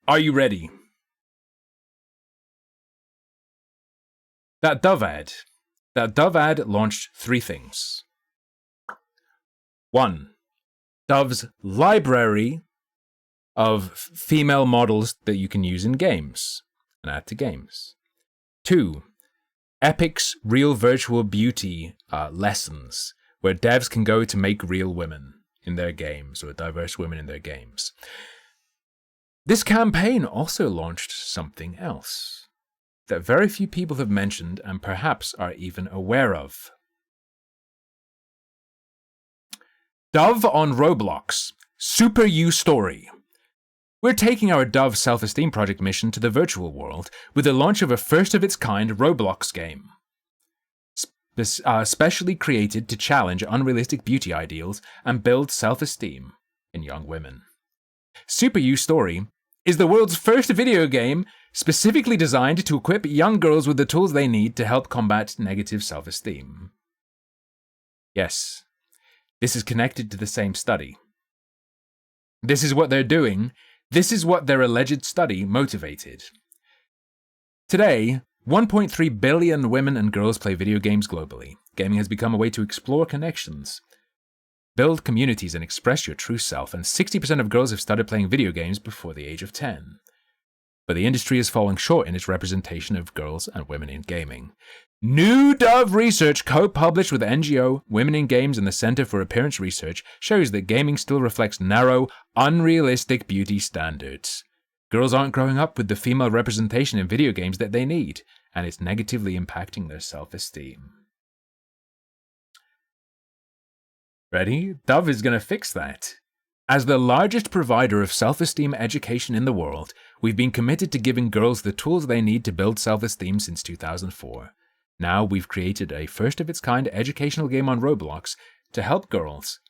are you ready? That Dove ad launched 3 things. 1. Dove's library of female models that you can use in games and add to games. 2. Epic's real virtual beauty lessons, where devs can go to make real women in their games, or diverse women in their games. This campaign also launched something else that very few people have mentioned and perhaps are even aware of. Dove on Roblox, Super You Story. We're taking our Dove self-esteem project mission to the virtual world with the launch of a first-of-its-kind Roblox game. Specially created to challenge unrealistic beauty ideals and build self-esteem in young women. Super You Story is the world's first video game specifically designed to equip young girls with the tools they need to help combat negative self-esteem. Yes, this is connected to the same study. This is what they're doing. This is what their alleged study motivated. Today, 1.3 billion women and girls play video games globally. Gaming has become a way to explore connections, build communities, and express your true self, and 60% of girls have started playing video games before the age of 10. But the industry is falling short in its representation of girls and women in gaming. New Dove research co-published with NGO Women in Games and the Center for Appearance Research shows that gaming still reflects narrow, unrealistic beauty standards. Girls aren't growing up with the female representation in video games that they need, and it's negatively impacting their self-esteem. Ready? Dove is going to fix that. As the largest provider of self-esteem education in the world, we've been committed to giving girls the tools they need to build self-esteem since 2004. Now we've created a first-of-its-kind educational game on Roblox to help girls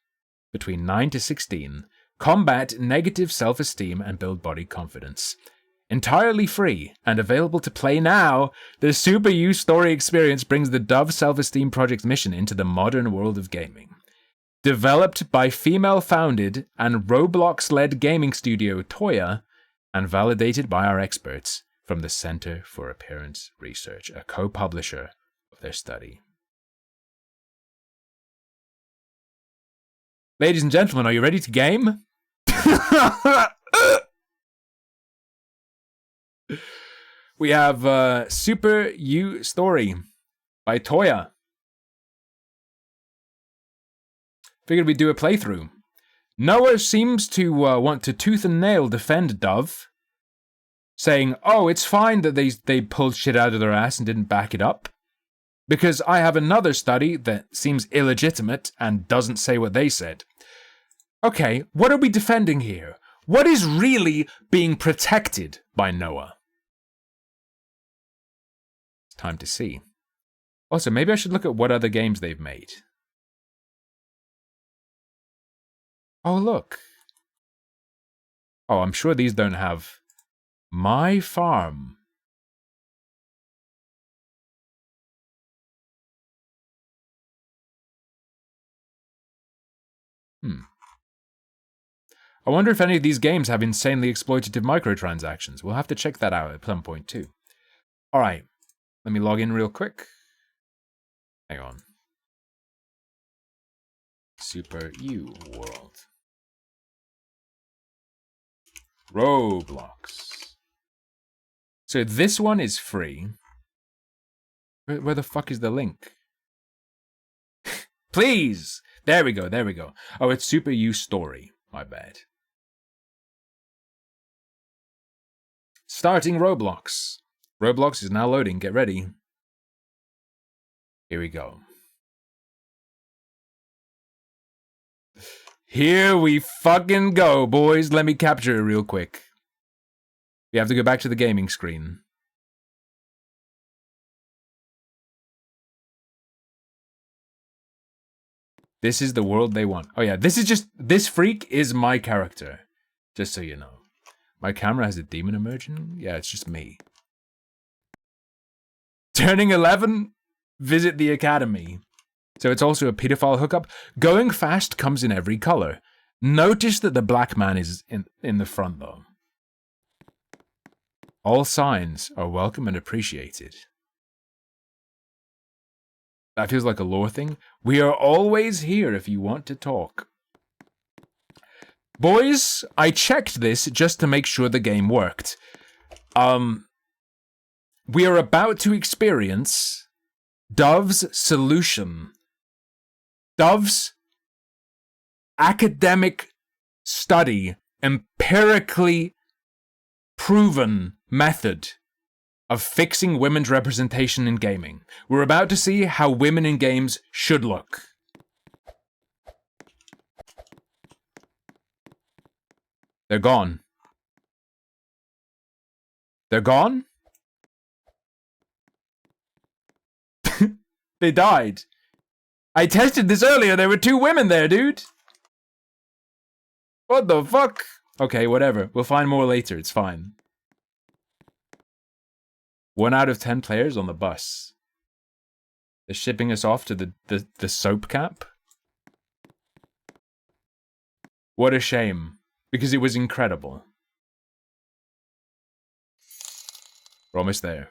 between 9 to 16 combat negative self-esteem and build body confidence. Entirely free and available to play now, the Super You Story experience brings the Dove Self-Esteem Project's mission into the modern world of gaming. Developed by female-founded and Roblox-led gaming studio Toya, and validated by our experts from the Center for Appearance Research, a co-publisher of their study. Ladies and gentlemen, are you ready to game? We have Super You Story by Toya. Figured we'd do a playthrough. Noah seems to want to tooth and nail defend Dove, saying, oh, it's fine that they pulled shit out of their ass and didn't back it up, because I have another study that seems illegitimate and doesn't say what they said. Okay, what are we defending here? What is really being protected by Noah? It's time to see. Also, maybe I should look at what other games they've made. Oh, look. Oh, I'm sure these don't have My Farm. I wonder if any of these games have insanely exploitative microtransactions. We'll have to check that out at some point too. Alright, let me log in real quick. Hang on. Super You World. Roblox. So this one is free. Where the fuck is the link? Please! There we go, there we go. Oh, it's Super You Story. My bad. Starting Roblox. Roblox is now loading. Get ready. Here we go. Here we fucking go, boys. Let me capture it real quick. We have to go back to the gaming screen. This is the world they want. Oh yeah, this freak is my character. Just so you know. My camera has a demon emerging? Yeah, it's just me. Turning 11? Visit the academy. So it's also a pedophile hookup. Going fast comes in every color. Notice that the black man is in the front though. All signs are welcome and appreciated. That feels like a lore thing. We are always here if you want to talk. Boys, I checked this just to make sure the game worked. We are about to experience Dove's solution. Dove's academic study, empirically proven method of fixing women's representation in gaming. We're about to see how women in games should look. They're gone. They're gone? They died. I tested this earlier. There were 2 women there, dude. What the fuck? Okay, whatever. We'll find more later. It's fine. 1 out of 10 players on the bus. They're shipping us off to the soap cap. What a shame. Because it was incredible. We're almost there.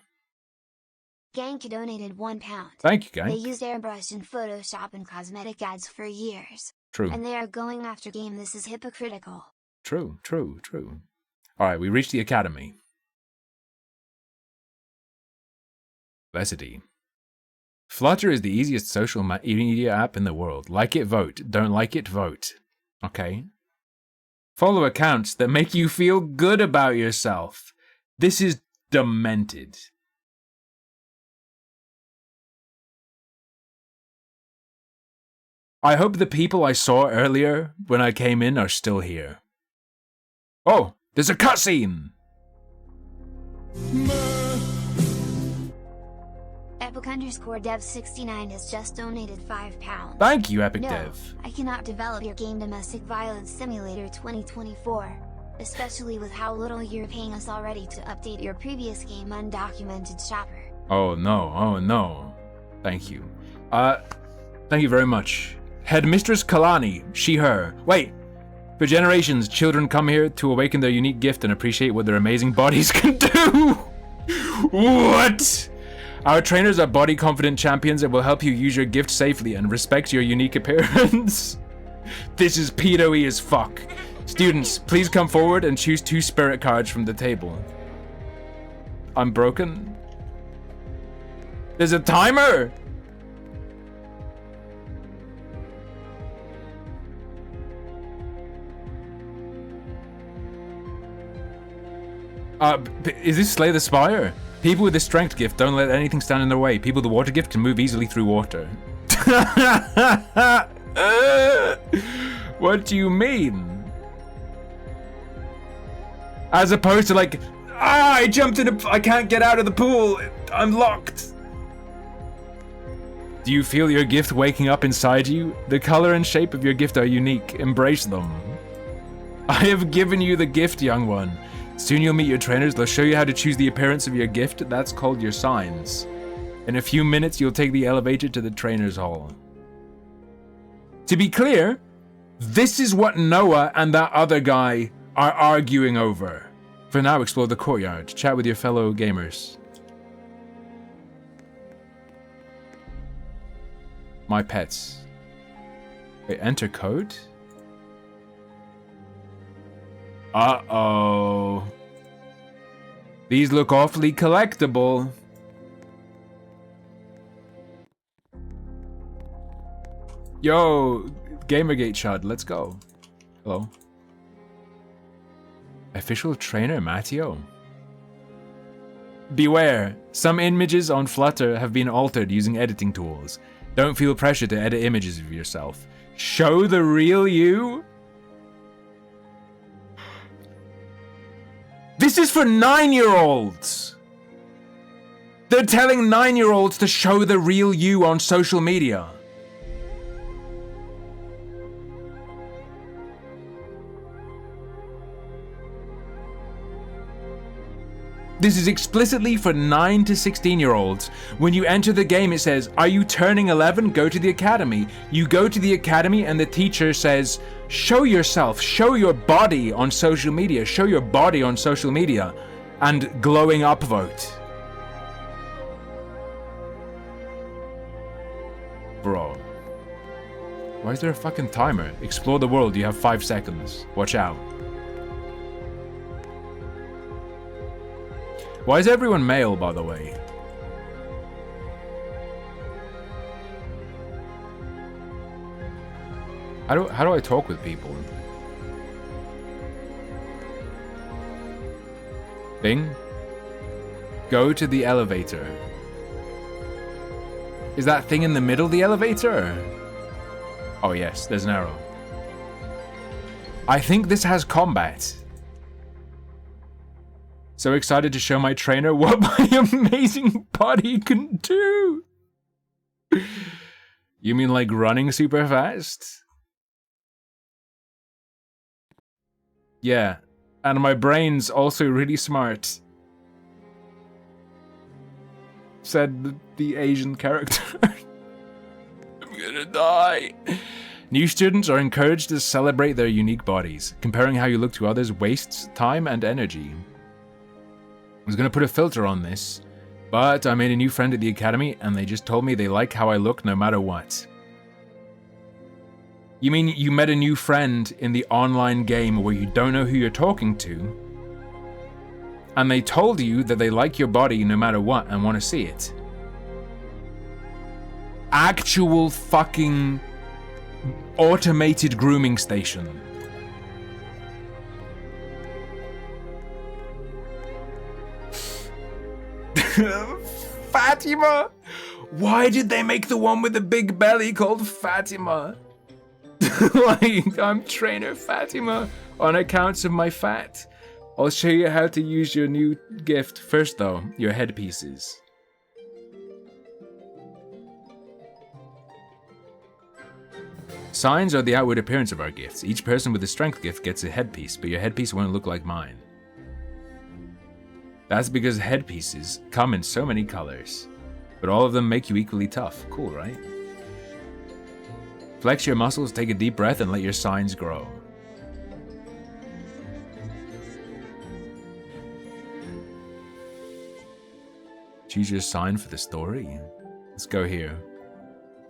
Gank donated £1. Thank you, Gank. They used airbrush and Photoshop and cosmetic ads for years. True. And they are going after game. This is hypocritical. True, true, true. Alright, we reached the academy. Felicity. Flutter is the easiest social media app in the world. Like it, vote. Don't like it, vote. Okay? Follow accounts that make you feel good about yourself. This is demented. I hope the people I saw earlier when I came in are still here. Oh, there's a cutscene! Epic_dev69 has just donated £5. Thank you, Epic No, Dev. I cannot develop your game Domestic Violence Simulator 2024. Especially with how little you're paying us already to update your previous game Undocumented Shopper. Oh no, oh no. Thank you. Thank you very much. Headmistress Kalani, she, her. Wait! For generations, children come here to awaken their unique gift and appreciate what their amazing bodies can do! What? Our trainers are body-confident champions that will help you use your gift safely and respect your unique appearance. This is pedo-y as fuck. Students, please come forward and choose 2 spirit cards from the table. I'm broken. There's a timer! Is this Slay the Spire? People with the strength gift don't let anything stand in their way. People with the water gift can move easily through water. What do you mean? As opposed to like, I jumped in I can't get out of the pool. I'm locked. Do you feel your gift waking up inside you? The color and shape of your gift are unique. Embrace them. I have given you the gift, young one. Soon you'll meet your trainers. They'll show you how to choose the appearance of your gift. That's called your signs. In a few minutes, you'll take the elevator to the trainer's hall. To be clear, this is what Noah and that other guy are arguing over. For now, explore the courtyard. Chat with your fellow gamers. My pets. Wait, enter code? Uh-oh. These look awfully collectible. Yo, Gamergate shot, let's go. Hello. Official trainer Matteo. Beware, some images on Flutter have been altered using editing tools. Don't feel pressure to edit images of yourself. Show the real you? This is for 9-year-olds. They're telling 9-year-olds to show the real you on social media. This is explicitly for 9 to 16-year-olds. When you enter the game, it says, are you turning 11? Go to the academy. You go to the academy and the teacher says, show yourself, show your body on social media, show your body on social media, and glowing upvote. Bro. Why is there a fucking timer? Explore the world, you have 5 seconds. Watch out. Why is everyone male, by the way? How do I talk with people? Bing? Go to the elevator. Is that thing in the middle of the elevator? Oh yes, there's an arrow. I think this has combat. So excited to show my trainer what my amazing body can do. You mean like running super fast? Yeah, and my brain's also really smart. Said the Asian character. I'm gonna die. New students are encouraged to celebrate their unique bodies. Comparing how you look to others wastes time and energy. I was gonna put a filter on this, but I made a new friend at the academy and they just told me they like how I look no matter what. You mean you met a new friend in the online game where you don't know who you're talking to, and they told you that they like your body no matter what and want to see it? Actual fucking automated grooming station. Fatima? Why did they make the one with the big belly called Fatima? Like, I'm trainer Fatima on account of my fat. I'll show you how to use your new gift. First though, your headpieces. Signs are the outward appearance of our gifts. Each person with a strength gift gets a headpiece, but your headpiece won't look like mine. That's because headpieces come in so many colors, but all of them make you equally tough. Cool, right? Flex your muscles, take a deep breath, and let your signs grow. Choose your sign for the story. Let's go here.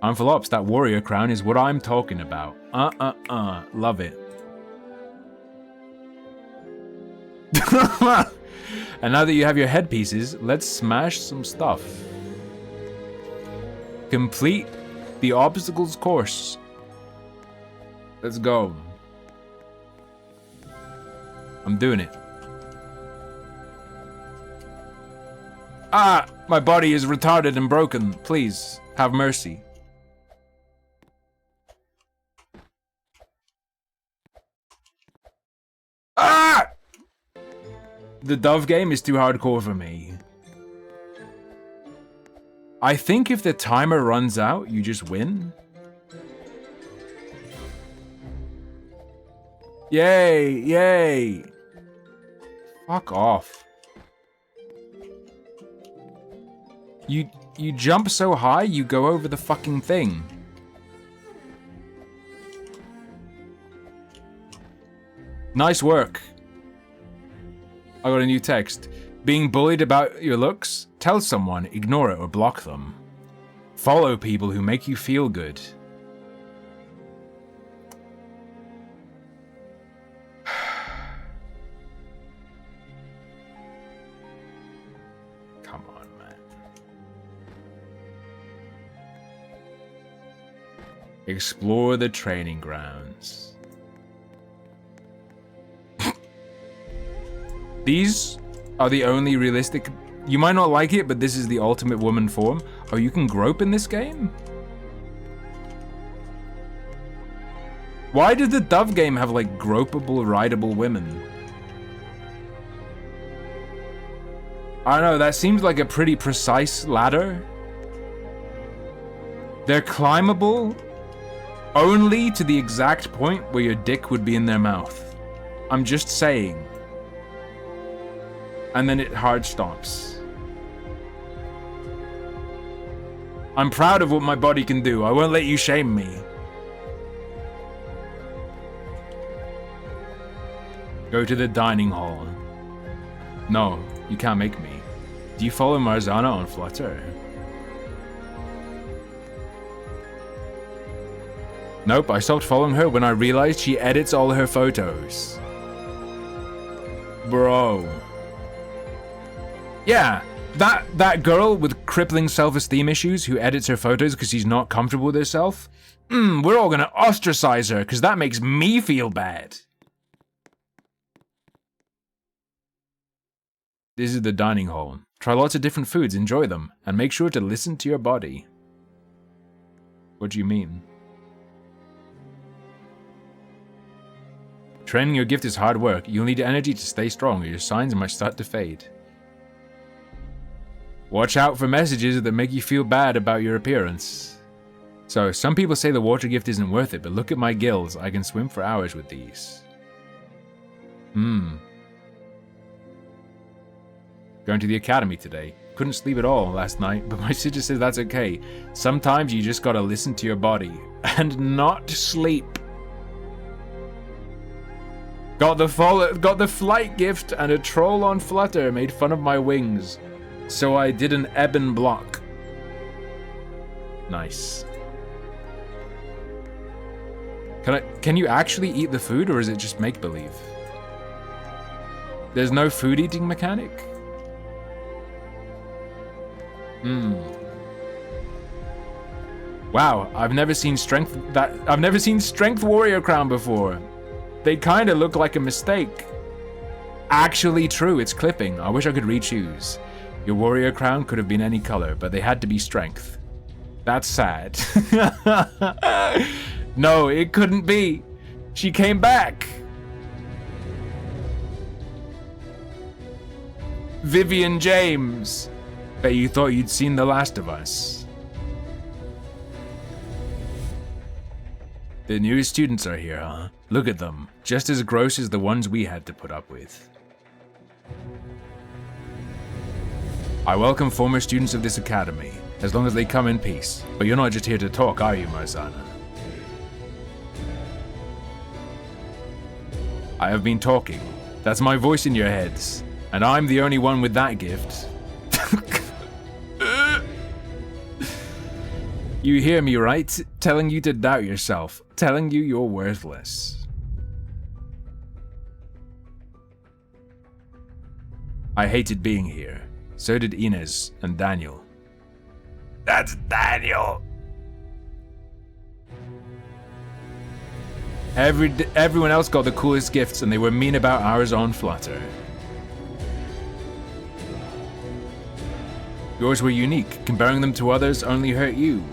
Amphilops, that warrior crown is what I'm talking about. Love it. And now that you have your headpieces, let's smash some stuff. Complete the obstacles course. Let's go. I'm doing it. Ah! My body is retarded and broken. Please, have mercy. Ah! The dove game is too hardcore for me. I think if the timer runs out, you just win. Yay, yay. Fuck off. You jump so high, you go over the fucking thing. Nice work. I got a new text. Being bullied about your looks? Tell someone, ignore it, or block them. Follow people who make you feel good. Come on, man. Explore the training grounds. These are the only realistic... You might not like it, but this is the ultimate woman form. Oh, you can grope in this game? Why did the Dove game have, like, gropeable, rideable women? I don't know, that seems like a pretty precise ladder. They're climbable only to the exact point where your dick would be in their mouth. I'm just saying. And then it hard stops. I'm proud of what my body can do. I won't let you shame me. Go to the dining hall. No, you can't make me. Do you follow Marzana on Flutter? Nope, I stopped following her when I realized she edits all her photos. Bro. Yeah, that girl with crippling self-esteem issues who edits her photos because she's not comfortable with herself? We're all gonna ostracize her because that makes me feel bad. This is the dining hall. Try lots of different foods, enjoy them, and make sure to listen to your body. What do you mean? Training your gift is hard work. You'll need energy to stay strong or your signs might start to fade. Watch out for messages that make you feel bad about your appearance. So, some people say the water gift isn't worth it, but look at my gills. I can swim for hours with these. Going to the academy today. Couldn't sleep at all last night, but my sister says that's okay. Sometimes you just gotta listen to your body and not sleep. Got the flight gift and a troll on Flutter made fun of my wings. So I did an ebon block. Nice. Can you actually eat the food or is it just make-believe? There's no food eating mechanic? Wow, I've never seen strength warrior crown before. They kinda look like a mistake. Actually true, it's clipping. I wish I could re-choose. Your warrior crown could have been any color, but they had to be strength. That's sad. No, it couldn't be. She came back. Vivian James. Bet you thought you'd seen The Last of Us. The newest students are here, huh? Look at them. Just as gross as the ones we had to put up with. I welcome former students of this academy, as long as they come in peace. But you're not just here to talk, are you, Marzana? I have been talking. That's my voice in your heads. And I'm the only one with that gift. You hear me, right? Telling you to doubt yourself. Telling you you're worthless. I hated being here. So did Inez and Daniel. That's Daniel! Everyone else got the coolest gifts and they were mean about ours on Flutter. Yours were unique. Comparing them to others only hurt you.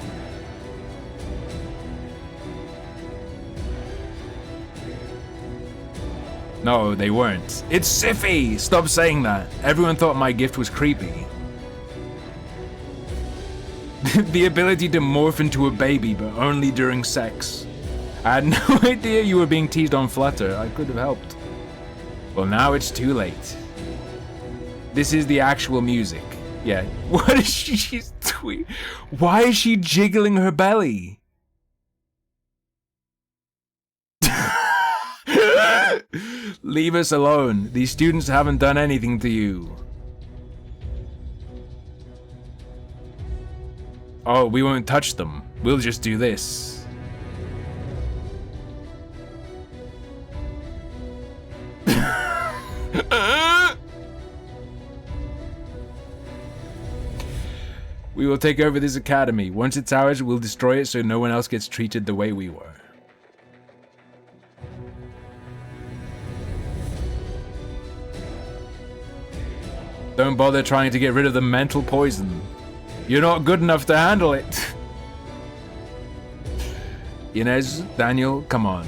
No, they weren't. It's Siffy! Stop saying that. Everyone thought my gift was creepy. The ability to morph into a baby, but only during sex. I had no idea you were being teased on Flutter. I could have helped. Well, now it's too late. This is the actual music. Yeah. What is she? She's tweet. Why is she jiggling her belly? Leave us alone. These students haven't done anything to you. Oh, we won't touch them. We'll just do this. We will take over this academy. Once it's ours, we'll destroy it so no one else gets treated the way we were. Don't bother trying to get rid of the mental poison. You're not good enough to handle it. Inez, Daniel, come on.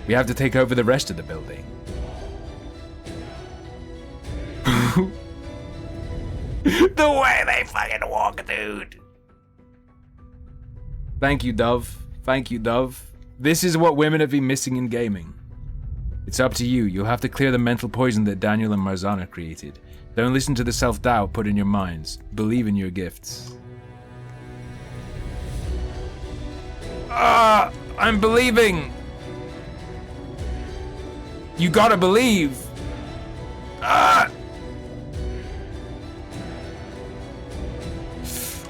We have to take over the rest of the building. The way they fucking walk, dude. Thank you, Dove. Thank you, Dove. This is what women have been missing in gaming. It's up to you. You'll have to clear the mental poison that Daniel and Marzana created. Don't listen to the self-doubt put in your minds. Believe in your gifts. I'm believing. You gotta believe.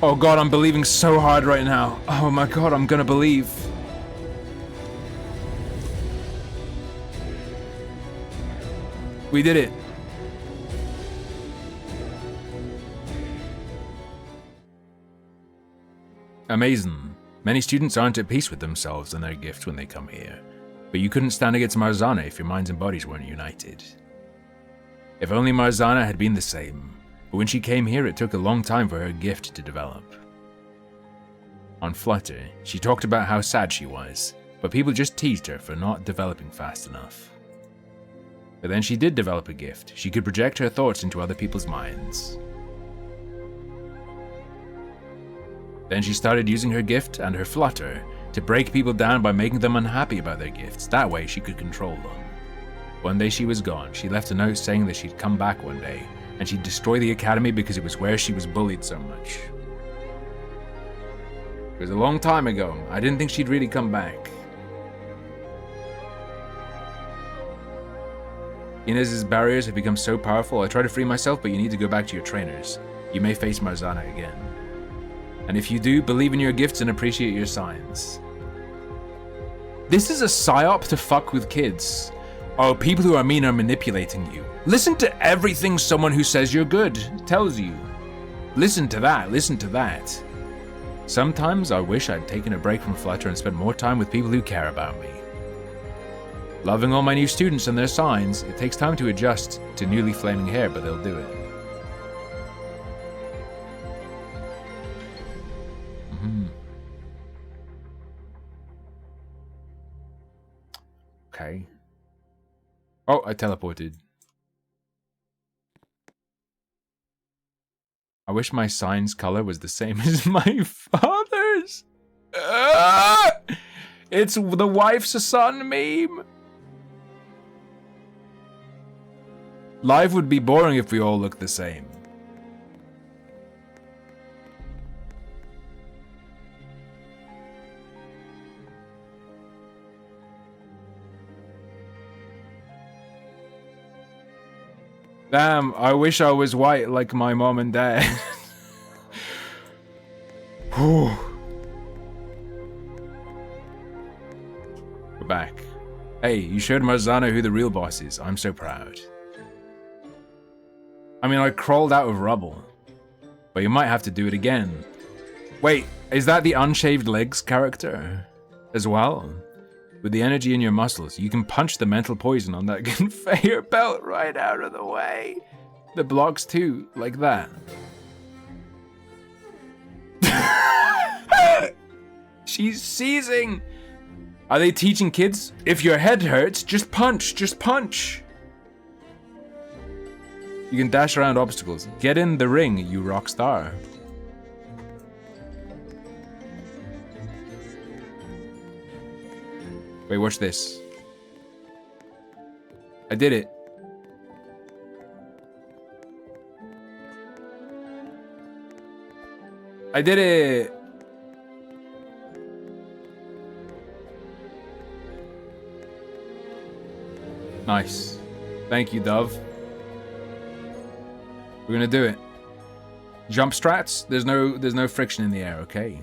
Oh god, I'm believing so hard right now. Oh my god, I'm gonna believe. We did it. Amazing. Many students aren't at peace with themselves and their gift when they come here. But you couldn't stand against Marzana if your minds and bodies weren't united. If only Marzana had been the same. But when she came here, it took a long time for her gift to develop. On Flutter, she talked about how sad she was, but people just teased her for not developing fast enough. But then she did develop a gift. She could project her thoughts into other people's minds. Then she started using her gift and her Flutter to break people down by making them unhappy about their gifts. That way she could control them. One day she was gone. She left a note saying that she'd come back one day, and she'd destroy the academy because it was where she was bullied so much. It was a long time ago. I didn't think she'd really come back. Inez's barriers have become so powerful. I try to free myself, but you need to go back to your trainers. You may face Marzana again. And if you do, believe in your gifts and appreciate your signs. This is a psyop to fuck with kids. Oh, people who are mean are manipulating you. Listen to everything someone who says you're good tells you. Listen to that, listen to that. Sometimes I wish I'd taken a break from Flutter and spent more time with people who care about me. Loving all my new students and their signs, it takes time to adjust to newly flaming hair, but they'll do it. Okay. Oh, I teleported. I wish my sign's color was the same as my father's. It's the wife's a son meme. Life would be boring if we all looked the same. Damn, I wish I was white like my mom and dad. We're back. Hey, you showed Marzana who the real boss is. I'm so proud. I mean, I crawled out of rubble. But you might have to do it again. Wait, is that the unshaved legs character as well? With the energy in your muscles, you can punch the mental poison on that conveyor belt right out of the way. The blocks too, like that. She's seizing! Are they teaching kids? If your head hurts, just punch, just punch! You can dash around obstacles. Get in the ring, you rock star. Wait, watch this. I did it. I did it! Nice. Thank you, Dove. We're gonna do it. Jump strats? There's no friction in the air, okay?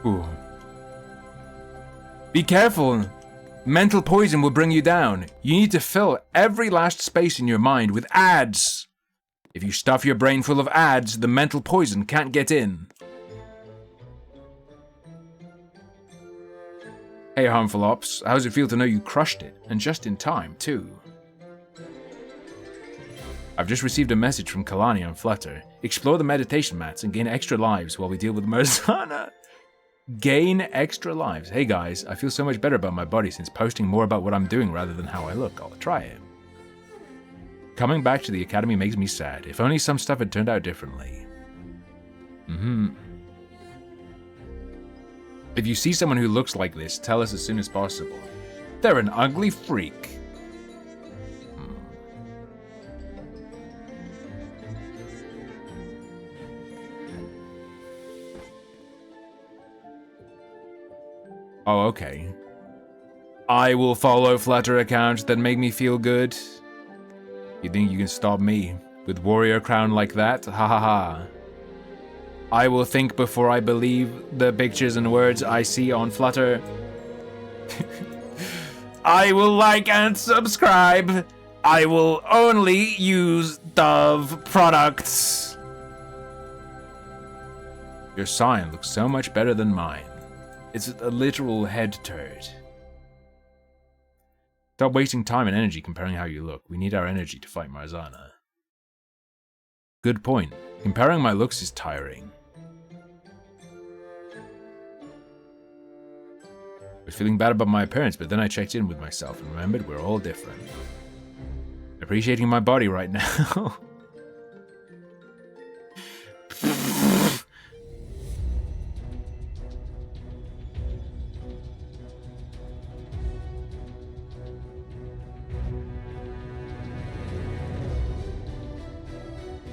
Ooh. Be careful! Mental poison will bring you down. You need to fill every last space in your mind with ads. If you stuff your brain full of ads, the mental poison can't get in. Hey, Harmful Ops, how does it feel to know you crushed it? And just in time, too. I've just received a message from Kalani on Flutter. Explore the meditation mats and gain extra lives while we deal with Marzana. Gain extra lives. Hey guys, I feel so much better about my body since posting more about what I'm doing rather than how I look. I'll try it. Coming back to the academy makes me sad. If only some stuff had turned out differently. If you see someone who looks like this, tell us as soon as possible. They're an ugly freak. Oh, okay. I will follow Flutter accounts that make me feel good. You think you can stop me with warrior crown like that? Ha ha ha. I will think before I believe the pictures and words I see on Flutter. I will like and subscribe. I will only use Dove products. Your sign looks so much better than mine. It's a literal head turd. Stop wasting time and energy comparing how you look. We need our energy to fight Marzana. Good point. Comparing my looks is tiring. I was feeling bad about my appearance, but then I checked in with myself and remembered we're all different. Appreciating my body right now.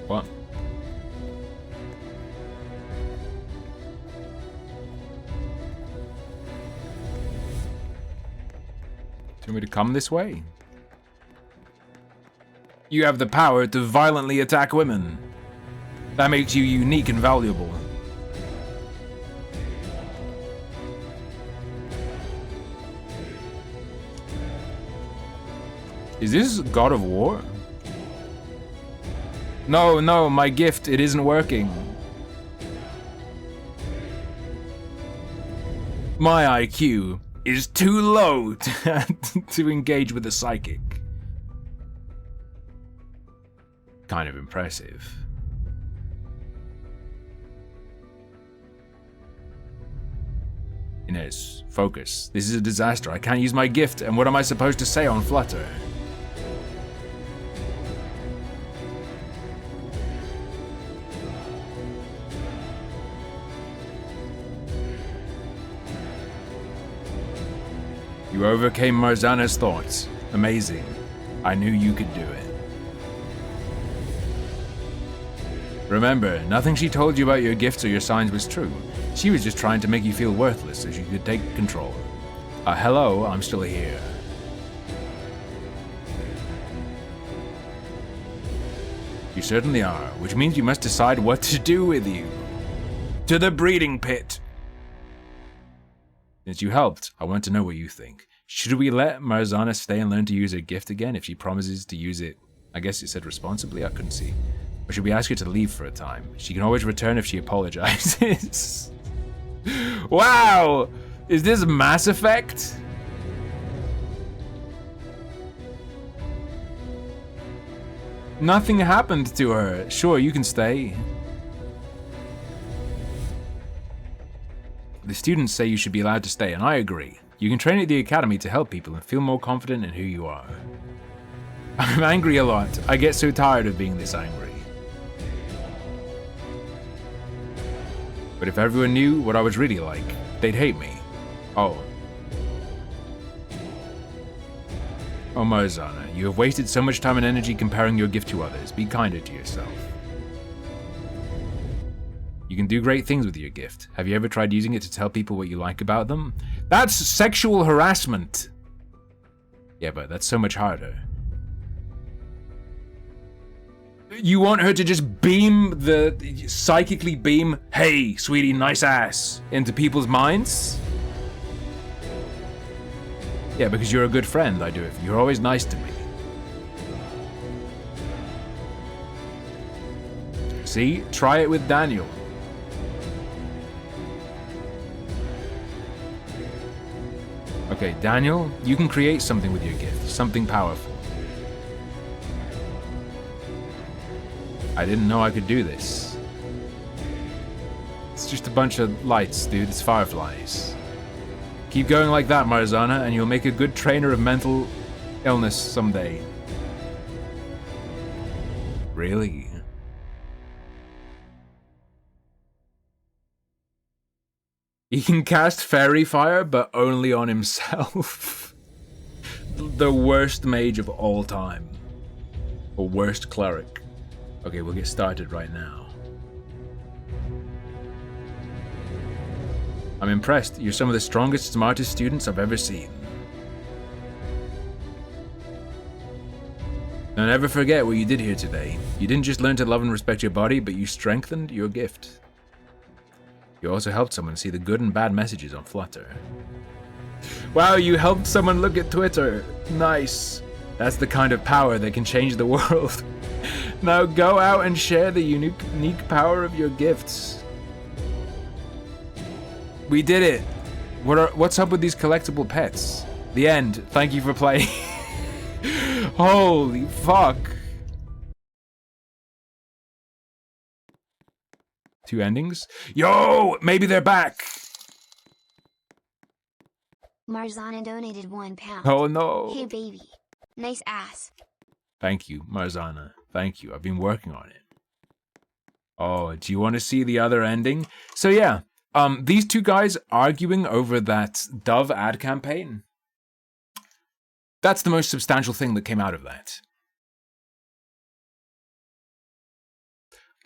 What? Do you want me to come this way? You have the power to violently attack women. That makes you unique and valuable. Is this God of War? No, no, my gift, it isn't working. My IQ is too low to engage with a psychic. Kind of impressive. Inez, focus. This is a disaster. I can't use my gift, and what am I supposed to say on Flutter? You overcame Marzana's thoughts. Amazing. I knew you could do it. Remember, nothing she told you about your gifts or your signs was true. She was just trying to make you feel worthless so she could take control. Hello, I'm still here. You certainly are, which means you must decide what to do with you. To the breeding pit. Since you helped, I want to know what you think. Should we let Marzana stay and learn to use her gift again if she promises to use it? I guess it said responsibly, I couldn't see. Or should we ask her to leave for a time? She can always return if she apologizes. Wow! Is this Mass Effect? Nothing happened to her. Sure, you can stay. The students say you should be allowed to stay, and I agree. You can train at the academy to help people and feel more confident in who you are. I'm angry a lot. I get so tired of being this angry. But if everyone knew what I was really like, they'd hate me. Oh. Oh, Marzana, you have wasted so much time and energy comparing your gift to others. Be kinder to yourself. You can do great things with your gift. Have you ever tried using it to tell people what you like about them? That's sexual harassment! Yeah, but that's so much harder. You want her to just psychically beam, hey, sweetie, nice ass, into people's minds? Yeah, because you're a good friend, I do it. You're always nice to me. See? Try it with Daniel. Okay, Daniel, you can create something with your gift, something powerful. I didn't know I could do this. It's just a bunch of lights, dude. It's fireflies. Keep going like that, Marzana, and you'll make a good trainer of mental illness someday. Really? He can cast Fairy Fire, but only on himself. The worst mage of all time. Or worst cleric. Okay, we'll get started right now. I'm impressed. You're some of the strongest, smartest students I've ever seen. Now never forget what you did here today. You didn't just learn to love and respect your body, but you strengthened your gift. You also helped someone see the good and bad messages on Flutter. Wow, you helped someone look at Twitter. Nice. That's the kind of power that can change the world. Now go out and share the unique power of your gifts. We did it. What's up with these collectible pets? The end. Thank you for playing. Holy fuck. 2 endings? Yo, maybe they're back. Marzana donated £1. Oh no. Hey baby. Nice ass. Thank you, Marzana. Thank you. I've been working on it. Oh, do you want to see the other ending? So yeah, these two guys arguing over that Dove ad campaign. That's the most substantial thing that came out of that.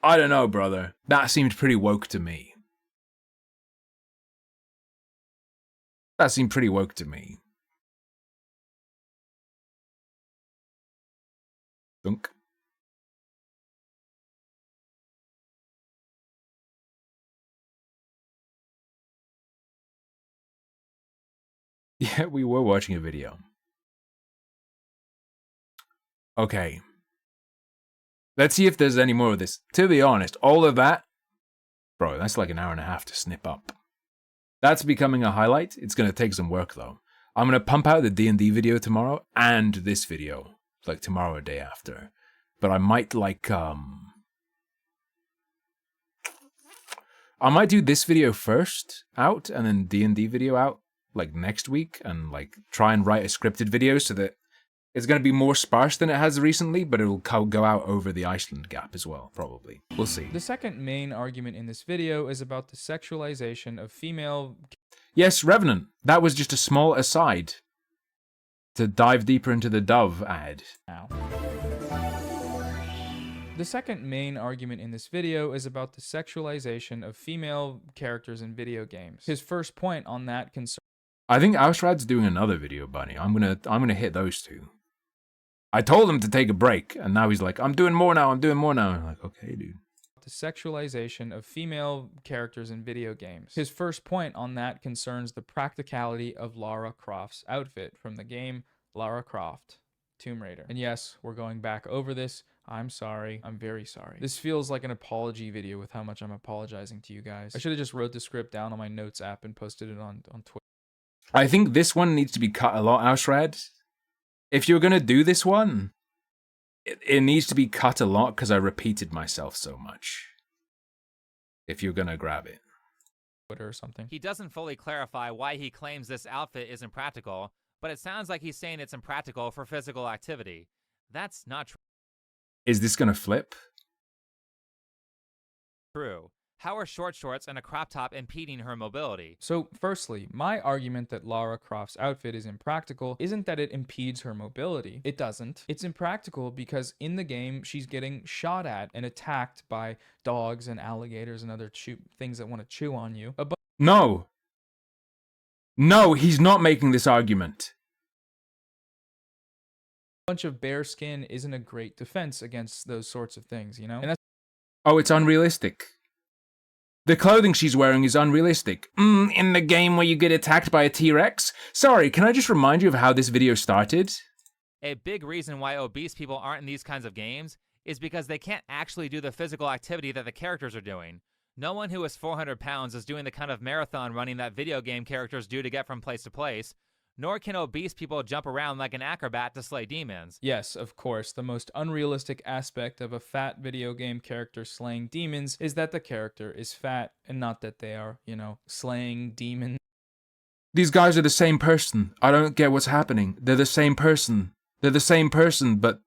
I don't know, brother. That seemed pretty woke to me. That seemed pretty woke to me. Dunk. Yeah, we were watching a video. Okay. Let's see if there's any more of this. To be honest, all of that... Bro, that's like an hour and a half to snip up. That's becoming a highlight. It's going to take some work, though. I'm going to pump out the D&D video tomorrow and this video. Like tomorrow or day after. But I might like... I might do this video first out and then D&D video out like next week. And like try and write a scripted video so that it's going to be more sparse than it has recently, but it'll go out over the Iceland gap as well, probably. We'll see. The second main argument in this video is about the sexualization of female... Yes, Revenant. That was just a small aside to dive deeper into the Dove ad. Ow. The second main argument in this video is about the sexualization of female characters in video games. His first point on that concerns... I think Ausrad's doing another video, Bunny. I'm gonna hit those two. I told him to take a break, and now he's like, I'm doing more now, I'm doing more now. I'm like, okay, dude. The sexualization of female characters in video games. His first point on that concerns the practicality of Lara Croft's outfit from the game Lara Croft, Tomb Raider. And yes, we're going back over this. I'm sorry. I'm very sorry. This feels like an apology video with how much I'm apologizing to you guys. I should have just wrote the script down on my notes app and posted it on Twitter. I think this one needs to be cut a lot, Ausrad. If you're going to do this one, it needs to be cut a lot because I repeated myself so much. If you're going to grab it. Twitter or something. He doesn't fully clarify why he claims this outfit is impractical, but it sounds like he's saying it's impractical for physical activity. That's not Is this going to flip? true. How are short shorts and a crop top impeding her mobility? So, firstly, my argument that Lara Croft's outfit is impractical isn't that it impedes her mobility. It doesn't. It's impractical because in the game, she's getting shot at and attacked by dogs and alligators and other things that want to chew on you. No. No, he's not making this argument. A bunch of bare skin isn't a great defense against those sorts of things, you know? And that's Oh, it's unrealistic. The clothing she's wearing is unrealistic. In the game where you get attacked by a T-Rex? Sorry, can I just remind you of how this video started? A big reason why obese people aren't in these kinds of games is because they can't actually do the physical activity that the characters are doing. No one who is 400 pounds is doing the kind of marathon running that video game characters do to get from place to place, nor can obese people jump around like an acrobat to slay demons. yes, of course, the most unrealistic aspect of a fat video game character slaying demons is that the character is fat and not that they are, you know, slaying demons. These guys are the same person. I don't get what's happening. They're the same person. They're the same person, but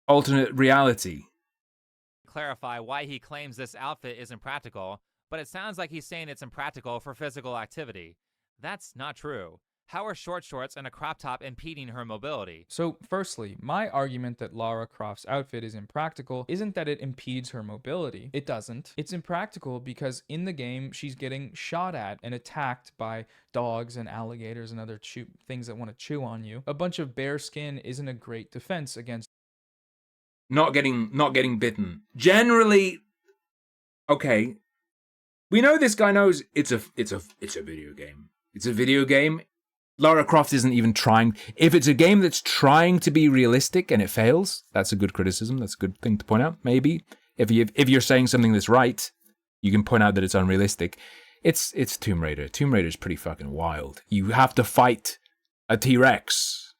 alternate reality. Clarify why he claims this outfit is impractical, but it sounds like he's saying it's impractical for physical activity. That's not true. How are short shorts and a crop top impeding her mobility? So, firstly, my argument that Lara Croft's outfit is impractical isn't that it impedes her mobility. It doesn't. It's impractical because in the game, she's getting shot at and attacked by dogs and alligators and other things that want to chew on you. A bunch of bare skin isn't a great defense against Not getting bitten. Generally, okay. We know this guy knows it's a video game. It's a video game. Lara Croft isn't even trying. If it's a game that's trying to be realistic and it fails, that's a good criticism. That's a good thing to point out. Maybe if you're saying something that's right, you can point out that it's unrealistic. It's Tomb Raider. Tomb Raider is pretty fucking wild. You have to fight a T-Rex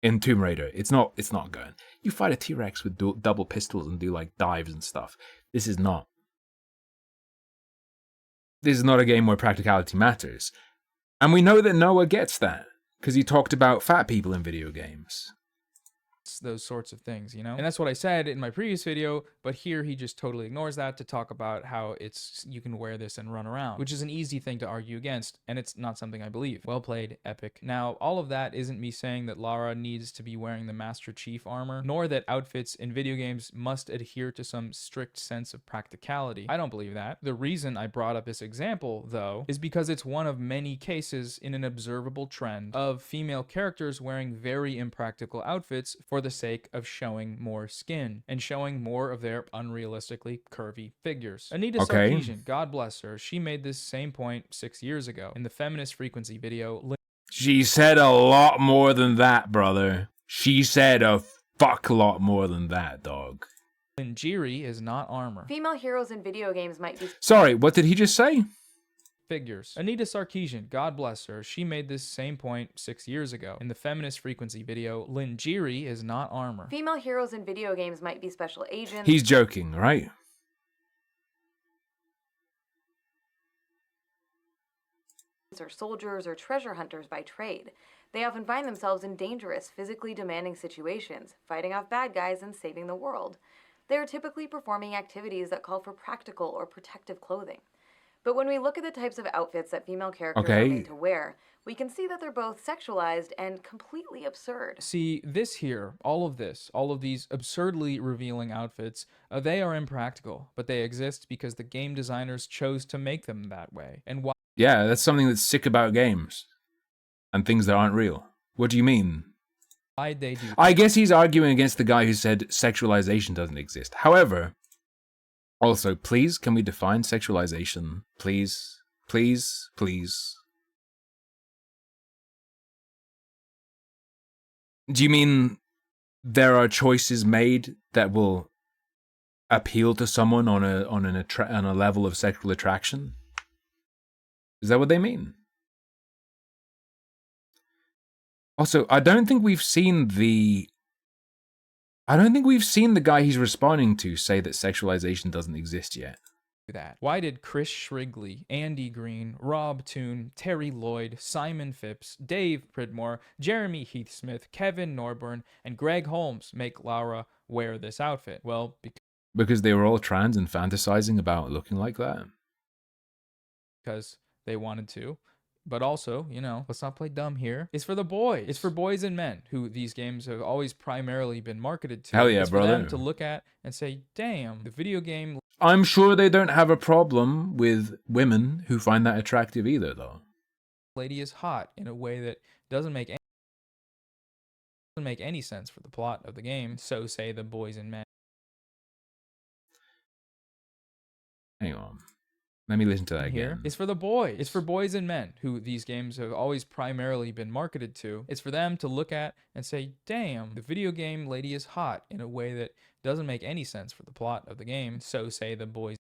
in Tomb Raider. It's not going. You fight a T-Rex with double pistols and do like dives and stuff. This is not a game where practicality matters. And we know that Noah gets that, because he talked about fat people in video games. those sorts of things, you know? And that's what I said in my previous video, but here he just totally ignores that to talk about how you can wear this and run around, which is an easy thing to argue against, and it's not something I believe. Well played, Epic. Now, all of that isn't me saying that Lara needs to be wearing the Master Chief armor, nor that outfits in video games must adhere to some strict sense of practicality. I don't believe that. The reason I brought up this example, though, is because it's one of many cases in an observable trend of female characters wearing very impractical outfits for the sake of showing more skin and showing more of their unrealistically curvy figures. Anita Sarkeesian, God bless her, she made this same point 6 years ago in the Feminist Frequency video. She said a lot more than that, brother. She said a fuck lot more than that, dog. Lingerie is not armor. Female heroes in video games might be... Sorry, what did he just say? Figures. Anita Sarkeesian, God bless her, she made this same point 6 years ago in the Feminist Frequency video. Lingerie is not armor. Female heroes in video games might be special agents. He's joking, right? Or soldiers or treasure hunters by trade. They often find themselves in dangerous, physically demanding situations, fighting off bad guys and saving the world. They are typically performing activities that call for practical or protective clothing. But when we look at the types of outfits that female characters are made to wear, we can see that they're both sexualized and completely absurd. See, this here, all of these absurdly revealing outfits, they are impractical, but they exist because the game designers chose to make them that way. And why? Yeah, that's something that's sick about games and things that aren't real. What do you mean? Why'd they do that? I guess he's arguing against the guy who said sexualization doesn't exist. However, also, please, can we define sexualization? Please, please, please. Do you mean there are choices made that will appeal to someone on a level of sexual attraction? Is that what they mean? Also, I don't think we've seen the guy he's responding to say that sexualization doesn't exist yet. Why did Chris Shrigley, Andy Green, Rob Toon, Terry Lloyd, Simon Phipps, Dave Pridmore, Jeremy Heath-Smith, Kevin Norburn, and Greg Holmes make Lara wear this outfit? Well, because they were all trans and fantasizing about looking like that? Because they wanted to. But also, you know, let's not play dumb here. It's for the boys. It's for boys and men, who these games have always primarily been marketed to. Hell yeah, it's brother. for them to look at and say, damn, the video game... I'm sure they don't have a problem with women who find that attractive either, though. Lady is hot in a way that doesn't make any sense for the plot of the game, so say the boys and men. Hang on. Let me listen to that again. It's for the boys. It's for boys and men, who these games have always primarily been marketed to. It's for them to look at and say, damn, the video game lady is hot in a way that doesn't make any sense for the plot of the game, so say the boys.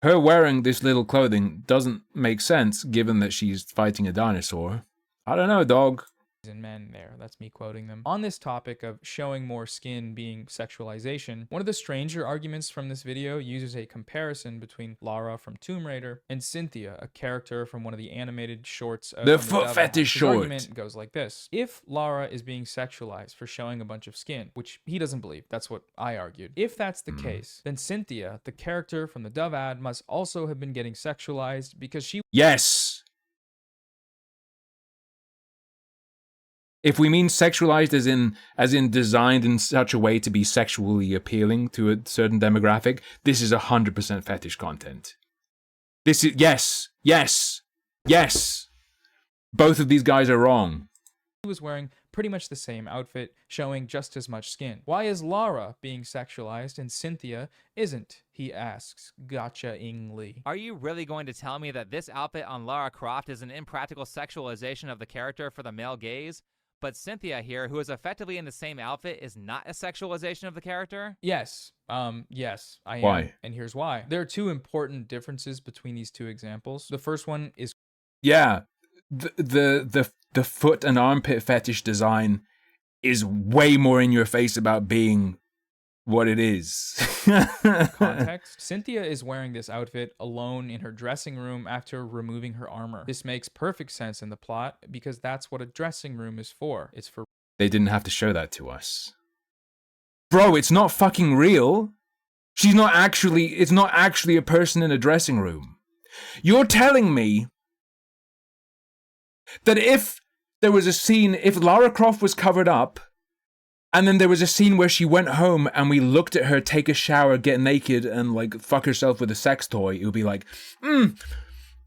Her wearing this little clothing doesn't make sense given that she's fighting a dinosaur. I don't know, dog. and men there. That's me quoting them. On this topic of showing more skin being sexualization, one of the stranger arguments from this video uses a comparison between Lara from Tomb Raider and Cynthia, a character from one of the animated shorts of The from foot Dove fetish His short. argument goes like this. If Lara is being sexualized for showing a bunch of skin, which he doesn't believe, that's what I argued. If that's the case, then Cynthia, the character from the Dove ad, must also have been getting sexualized because she Yes. If we mean sexualized as in designed in such a way to be sexually appealing to a certain demographic, this is 100% fetish content. This is yes. Both of these guys are wrong. was wearing pretty much the same outfit, showing just as much skin. Why is Lara being sexualized and Cynthia isn't? He asks, gotcha-ingly. Are you really going to tell me that this outfit on Lara Croft is an impractical sexualization of the character for the male gaze? But Cynthia here, who is effectively in the same outfit, is not a sexualization of the character? Yes. Yes, I am. Why? And here's why. There are two important differences between these two examples. The first one is Yeah. The foot and armpit fetish design is way more in your face about being what it is. context. Cynthia is wearing this outfit alone in her dressing room after removing her armor. This makes perfect sense in the plot because that's what a dressing room is for. It's for They didn't have to show that to us. Bro, it's not fucking real. It's not actually a person in a dressing room. You're telling me that if there was a scene, if Lara Croft was covered up, and then there was a scene where she went home and we looked at her take a shower, get naked, and like fuck herself with a sex toy, it would be like,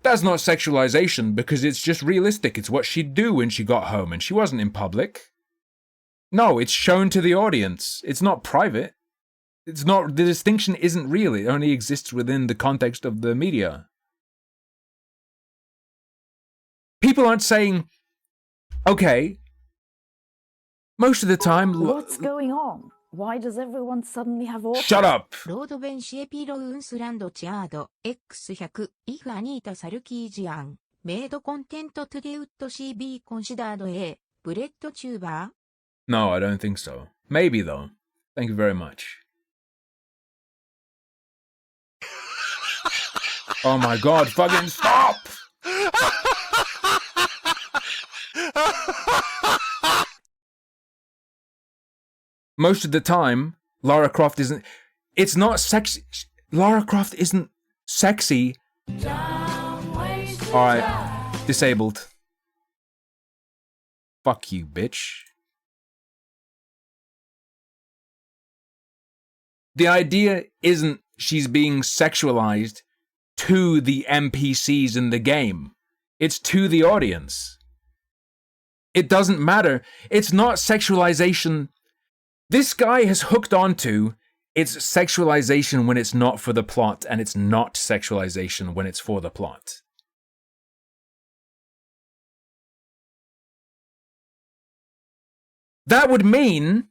that's not sexualization because it's just realistic. It's what she'd do when she got home and she wasn't in public. No, it's shown to the audience. It's not private. It's not, the distinction isn't real. It only exists within the context of the media. People aren't saying, okay, most of the time... What's going on? Why does everyone suddenly have all... Shut up! ロードベンシエピロウンスランドチャード X100 イフアニータサルキージアンメイドコンテントトゥデウッド CB コンシダード A ブレッドチューバー No, I don't think so. Maybe though. Thank you very much. Oh my god, fucking stop! Most of the time, Lara Croft isn't... It's not sexy... Lara Croft isn't sexy. Alright, disabled. Fuck you, bitch. The idea isn't she's being sexualized to the NPCs in the game. It's to the audience. It doesn't matter. It's not sexualization. This guy has hooked onto it's sexualization when it's not for the plot, and it's not sexualization when it's for the plot. That would mean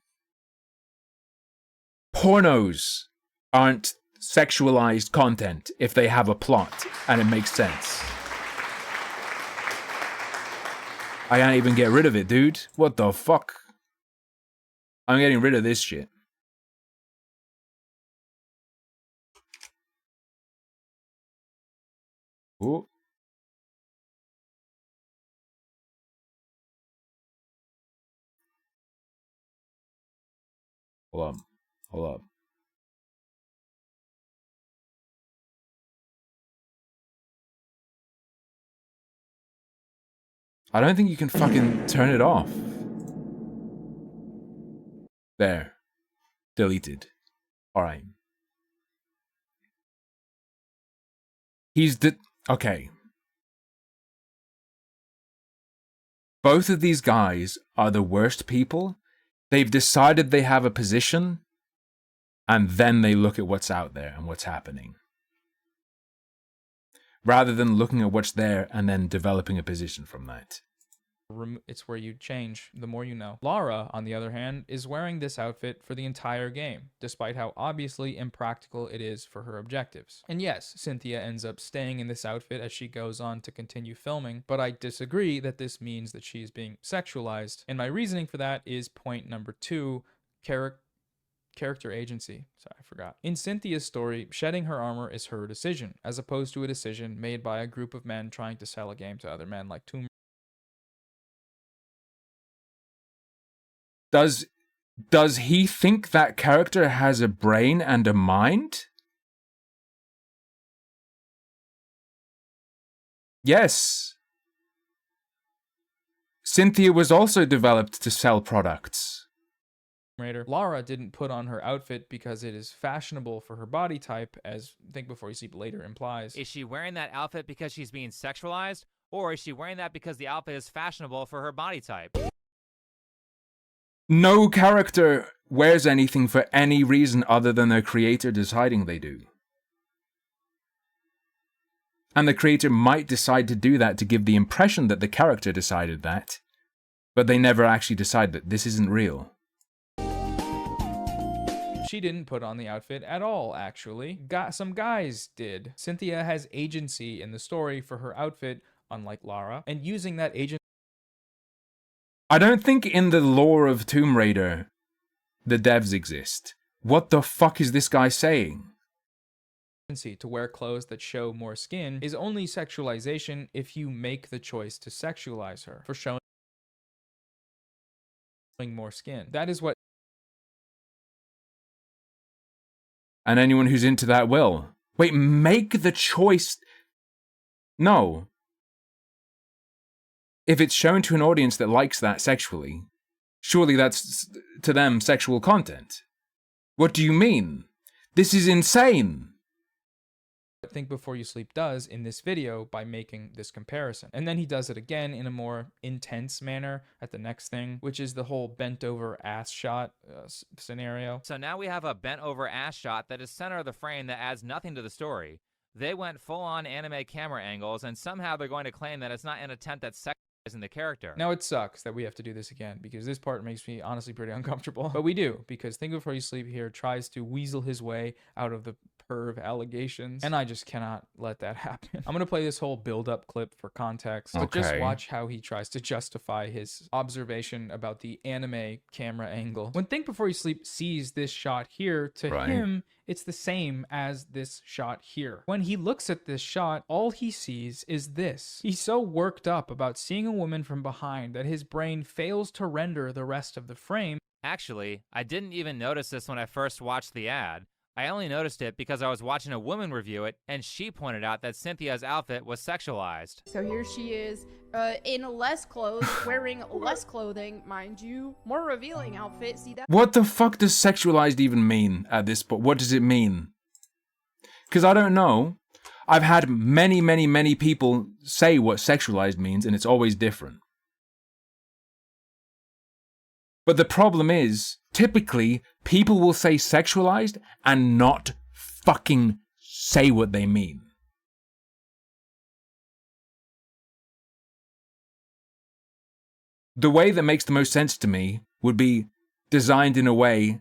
pornos aren't sexualized content if they have a plot and it makes sense. I can't even get rid of it, dude. What the fuck? I'm getting rid of this shit. Ooh. Hold up. I don't think you can fucking turn it off. There. Deleted. Alright. Okay. Both of these guys are the worst people. They've decided they have a position, and then they look at what's out there and what's happening. Rather than looking at what's there and then developing a position from that. It's where you change, the more you know. Lara, on the other hand, is wearing this outfit for the entire game, despite how obviously impractical it is for her objectives. And yes, Cynthia ends up staying in this outfit as she goes on to continue filming, but I disagree that this means that she is being sexualized, and my reasoning for that is point number 2, character agency. Sorry, I forgot. In Cynthia's story, shedding her armor is her decision, as opposed to a decision made by a group of men trying to sell a game to other men like Tomb. Does he think that character has a brain and a mind? Yes. Cynthia was also developed to sell products. Lara didn't put on her outfit because it is fashionable for her body type, as Think Before You Sleep later implies. Is she wearing that outfit because she's being sexualized, or is she wearing that because the outfit is fashionable for her body type? No character wears anything for any reason other than their creator deciding they do. And the creator might decide to do that to give the impression that the character decided that, but they never actually decide that this isn't real. She didn't put on the outfit at all, actually. Some guys did. Cynthia has agency in the story for her outfit, unlike Lara, and using that agency. I don't think in the lore of Tomb Raider the devs exist. What the fuck is this guy saying? To wear clothes that show more skin is only sexualization if you make the choice to sexualize her for showing more skin. That is what. And anyone who's into that will. Wait, make the choice? No. If it's shown to an audience that likes that sexually, surely that's, to them, sexual content. What do you mean? This is insane. Think Before You Sleep does in this video by making this comparison. And then he does it again in a more intense manner at the next thing, which is the whole bent over ass shot scenario. So now we have a bent over ass shot that is center of the frame that adds nothing to the story. They went full on anime camera angles, and somehow they're going to claim that it's not an attempt at sexualizing the character. Now it sucks that we have to do this again, because this part makes me honestly pretty uncomfortable. But we do, because Think Before You Sleep here tries to weasel his way out of the perv allegations, and I just cannot let that happen. I'm gonna play this whole build-up clip for context, but just watch how he tries to justify his observation about the anime camera angle. When Think Before You Sleep sees this shot here, to him, it's the same as this shot here. When he looks at this shot, all he sees is this. He's so worked up about seeing a woman from behind that his brain fails to render the rest of the frame. Actually, I didn't even notice this when I first watched the ad. I only noticed it because I was watching a woman review it, and she pointed out that Cynthia's outfit was sexualized. So here she is, in less clothes, wearing less clothing, mind you, more revealing outfit. See that? What the fuck does sexualized even mean at this point? What does it mean? Because I don't know. I've had many people say what sexualized means, and it's always different. But the problem is, typically, people will say sexualized and not fucking say what they mean. The way that makes the most sense to me would be designed in a way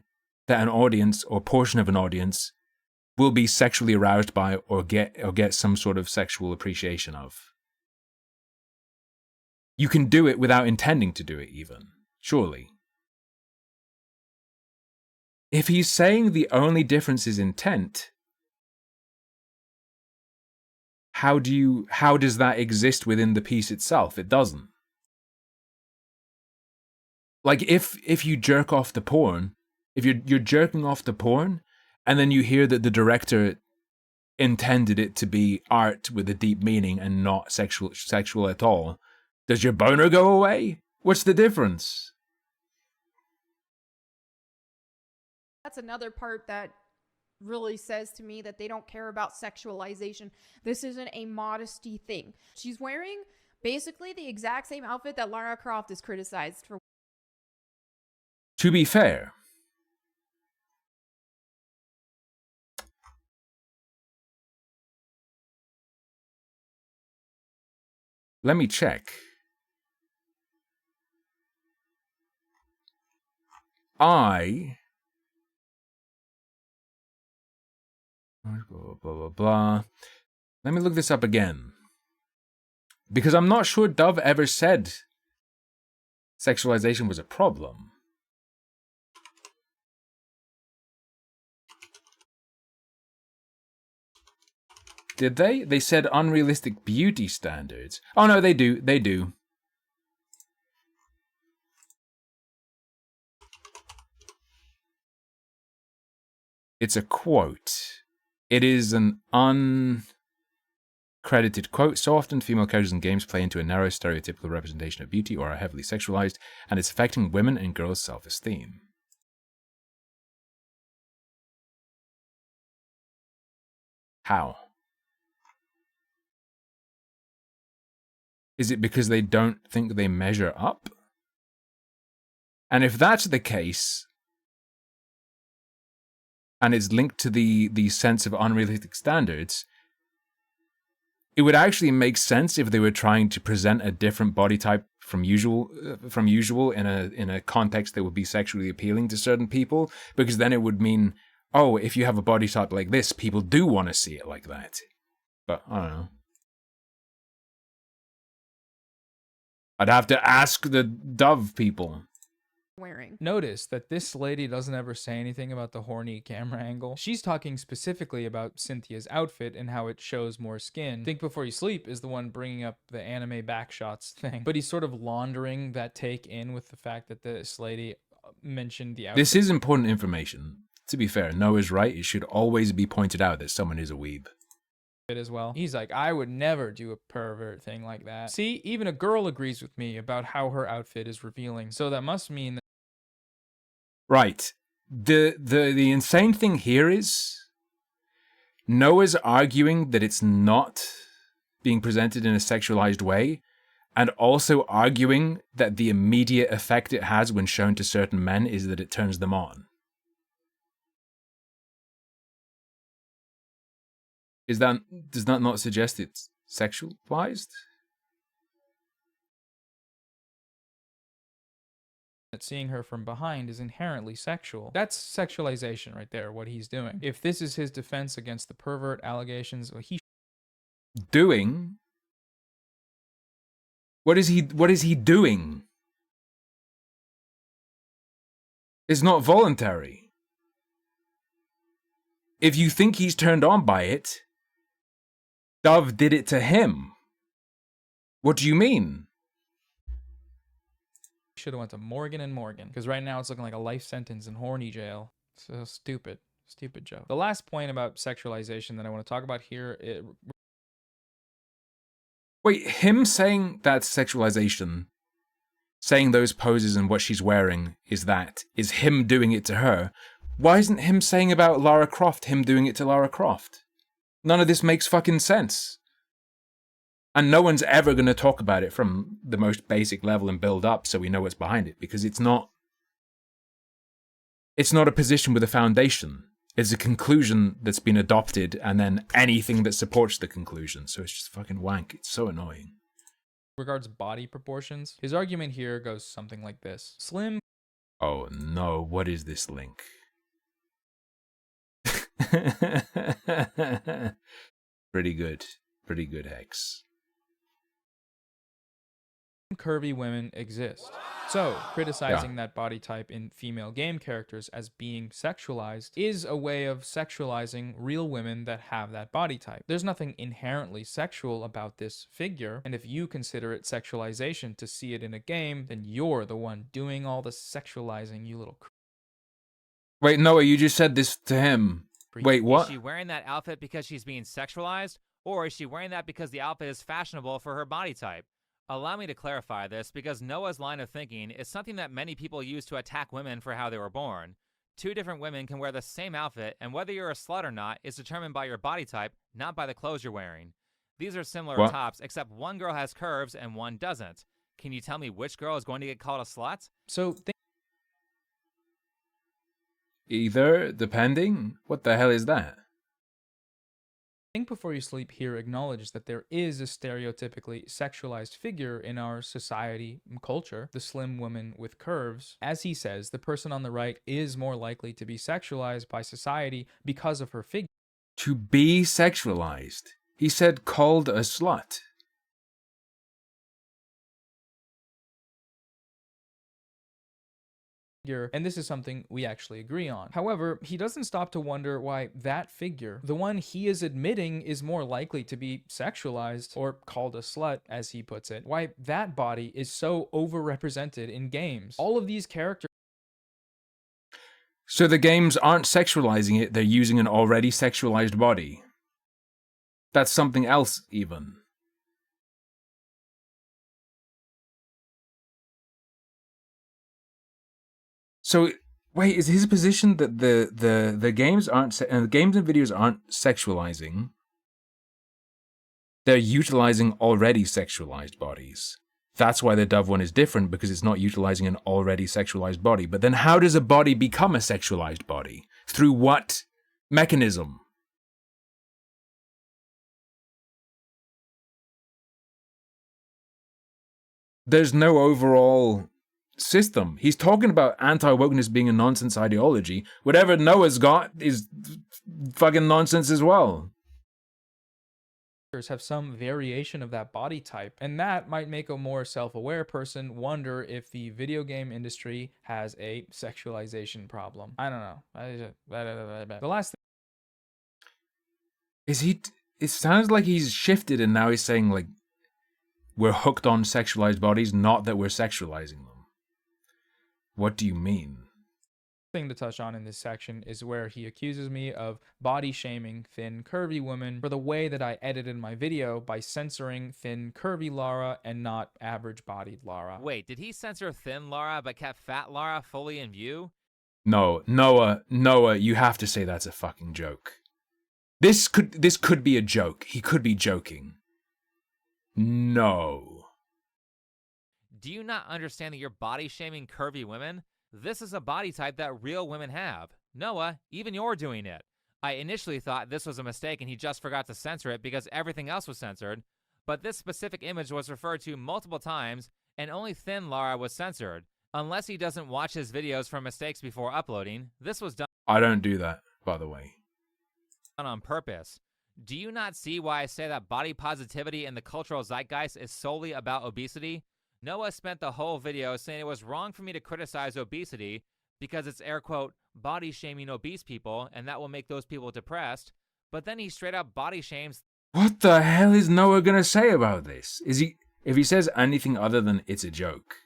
that an audience or portion of an audience will be sexually aroused by or get some sort of sexual appreciation of. You can do it without intending to do it even, surely. If he's saying the only difference is intent, how does that exist within the piece itself? It doesn't. Like if you jerk off the porn, if you're jerking off the porn, and then you hear that the director intended it to be art with a deep meaning and not sexual at all, does your boner go away? What's the difference? That's another part that really says to me that they don't care about sexualization. This isn't a modesty thing. She's wearing basically the exact same outfit that Lara Croft is criticized for. To be fair, let me check. I... Blah, blah, blah, blah. Let me look this up again. Because I'm not sure Dove ever said sexualization was a problem. Did they? They said unrealistic beauty standards. Oh no, they do. They do. It's a quote. It is an uncredited quote. So often female characters in games play into a narrow stereotypical representation of beauty or are heavily sexualized, and it's affecting women and girls' self-esteem. How? Is it because they don't think they measure up? And if that's the case, and it's linked to the sense of unrealistic standards, it would actually make sense if they were trying to present a different body type from usual in a context that would be sexually appealing to certain people, because then it would mean, oh, if you have a body type like this, people do want to see it like that. But I don't know. I'd have to ask the Dove people. Wearing. Notice that this lady doesn't ever say anything about the horny camera angle. She's talking specifically about Cynthia's outfit and how it shows more skin. Think Before You Sleep is the one bringing up the anime backshots thing, but he's sort of laundering that take in with the fact that this lady mentioned the outfit. This is important information. To be fair, Noah's right. It should always be pointed out that someone is a weeb. As well. He's like, I would never do a pervert thing like that. See, even a girl agrees with me about how her outfit is revealing, so that must mean that... Right. The insane thing here is Noah's arguing that it's not being presented in a sexualized way, and also arguing that the immediate effect it has when shown to certain men is that it turns them on. Does that not suggest it's sexualized? That seeing her from behind is inherently sexual. That's sexualization right there, what he's doing. If this is his defense against the pervert allegations, well, he... Doing? What is he doing? It's not voluntary. If you think he's turned on by it, Dove did it to him. What do you mean? Should have went to Morgan and Morgan, because right now it's looking like a life sentence in horny jail. So stupid. Stupid joke. The last point about sexualization that I want to talk about here... Wait, him saying that's sexualization, saying those poses and what she's wearing is him doing it to her. Why isn't him saying about Lara Croft him doing it to Lara Croft? None of this makes fucking sense. And no one's ever going to talk about it from the most basic level and build up so we know what's behind it, because it's not a position with a foundation. It's a conclusion that's been adopted and then anything that supports the conclusion. So it's just fucking wank. It's so annoying. Regards body proportions, his argument here goes something like this. Slim... Oh no, what is this link? Pretty good, Hex. Curvy women exist. So, criticizing that body type in female game characters as being sexualized is a way of sexualizing real women that have that body type. There's nothing inherently sexual about this figure, and if you consider it sexualization to see it in a game, then you're the one doing all the sexualizing, you little... Wait, Noah, you just said this to him. Wait, what? Is she wearing that outfit because she's being sexualized, or is she wearing that because the outfit is fashionable for her body type? Allow me to clarify this, because Noah's line of thinking is something that many people use to attack women for how they were born. Two different women can wear the same outfit, and whether you're a slut or not is determined by your body type, not by the clothes you're wearing. These are similar tops, except one girl has curves and one doesn't. Can you tell me which girl is going to get called a slut? So, either, depending. What the hell is that? Think Before You Sleep here acknowledges that there is a stereotypically sexualized figure in our society and culture, the slim woman with curves. As he says, the person on the right is more likely to be sexualized by society because of her figure. To be sexualized. He said called a slut. And this is something we actually agree on. However, he doesn't stop to wonder why that figure, the one he is admitting is more likely to be sexualized, or called a slut, as he puts it, why that body is so overrepresented in games. All of these characters. So the games aren't sexualizing it, they're using an already sexualized body. That's something else, even. So, wait, is his position that the games aren't the games and videos aren't sexualizing? They're utilizing already sexualized bodies. That's why the Dove one is different, because it's not utilizing an already sexualized body. But then how does a body become a sexualized body? Through what mechanism? There's no overall system. He's talking about anti-wokeness being a nonsense ideology. Whatever Noah's got is fucking nonsense as well. Have some variation of that body type, and that might make a more self-aware person wonder if the video game industry has a sexualization problem. I don't know. The last thing is it sounds like he's shifted and now he's saying like we're hooked on sexualized bodies, not that we're sexualizing them. What do you mean? Thing to touch on in this section is where he accuses me of body shaming thin curvy women for the way that I edited my video by censoring thin curvy Lara and not average bodied Lara. Wait, did he censor thin Lara but kept fat Lara fully in view? No, Noah, you have to say that's a fucking joke. This could be a joke. He could be joking. No. Do you not understand that you're body shaming curvy women? This is a body type that real women have. Noah, even you're doing it. I initially thought this was a mistake and he just forgot to censor it because everything else was censored, but this specific image was referred to multiple times and only thin Lara was censored. Unless he doesn't watch his videos for mistakes before uploading, this was done. I don't do that, by the way. On purpose. Do you not see why I say that body positivity in the cultural zeitgeist is solely about obesity? Noah spent the whole video saying it was wrong for me to criticize obesity because it's air quote body shaming obese people and that will make those people depressed, but then he straight up body shames. What the hell is Noah gonna say about this? If he says anything other than it's a joke?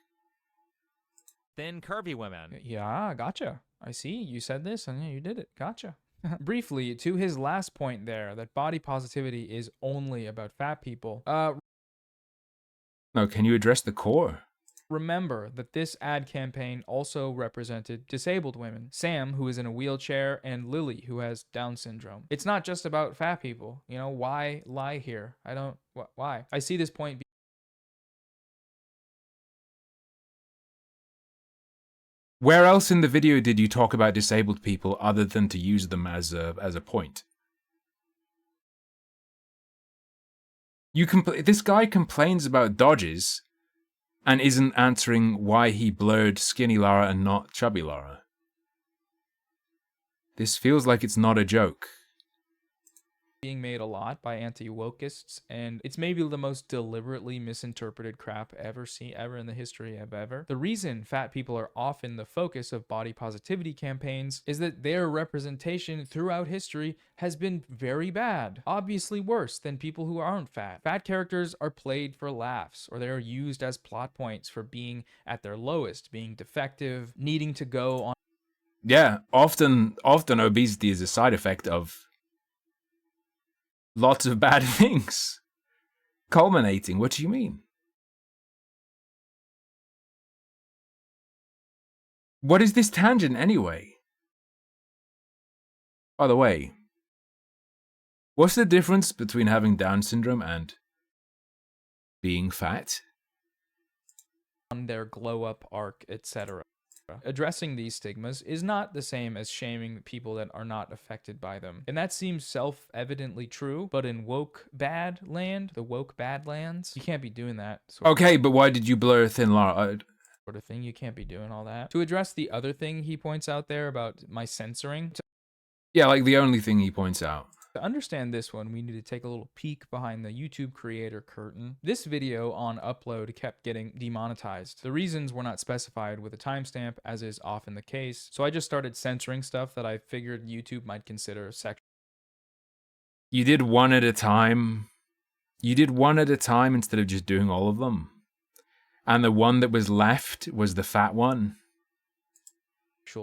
Thin curvy women. Yeah, gotcha. I see, you said this and you did it. Gotcha. Briefly, to his last point there, that body positivity is only about fat people. No, can you address the core? Remember that this ad campaign also represented disabled women. Sam, who is in a wheelchair, and Lily, who has Down syndrome. It's not just about fat people. You know, why lie here? Why? I see this point. Where else in the video did you talk about disabled people other than to use them as a point? This guy complains about dodges and isn't answering why he blurred skinny Lara and not chubby Lara. This feels like it's not a joke. Being made a lot by anti-wokeists, and it's maybe the most deliberately misinterpreted crap ever in the history of ever. The reason fat people are often the focus of body positivity campaigns is that their representation throughout history has been very bad, obviously worse than people who aren't fat. Fat characters are played for laughs, or they are used as plot points for being at their lowest, being defective, needing to go on. Yeah, often obesity is a side effect of lots of bad things. Culminating, what do you mean? What is this tangent anyway? By the way, what's the difference between having Down syndrome and being fat? On their glow up arc, etc. Addressing these stigmas is not the same as shaming people that are not affected by them. And that seems self-evidently true, but in woke bad land, the woke badlands, you can't be doing that. Okay, but why did you blur Thin Lara? Sort of thing. You can't be doing all that. To address the other thing he points out there about my censoring. Yeah, like the only thing he points out. To understand this one, we need to take a little peek behind the YouTube creator curtain. This video on upload kept getting demonetized. The reasons were not specified with a timestamp, as is often the case, so I just started censoring stuff that I figured YouTube might consider sexual. You did one at a time. You did one at a time instead of just doing all of them. And the one that was left was the fat one.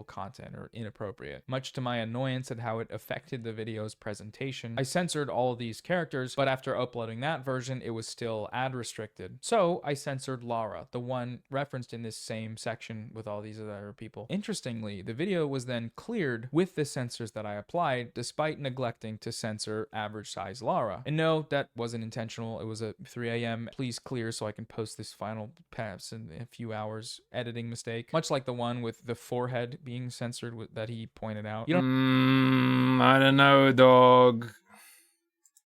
Content or inappropriate. Much to my annoyance at how it affected the video's presentation, I censored all of these characters, but after uploading that version, it was still ad restricted. So I censored Lara, the one referenced in this same section with all these other people. Interestingly, the video was then cleared with the censors that I applied, despite neglecting to censor average size Lara. And no, that wasn't intentional. It was a 3 a.m. please clear so I can post this final pass in a few hours editing mistake. Much like the one with the forehead being censored that he pointed out. You don't I don't know, dog.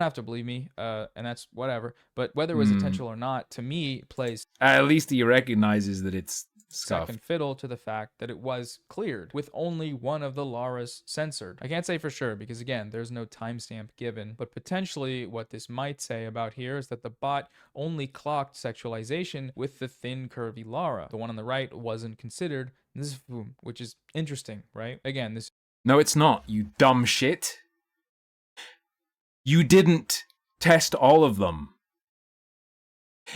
have to believe me, and that's whatever. But whether it was intentional or not, to me, plays at least he recognizes that it's scuffed. Second fiddle to the fact that it was cleared with only one of the Laras censored. I can't say for sure because again, there's no timestamp given, but potentially what this might say about here is that the bot only clocked sexualization with the thin, curvy Lara. The one on the right wasn't considered. This is, which is interesting, right? Again, this. No, it's not, you dumb shit. You didn't test all of them.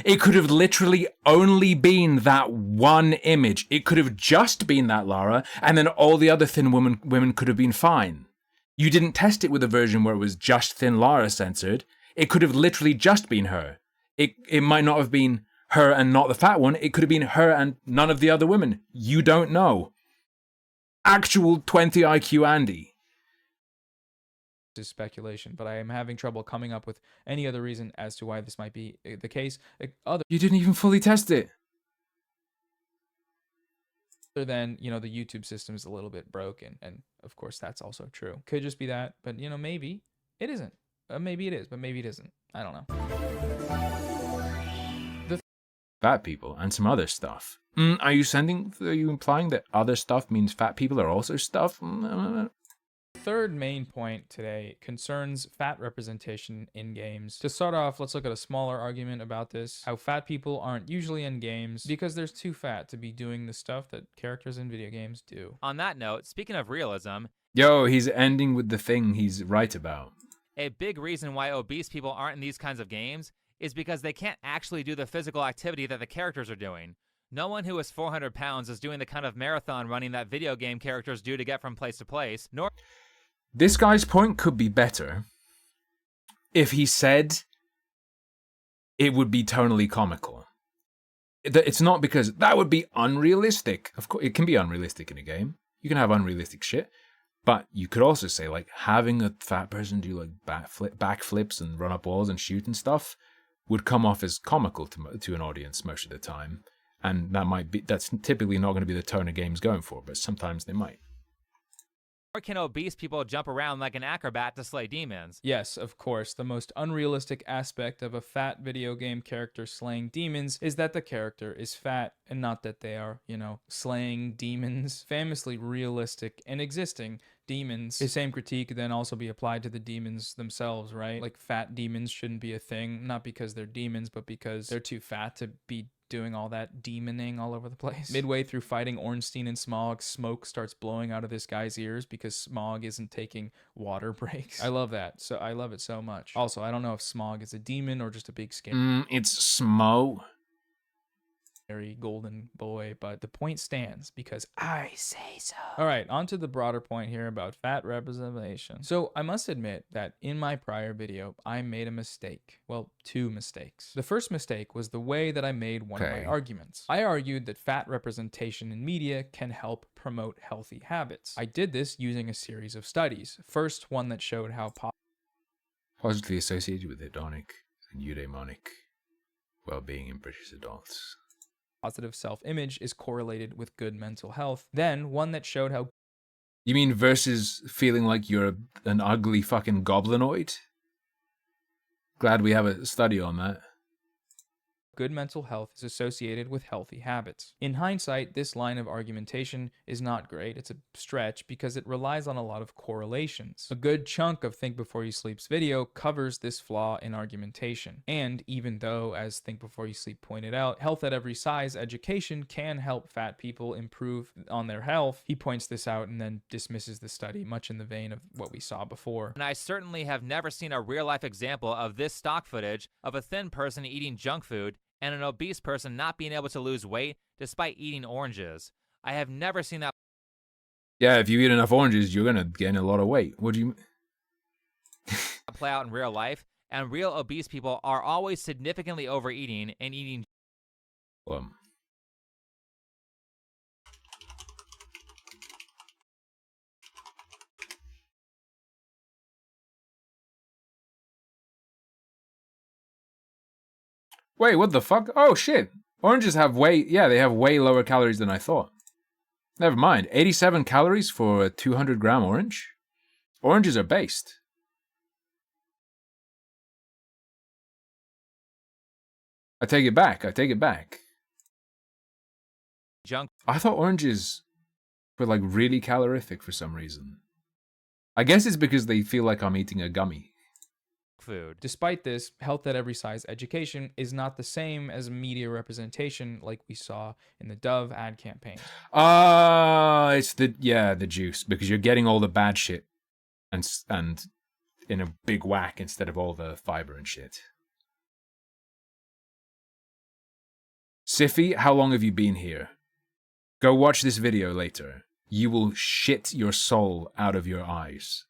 It could have literally only been that one image. It could have just been that Lara, and then all the other thin women could have been fine. You didn't test it with a version where it was just thin Lara censored. It could have literally just been her. It might not have been her and not the fat one. It could have been her and none of the other women. You don't know. Actual 20 IQ Andy. Is speculation, but I am having trouble coming up with any other reason as to why this might be the case. You didn't even fully test it. Other than, you know, the YouTube system is a little bit broken, and of course that's also true. Could just be that, but you know, maybe it isn't. Maybe it is, but maybe it isn't. I don't know. Fat people and some other stuff. Are you implying that other stuff means fat people are also stuff? Third main point today concerns fat representation in games. To start off, let's look at a smaller argument about this. How fat people aren't usually in games because they're too fat to be doing the stuff that characters in video games do. On that note, speaking of realism... Yo, he's ending with the thing he's right about. A big reason why obese people aren't in these kinds of games is because they can't actually do the physical activity that the characters are doing. No one who is 400 pounds is doing the kind of marathon running that video game characters do to get from place to place, nor... This guy's point could be better if he said it would be tonally comical. It's not because that would be unrealistic. Of course, it can be unrealistic in a game. You can have unrealistic shit. But you could also say, like, having a fat person do, like, backflips and run up walls and shoot and stuff would come off as comical to an audience most of the time. And that's typically not going to be the tone a game's going for, but sometimes they might. Or can obese people jump around like an acrobat to slay demons? Yes, of course. The most unrealistic aspect of a fat video game character slaying demons is that the character is fat and not that they are, you know, slaying demons. Famously realistic and existing demons. The same critique could then also be applied to the demons themselves, right? Like fat demons shouldn't be a thing, not because they're demons, but because they're too fat to be doing all that demoning all over the place. Midway through fighting Ornstein and Smog, smoke starts blowing out of this guy's ears because Smog isn't taking water breaks. I love that. So I love it so much. Also, I don't know if Smog is a demon or just a big skin. It's Smo. Golden boy, but the point stands because I say so. All right, on to the broader point here about fat representation. So I must admit that in my prior video, I made a mistake. Well, two mistakes. The first mistake was the way that I made one of my arguments. I argued that fat representation in media can help promote healthy habits. I did this using a series of studies. First, one that showed how positively associated with hedonic and eudaimonic well-being in British adults. positive self-image is correlated with good mental health. Then one that showed how You mean versus feeling like you're an ugly fucking goblinoid? Glad we have a study on that. good mental health is associated with healthy habits. In hindsight, this line of argumentation is not great. It's a stretch because it relies on a lot of correlations. A good chunk of Think Before You Sleep's video covers this flaw in argumentation. And even though, as Think Before You Sleep pointed out, health at every size education can help fat people improve on their health, he points this out and then dismisses the study, much in the vein of what we saw before. And I certainly have never seen a real-life example of this stock footage of a thin person eating junk food and an obese person not being able to lose weight despite eating oranges. I have never seen that. Yeah, if you eat enough oranges, you're gonna gain a lot of weight. What do you play out in real life, and real obese people are always significantly overeating and eating. Wait, what the fuck? Oh shit. Oranges have they have way lower calories than I thought. Never mind. 87 calories for a 200-gram orange? Oranges are based. I take it back. Junk. I thought oranges were like really calorific for some reason. I guess it's because they feel like I'm eating a gummy. Food. Despite this, health at every size education is not the same as media representation like we saw in the Dove ad campaign. It's the juice, because you're getting all the bad shit and in a big whack instead of all the fiber and shit. Siffy, how long have you been here? Go watch this video later. You will shit your soul out of your eyes.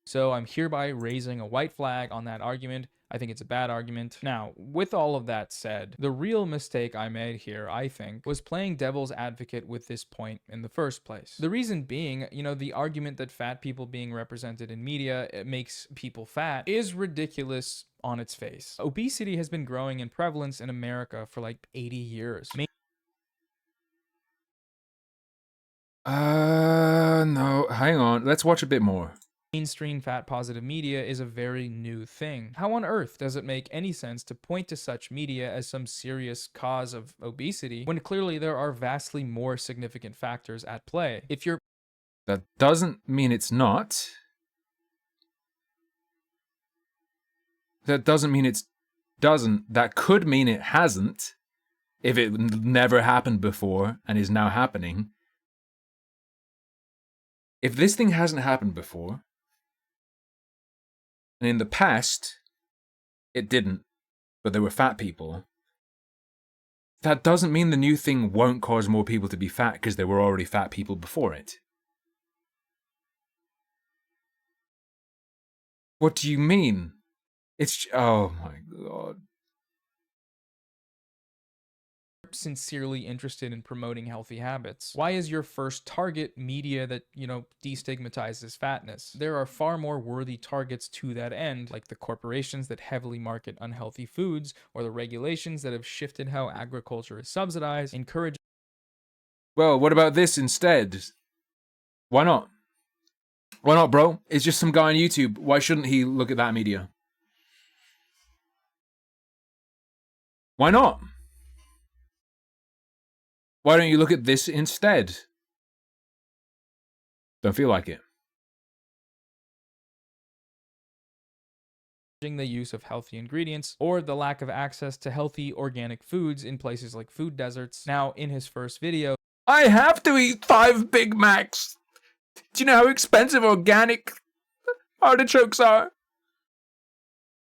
So I'm hereby raising a white flag on that argument. I think it's a bad argument. Now, with all of that said, the real mistake I made here, I think, was playing devil's advocate with this point in the first place. The reason being, the argument that fat people being represented in media makes people fat is ridiculous on its face. Obesity has been growing in prevalence in America for like 80 years. No, hang on. Let's watch a bit more. Mainstream fat-positive media is a very new thing. How on earth does it make any sense to point to such media as some serious cause of obesity when clearly there are vastly more significant factors at play? That doesn't mean it's not. That doesn't mean it doesn't. That could mean it hasn't, if it never happened before and is now happening. If this thing hasn't happened before, and in the past, it didn't, but there were fat people, that doesn't mean the new thing won't cause more people to be fat because there were already fat people before it. What do you mean? Oh my god. Sincerely interested in promoting healthy habits. Why is your first target media that, destigmatizes fatness? There are far more worthy targets to that end, like the corporations that heavily market unhealthy foods, or the regulations that have shifted how agriculture is subsidized, encourage. Well, what about this instead? Why not? Why not, bro? It's just some guy on YouTube. Why shouldn't he look at that media? Why not? Why don't you look at this instead? Don't feel like it. The use of healthy ingredients or the lack of access to healthy organic foods in places like food deserts. Now, in his first video, I have to eat 5 Big Macs. Do you know how expensive organic artichokes are?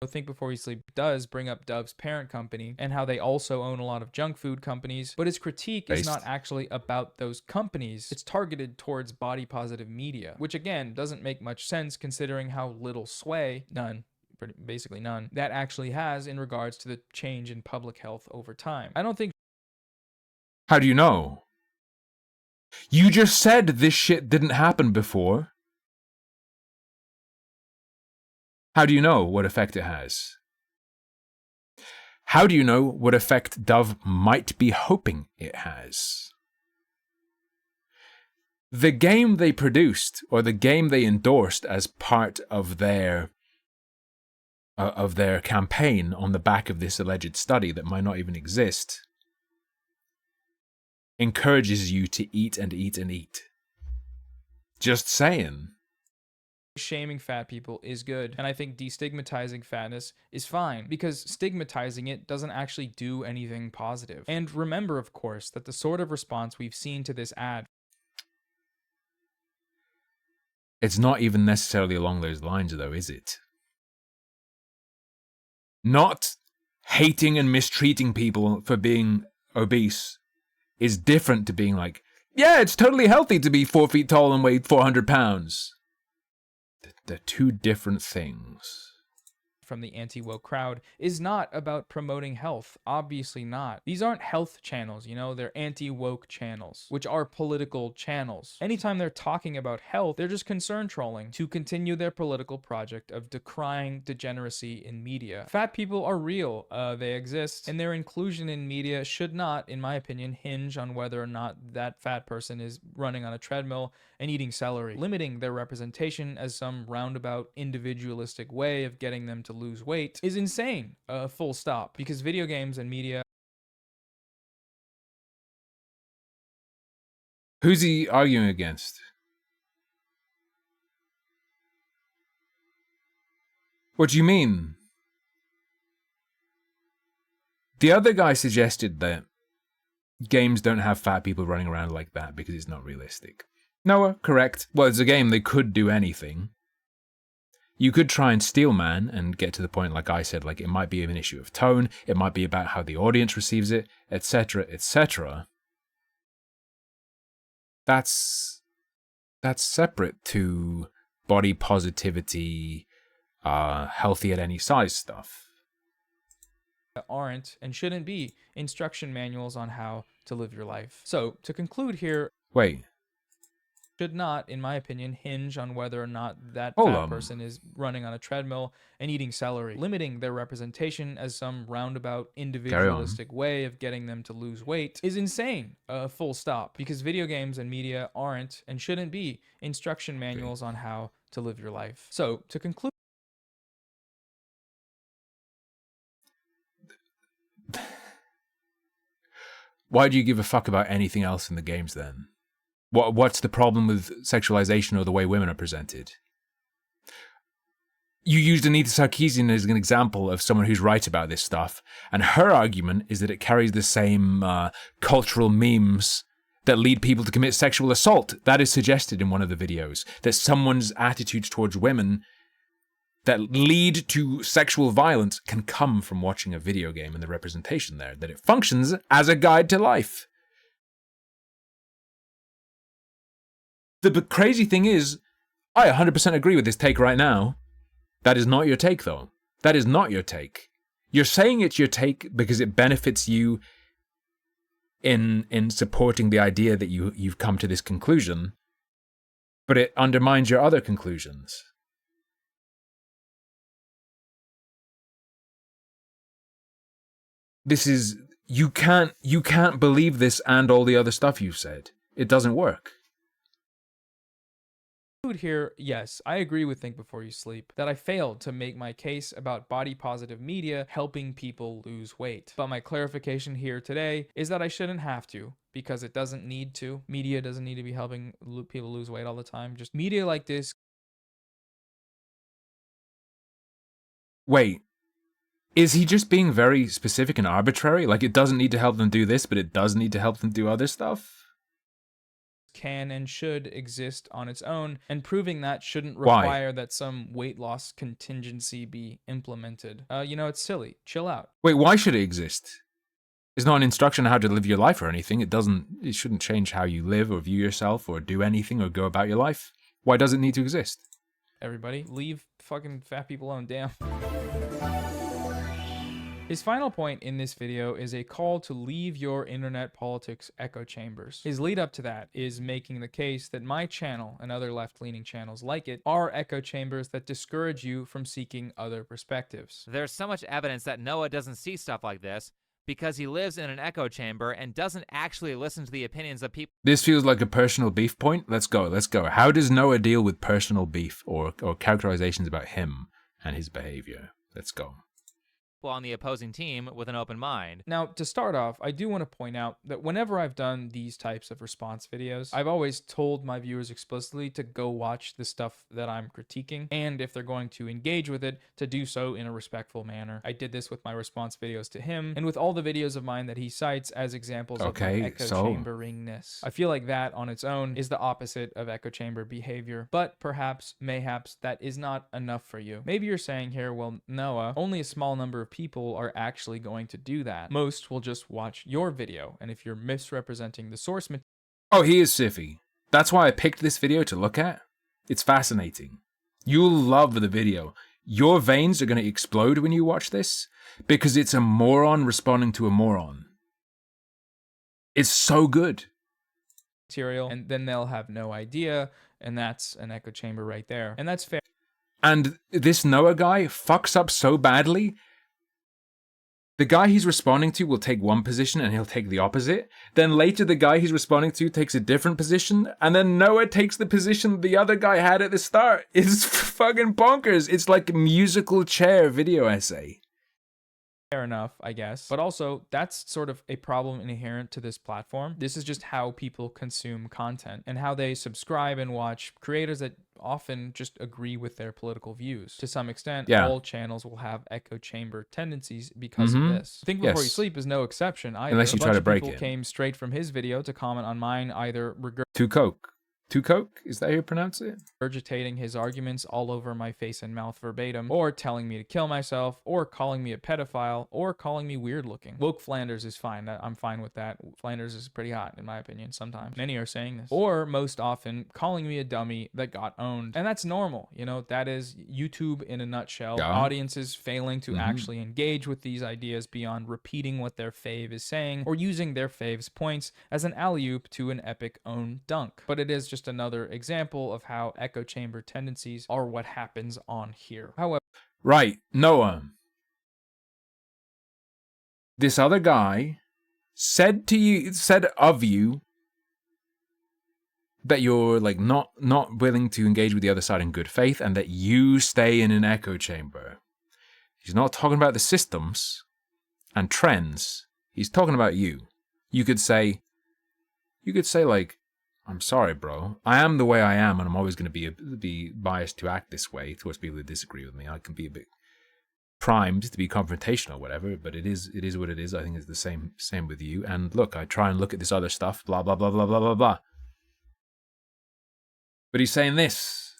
Think Before You Sleep does bring up Dove's parent company and how they also own a lot of junk food companies, but his critique is not actually about those companies. It's targeted towards body positive media, which again doesn't make much sense considering how little sway, basically none, that actually has in regards to the change in public health over time. I don't think. How do you know? You just said this shit didn't happen before. How do you know what effect it has? How do you know what effect Dove might be hoping it has? The game they produced, or the game they endorsed as part of their campaign on the back of this alleged study that might not even exist, encourages you to eat and eat and eat. Just saying. Shaming fat people is good, and I think destigmatizing fatness is fine, because stigmatizing it doesn't actually do anything positive. And remember, of course, that the sort of response we've seen to this ad, it's not even necessarily along those lines, though, is it? Not hating and mistreating people for being obese is different to being like, yeah, it's totally healthy to be 4 feet tall and weigh 400 pounds. They're two different things. from the anti-woke crowd is not about promoting health. Obviously not. These aren't health channels, you know, they're anti-woke channels, which are political channels. Anytime they're talking about health, they're just concern trolling to continue their political project of decrying degeneracy in media. Fat people are real, they exist, and their inclusion in media should not, in my opinion, hinge on whether or not that fat person is running on a treadmill and eating celery. Limiting their representation as some roundabout individualistic way of getting them to lose weight is insane, full stop, because video games and media. Who's he arguing against? What do you mean? The other guy suggested that games don't have fat people running around like that because it's not realistic. Noah, correct. Well, it's a game, they could do anything. You could try and steal man and get to the point, like I said, like it might be an issue of tone, it might be about how the audience receives it, etc., etc. That's separate to body positivity, healthy at any size stuff. Aren't and shouldn't be instruction manuals on how to live your life. So, to conclude here, wait. Should not, in my opinion, hinge on whether or not that Hold fat on. person is running on a treadmill and eating celery. Limiting their representation as some roundabout individualistic way of getting them to lose weight is insane, full stop, because video games and media aren't and shouldn't be instruction manuals on how to live your life. So, to conclude, why do you give a fuck about anything else in the games then? What's the problem with sexualization or the way women are presented? You used Anita Sarkeesian as an example of someone who's right about this stuff, and her argument is that it carries the same cultural memes that lead people to commit sexual assault. That is suggested in one of the videos, that someone's attitudes towards women that lead to sexual violence can come from watching a video game and the representation there, that it functions as a guide to life. The crazy thing is, I 100% agree with this take right now. That is not your take, though. That is not your take. You're saying it's your take because it benefits you in supporting the idea that you've come to this conclusion, but it undermines your other conclusions. This is, you can't believe this and all the other stuff you've said. It doesn't work. here, yes, I agree with Think Before You Sleep that I failed to make my case about body positive media helping people lose weight. But my clarification here today is that I shouldn't have to, because it doesn't need to. Media doesn't need to be helping people lose weight all the time. Just media like this. Wait, is he just being very specific and arbitrary? Like it doesn't need to help them do this, but it does need to help them do other stuff? Can and should exist on its own, and proving that shouldn't require that some weight loss contingency be implemented. You know, it's silly. Chill out. Wait, why should it exist? It's not an instruction on how to live your life or anything. It shouldn't change how you live or view yourself or do anything or go about your life. Why does it need to exist? Everybody, leave fucking fat people alone. Damn. His final point in this video is a call to leave your internet politics echo chambers. His lead up to that is making the case that my channel and other left-leaning channels like it are echo chambers that discourage you from seeking other perspectives. There's so much evidence that Noah doesn't see stuff like this because he lives in an echo chamber and doesn't actually listen to the opinions of people. This feels like a personal beef point. Let's go. How does Noah deal with personal beef or characterizations about him and his behavior? Let's go. On the opposing team with an open mind. Now, to start off, I do want to point out that whenever I've done these types of response videos, I've always told my viewers explicitly to go watch the stuff that I'm critiquing, and if they're going to engage with it, to do so in a respectful manner. I did this with my response videos to him, and with all the videos of mine that he cites as examples of my echo chamberingness. I feel like that on its own is the opposite of echo chamber behavior, but perhaps, mayhaps, that is not enough for you. Maybe you're saying here, well, Noah, only a small number of people are actually going to do that. Most will just watch your video, and if you're misrepresenting the source material... Oh, he is Siffy. That's why I picked this video to look at. It's fascinating. You'll love the video. Your veins are going to explode when you watch this, because it's a moron responding to a moron. It's so good. And then they'll have no idea, and that's an echo chamber right there. And that's fair. And this Noah guy fucks up so badly. The guy he's responding to will take one position and he'll take the opposite. Then later the guy he's responding to takes a different position. And then Noah takes the position the other guy had at the start. It's fucking bonkers. It's like a musical chair video essay. Fair enough, I guess. But also, that's sort of a problem inherent to this platform. This is just how people consume content and how they subscribe and watch creators that often just agree with their political views. To some extent, all channels will have echo chamber tendencies because of this. Think Before You Sleep is no exception either. Unless you try to break it. People came straight from his video to comment on mine, either Two Coke? Is that how you pronounce it? Regurgitating his arguments all over my face and mouth verbatim, or telling me to kill myself, or calling me a pedophile, or calling me weird looking. Woke Flanders is fine. I'm fine with that. Flanders is pretty hot, in my opinion, sometimes. Many are saying this. Or, most often, calling me a dummy that got owned. And that's normal. You know, that is YouTube in a nutshell. Audiences failing to actually engage with these ideas beyond repeating what their fave is saying, or using their fave's points as an alley-oop to an epic own dunk. But it is just another example of how echo chamber tendencies are what happens on here. However, right, Noah. This other guy said of you that you're like not willing to engage with the other side in good faith and that you stay in an echo chamber. He's not talking about the systems and trends. He's talking about you. You could say like, I'm sorry, bro. I am the way I am, and I'm always going to be biased to act this way towards people who disagree with me. I can be a bit primed to be confrontational or whatever, but it is what it is. I think it's the same with you. And look, I try and look at this other stuff, blah, blah, blah, blah, blah, blah, blah. But he's saying this.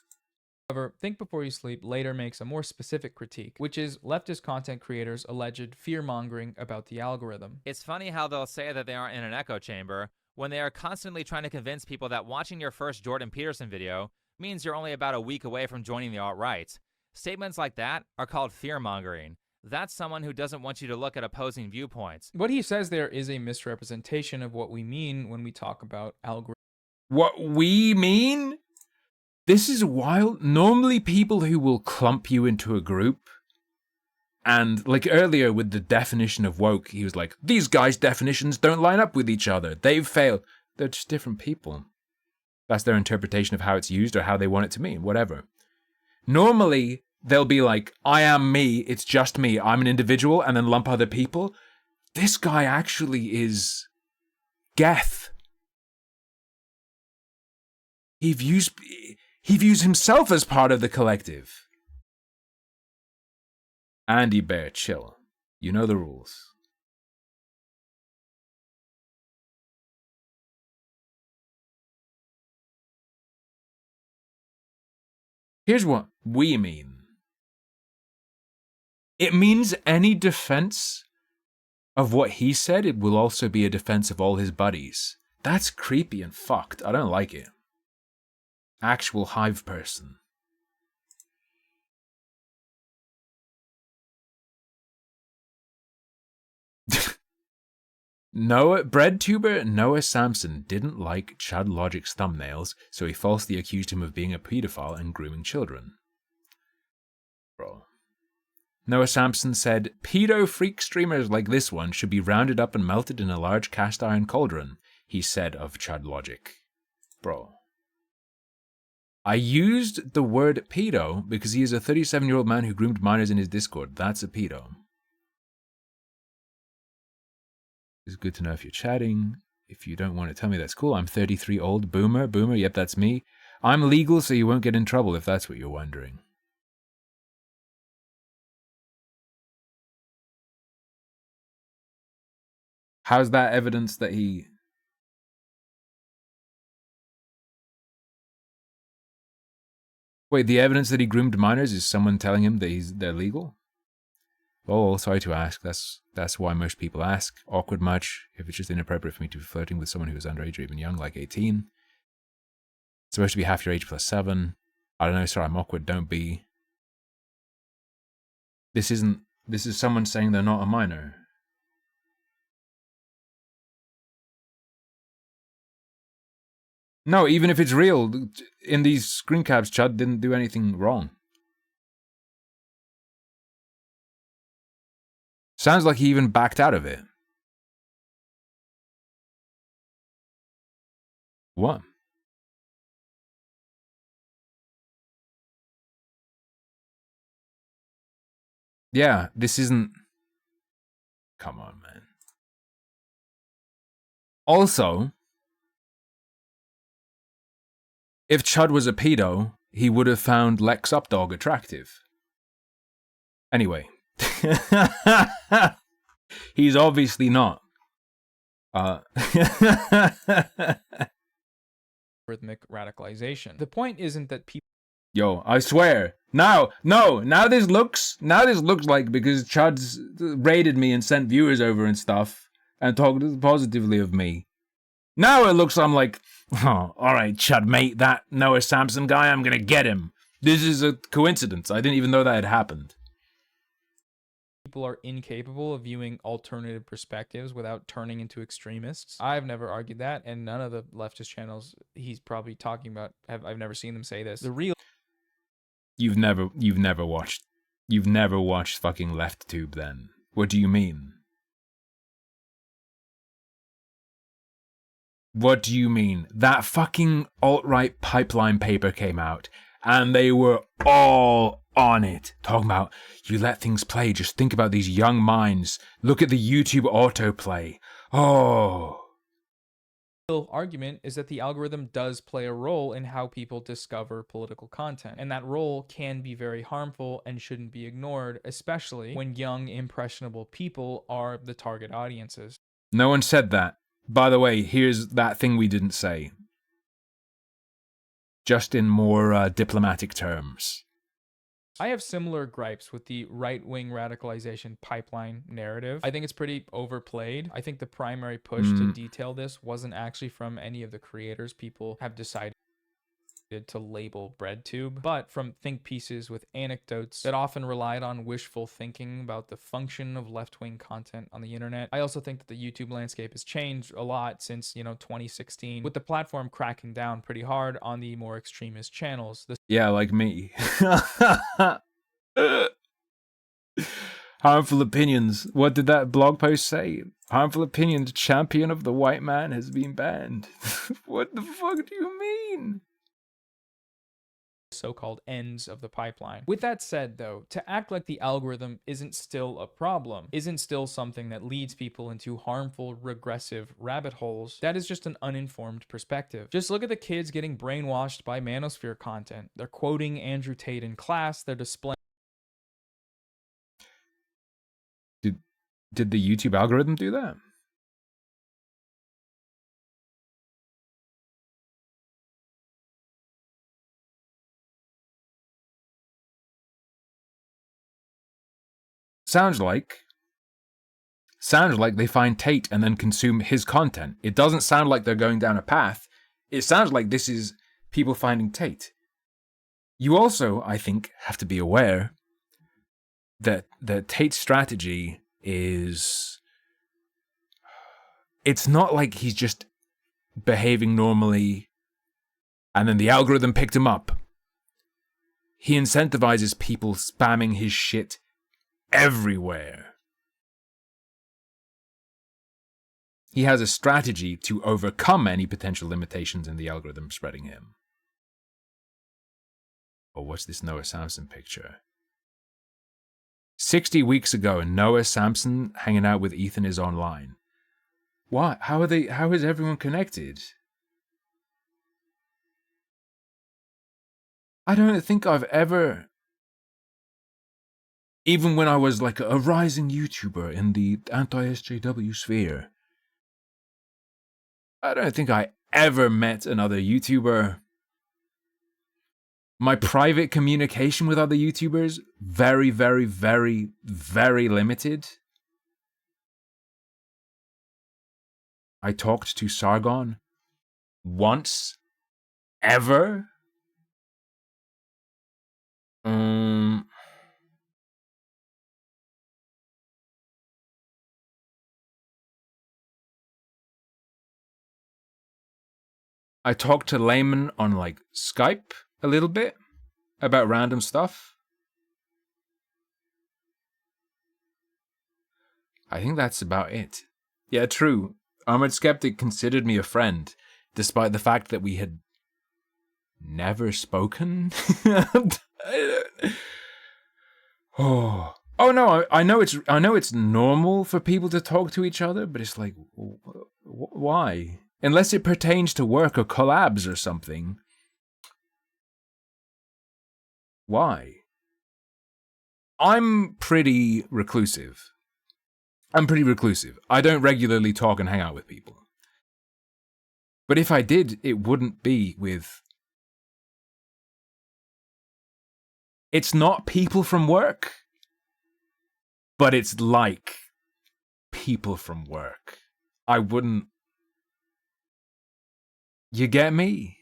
However, Think Before You Sleep later makes a more specific critique, which is leftist content creators' alleged fear-mongering about the algorithm. It's funny how they'll say that they aren't in an echo chamber, when they are constantly trying to convince people that watching your first Jordan Peterson video means you're only about a week away from joining the alt-right. Statements like that are called fear-mongering. That's someone who doesn't want you to look at opposing viewpoints. What he says there is a misrepresentation of what we mean when we talk about algorithms. What we mean? This is wild. Normally people who will clump you into a group, and like earlier with the definition of woke, he was like, these guys' definitions don't line up with each other. They've failed. They're just different people. That's their interpretation of how it's used or how they want it to mean, whatever. Normally, they'll be like, I am me, it's just me, I'm an individual, and then lump other people. This guy actually is Geth. He views himself as part of the collective. Andy Bear, chill. You know the rules. Here's what we mean. It means any defense of what he said, it will also be a defense of all his buddies. That's creepy and fucked. I don't like it. Actual hive person. Bread tuber Noah Samson didn't like Chad Logic's thumbnails, so he falsely accused him of being a pedophile and grooming children. Bro. Noah Samson said, pedo freak streamers like this one should be rounded up and melted in a large cast iron cauldron, he said of Chad Logic. Bro. I used the word pedo because he is a 37-year-old man who groomed minors in his Discord. That's a pedo. It's good to know if you're chatting. If you don't want to tell me, that's cool. I'm 33 old. Boomer. Boomer, yep, that's me. I'm legal, so you won't get in trouble if that's what you're wondering. How's that evidence that he... Wait, the evidence that he groomed minors is someone telling him that they're legal? Oh, sorry to ask. That's why most people ask. Awkward much? If it's just inappropriate for me to be flirting with someone who is underage or even young, like 18. It's supposed to be half your age plus 7. I don't know, sorry, I'm awkward, don't be. This is someone saying they're not a minor. No, even if it's real, in these screen caps, Chad didn't do anything wrong. Sounds like he even backed out of it. What? Yeah, this isn't... Come on, man. Also, if Chud was a pedo, he would have found Lex Updog attractive. Anyway. He's obviously not. Rhythmic radicalization. The point isn't that people... Yo, I swear. Now this looks like because Chud's raided me and sent viewers over and stuff and talked positively of me. Now it looks I'm like, oh, alright, Chud, mate, that Noah Samson guy, I'm gonna get him. This is a coincidence. I didn't even know that had happened. People are incapable of viewing alternative perspectives without turning into extremists. I've never argued that, and none of the leftist channels he's probably talking about, I've never seen them say this. The real... You've never watched fucking LeftTube then. What do you mean? What do you mean? That fucking alt-right pipeline paper came out, and they were all on it. Talking about, you let things play, just think about these young minds. Look at the YouTube autoplay. Oh. The real argument is that the algorithm does play a role in how people discover political content, and that role can be very harmful and shouldn't be ignored, especially when young, impressionable people are the target audiences. No one said that. By the way, here's that thing we didn't say. Just in more diplomatic terms. I have similar gripes with the right-wing radicalization pipeline narrative. I think it's pretty overplayed. I think the primary push to detail this wasn't actually from any of the creators people have decided to label BreadTube, but from think pieces with anecdotes that often relied on wishful thinking about the function of left-wing content on the internet. I also think that the YouTube landscape has changed a lot since, 2016, with the platform cracking down pretty hard on the more extremist channels. Yeah, like me. Harmful opinions. What did that blog post say? Harmful opinions, champion of the white man has been banned. What the fuck do you mean? So-called ends of the pipeline. With that said, though, to act like the algorithm isn't still a problem, isn't still something that leads people into harmful, regressive rabbit holes, that is just an uninformed perspective. Just look at the kids getting brainwashed by manosphere content. They're quoting Andrew Tate in class, they're displaying... Did the YouTube algorithm do that? Sounds like they find Tate and then consume his content. It doesn't sound like they're going down a path. It sounds like this is people finding Tate. You also, I think, have to be aware that Tate's strategy is it's not like he's just behaving normally and then the algorithm picked him up. He incentivizes people spamming his shit everywhere. He has a strategy to overcome any potential limitations in the algorithm spreading him. Oh, what's this Noah Samson picture? 60 weeks ago, Noah Samson hanging out with Ethan is online. What? How is everyone connected? I don't think I've ever, even when I was like a rising YouTuber in the anti-SJW sphere, I don't think I ever met another YouTuber. My private communication with other YouTubers, very, very, very, very limited. I talked to Sargon once, ever. I talked to Layman on like Skype a little bit about random stuff. I think that's about it. Yeah, true. Armored Skeptic considered me a friend, despite the fact that we had never spoken. Oh no! I know it's normal for people to talk to each other, but it's like, why? Unless it pertains to work or collabs or something. Why? I'm pretty reclusive. I don't regularly talk and hang out with people. But if I did, it wouldn't be with... It's not people from work, but it's like people from work. I wouldn't... You get me?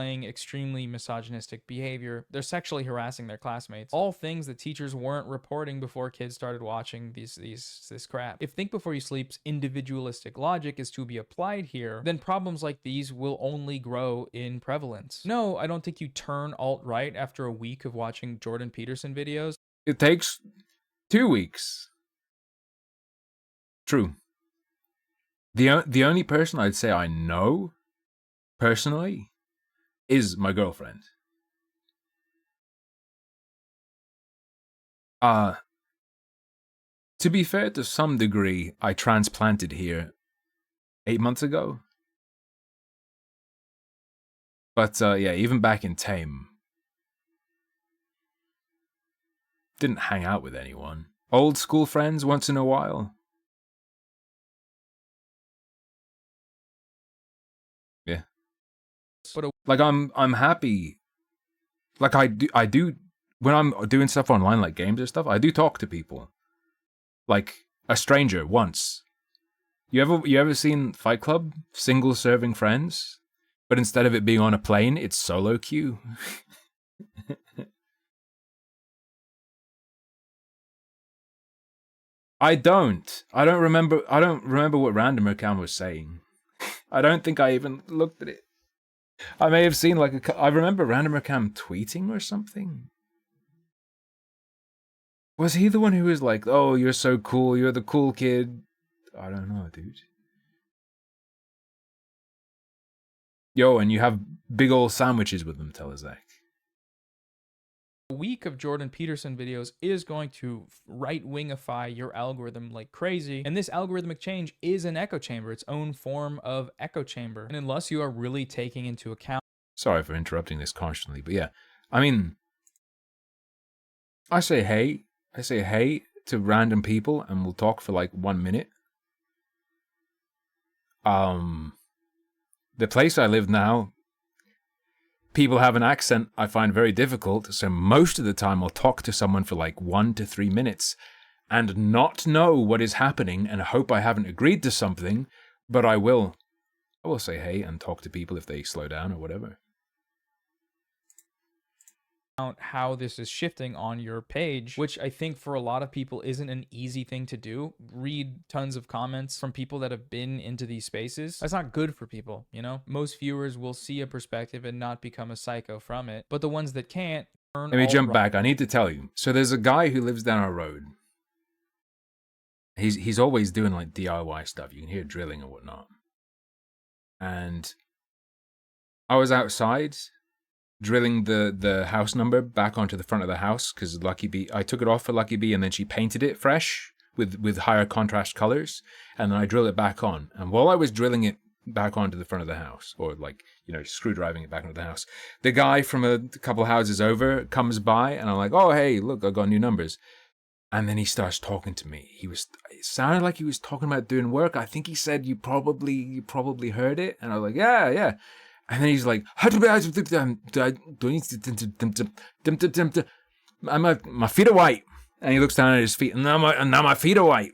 Extremely misogynistic behavior. They're sexually harassing their classmates. All things that teachers weren't reporting before kids started watching this crap. If think before you sleep's individualistic logic is to be applied here, then problems like these will only grow in prevalence. No, I don't think you turn alt-right after a week of watching Jordan Peterson videos. It takes 2 weeks. True. The only person I'd say I know, personally, is my girlfriend. To be fair, to some degree, I transplanted here 8 months ago. But yeah, even back in Tame, didn't hang out with anyone. Old school friends once in a while. Yeah. But like I'm happy. Like I do when I'm doing stuff online, like games and stuff, I do talk to people. Like a stranger once. You ever seen Fight Club? Single serving friends? But instead of it being on a plane, it's solo queue. I don't remember what Randomer Cam was saying. I don't think I even looked at it. I may have seen like I remember Randomer Cam tweeting or something. Was he the one who was like, "Oh, you're so cool, you're the cool kid"? I don't know, dude. Yo, and you have big old sandwiches with them, Telezak. A week of Jordan Peterson videos is going to right-wingify your algorithm like crazy, and this algorithmic change is an echo chamber, its own form of echo chamber. And unless you are really taking into account... Sorry for interrupting this constantly, but yeah. I mean, I say hey to random people and we'll talk for like 1 minute. The place I live now, people have an accent I find very difficult, so most of the time I'll talk to someone for like 1 to 3 minutes and not know what is happening and hope I haven't agreed to something, but I will say hey and talk to people if they slow down or whatever. how this is shifting on your page, which I think for a lot of people isn't an easy thing to do. Read tons of comments from people that have been into these spaces. That's not good for people, you know? Most viewers will see a perspective and not become a psycho from it, but the ones that can't Let me jump back. I need to tell you. So there's a guy who lives down our road. He's always doing like DIY stuff. You can hear drilling and whatnot. And I was outside drilling the house number back onto the front of the house because Lucky Bee, I took it off for Lucky Bee and then she painted it fresh with higher contrast colors, and then I drilled it back on. And while I was drilling it back onto the front of the house, or like, you know, screwdriving it back into the house, the guy from a couple houses over comes by and I'm like, oh, hey, look, I got new numbers. And then he starts talking to me. It sounded like he was talking about doing work. I think he said, you probably heard it. And I was like, yeah. And then he's like, my feet are white. And he looks down at his feet, and now my feet are white.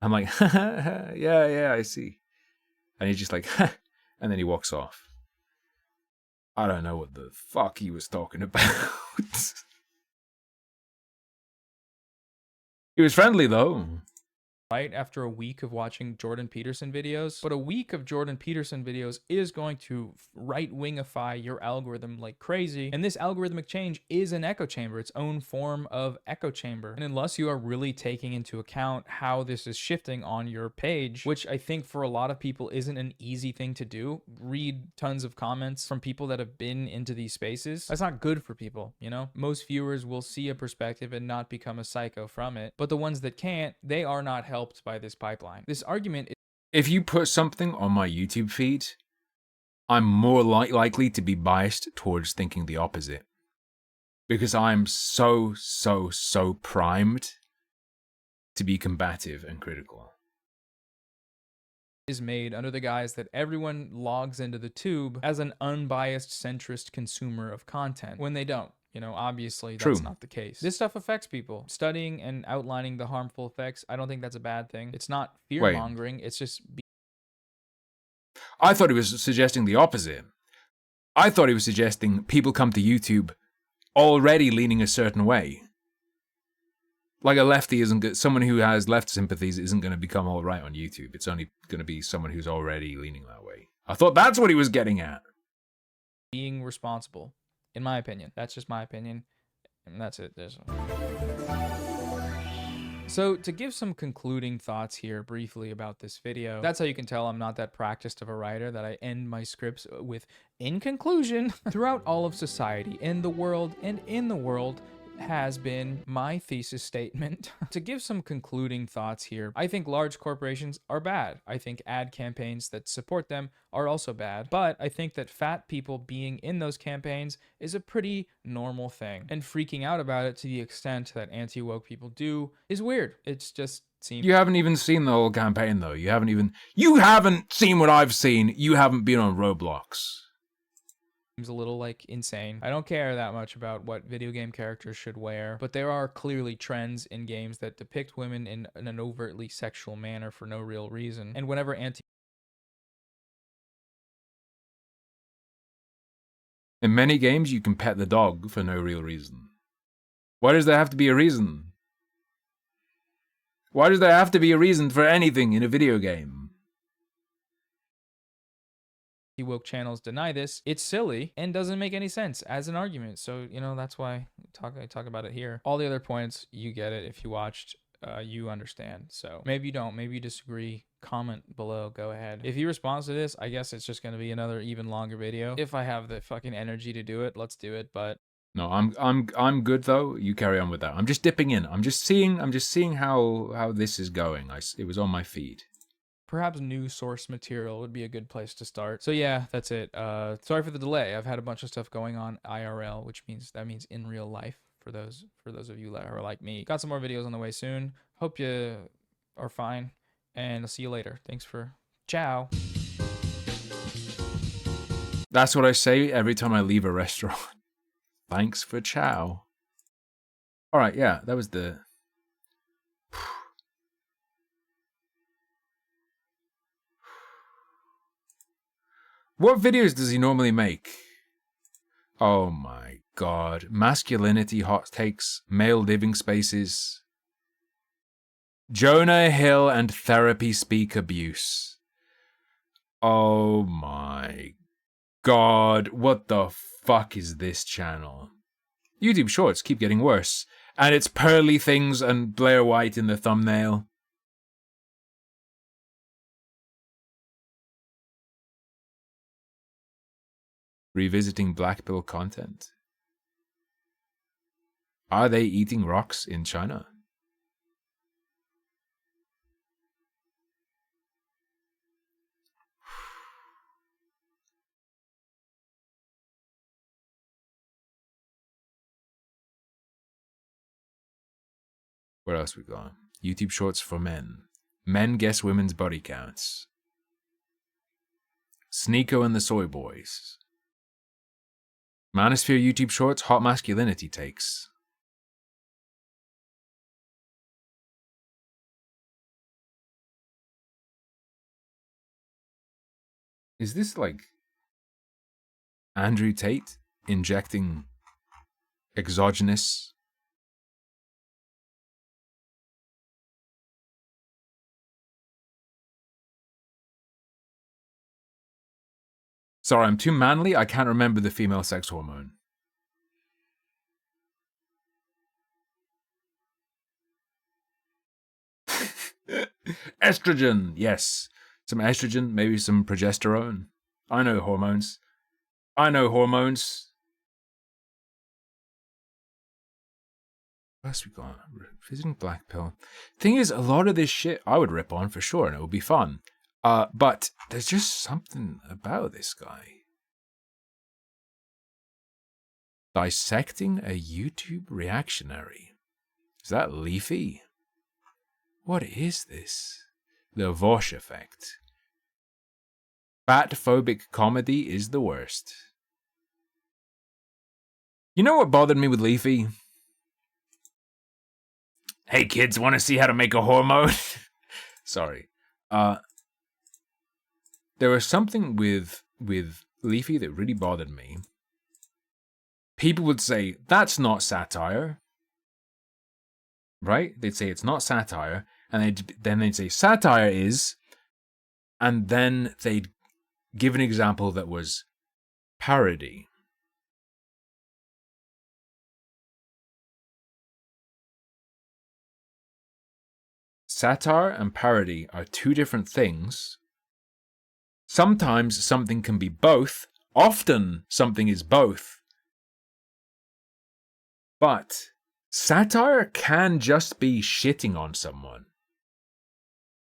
I'm like, yeah, I see. And he's just like, and then he walks off. I don't know what the fuck he was talking about. He was friendly though. Right after a week of watching Jordan Peterson videos, but a week of Jordan Peterson videos is going to right-wingify your algorithm like crazy, and this algorithmic change is an echo chamber, its own form of echo chamber. And unless you are really taking into account how this is shifting on your page, which I think for a lot of people isn't an easy thing to do, read tons of comments from people that have been into these spaces. That's not good for people, you know? Most viewers will see a perspective and not become a psycho from it, but the ones that can't, they are not helped by this pipeline. This argument is, if you put something on my YouTube feed, I'm more likely to be biased towards thinking the opposite. Because I'm so primed to be combative and critical. Is made under the guise that everyone logs into the tube as an unbiased centrist consumer of content, when they don't. You know, obviously that's not the case. This stuff affects people. Studying and outlining the harmful effects, I don't think that's a bad thing. It's not fear-mongering, it's just... I thought he was suggesting the opposite. I thought he was suggesting people come to YouTube already leaning a certain way. Like a lefty isn't good. Someone who has left sympathies isn't going to become all right on YouTube. It's only going to be someone who's already leaning that way. I thought that's what he was getting at. Being responsible. In my opinion. That's just my opinion. And that's it. So to give some concluding thoughts here briefly about this video, that's how you can tell I'm not that practiced of a writer, that I end my scripts with, in conclusion. Throughout all of society, in the world, and in the world, has been my thesis statement. To give some concluding thoughts here, I think large corporations are bad. I think ad campaigns that support them are also bad, but I think that fat people being in those campaigns is a pretty normal thing, and freaking out about it to the extent that anti-woke people do is weird. It's just seems... You haven't even seen the whole campaign though. You haven't seen what I've seen. You haven't been on Roblox. A little like insane. I don't care that much about what video game characters should wear, but there are clearly trends in games that depict women in an overtly sexual manner for no real reason. And whenever in many games you can pet the dog for no real reason. Why does there have to be a reason? Why does there have to be a reason for anything in a video game? woke channels deny this, it's silly and doesn't make any sense as an argument. So, you know, that's why I talk about it here. All the other points, you get it. If you watched, you understand. So maybe you don't, maybe you disagree, comment below, go ahead. If you respond to this, I guess it's just going to be another even longer video. If I have the fucking energy to do it, let's do it. But no, I'm good though. You carry on with that. I'm just dipping in. I'm just seeing how this is going. It was on my feed. Perhaps new source material would be a good place to start. So yeah, that's it. Sorry for the delay. I've had a bunch of stuff going on IRL, which means in real life for those of you that are like me. Got some more videos on the way soon. Hope you are fine, and I'll see you later. Thanks for ciao. That's what I say every time I leave a restaurant. Thanks for ciao. All right, yeah, that was the... What videos does he normally make? Oh my god. Masculinity hot takes, male living spaces. Jonah Hill and therapy speak abuse. Oh my god, what the fuck is this channel? YouTube Shorts keep getting worse. And it's pearly things and Blair White in the thumbnail. Revisiting black pill content. Are they eating rocks in China? What else we got? YouTube Shorts for men. Men guess women's body counts. Sneeko and the Soy Boys. Manosphere YouTube Shorts, hot masculinity takes. Is this like Andrew Tate injecting exogenous? Sorry, I'm too manly. I can't remember the female sex hormone. Estrogen, yes. Some estrogen, maybe some progesterone. I know hormones. I know hormones. What else we got? Visiting black pill. Thing is, a lot of this shit I would rip on for sure, and it would be fun. But there's just something about this guy. Dissecting a YouTube reactionary. Is that Leafy? What is this? The Vosh effect. Fatphobic comedy is the worst. You know what bothered me with Leafy? Hey kids, want to see how to make a hormone? Sorry. There was something with Leafy that really bothered me. People would say, that's not satire. Right? They'd say it's not satire. And then they'd say, satire is... And then they'd give an example that was parody. Satire and parody are two different things. Sometimes something can be both. Often something is both. But satire can just be shitting on someone.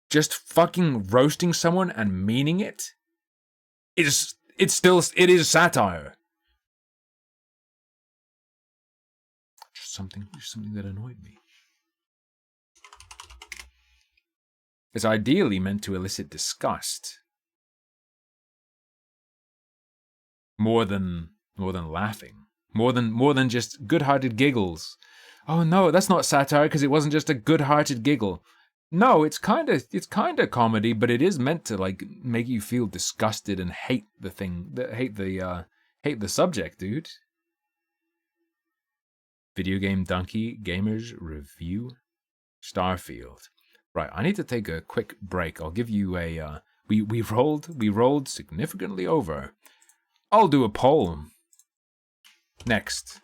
Just fucking roasting someone and meaning it. It is satire. Just something that annoyed me. It's ideally meant to elicit disgust. More than laughing. More than just good-hearted giggles. Oh no, that's not satire because it wasn't just a good-hearted giggle. No, it's kind of comedy, but it is meant to like make you feel disgusted and hate the thing, hate the subject, dude. Video Game Donkey Gamers Review Starfield. Right, I need to take a quick break. I'll give you a we rolled significantly over. I'll do a poll. Next.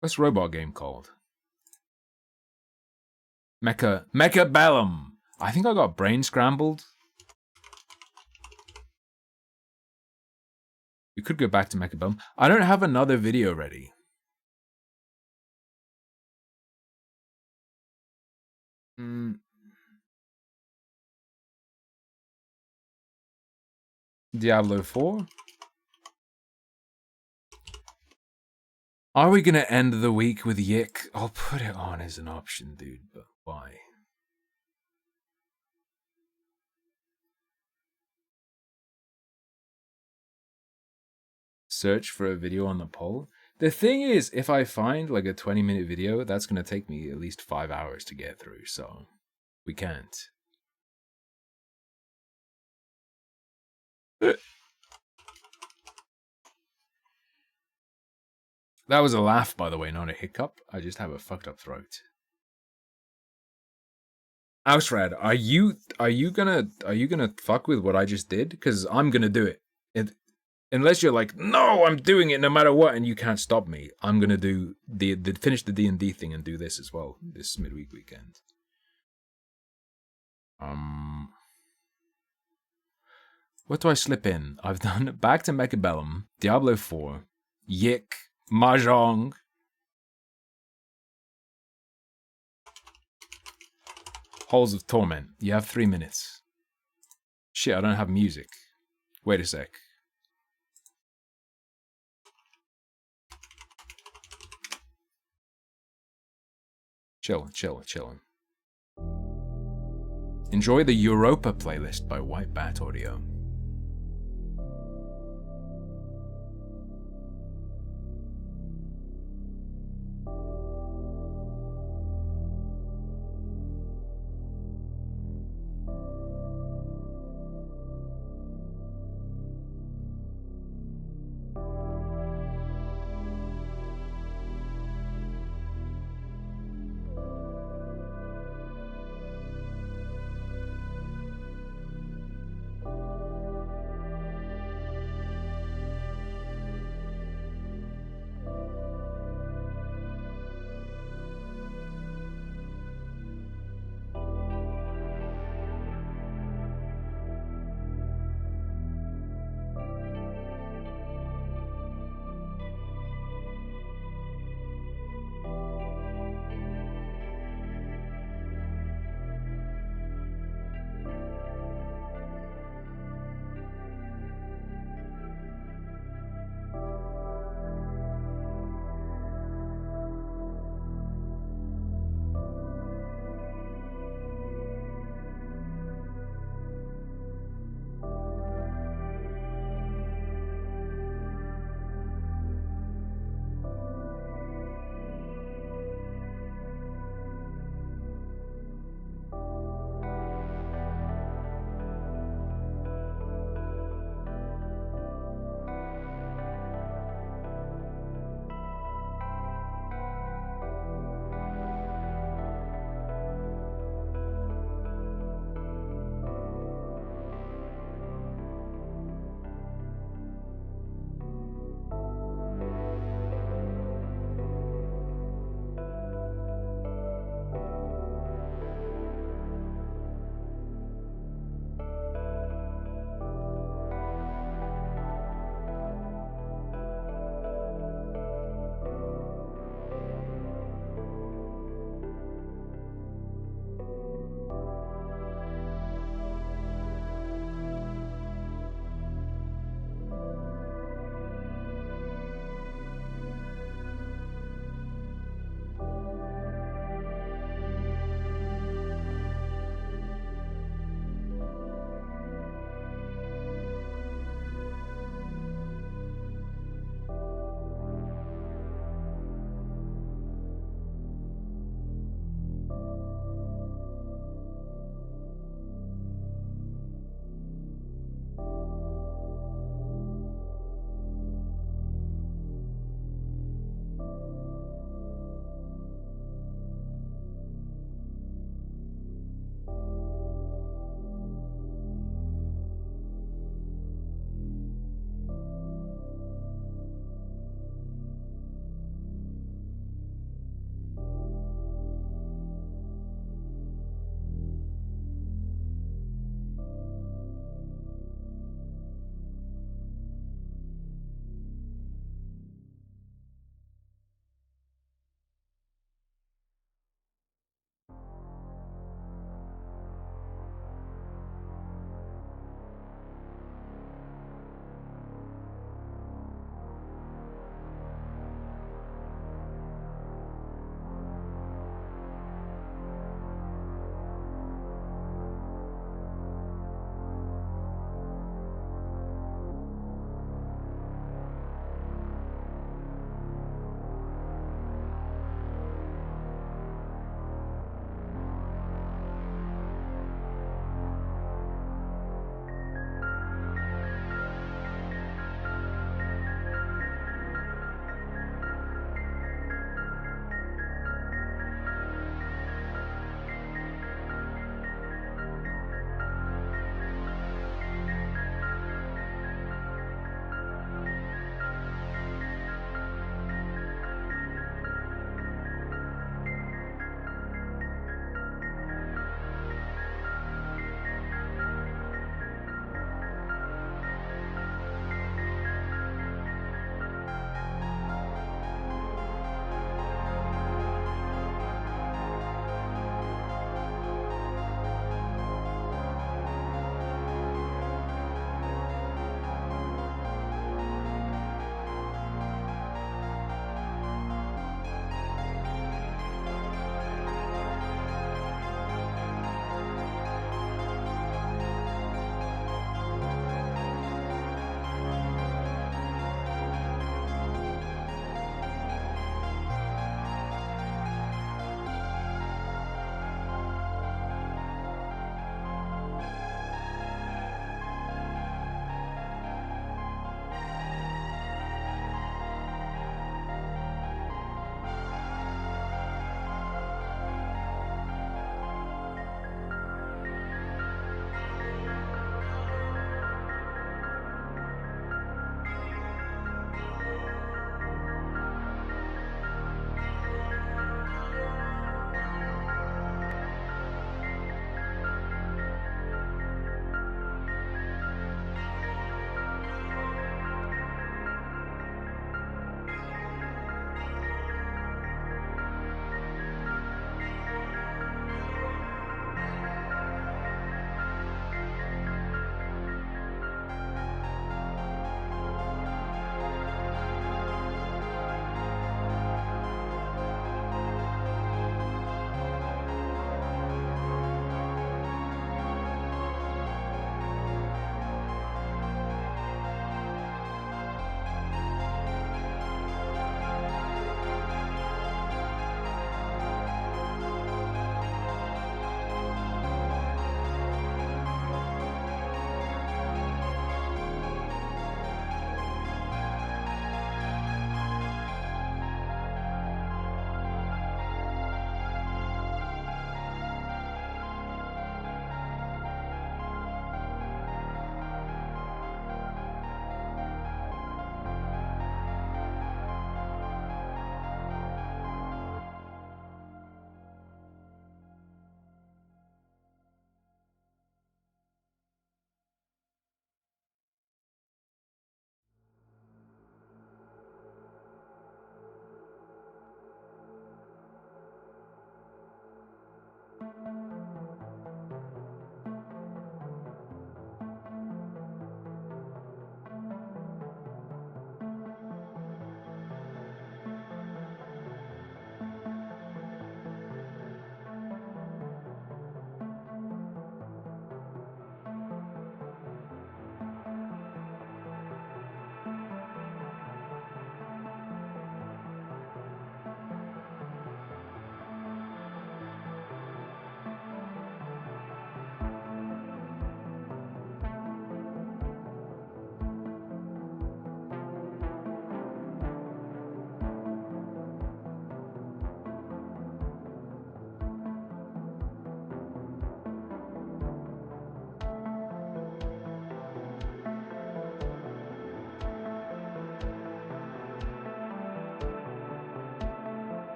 What's robot game called? Mecha BELLIUM. I think I got brain scrambled. We could go back to Mecha BELLIUM. I don't have another video ready. Diablo 4? Are we gonna end the week with Yick? I'll put it on as an option, dude, but why? Search for a video on the poll? The thing is, if I find like a 20-minute video, that's gonna take me at least 5 hours to get through, so we can't. That was a laugh, by the way, not a hiccup. I just have a fucked up throat. Ausrad, are you gonna fuck with what I just did? Because I'm gonna do it. Unless you're like, no, I'm doing it no matter what, and you can't stop me. I'm gonna do the finish the D&D thing and do this as well this midweek weekend. What do I slip in? I've done back to Mecha BELLIUM, Diablo 4, Yik, Mahjong. Halls of Torment. You have 3 minutes. Shit, I don't have music. Wait a sec. Chillin'. Enjoy the Europa playlist by White Bat Audio.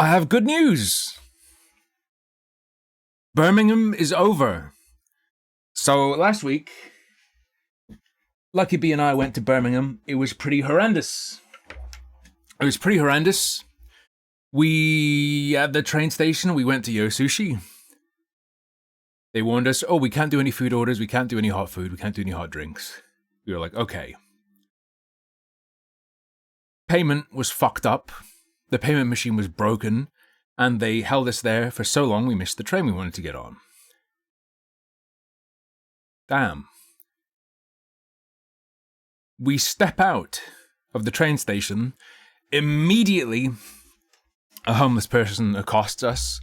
I have good news. Birmingham is over. So last week, Lucky B and I went to Birmingham. It was pretty horrendous. We, at the train station, we went to Yo Sushi. They warned us, oh, we can't do any food orders, we can't do any hot food, we can't do any hot drinks. We were like, okay. Payment was fucked up. The payment machine was broken. And they held us there for so long we missed the train we wanted to get on. Damn. We step out of the train station. Immediately, a homeless person accosts us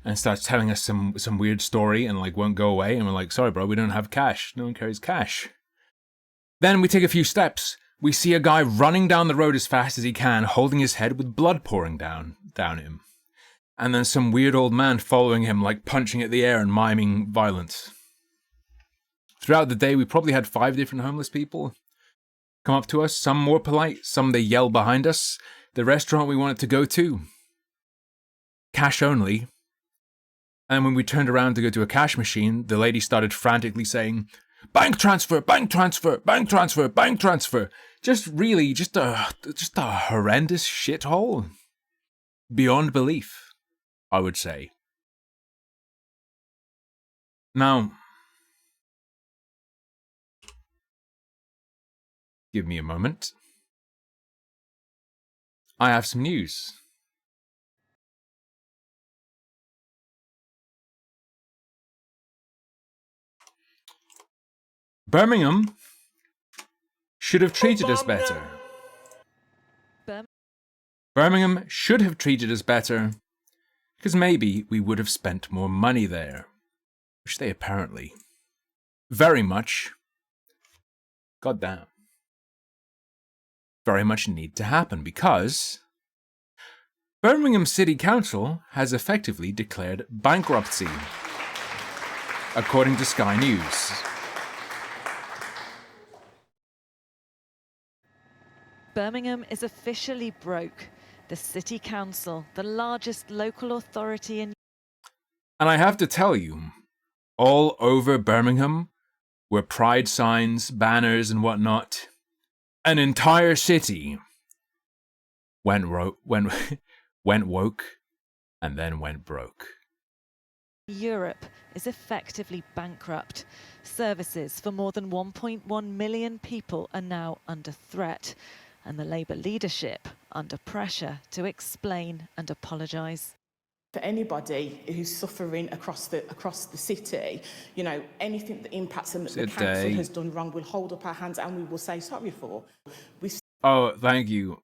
and starts telling us some weird story and like won't go away. And we're like, sorry, bro, we don't have cash. No one carries cash. Then we take a few steps. We see a guy running down the road as fast as he can, holding his head with blood pouring down him. And then some weird old man following him, like punching at the air and miming violence. Throughout the day, we probably had 5 different homeless people come up to us, some more polite, some they yell behind us. The restaurant we wanted to go to, cash only. And when we turned around to go to a cash machine, the lady started frantically saying, bank transfer, bank transfer, bank transfer, bank transfer. Just a horrendous shithole. Beyond belief, I would say. Now, give me a moment. I have some news. Birmingham should have treated us better. Birmingham should have treated us better, because maybe we would have spent more money there, which they apparently very much, goddamn, very much need to happen, because Birmingham City Council has effectively declared bankruptcy, according to Sky News. Birmingham is officially broke. The City Council, the largest local authority in... And I have to tell you, all over Birmingham were pride signs, banners, and whatnot. An entire city went woke and then went broke. Europe is effectively bankrupt. Services for more than 1.1 million people are now under threat, and the Labour leadership under pressure to explain and apologise. For anybody who's suffering across the city, you know, anything that impacts them that the council has done wrong, we'll hold up our hands and we will say sorry for. Oh, thank you.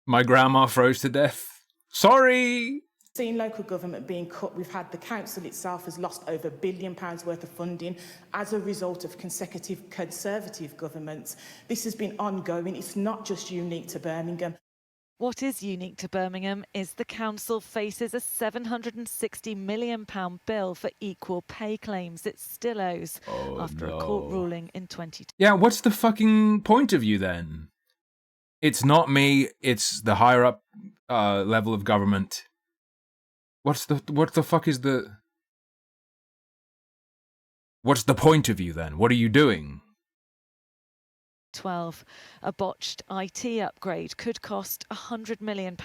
My grandma froze to death. Sorry! Seen local government being cut. We've had the council itself has lost over £1 billion worth of funding as a result of consecutive Conservative governments. This has been ongoing. It's not just unique to Birmingham. What is unique to Birmingham is the council faces a £760 million bill for equal pay claims it still owes after a court ruling in 2020. Yeah, what's the fucking point of you then? It's not me, it's the higher up level of government. What the fuck is the... What's the point of you then? What are you doing? 12. A botched IT upgrade could cost £100 million,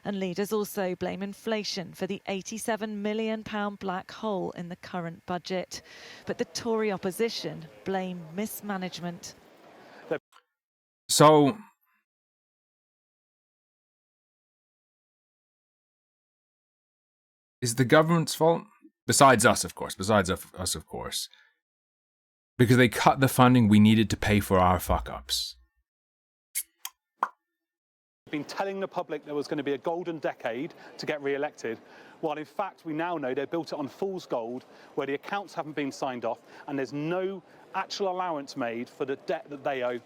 and leaders also blame inflation for the £87 million black hole in the current budget. But the Tory opposition blame mismanagement. So... is the government's fault? Besides us, of course. Because they cut the funding we needed to pay for our fuck-ups. Been telling the public there was going to be a golden decade to get re-elected, while in fact we now know they built it on fool's gold, where the accounts haven't been signed off and there's no actual allowance made for the debt that they owe.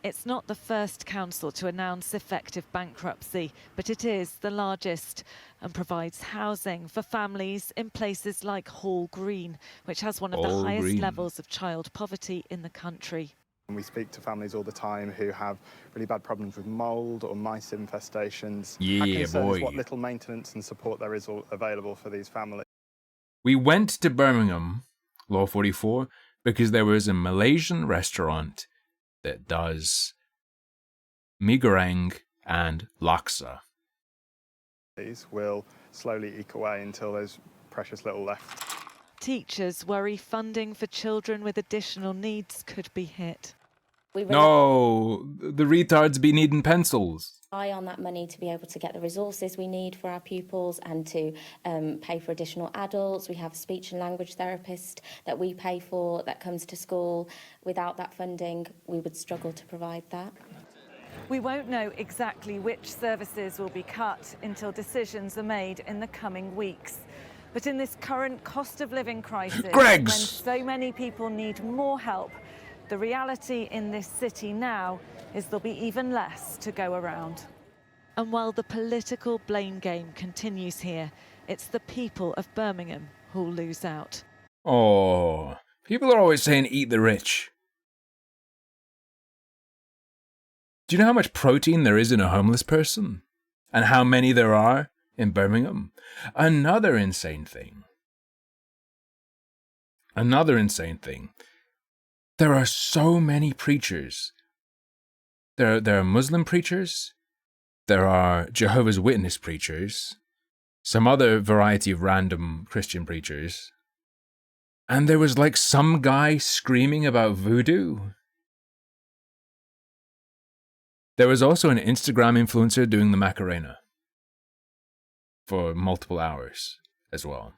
It's not the first council to announce effective bankruptcy, but it is the largest and provides housing for families in places like Hall Green, which has one of the highest levels of child poverty in the country. We speak to families all the time who have really bad problems with mold or mice infestations. Yeah, Our concern boy. is what little maintenance and support there is available for these families. We went to Birmingham, Law 44, because there was a Malaysian restaurant that does mee goreng and laksa. These will slowly eke away until there's precious little left. Teachers worry funding for children with additional needs could be hit. No, the retards be needing pencils. Rely on that money to be able to get the resources we need for our pupils and to pay for additional adults. We have a speech and language therapist that we pay for that comes to school. Without that funding, we would struggle to provide that. We won't know exactly which services will be cut until decisions are made in the coming weeks. But in this current cost of living crisis, when so many people need more help, the reality in this city now is there'll be even less to go around. And while the political blame game continues here, it's the people of Birmingham who'll lose out. Oh, people are always saying eat the rich. Do you know how much protein there is in a homeless person? And how many there are in Birmingham? Another insane thing. There are so many preachers. There are Muslim preachers. There are Jehovah's Witness preachers. Some other variety of random Christian preachers. And there was like some guy screaming about voodoo. There was also an Instagram influencer doing the Macarena for multiple hours as well.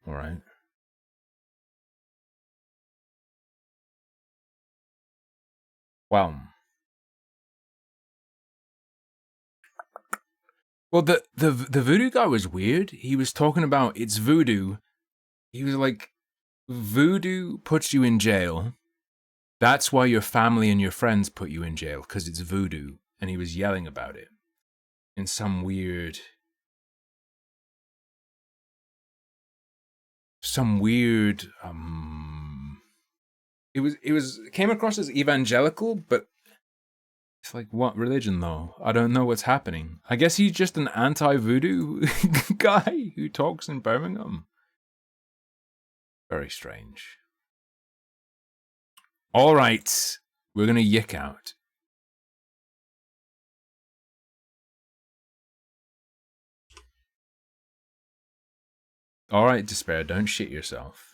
All right. Wow. Well, the voodoo guy was weird. He was talking about it's voodoo. He was like, voodoo puts you in jail. That's why your family and your friends put you in jail, because it's voodoo. And he was yelling about it in some weird... It came across as evangelical, but it's like, what religion though? I don't know what's happening. I guess he's just an anti-voodoo guy who talks in Birmingham. Very strange. All right, we're gonna yick out. All right, Despair, don't shit yourself.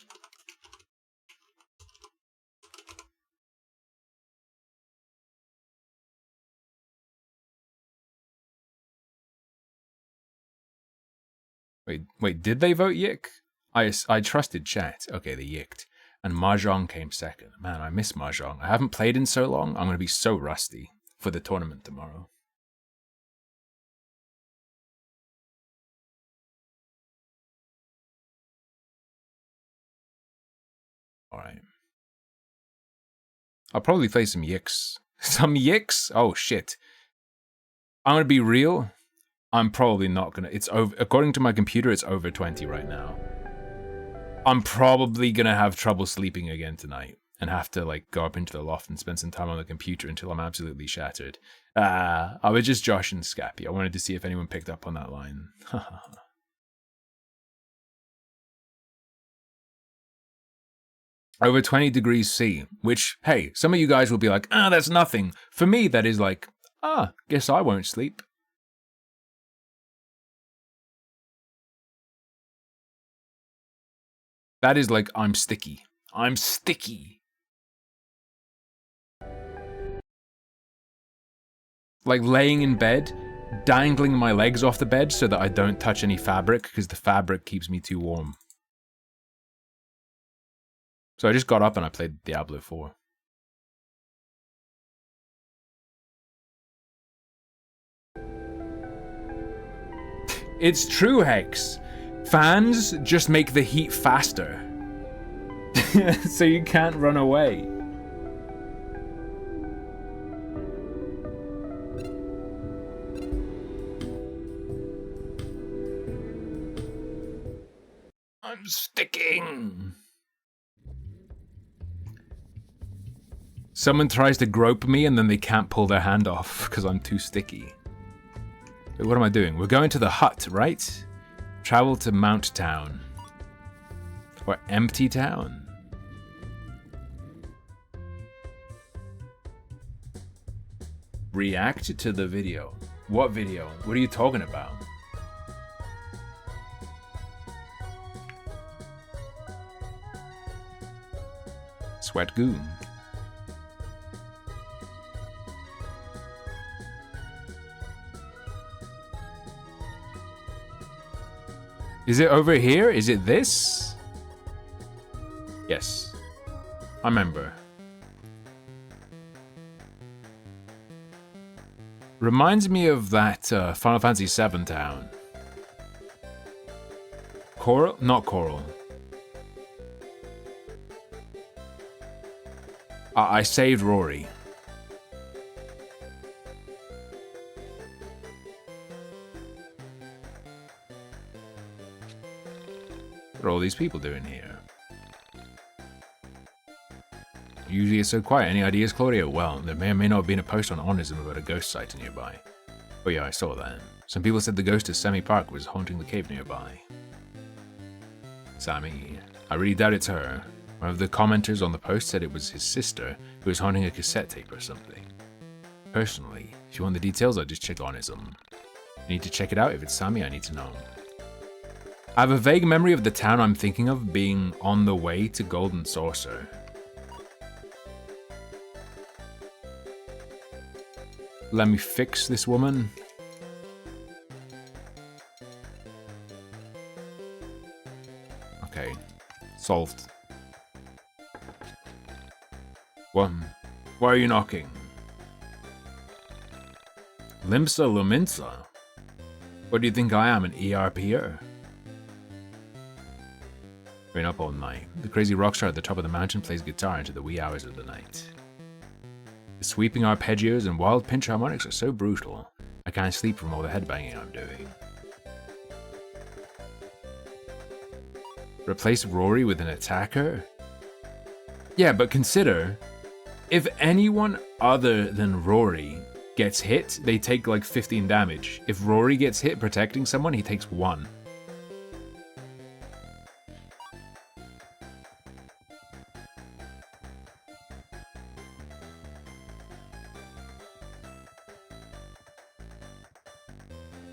Wait, did they vote yick? I trusted chat. Okay, they yicked. And Mahjong came second. Man, I miss Mahjong. I haven't played in so long. I'm going to be so rusty for the tournament tomorrow. All right. I'll probably play some yicks. Some yicks? Oh, shit. I'm going to be real. I'm probably not going to... It's over... According to my computer, it's over 20 right now. I'm probably going to have trouble sleeping again tonight and have to like go up into the loft and spend some time on the computer until I'm absolutely shattered. I was just Josh and Scappy. I wanted to see if anyone picked up on that line. Over 20 degrees C, which, hey, some of you guys will be like, that's nothing. For me, that is like, guess I won't sleep. That is like, I'm sticky. I'm sticky. Like laying in bed, dangling my legs off the bed so that I don't touch any fabric because the fabric keeps me too warm. So I just got up and I played Diablo 4. It's true, Hex. Fans just make the heat faster. So you can't run away. I'm sticking. Someone tries to grope me and then they can't pull their hand off because I'm too sticky. Wait, what am I doing? We're going to the hut, right? Travel to Mount Town. Or Empty Town. React to the video. What video? What are you talking about? Sweat goo. Is it over here? Is it this? Yes. I remember. Reminds me of that Final Fantasy VII town. Coral? Not Coral. I saved Rory. What are all these people doing here? Usually it's so quiet. Any ideas, Claudia? Well, there may or may not have been a post on Onism about a ghost site nearby. Oh yeah, I saw that. Some people said the ghost of Semi Park was haunting the cave nearby. Sammy. I really doubt it's her. One of the commenters on the post said it was his sister who was haunting a cassette tape or something. Personally, if you want the details, I'll just check Onism. You need to check it out. If it's Sammy, I need to know. I have a vague memory of the town I'm thinking of being on the way to Golden Saucer. Let me fix this woman. Okay. Solved. What? Why are you knocking? Limsa Luminsa? What do you think I am, an ERPer? Been up all night. The crazy rockstar at the top of the mountain plays guitar into the wee hours of the night. The sweeping arpeggios and wild pinch harmonics are so brutal. I can't sleep from all the headbanging I'm doing. Replace Rory with an attacker? Yeah, but consider, if anyone other than Rory gets hit, they take like 15 damage. If Rory gets hit protecting someone, he takes 1.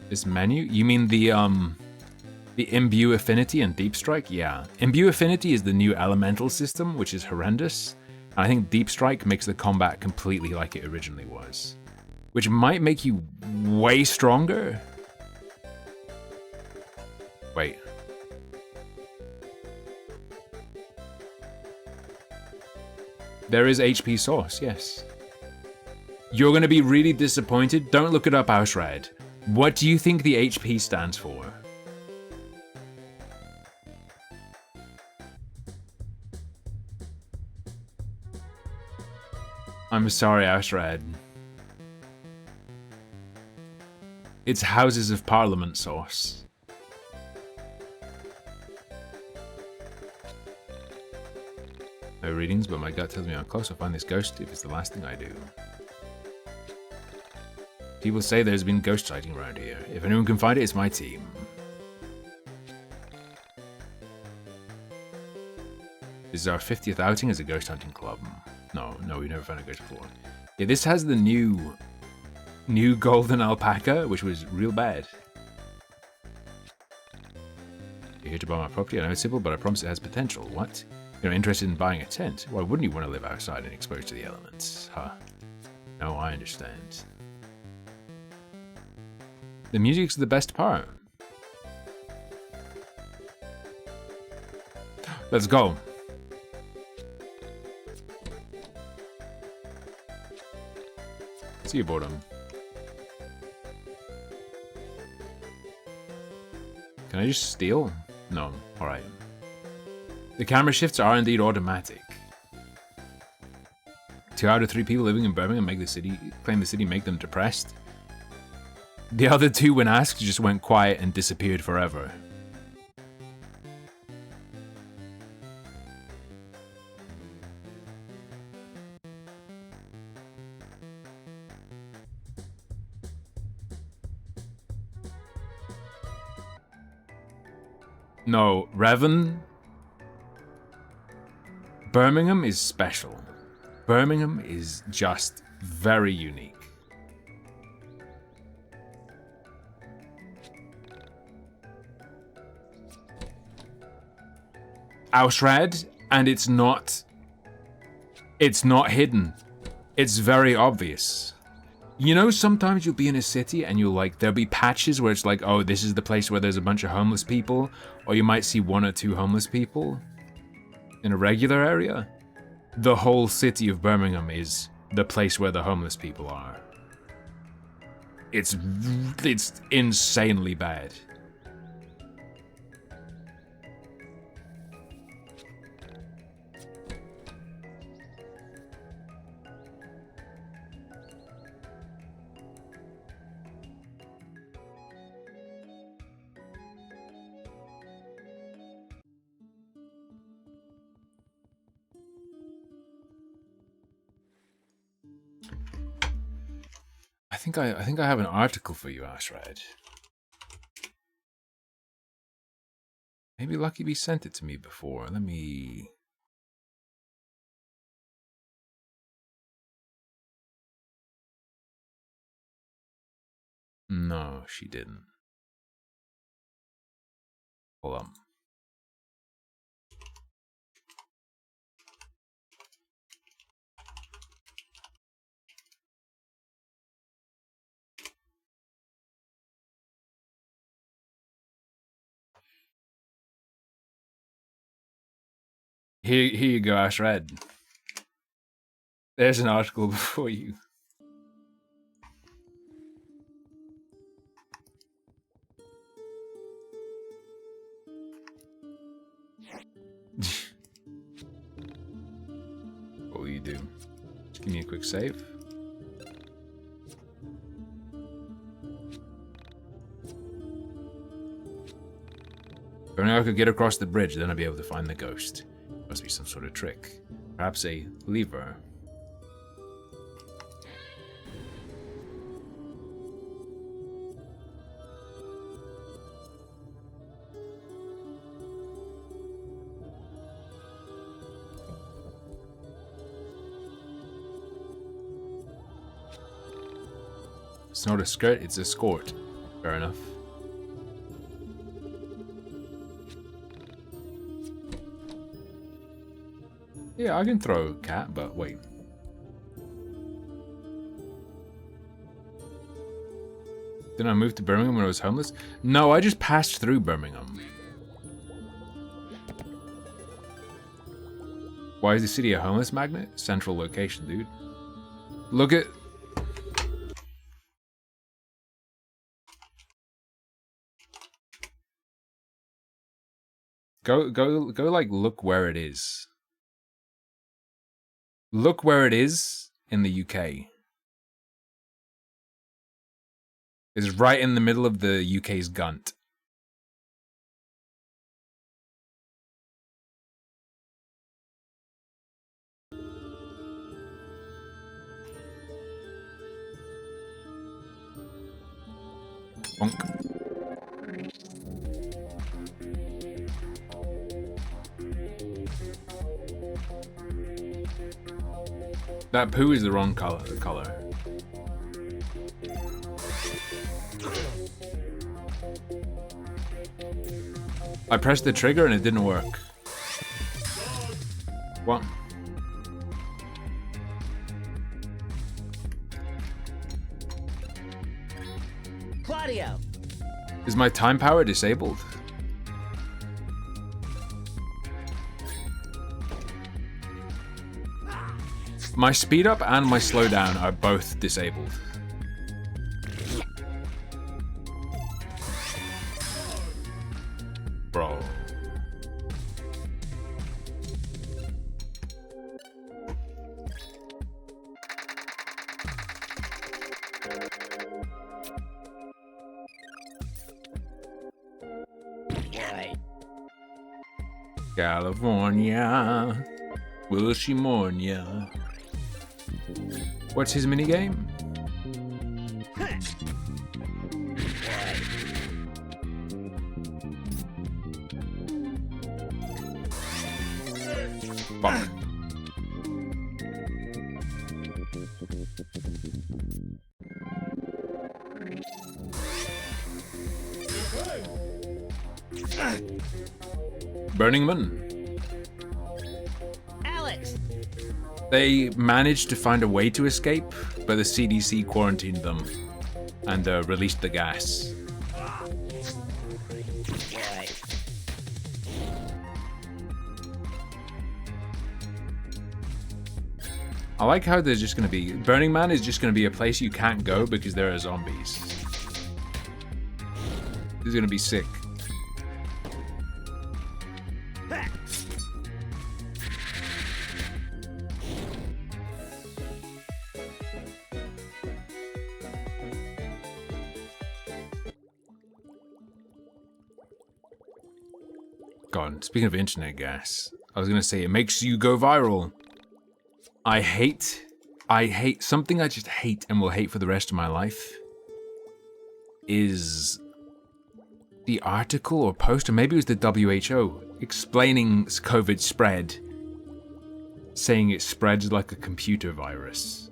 This menu? You mean the Imbue Affinity and Deep Strike? Yeah. Imbue Affinity is the new elemental system, which is horrendous. And I think Deep Strike makes the combat completely like it originally was. Which might make you way stronger. Wait. There is HP source, yes. You're gonna be really disappointed. Don't look it up, Ausred. What do you think the HP stands for? I'm sorry, Ausred. It's Houses of Parliament source. No readings, but my gut tells me I'm close. I'll find this ghost if it's the last thing I do. People say there's been ghost sighting around here. If anyone can find it, it's my team. This is our 50th outing as a ghost hunting club. No, we've never found a ghost before. Yeah, this has the new golden alpaca, which was real bad. You're here to buy my property? I know it's simple, but I promise it has potential. What? You're not interested in buying a tent? Why wouldn't you want to live outside and exposed to the elements? Huh. No, I understand. The music's the best part. Let's go. See you, boredom. Can I just steal? No. Alright. The camera shifts are indeed automatic. 2 out of 3 people living in Birmingham claim the city make them depressed. The other 2, when asked, just went quiet and disappeared forever. No, Revan. Birmingham is special. Birmingham is just very unique. Ausrad, and it's not hidden. It's very obvious. You know, sometimes you'll be in a city and there'll be patches where it's like, oh, this is the place where there's a bunch of homeless people, or you might see 1 or 2 homeless people in a regular area. The whole city of Birmingham is the place where the homeless people are. It's insanely bad. I think I have an article for you, Ashred. Maybe Lucky Bee sent it to me before. Let me... No, she didn't. Hold on. Here you go, Ashred. There's an article for you. What will you do? Just give me a quick save. If only I could get across the bridge, then I'd be able to find the ghost. Must be some sort of trick. Perhaps a lever. It's not a skirt, it's a skirt. Fair enough. Yeah, I can throw a cat, but wait. Didn't I move to Birmingham when I was homeless? No, I just passed through Birmingham. Why is the city a homeless magnet? Central location, dude. Look at... Go, like, look where it is. Look where it is in the UK. It's right in the middle of the UK's gunt. Bonk. That poo is the wrong color. I pressed the trigger and it didn't work. What? Claudio. Is my time power disabled? My speed up and my slowdown are both disabled. Bro. California. Will she mourn ya? What's his minigame? Fuck. Burning Man. Alex! They managed to find a way to escape, but the CDC quarantined them and released the gas. I like how there's just going to be... Burning Man is just going to be a place you can't go because there are zombies. This is going to be sick. God, speaking of internet gas, I was going to say it makes you go viral. I hate something I just hate and will hate for the rest of my life is the article or post, or maybe it was the WHO, explaining COVID spread, saying it spreads like a computer virus.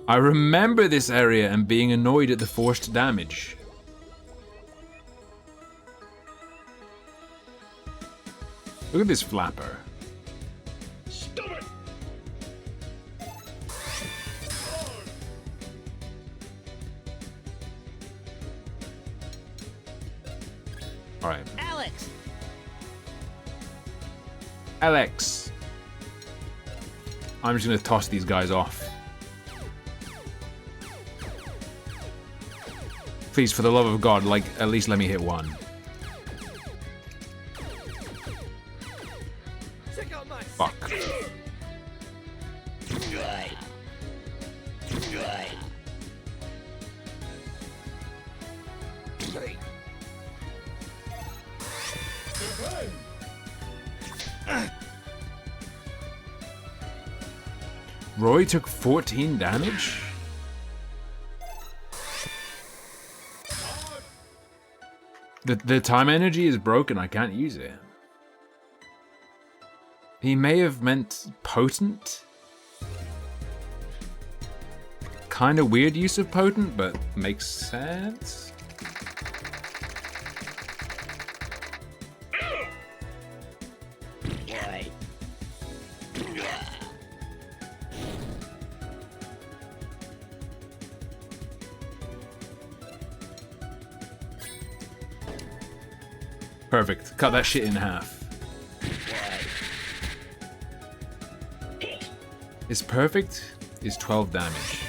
I remember this area and being annoyed at the forced damage. Look at this flapper. Stop it! Alright. Alex! Alex! I'm just gonna toss these guys off. Please, for the love of God, like, at least let me hit one. Fuck. Roy took 14 damage? The time energy is broken, I can't use it. He may have meant potent? Kinda weird use of potent, but makes sense. Perfect. Cut that shit in half. Is perfect is 12 damage.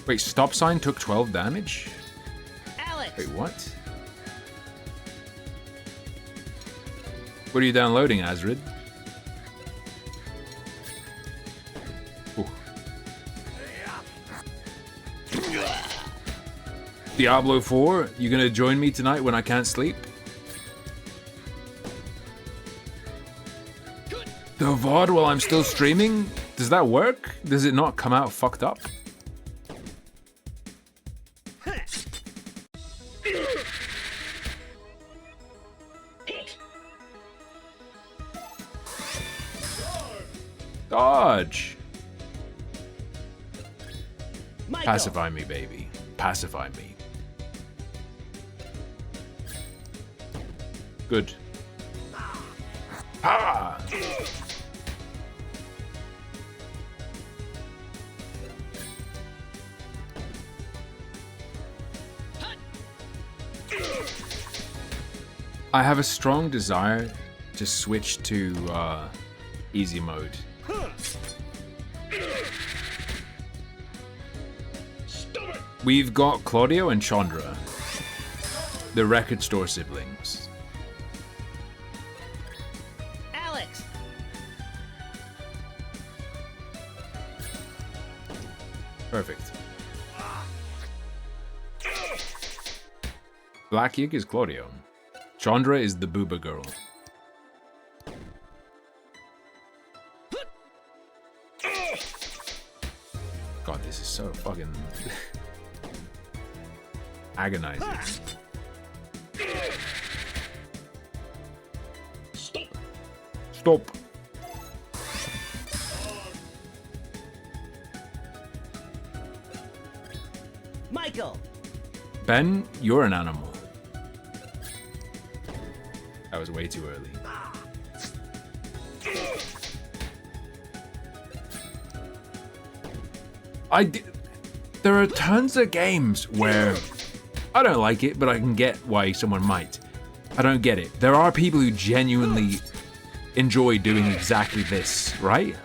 Wait, stop sign took 12 damage? Alex! Wait, what? What are you downloading, Azrid? Ooh. Diablo 4, you gonna join me tonight when I can't sleep? The VOD while I'm still streaming? Does that work? Does it not come out fucked up? Dodge! Pacify me, baby. Pacify me. Good. Ah! I have a strong desire to switch to easy mode. We've got Claudio and Chandra, the record store siblings. Alex! Perfect. Black Yig is Claudio. Chandra is the booba girl. God, this is so fucking agonizing. Stop. Michael! Ben, you're an animal. That was way too early. There are tons of games where I don't like it, but I can get why someone might. I don't get it. There are people who genuinely enjoy doing exactly this, right?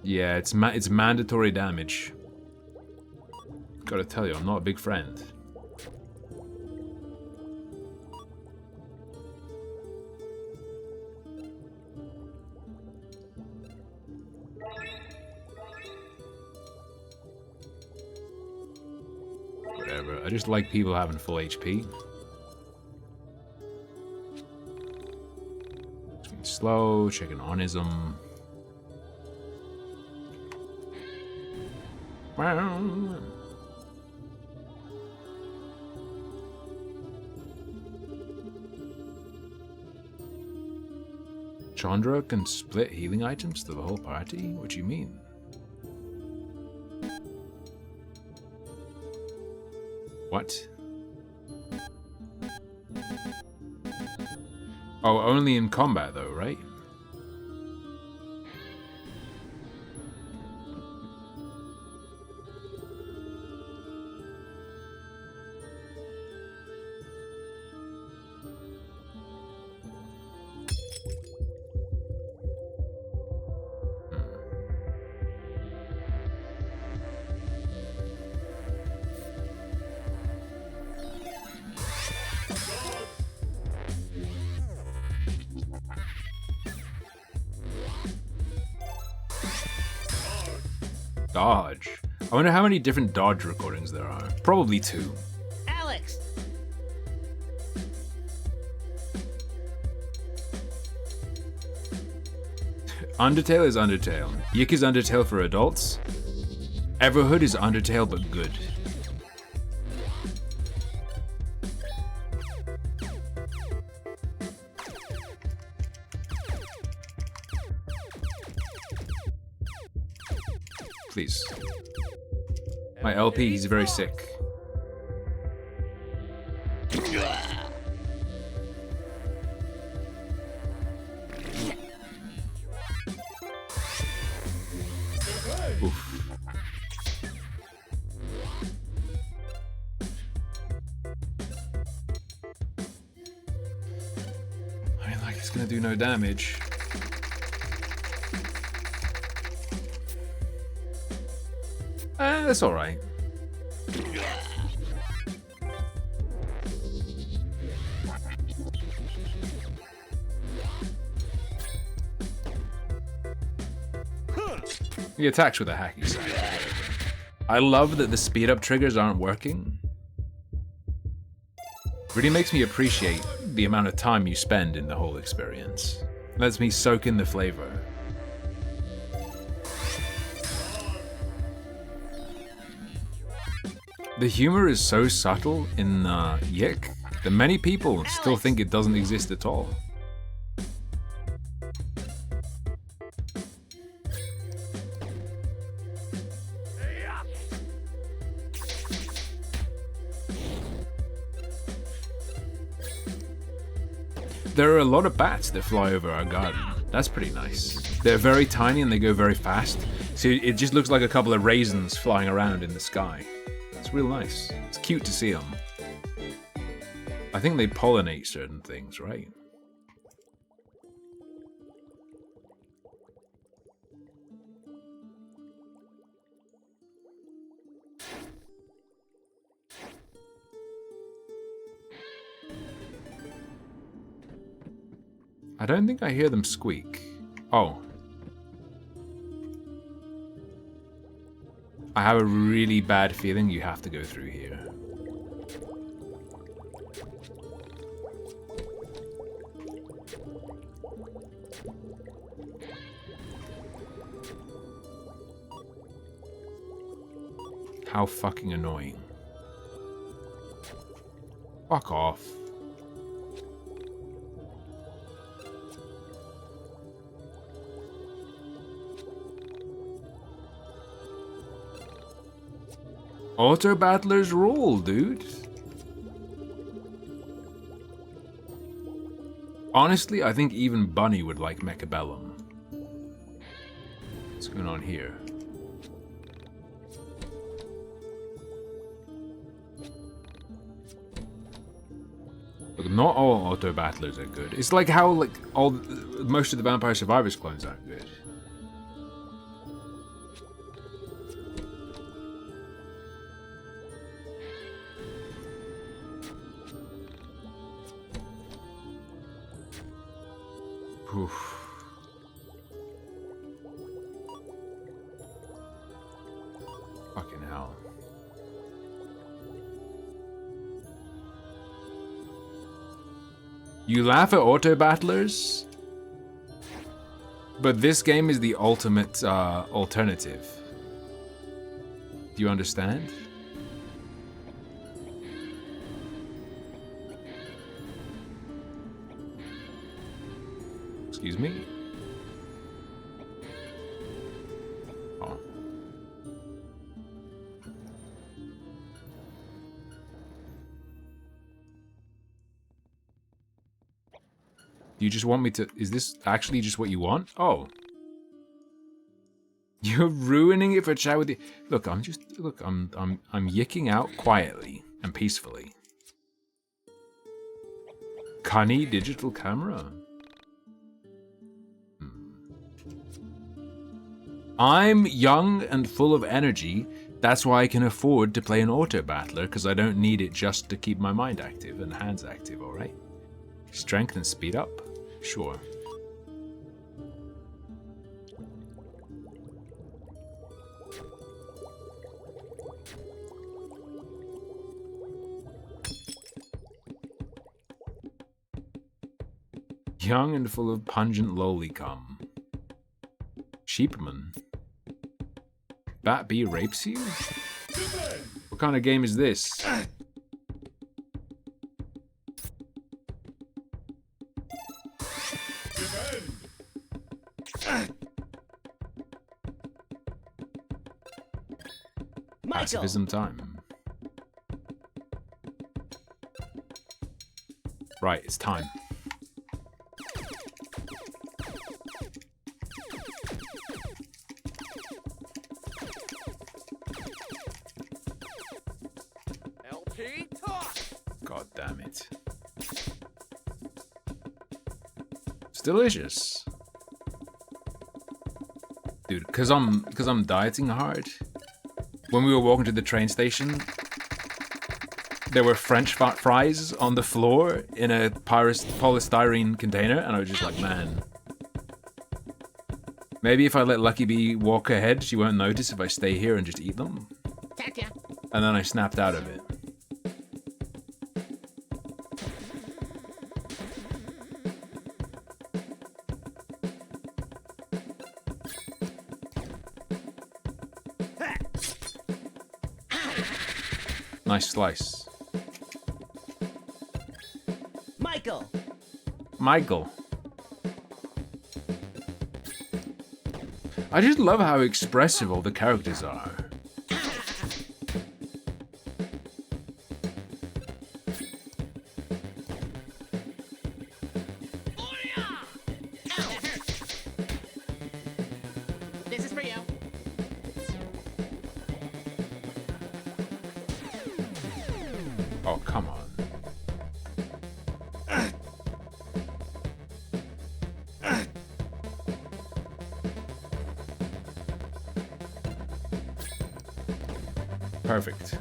Yeah, it's mandatory damage. Gotta tell you, I'm not a big friend. Whatever, I just like people having full HP. Just being slow, checking onism. Chandra can split healing items to the whole party? What do you mean? What? Oh, only in combat though, right? Dodge. I wonder how many different dodge recordings there are. Probably 2. Alex! Undertale is Undertale. Yik is Undertale for adults. Everhood is Undertale but good. Please. My LP, he's very sick. Oof. I mean, like, it's gonna do no damage. That's alright. He attacks with a hacky sack. I love that the speed up triggers aren't working. Really makes me appreciate the amount of time you spend in the whole experience. Lets me soak in the flavor. The humor is so subtle in Yik that many people still think it doesn't exist at all. There are a lot of bats that fly over our garden. That's pretty nice. They're very tiny and they go very fast. So it just looks like a couple of raisins flying around in the sky. It's real nice. It's cute to see them. I think they pollinate certain things, right? I don't think I hear them squeak. Oh. I have a really bad feeling you have to go through here. How fucking annoying. Fuck off. Auto battlers rule, dude. Honestly, I think even Bunny would like Mecha BELLIUM. What's going on here? Look, not all auto battlers are good. It's like how most of the Vampire Survivors clones aren't good. Oof. Fucking hell. You laugh at auto battlers, but this game is the ultimate alternative. Do you understand? Excuse me? Oh. Do you just want me to... Is this actually just what you want? Oh. You're ruining it for chat with you. Look, I'm yicking out quietly and peacefully. Canny digital camera. I'm young and full of energy. That's why I can afford to play an auto battler, because I don't need it just to keep my mind active and hands active, alright? Strength and speed up? Sure. Young and full of pungent lolicum. Sheepman. Bat B rapes you? What kind of game is this? Pacifism time. Right, it's time. God damn it. It's delicious. Dude, cause I'm dieting hard. When we were walking to the train station, there were French fries on the floor in a polystyrene container, and I was just like, man. Maybe if I let Lucky Bee walk ahead, she won't notice if I stay here and just eat them. And then I snapped out of it. Nice slice. Michael. I just love how expressive all the characters are. Oh, come on. Perfect.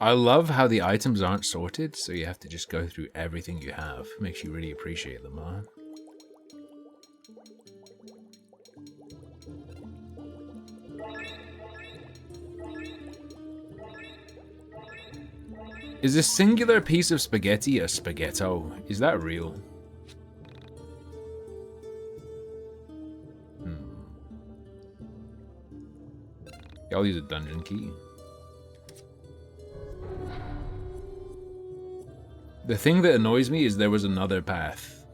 I love how the items aren't sorted, so you have to just go through everything you have. Makes you really appreciate them, huh? Is a singular piece of spaghetti a spaghetto? Is that real? I'll use a dungeon key. The thing that annoys me is there was another path.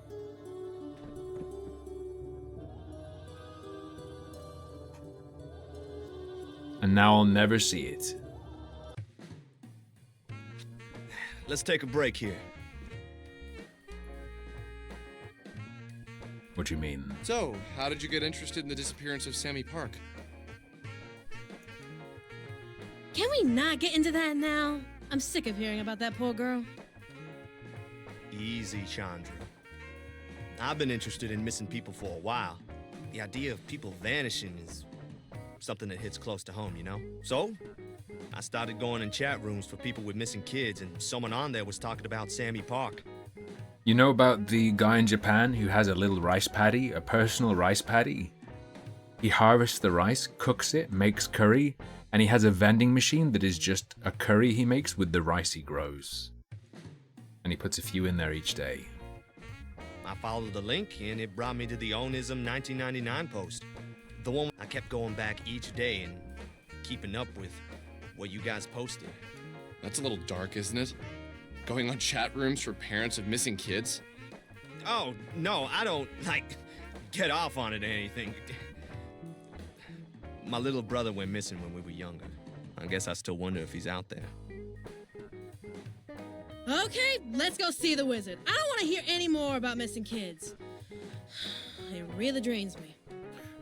And now I'll never see it. Let's take a break here. What do you mean? So, how did you get interested in the disappearance of Sammy Park? Can we not get into that now? I'm sick of hearing about that poor girl. Easy, Chandra. I've been interested in missing people for a while. The idea of people vanishing is something that hits close to home, you know? So, I started going in chat rooms for people with missing kids, and someone on there was talking about Sammy Park. You know about the guy in Japan who has a little rice paddy, a personal rice paddy? He harvests the rice, cooks it, makes curry, and he has a vending machine that is just a curry he makes with the rice he grows. And he puts a few in there each day. I followed the link, and it brought me to the Onism 1999 post. The one I kept going back each day and keeping up with what you guys posted. That's a little dark, isn't it? Going on chat rooms for parents of missing kids? Oh, no, I don't, get off on it or anything. My little brother went missing when we were younger. I guess I still wonder if he's out there. Okay, let's go see the wizard. I don't want to hear any more about missing kids. It really drains me.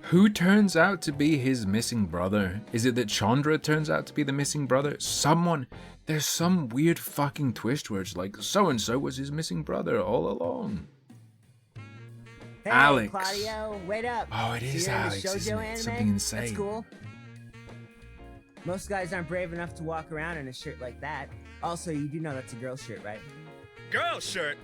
Who turns out to be his missing brother? Is it that Chandra turns out to be the missing brother? There's some weird fucking twist where it's like, so-and-so was his missing brother all along. Hey, Alex. Claudio, wait up. Oh, it is So you're into Alex, shoujo isn't it? anime? Something insane. That's cool. Most guys aren't brave enough to walk around in a shirt like that. Also, you do know that's a girl's shirt, right? Girl shirt?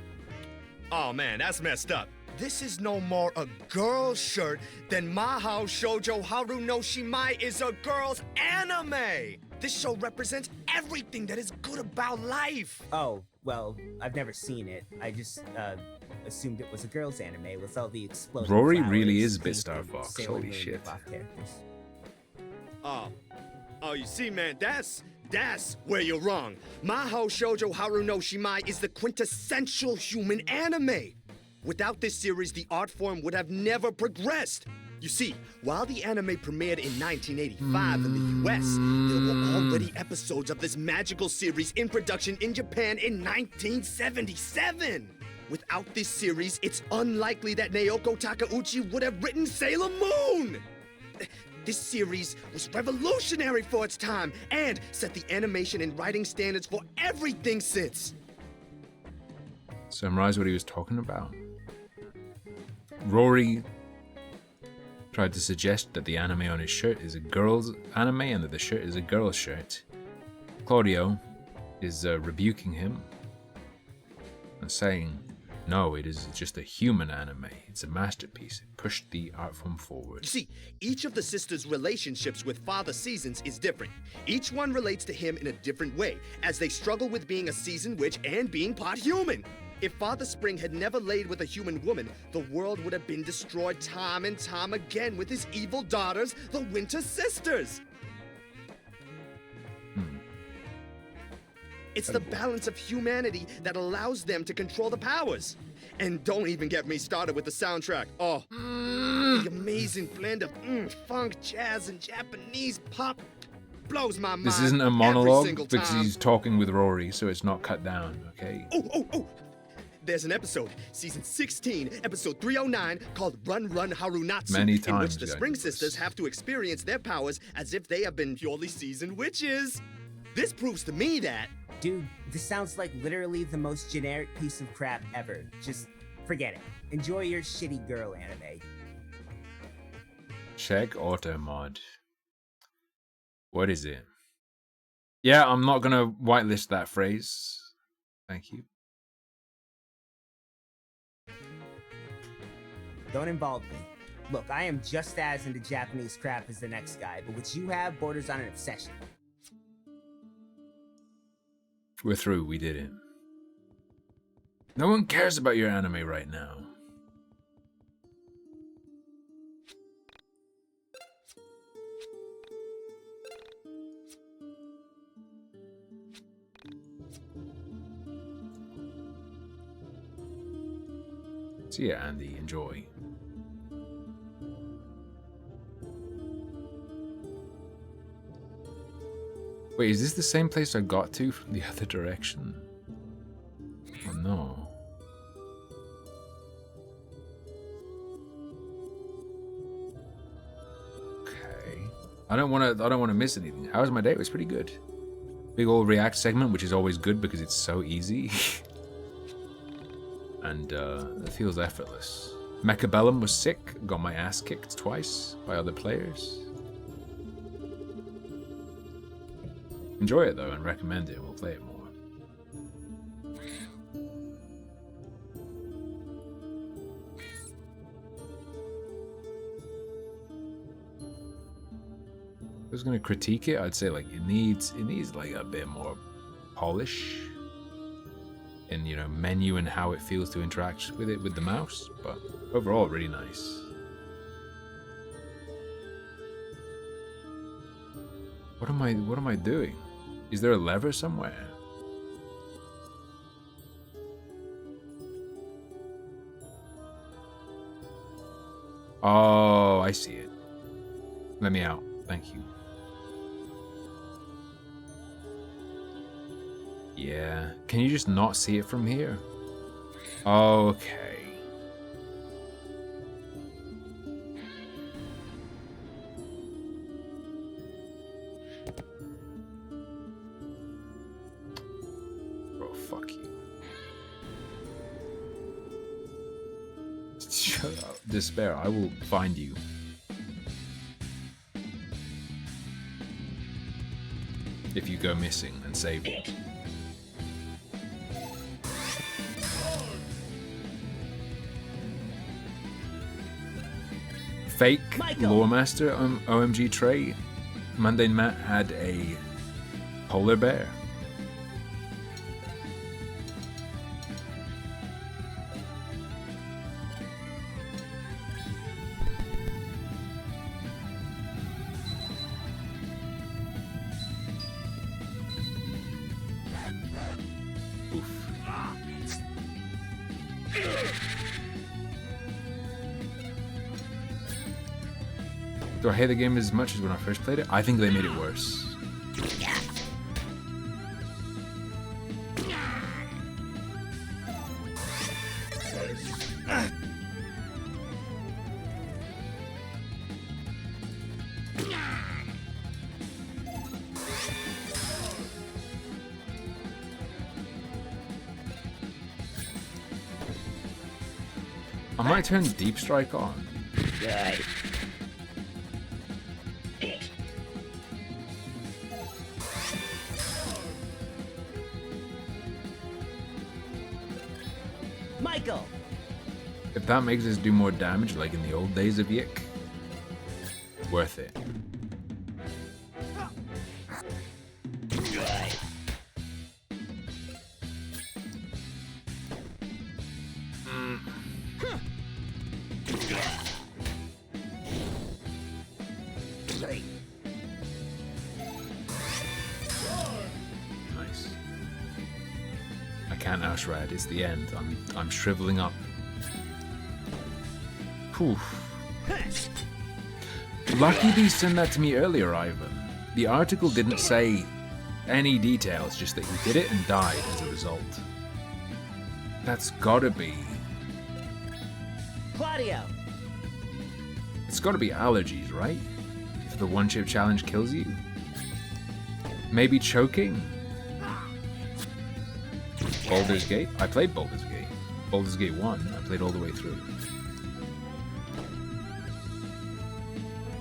Oh man, that's messed up. This is no more a girl's shirt than Mahou Shoujo Haru no Shimai is a girl's anime! This show represents everything that is good about life! Oh, well, I've never seen it. I just, assumed it was a girl's anime with all the exploding Rory flowers, really is pink Beastar and Fox, Sailor holy Moon shit. ripoff characters. Oh, you see, man, that's where you're wrong. Mahou Shoujo Haru no Shimai is the quintessential human anime. Without this series, the art form would have never progressed. You see, while the anime premiered in 1985 in the US, there were already episodes of this magical series in production in Japan in 1977. Without this series, it's unlikely that Naoko Takeuchi would have written Sailor Moon. This series was revolutionary for its time and set the animation and writing standards for everything since. Summarize what he was talking about. Rory tried to suggest that the anime on his shirt is a girl's anime and that the shirt is a girl's shirt. Claudio is rebuking him and saying, no, it is just a human anime. It's a masterpiece. It pushed the art form forward. You see, each of the sisters' relationships with Father Seasons is different. Each one relates to him in a different way, as they struggle with being a season witch and being part human. If Father Spring had never laid with a human woman, the world would have been destroyed time and time again with his evil daughters, the Winter Sisters. It's the balance of humanity that allows them to control the powers. And don't even get me started with the soundtrack. Oh, the amazing blend of funk, jazz, and Japanese pop. blows my mind. This isn't a every monologue single because time. he's talking with Rory, so it's not cut down, okay? Oh! There's an episode, season 16, episode 309, called Run Run Harunatsu, Many in times which the going Spring through this. Sisters have to experience their powers as if they have been purely seasoned witches. This proves to me that... Dude, this sounds like literally the most generic piece of crap ever. Just forget it. Enjoy your shitty girl anime. Check auto mod. What is it? Yeah, I'm not gonna whitelist that phrase. Thank you. Don't involve me. Look, I am just as into Japanese crap as the next guy, but what you have borders on an obsession. We're through, we did it. No one cares about your anime right now. See ya, Andy. Enjoy. Wait, is this the same place I got to from the other direction? Oh no. Okay. I don't want to miss anything. How was my day? It was pretty good. Big old React segment, which is always good because it's so easy. And it feels effortless. Mecha BELLIUM was sick. Got my ass kicked twice by other players. Enjoy it though and recommend it. We'll play it more. If I was gonna critique it, I'd say like it needs like a bit more polish in, you know, menu and how it feels to interact with it with the mouse, but overall really nice. What am I doing? Is there a lever somewhere? Oh, I see it. Let me out. Thank you. Yeah. Can you just not see it from here? Okay. Bro, fuck you. Shut up. Despair, I will find you. If you go missing and save me. Fake Lore Master OMG Trey. Mundane Matt had a polar bear. Do I hate the game as much as when I first played it? I think they made it worse. I might turn Deep Strike on. Michael! If that makes us do more damage like in the old days of Yick, worth it. Nice. I can't Ashred, it's the end. I'm shriveling up. Whew. Lucky they sent that to me earlier, Ivan. The article didn't say any details, just that he did it and died as a result. That's gotta be... Claudio! It's gotta be allergies, right? If the one-chip challenge kills you? Maybe choking? Baldur's Gate? I played Baldur's Gate. Baldur's Gate 1, I played all the way through.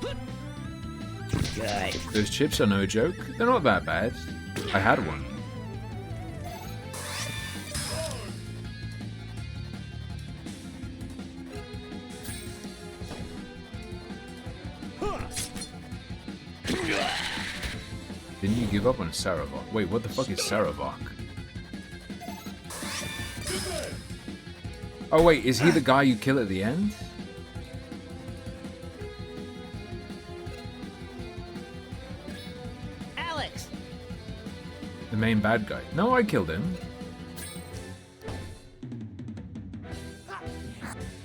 Good. Those chips are no joke. They're not that bad. I had one. Didn't you give up on Saravok? Wait, what the fuck is Saravok? Oh wait, is he the guy you kill at the end? Alex! The main bad guy. No, I killed him.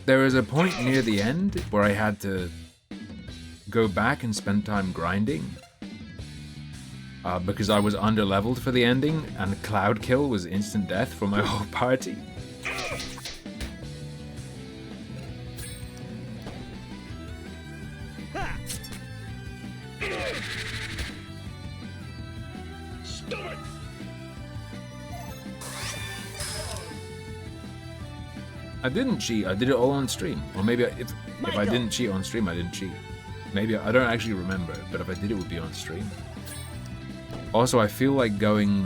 There was a point near the end where I had to go back and spend time grinding. Because I was under-leveled for the ending, and Cloud Kill was instant death for my whole party. I didn't cheat, I did it all on stream. Or maybe if I didn't cheat on stream, I didn't cheat. Maybe, I don't actually remember, but if I did, it would be on stream. Also, I feel like going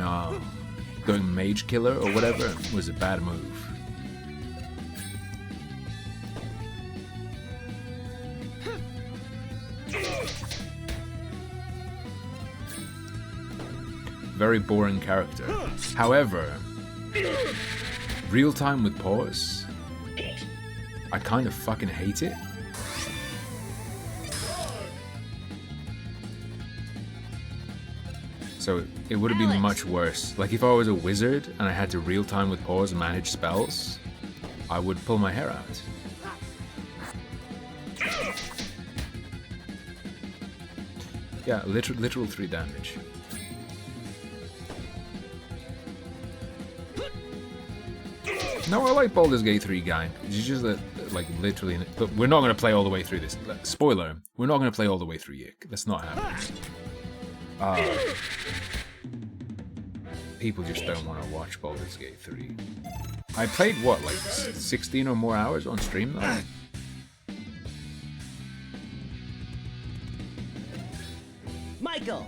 Mage Killer or whatever was a bad move. Very boring character. However, real time with pause, I kind of fucking hate it. So it would have been much worse. Like if I was a wizard and I had to real time with pause manage spells, I would pull my hair out. Yeah, literal 3 damage. No, I like Baldur's Gate 3 gang. It's just that, like, literally... Look, we're not going to play all the way through this. Spoiler, we're not going to play all the way through Yick. That's not happening. People just don't want to watch Baldur's Gate 3. I played, what, like 16 or more hours on stream, though? Michael!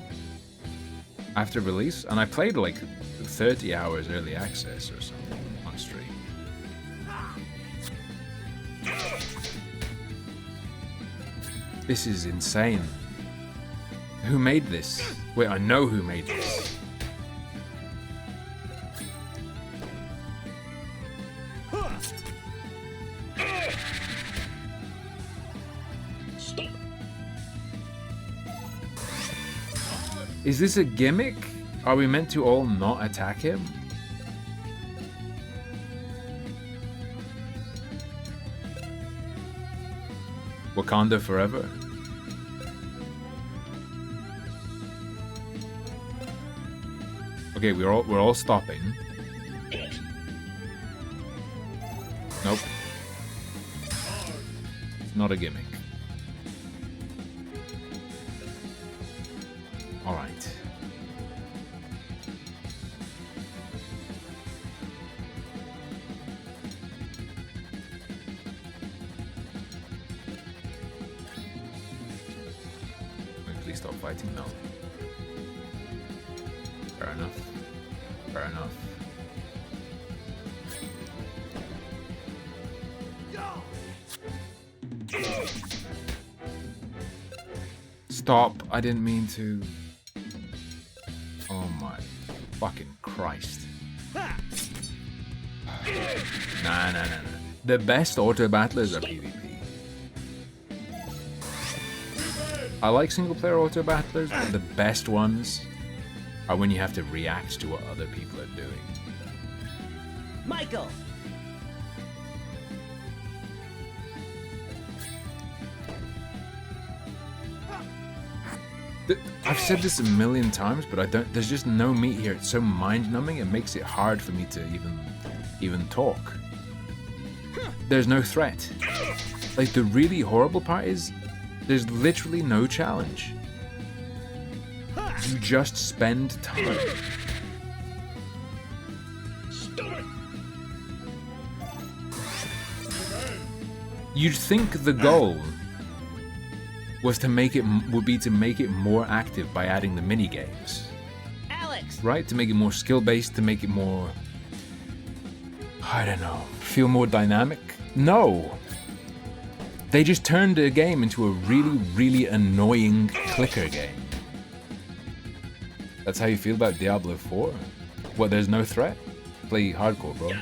After release? And I played, like, 30 hours early access or something on stream. This is insane. Who made this? Wait, I know who made this. Is this a gimmick? Are we meant to all not attack him? Wakanda forever. Okay, we're all stopping. Nope. It's not a gimmick. All right. Please stop fighting now. Fair enough. Fair enough. Stop. I didn't mean to. Oh my fucking Christ. Nah. The best auto battlers are PvP. I like single player auto battlers, but the best ones are when you have to react to what other people are doing. Michael! I've said this a million times, but there's just no meat here. It's so mind-numbing, it makes it hard for me to even talk. There's no threat. Like, the really horrible part is, there's literally no challenge. You just spend time. You'd think the goal would be to make it more active by adding the mini games. Alex! Right? To make it more skill-based, to make it more, I don't know, feel more dynamic? No! They just turned the game into a really, really annoying clicker game. That's how you feel about Diablo 4? What, there's no threat? Play hardcore, bro.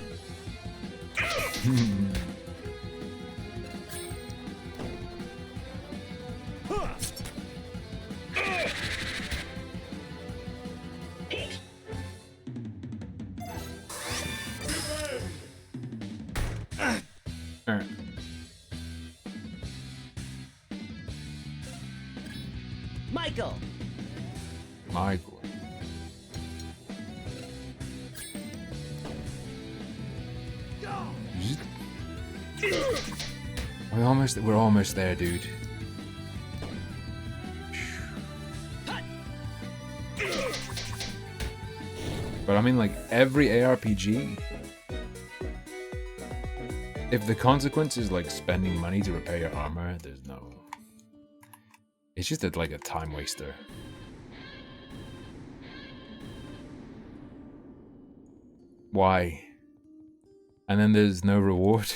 Michael! Michael. We're almost there, dude. But I mean, like, every ARPG, if the consequence is like spending money to repair your armor, there's no... It's just like a time waster. Why? And then there's no reward?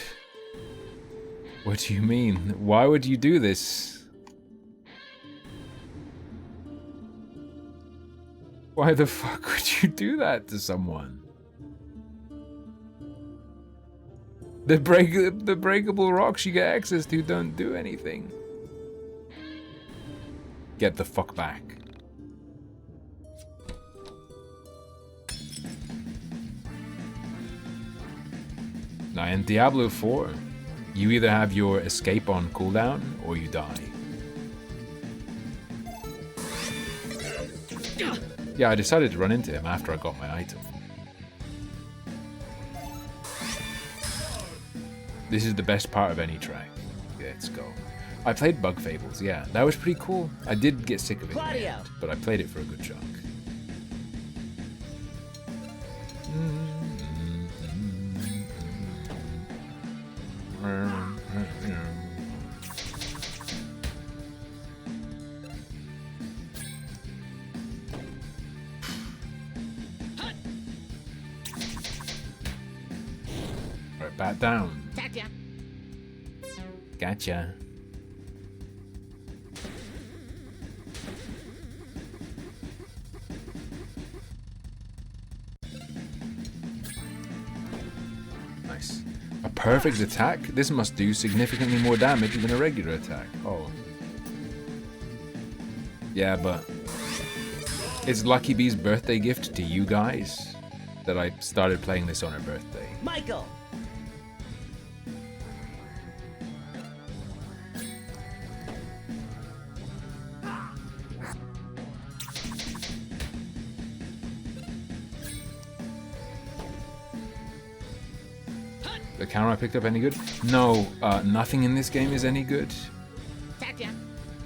What do you mean? Why would you do this? Why the fuck would you do that to someone? The breakable rocks you get access to don't do anything. Get the fuck back. Now in Diablo 4, you either have your escape on cooldown or you die. Yeah, I decided to run into him after I got my item. This is the best part of any track. Let's go. I played Bug Fables, yeah. That was pretty cool. I did get sick of it in the end, but I played it for a good chunk. Right, bat down. Gotcha. Nice. A perfect attack? This must do significantly more damage than a regular attack. Oh. Yeah, but it's Lucky Bee's birthday gift to you guys that I started playing this on her birthday. Michael! The counter I picked up any good? No, nothing in this game is any good.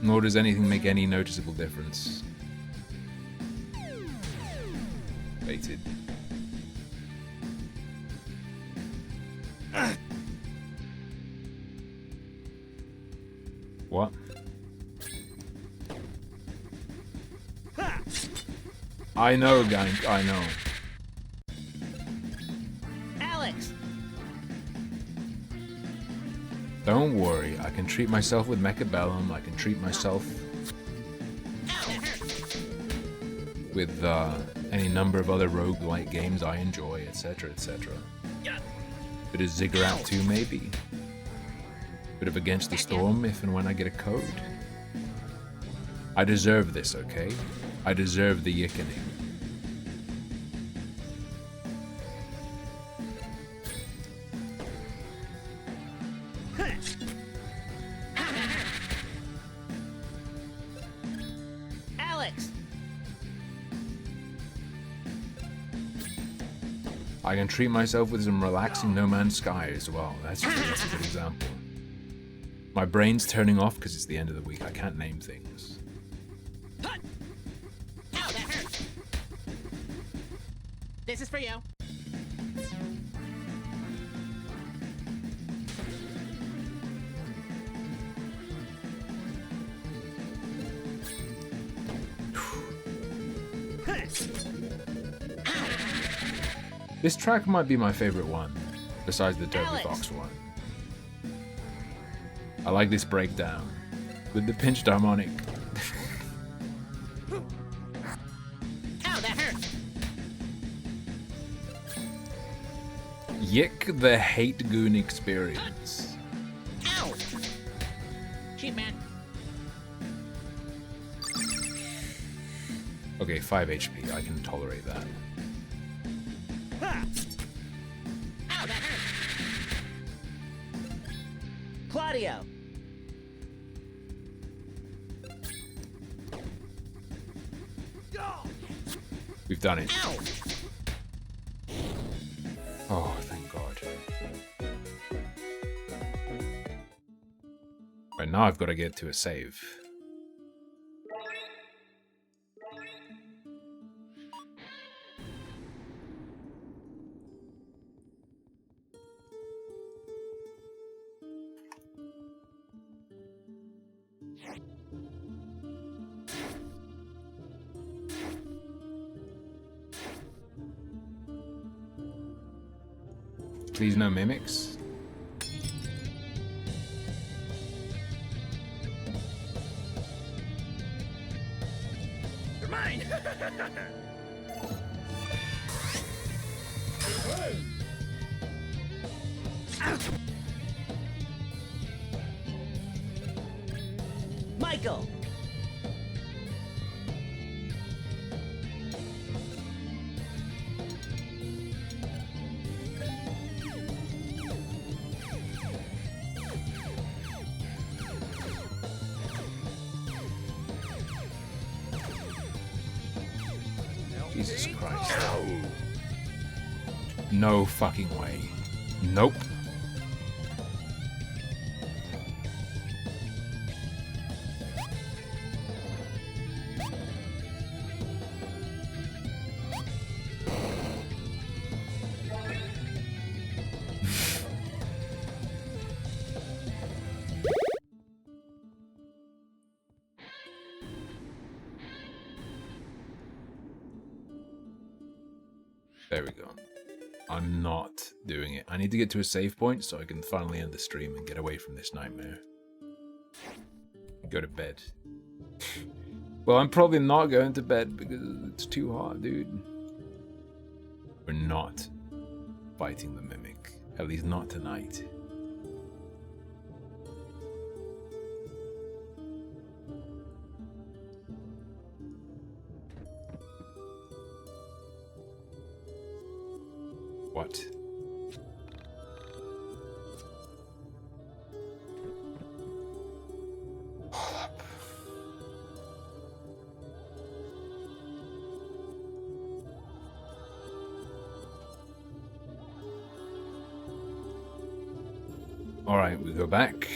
Nor does anything make any noticeable difference. Baited. What? I know, Gank, I know. Alex! Don't worry, I can treat myself with mecha BELLIUM, I can treat myself with any number of other roguelike games I enjoy, etc, etc. Bit of Ziggurat 2 maybe. Bit of Against the Storm if and when I get a code. I deserve this, okay? I deserve the yickening. I can treat myself with some relaxing No Man's Sky as well. That's a good example. My brain's turning off because it's the end of the week. I can't name things. Ow, that hurt. This is for you. This track might be my favorite one, besides the Toby Fox one. I like this breakdown with the pinched harmonic. Ow, that hurt. Yick the hate goon experience. Ow. Cheap man. Okay, 5 HP. I can tolerate that. Ha. Ow, that hurt. Claudio. We've done it. Ow. Oh, thank God. Right, now I've got to get to a save. Please no mimics. You're mine. Michael. Jesus Christ. No fucking way. Nope. There we go. I'm not doing it. I need to get to a save point so I can finally end the stream and get away from this nightmare. Go to bed. Well, I'm probably not going to bed because it's too hot, dude. We're not fighting the Mimic. At least not tonight. What? Hold up. All right, we go back.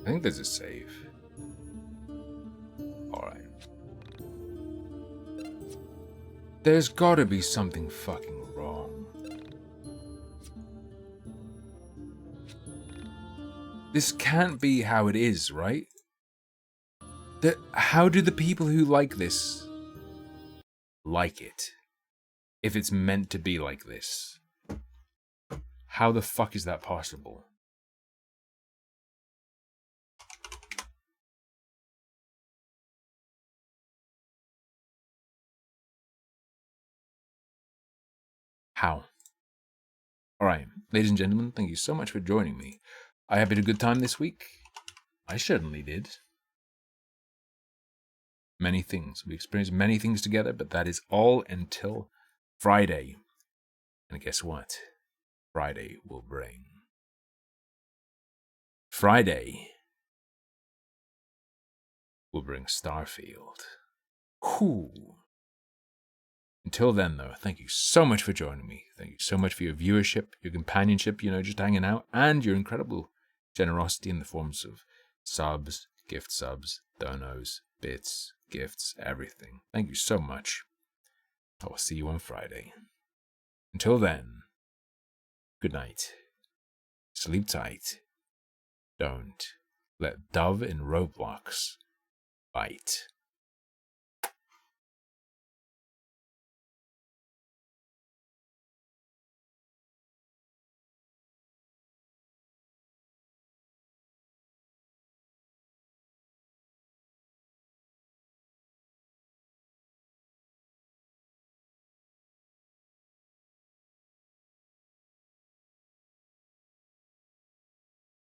I think there's a save. All right. There's gotta be something fucking wrong. This can't be how it is, right? How do the people who like this like it? If it's meant to be like this. How the fuck is that possible? How? Alright, ladies and gentlemen, thank you so much for joining me. I had a good time this week. I certainly did. Many things. We experienced many things together, but that is all until Friday. And guess what? Friday will bring. Friday will bring Starfield. Whew. Until then, though, thank you so much for joining me. Thank you so much for your viewership, your companionship, just hanging out, and your incredible generosity in the forms of subs, gift subs, donos, bits, gifts, everything. Thank you so much. I will see you on Friday. Until then, good night. Sleep tight. Don't let Dove in Roblox bite.